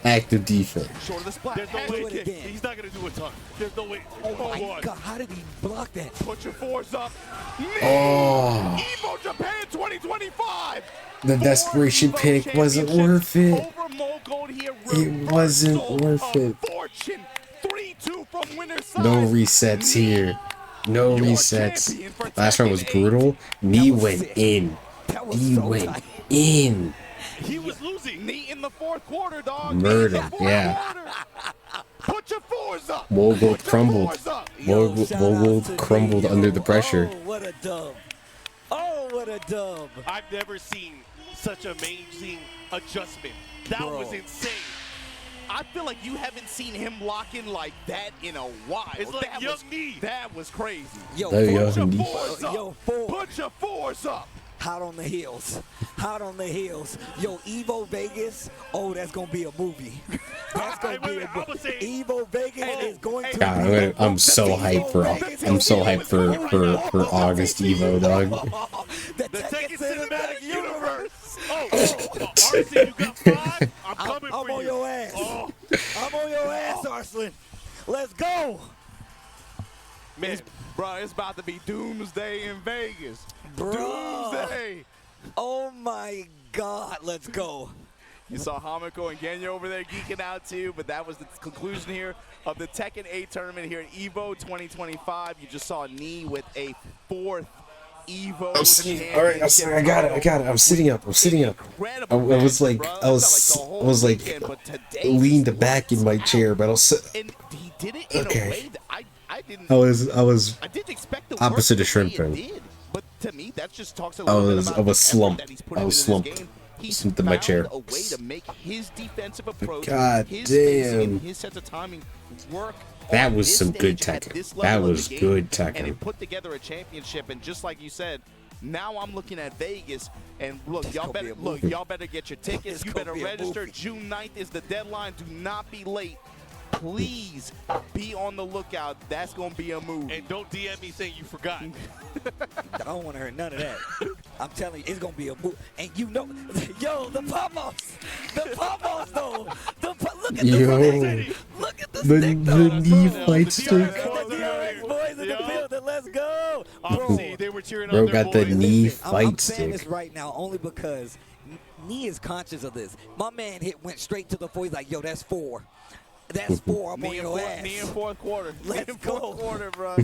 Speaker 2: Active defense.
Speaker 4: Short of the splat.
Speaker 1: There's no way. He's not gonna do a ton. There's no way.
Speaker 3: Oh my God. How did he block that?
Speaker 4: Put your fours up.
Speaker 2: Oh.
Speaker 4: EVO Japan 2025.
Speaker 2: The desperation pick wasn't worth it. It wasn't worth it. No resets here. No resets. Last round was brutal. Knee went in. Knee went in.
Speaker 4: He was losing. Knee in the fourth quarter, dog.
Speaker 2: Murder. Yeah.
Speaker 4: Put your fours up.
Speaker 2: Mogul crumbled. Mogul crumbled under the pressure.
Speaker 3: Oh, what a dub. Oh, what a dub.
Speaker 1: I've never seen such amazing adjustment. That was insane.
Speaker 4: I feel like you haven't seen him lock in like that in a while.
Speaker 1: It's like young Knee.
Speaker 4: That was crazy.
Speaker 3: Yo,
Speaker 2: put
Speaker 3: your
Speaker 4: fours up. Put your fours up.
Speaker 3: Hot on the heels. Hot on the heels. Yo, EVO Vegas. Oh, that's going to be a movie. That's going to be a movie. EVO Vegas is going to
Speaker 2: God, I'm so hyped for August Evo, dog.
Speaker 3: The Tekken Cinematic Universe.
Speaker 1: Arslan, you got 5? I'm coming for you.
Speaker 3: I'm on your ass. I'm on your ass, Arslan. Let's go.
Speaker 4: Man, bro, it's about to be doomsday in Vegas.
Speaker 3: Bro.
Speaker 4: Doomsday.
Speaker 3: Oh, my God. Let's go.
Speaker 4: You saw Hamiko and Genya over there geeking out too, but that was the conclusion here of the Tekken 8 tournament here at EVO 2025. You just saw Knee with a 4th EVO.
Speaker 2: All right, I got it. I'm sitting up. I was like leaned back in my chair, but I was.
Speaker 4: And he did it in a way that I didn't.
Speaker 2: I was
Speaker 4: didn't expect the
Speaker 2: opposite of Shrimping.
Speaker 4: But to me, that just talks a little bit about
Speaker 2: I was slumped.
Speaker 4: I was
Speaker 2: slumped. Slumped in my chair.
Speaker 4: A way to make his defensive approach,
Speaker 2: God
Speaker 4: his
Speaker 2: damn.
Speaker 4: spacing, his sense of timing work
Speaker 2: That was some good Tekken. That was good Tekken.
Speaker 4: And it put together a championship, and just like you said, now I'm looking at Vegas, and look, y'all better get your tickets. You better register. June 9th is the deadline. Do not be late. Please be on the lookout. That's going to be a move.
Speaker 1: And don't DM me saying you forgot.
Speaker 3: I don't want to hear none of that. I'm telling you, it's going to be a move. And you know, yo, the Pamos though. Look at the Look at the stick, though.
Speaker 2: The knee fight stick.
Speaker 3: The DRX boys in the building. Let's go.
Speaker 1: Bro, they were cheering
Speaker 2: Bro
Speaker 1: on their
Speaker 2: got the
Speaker 1: boys.
Speaker 2: knee
Speaker 3: I'm
Speaker 2: fight
Speaker 3: saying
Speaker 2: stick.
Speaker 3: this right now only because Nee is conscious of this. My man went straight to the floor. He's like, yo, that's 4. That's 4. I'm on your ass.
Speaker 4: Knee in fourth quarter.
Speaker 3: Let's go.
Speaker 4: Fourth quarter, bro.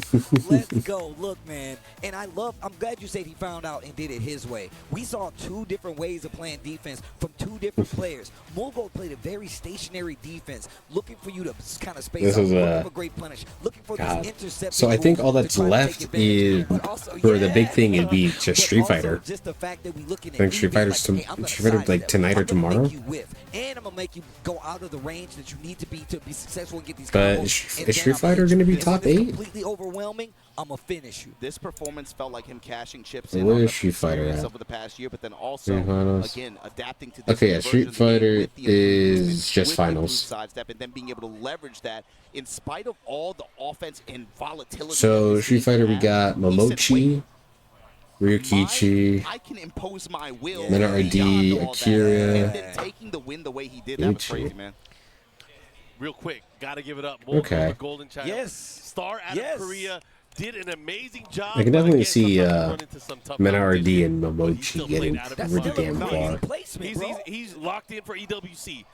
Speaker 3: Let's go. Look, man. And I'm glad you said he found out and did it his way. We saw 2 different ways of playing defense from 2 different players. Mulgo played a very stationary defense, looking for you to kind of space out, looking for great punish, looking for this interception.
Speaker 2: So I think all that's left is for the big thing would be just Street Fighter.
Speaker 3: Just the fact that we looking at
Speaker 2: I think Street Fighter's like tonight or tomorrow.
Speaker 3: And I'm gonna make you go out of the range that you need to be successful and get these
Speaker 2: But
Speaker 3: combos.
Speaker 2: is Street Fighter going to be top 8?
Speaker 3: Completely overwhelming. I'm gonna finish you.
Speaker 4: This performance felt like him cashing chips
Speaker 2: Where
Speaker 4: in on
Speaker 2: is
Speaker 4: the
Speaker 2: Street Fighter
Speaker 4: experience
Speaker 2: at?
Speaker 4: over the past year, but then also again adapting to this
Speaker 2: Okay, yeah,
Speaker 4: version
Speaker 2: Street
Speaker 4: of the game
Speaker 2: Fighter
Speaker 4: with the
Speaker 2: is
Speaker 4: improvements,
Speaker 2: just
Speaker 4: with
Speaker 2: finals.
Speaker 4: the sidestep, and then being able to leverage that in spite of all the offense and volatility.
Speaker 2: So Street Fighter, we got Momochi, Ryukichi,
Speaker 4: I can impose my will.
Speaker 2: Mena RD, Akira,
Speaker 4: And then taking the win the way he did, that was crazy, man.
Speaker 1: Real quick, gotta give it up.
Speaker 2: Okay.
Speaker 1: The Golden Child.
Speaker 3: Yes.
Speaker 1: Star out of Korea did an amazing job.
Speaker 2: I can definitely
Speaker 1: but again,
Speaker 2: see
Speaker 1: sometimes you run into some tough
Speaker 2: Mena RD
Speaker 1: competition,
Speaker 2: and
Speaker 1: but he still
Speaker 2: Momochi
Speaker 1: played
Speaker 2: getting
Speaker 1: out of his
Speaker 2: really
Speaker 1: mind.
Speaker 2: damn far.
Speaker 1: He's locked in for EWC.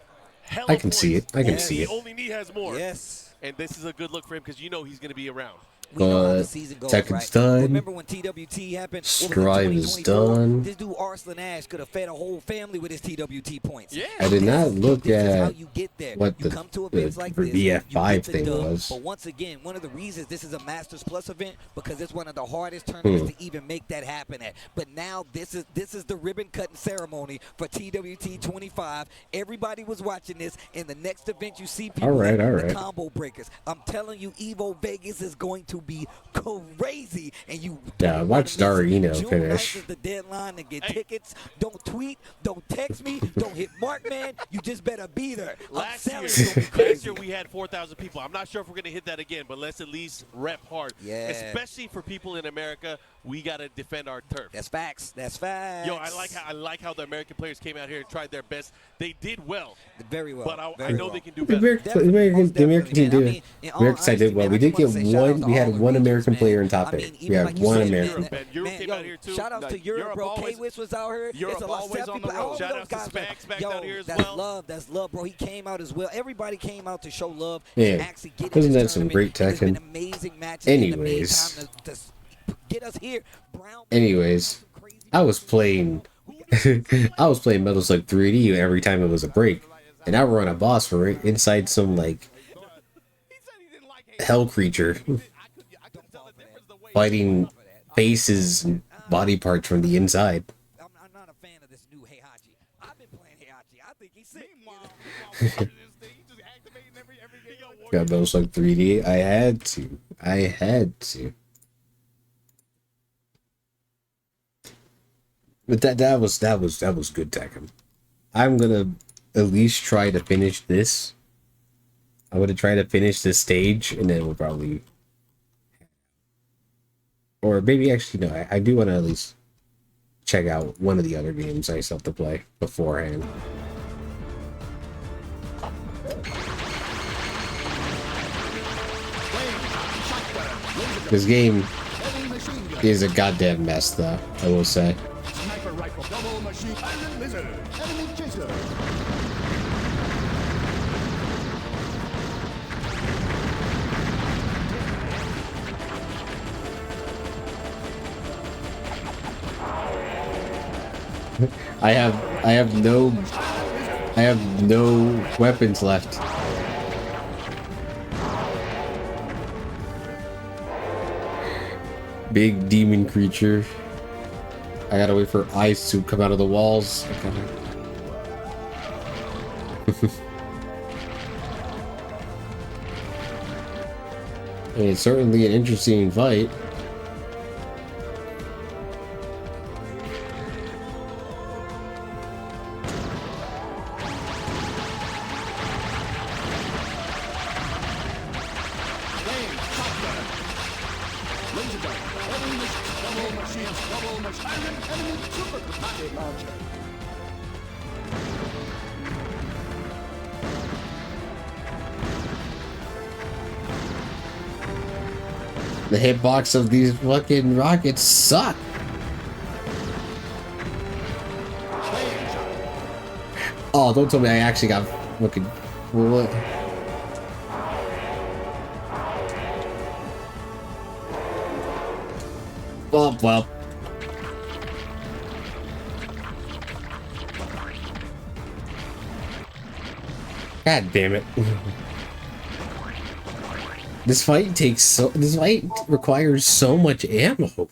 Speaker 1: Hell
Speaker 2: I can see it. I can see it.
Speaker 1: Only Nee has more.
Speaker 3: Yes.
Speaker 1: And this is a good look for him because you know he's going to be around.
Speaker 3: We know how the
Speaker 2: But
Speaker 3: season goes,
Speaker 2: Tekken's
Speaker 3: right?
Speaker 2: done.
Speaker 3: Remember when TWT happened?
Speaker 2: Strive is
Speaker 3: 2024?
Speaker 2: done.
Speaker 3: This dude Arslan Ash could have fed a whole family with his TWT points.
Speaker 1: Yeah.
Speaker 2: I did not look
Speaker 3: This is how
Speaker 2: at
Speaker 3: you get there.
Speaker 2: what
Speaker 3: You
Speaker 2: the
Speaker 3: come to events like this,
Speaker 2: VF5
Speaker 3: you get the
Speaker 2: thing
Speaker 3: dub.
Speaker 2: was.
Speaker 3: But once again, one of the reasons this is a Masters Plus event because it's one of the hardest tournaments to even make that happen at. But now this is the ribbon cutting ceremony for TWT 25. Everybody was watching this. In the next event, you see people
Speaker 2: All right.
Speaker 3: the combo breakers. I'm telling you, EVO Vegas is going to be crazy. And you
Speaker 2: watch Darino
Speaker 3: June 9th
Speaker 2: finish.
Speaker 3: is the deadline to get tickets. Don't tweet. Don't text me. Don't hit Mark, man. You just better be there.
Speaker 1: Last year we had 4,000 people. I'm not sure if we're going to hit that again, but let's at least rep hard.
Speaker 3: Yeah.
Speaker 1: Especially for people in America, we got to defend our turf.
Speaker 3: That's facts. That's facts.
Speaker 1: Yo, I like how the American players came out here and tried their best. They did well.
Speaker 3: Very well.
Speaker 1: But I
Speaker 3: Very
Speaker 1: know
Speaker 3: well.
Speaker 1: they can do
Speaker 2: The
Speaker 1: better.
Speaker 2: American team did.
Speaker 3: in all
Speaker 2: American side did
Speaker 3: honesty,
Speaker 2: well.
Speaker 3: man,
Speaker 2: We
Speaker 3: I
Speaker 2: did
Speaker 3: just
Speaker 2: get
Speaker 3: wanna say shout out
Speaker 2: one.
Speaker 3: to
Speaker 2: We
Speaker 3: all
Speaker 2: had
Speaker 3: the
Speaker 2: one
Speaker 3: regions,
Speaker 2: American
Speaker 3: man.
Speaker 2: player in top
Speaker 3: I mean,
Speaker 2: 8.
Speaker 3: even
Speaker 2: We
Speaker 3: like
Speaker 2: had
Speaker 3: you
Speaker 2: one
Speaker 3: said,
Speaker 2: American.
Speaker 1: Man, Europe came out here too.
Speaker 3: Shout out to Europe, bro. K-Wiz was out here.
Speaker 4: Europe
Speaker 3: It's a lot
Speaker 4: always
Speaker 3: of
Speaker 4: on the
Speaker 3: people.
Speaker 4: road.
Speaker 3: All
Speaker 1: Shout
Speaker 3: those
Speaker 1: out to
Speaker 3: guys,
Speaker 1: Specs back
Speaker 3: yo,
Speaker 1: down here as
Speaker 3: that's
Speaker 1: well.
Speaker 3: love. That's love, bro. He came out as well. Everybody came out to show love.
Speaker 2: Yeah.
Speaker 3: And actually get
Speaker 2: Wasn't
Speaker 3: in
Speaker 2: that
Speaker 3: this
Speaker 2: some
Speaker 3: tournament.
Speaker 2: great
Speaker 3: There's been
Speaker 2: Tekken?
Speaker 3: amazing matches.
Speaker 2: Anyways.
Speaker 3: In the meantime, to get us here. Brown.
Speaker 2: Anyways, I was playing Metal Slug 3D every time it was a break, and I run a boss for it inside some like hell creature fighting faces and body parts from the inside.
Speaker 3: I'm not a fan of this new Heihachi. I've been playing Heihachi. I think he's sick.
Speaker 2: Got Metal Slug 3D. I had to. But that was good Tekken. I'm gonna at least try to finish this. I'm gonna try to finish this stage, and then we'll probably, or maybe actually no. I do want to at least check out one of the other games I still have to play beforehand. This game is a goddamn mess, though, I will say.
Speaker 10: Sniper rifle, double machine, iron lizard, enemy chaser.
Speaker 2: I have no weapons left. Big demon creature. I gotta wait for eyes to come out of the walls. I mean, it's certainly an interesting fight. The hitbox of these fucking rockets suck. Oh, don't tell me I actually got fucking what? Oh, well. God damn it. This fight requires so much ammo.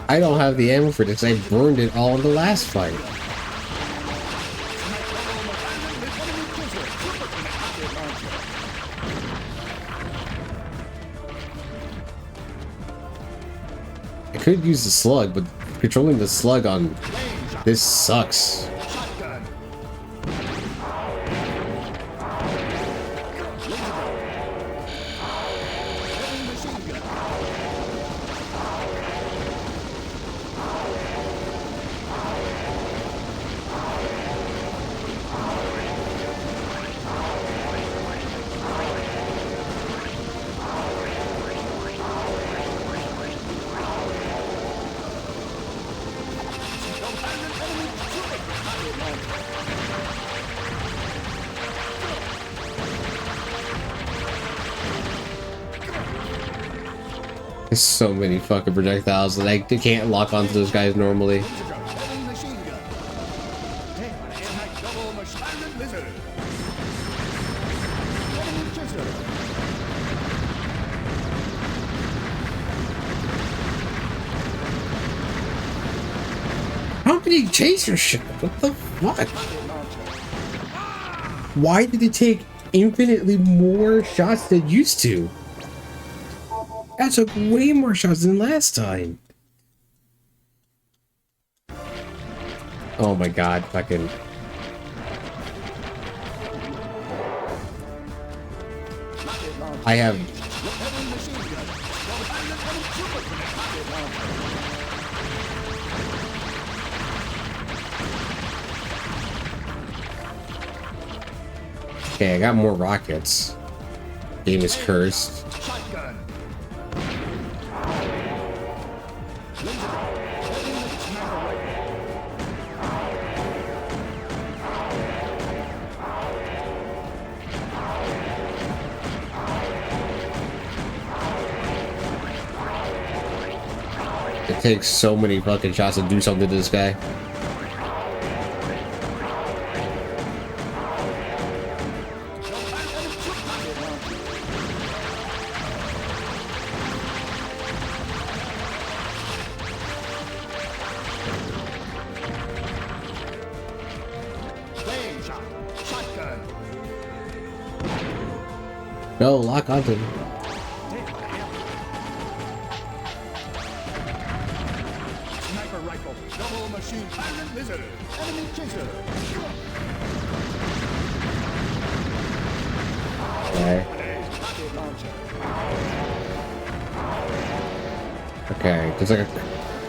Speaker 2: I don't have the ammo for this. I burned it all in the last fight. I could use the slug, but controlling the slug on this sucks. There's so many fucking projectiles that I can't lock onto those guys normally. How many chaser shots? What the fuck? Why did it take infinitely more shots than it used to? That took way more shots than last time. Oh my god, fucking. I have. Okay, I got more rockets. Game is cursed. It takes so many fucking shots to do something to this guy. No, lock onto him.
Speaker 10: Sniper rifle, double machine, iron lizard, enemy chaser.
Speaker 2: Okay, there's like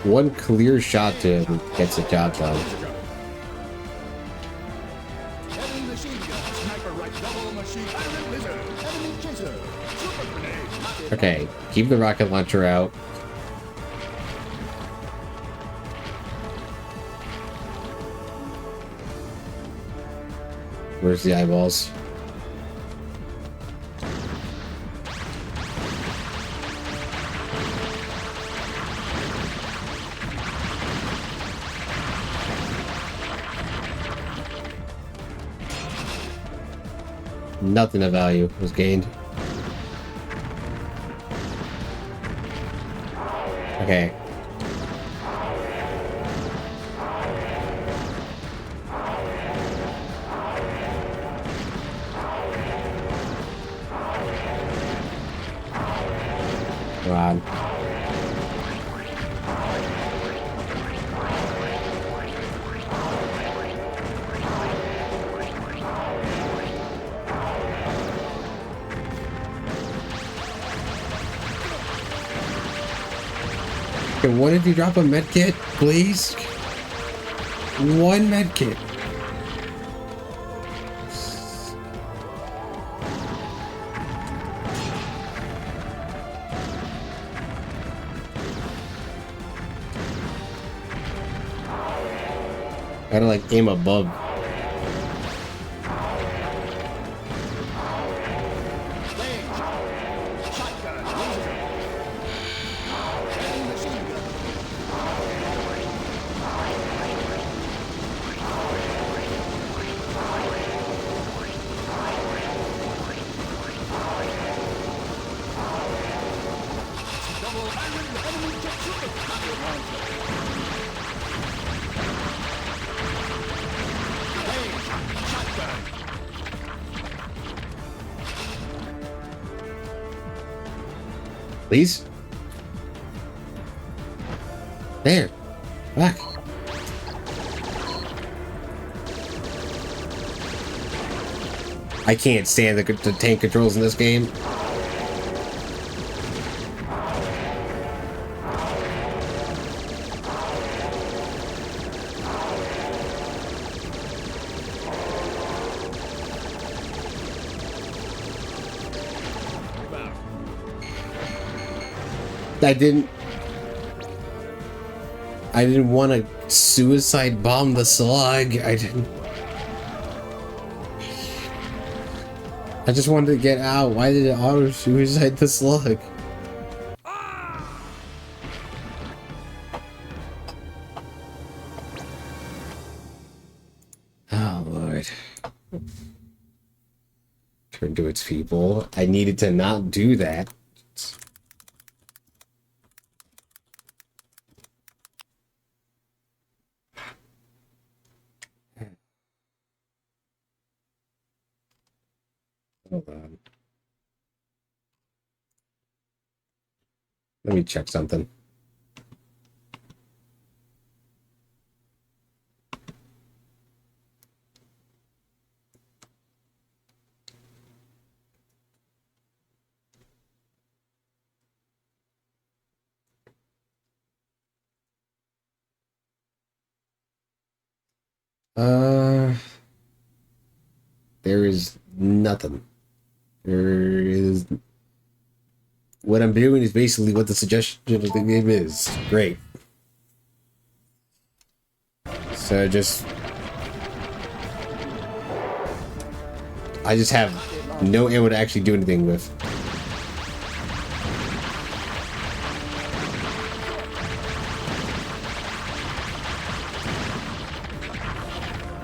Speaker 2: one clear shot to him gets the job done. Okay, keep the rocket launcher out. Where's the eyeballs? Nothing of value was gained. Okay. Come on. Okay, what if you drop a med kit, please? One med kit. Gotta like aim above. Please? There. Back. I can't stand the tank controls in this game. I didn't want to suicide bomb the slug. I just wanted to get out. Why did it auto suicide the slug? Oh Lord. Turn to its people. I needed to not do that. Hold on. Let me check something. There is nothing. There is... What I'm doing is basically what the suggestion of the game is. Great. So just... I just have no ammo to actually do anything with.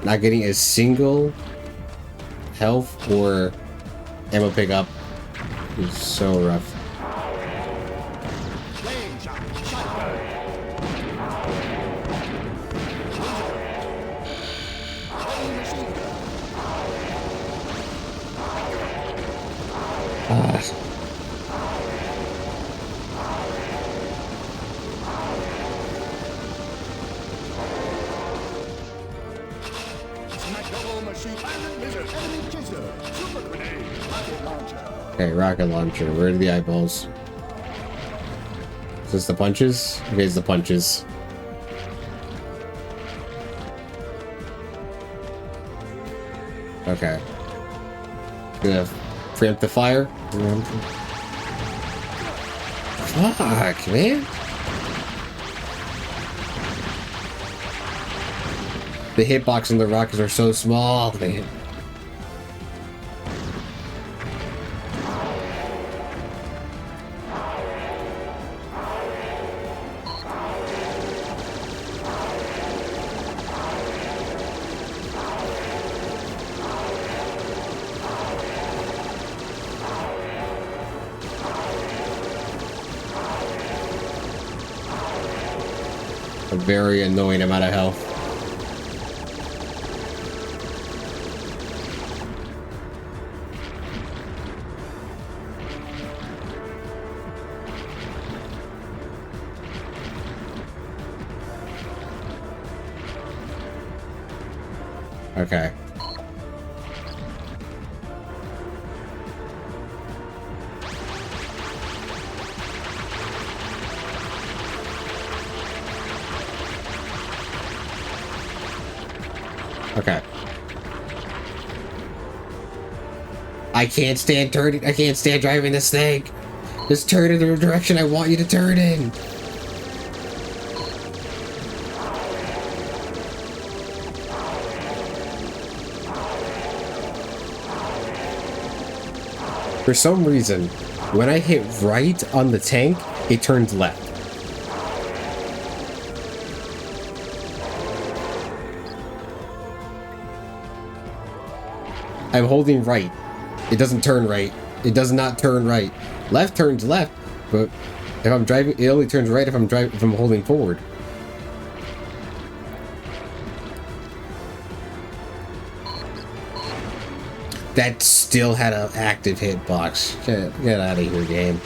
Speaker 2: Not getting a single health or ammo pickup is so rough. Okay, rocket launcher. Where are the eyeballs? Is this the punches? Okay, it's the punches. Okay. Gonna preempt the fire. Fuck, man. The hitbox and the rockets are so small, man. A very annoying amount of health. Okay. Okay. I can't stand turning. I can't stand driving this thing. Just turn in the direction I want you to turn in. For some reason, when I hit right on the tank, it turns left. I'm holding right. It doesn't turn right. It does not turn right. Left turns left, but if I'm driving, it only turns right if I'm holding forward. That still had an active hitbox. Get out of here, game.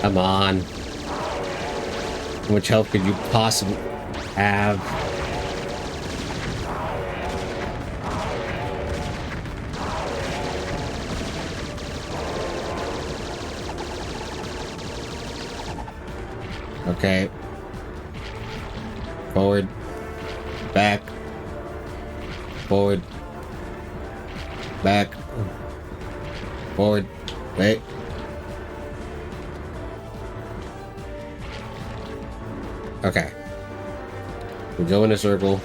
Speaker 2: Come on. How much health could you possibly have? Okay. Forward. Back. Forward. Back. Forward. Wait. Okay. We go in a circle.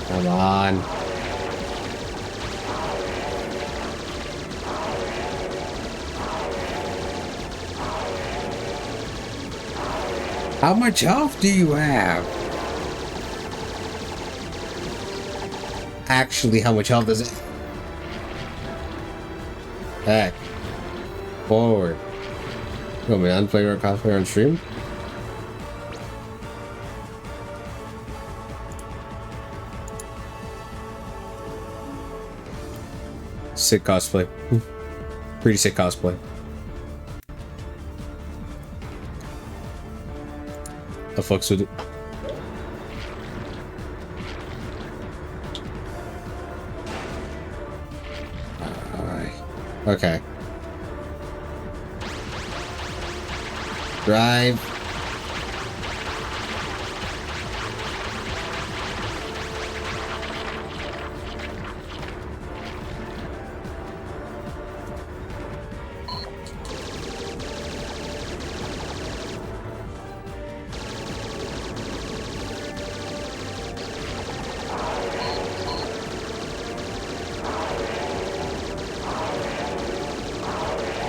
Speaker 2: Come on. How much health do you have? Actually, how much health does it? Back. Forward. You want me to unplay or cosplay on stream? Sick cosplay. Pretty sick cosplay. I fucks with it. Alright. Okay. Drive.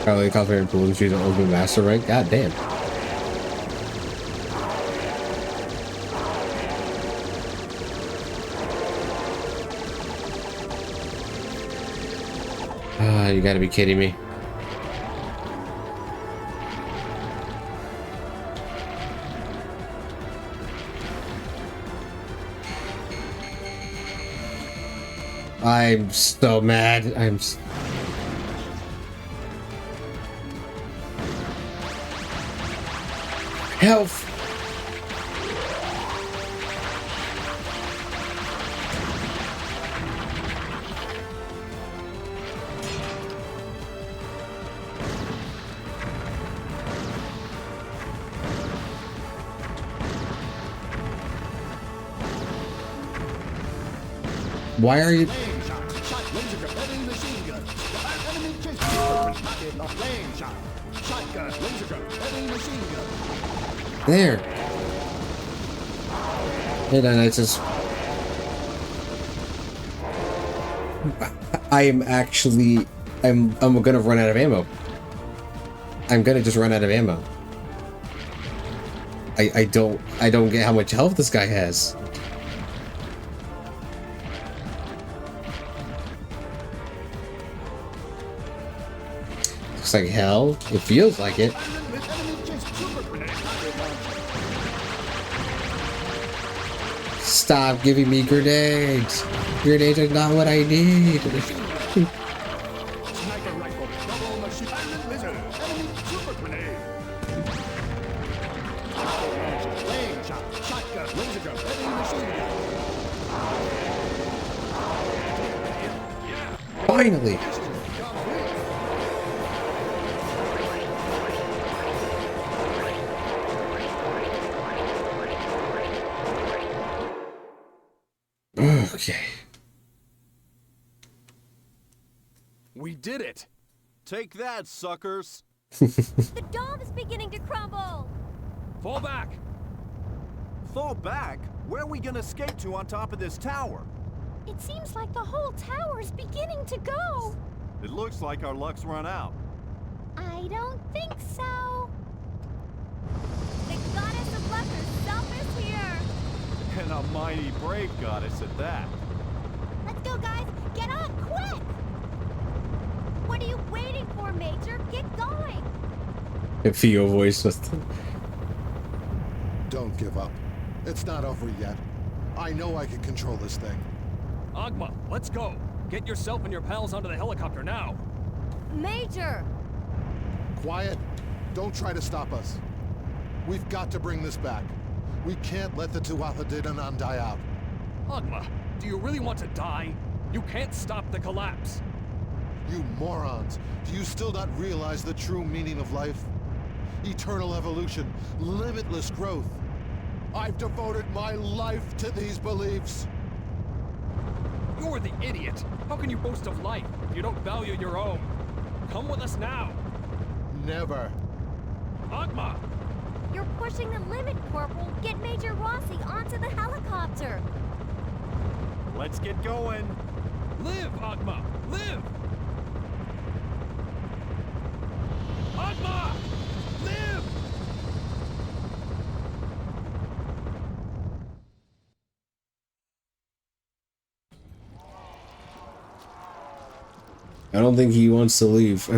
Speaker 2: Probably confident in balloon she's an open master rank. God damn. Ah, you gotta be kidding me. I'm so mad. Health. Why are you? There. And then it's just. I am actually. I'm gonna run out of ammo. I'm gonna just run out of ammo. I don't get how much health this guy has. Looks like hell. It feels like it. Stop giving me grenades. Grenades are not what I need. Finally. Okay.
Speaker 11: We did it! Take that, suckers!
Speaker 13: The dome is beginning to crumble!
Speaker 11: Fall back! Fall back? Where are we gonna escape to on top of this tower?
Speaker 9: It seems like the whole tower is beginning to go.
Speaker 11: It looks like our luck's run out.
Speaker 9: I don't think so.
Speaker 13: The goddess of luck herself is here!
Speaker 11: And a mighty brave goddess at that.
Speaker 13: Let's go, guys! Get on, quick! What are you waiting for, Major? Get going!
Speaker 2: If Theo voice was.
Speaker 6: Don't give up. It's not over yet. I know I can control this thing.
Speaker 8: Agma, let's go. Get yourself and your pals onto the helicopter now.
Speaker 13: Major!
Speaker 6: Quiet. Don't try to stop us. We've got to bring this back. We can't let the Tuatha De Danann die out.
Speaker 8: Agma, do you really want to die? You can't stop the collapse.
Speaker 6: You morons. Do you still not realize the true meaning of life? Eternal evolution, limitless growth. I've devoted my life to these beliefs.
Speaker 8: You're the idiot. How can you boast of life if you don't value your own? Come with us now.
Speaker 6: Never.
Speaker 8: Agma!
Speaker 13: You're pushing the limit, Corporal. Get Major Rossi onto the helicopter.
Speaker 11: Let's get going.
Speaker 8: Live, Agma! Live! Agma! Live!
Speaker 2: I don't think he wants to leave.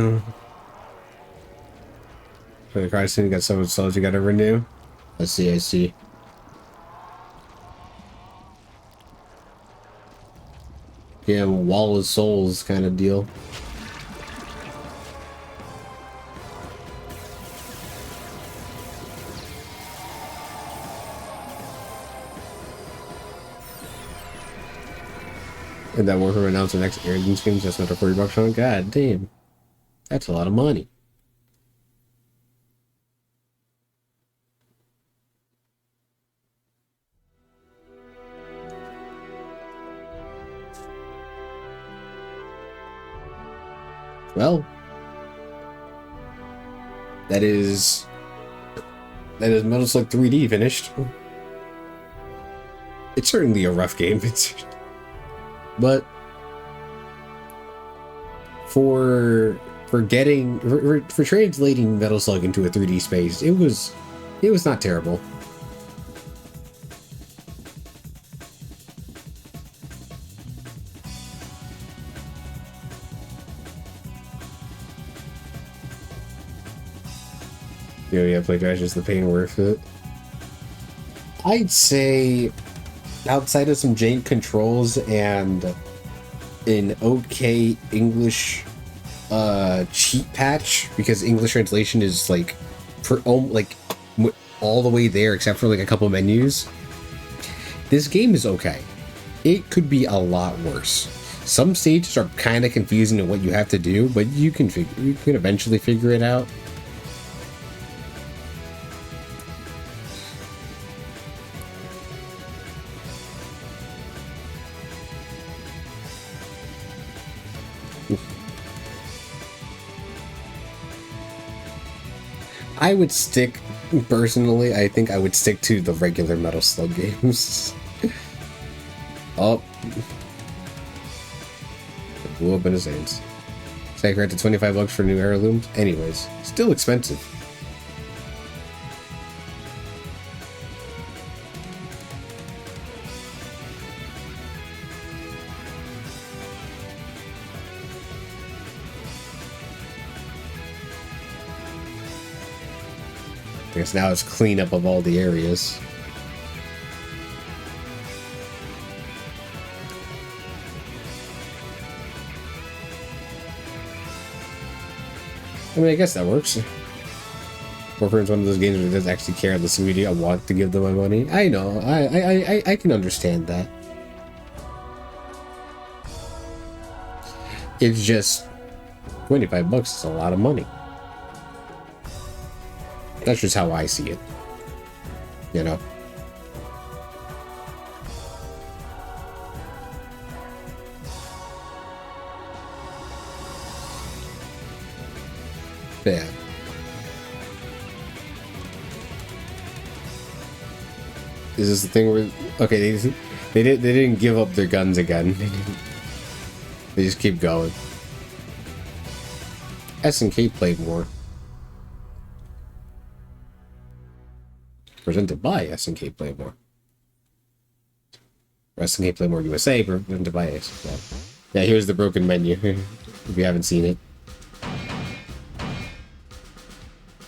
Speaker 2: For the car soon, you got some souls you gotta renew. I see. Yeah, wall of souls kind of deal. And that worker announced the next Airgun skin just under $40 on. God damn. That's a lot of money. Well, that is Metal Slug 3D finished. It's certainly a rough game. But for translating Metal Slug into a 3D space, it was not terrible. Yeah, play Trash is the pain worth it. I'd say outside of some jank controls and an okay English cheat patch, because English translation is like all the way there except for like a couple menus, this game is okay. It could be a lot worse. Some stages are kind of confusing in what you have to do, but you can eventually figure it out. I would stick, personally, I think I would stick to the regular Metal Slug games. Oh. It blew up in his hands. Say granted $25 for new heirlooms. Anyways, still expensive. I guess now it's cleanup of all the areas. I mean, I guess that works. Warframe's one of those games where it doesn't actually care the community. I want to give them my money. I know. I can understand that. It's just $25 is a lot of money. That's just how I see it. You know. Yeah. Is this the thing where okay they didn't give up their guns again. They just keep going. S&K played more. Presented by S&K Playmore. S&K Playmore USA, presented by S&K. Yeah, here's the broken menu, if you haven't seen it.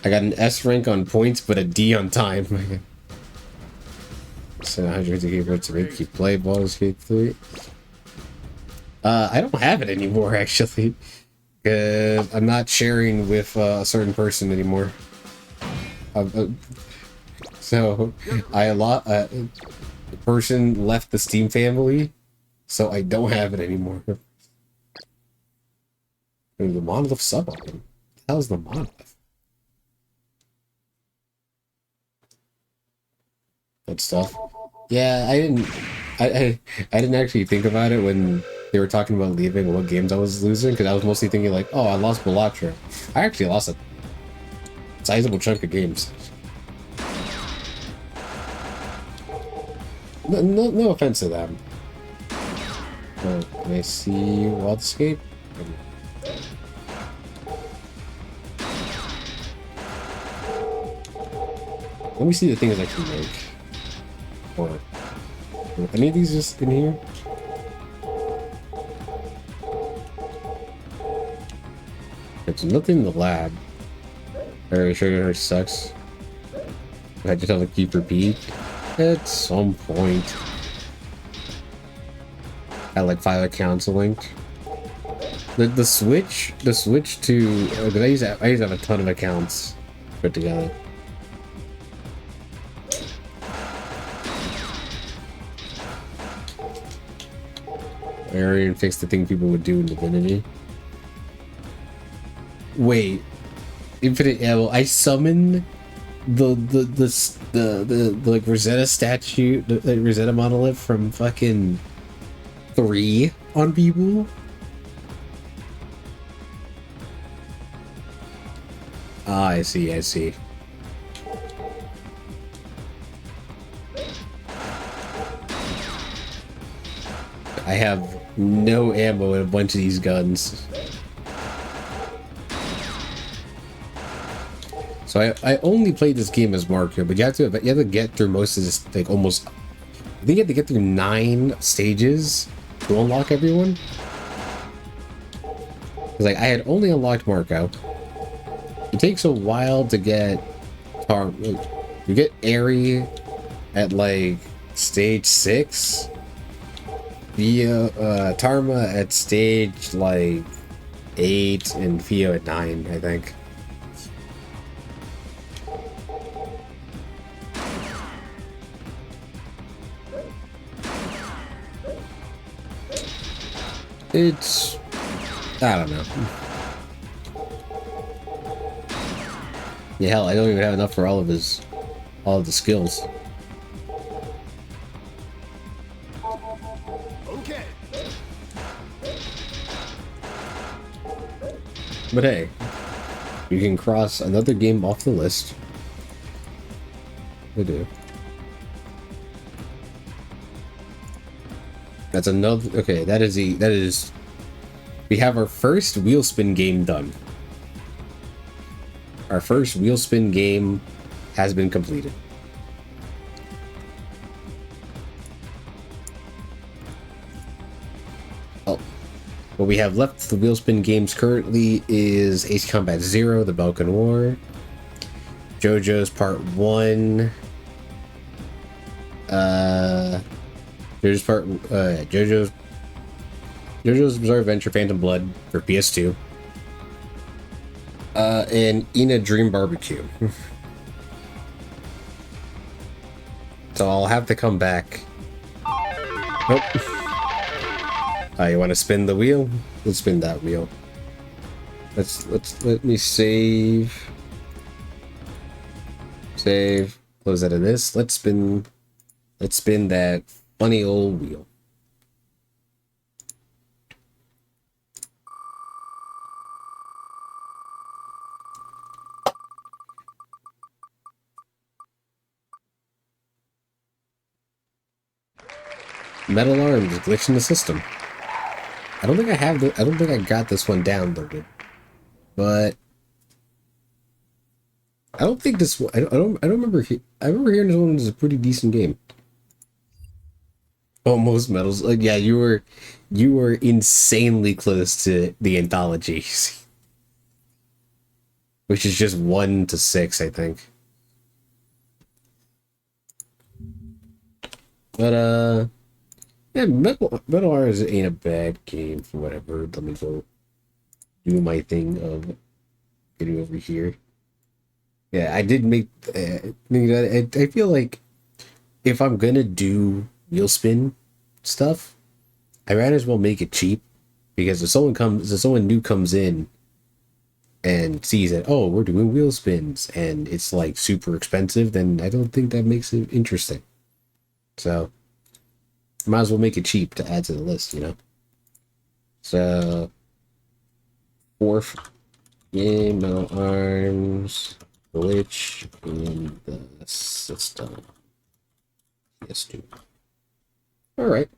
Speaker 2: I got an S rank on points, but a D on time. So 150 keyboards to keep play balls, keep 3. I don't have it anymore, actually. I'm not sharing with a certain person anymore. So the person left the Steam family, so I don't have it anymore. And the monolith sub on him. How's the monolith? That stuff. Yeah, I didn't actually think about it when they were talking about leaving what games I was losing, because I was mostly thinking like, oh, I lost Balatra. I actually lost a sizable chunk of games. No offense to them. Oh, can I see Wildscape? Let me see the things I can make. Or are any of these just in here? There's nothing in the lab. Are you sure it sucks? I just have to keep repeat. At some point, I like 5 accounts linked. The switch to because I used to have a ton of accounts put together. Arian fixed the thing people would do in Divinity. Wait, infinite ammo. I summoned the like Rosetta statue, the Rosetta monolith from fucking 3 on people. Ah, I see. I have no ammo in a bunch of these guns. So I only played this game as Marco, but you have to get through most of this, like almost. I think you have to get through 9 stages to unlock everyone. Cause like I had only unlocked Marco. It takes a while to get you get Airy at like stage 6. Theo, Tarma at stage like 8 and Theo at 9, I think. It's, I don't know. Yeah, hell, I don't even have enough for all of the skills.
Speaker 10: Okay.
Speaker 2: But hey, you can cross another game off the list. We do. That's another. Okay, that is. We have our first Wheelspin game done. Our first Wheelspin game has been completed. Oh. What we have left the Wheelspin games currently is Ace Combat Zero, The Balkan War, JoJo's Part 1, JoJo's Bizarre Adventure Phantom Blood for PS2, and Ina Dream Barbecue. So I'll have to come back. Nope. You want to spin the wheel? Let's spin that wheel. Let me save. Save. Close out of this. Let's spin that funny old wheel. Metal Arms glitch in the system. I don't think I have I don't think I got this one downloaded, but I don't think this one. I don't remember. I remember hearing this one was a pretty decent game. Almost Metals. Like, yeah, you were insanely close to the anthologies, which is just 1 to 6, I think. But yeah, Metal Arms ain't a bad game for whatever. Let me go do my thing of getting over here. Yeah, I did make. I feel like if I'm gonna do Wheelspin stuff, I might as well make it cheap, because if someone new comes in and sees that, oh, we're doing Wheelspins and it's like super expensive, then I don't think that makes it interesting. So might as well make it cheap to add to the list, you know? So, 4th game, Metal Arms, glitch in the system. Yes, dude. Alright.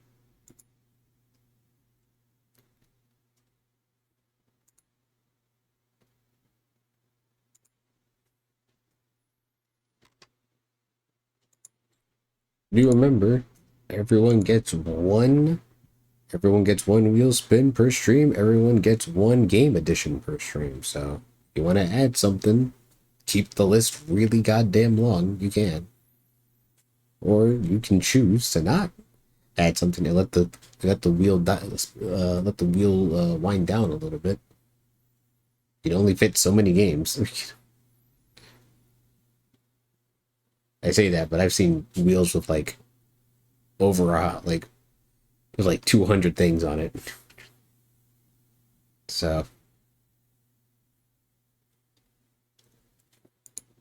Speaker 2: Do you remember? Everyone gets one wheel spin per stream. Everyone gets one game edition per stream. So if you want to add something, keep the list really goddamn long, you can. Or you can choose to not add something and let the wheel wind down a little bit. You can only fit so many games. I say that, but I've seen wheels with like there's like 200 things on it. So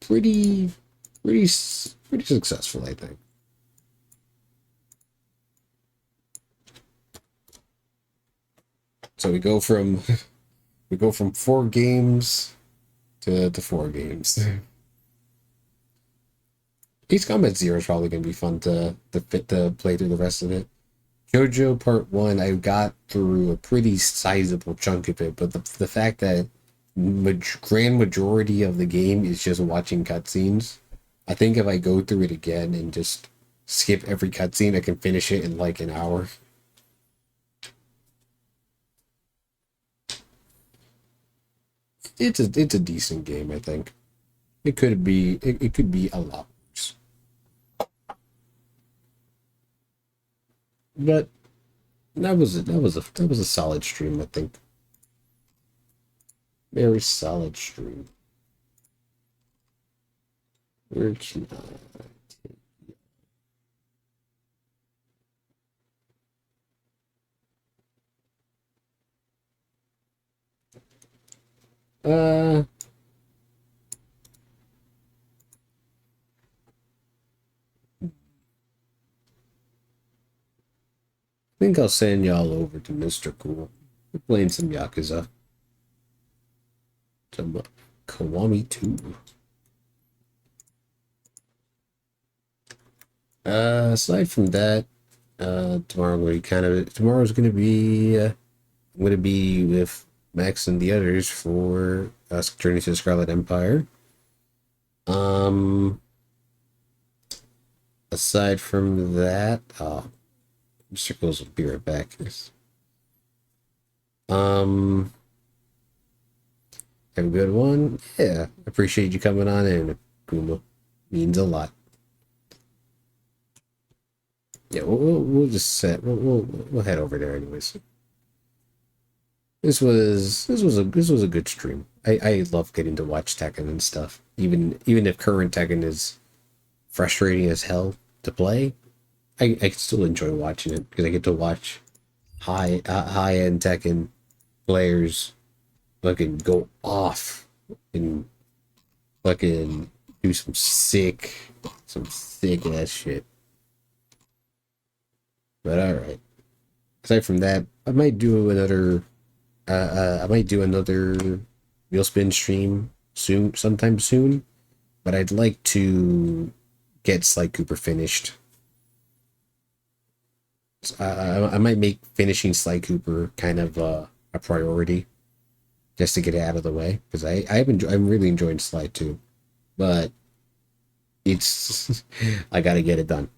Speaker 2: pretty successful, I think. So we go from 4 games to 4 games. Ace Combat Zero is probably going to be fun to play through the rest of it. JoJo Part 1, I got through a pretty sizable chunk of it, but the fact that grand majority of the game is just watching cutscenes, I think if I go through it again and just skip every cutscene, I can finish it in like an hour. It's a decent game, I think. It could be a lot worse. But that was a solid stream, I think. Very solid stream. Where can I take you? I think I'll send y'all over to Mr. Cool. We're playing some Yakuza. Some Kiwami 2. Aside from that, tomorrow's gonna be I'm gonna be with Max and the others for Journey to the Scarlet Empire. Aside from that, Circles will be right back. Have a good one. Yeah, appreciate you coming on in, Kuma. Means a lot. Yeah, we'll just set. We'll head over there anyways. This was a good stream. I love getting to watch Tekken and stuff. Even if current Tekken is frustrating as hell to play, I can still enjoy watching it because I get to watch high end Tekken players fucking go off and fucking do some sick ass shit. But all right. Aside from that, I might do another Wheelspin stream sometime soon. But I'd like to get Sly Cooper finished. I might make finishing Sly Cooper kind of a priority, just to get it out of the way, because I'm really enjoying Sly too, but it's I gotta get it done.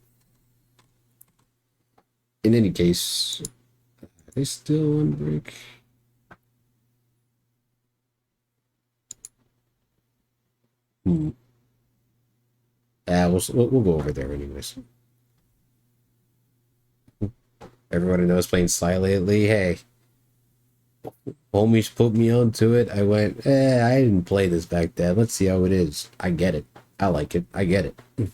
Speaker 2: In any case, are they still on break? We'll go over there anyways. Everybody knows playing Sly lately. Hey, homies put me onto it. I went, I didn't play this back then. Let's see how it is. I get it. I like it. I get it. I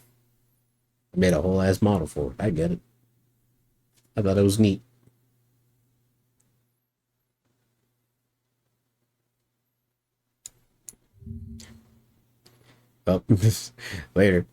Speaker 2: made a whole ass model for it. I get it. I thought it was neat. Well, later.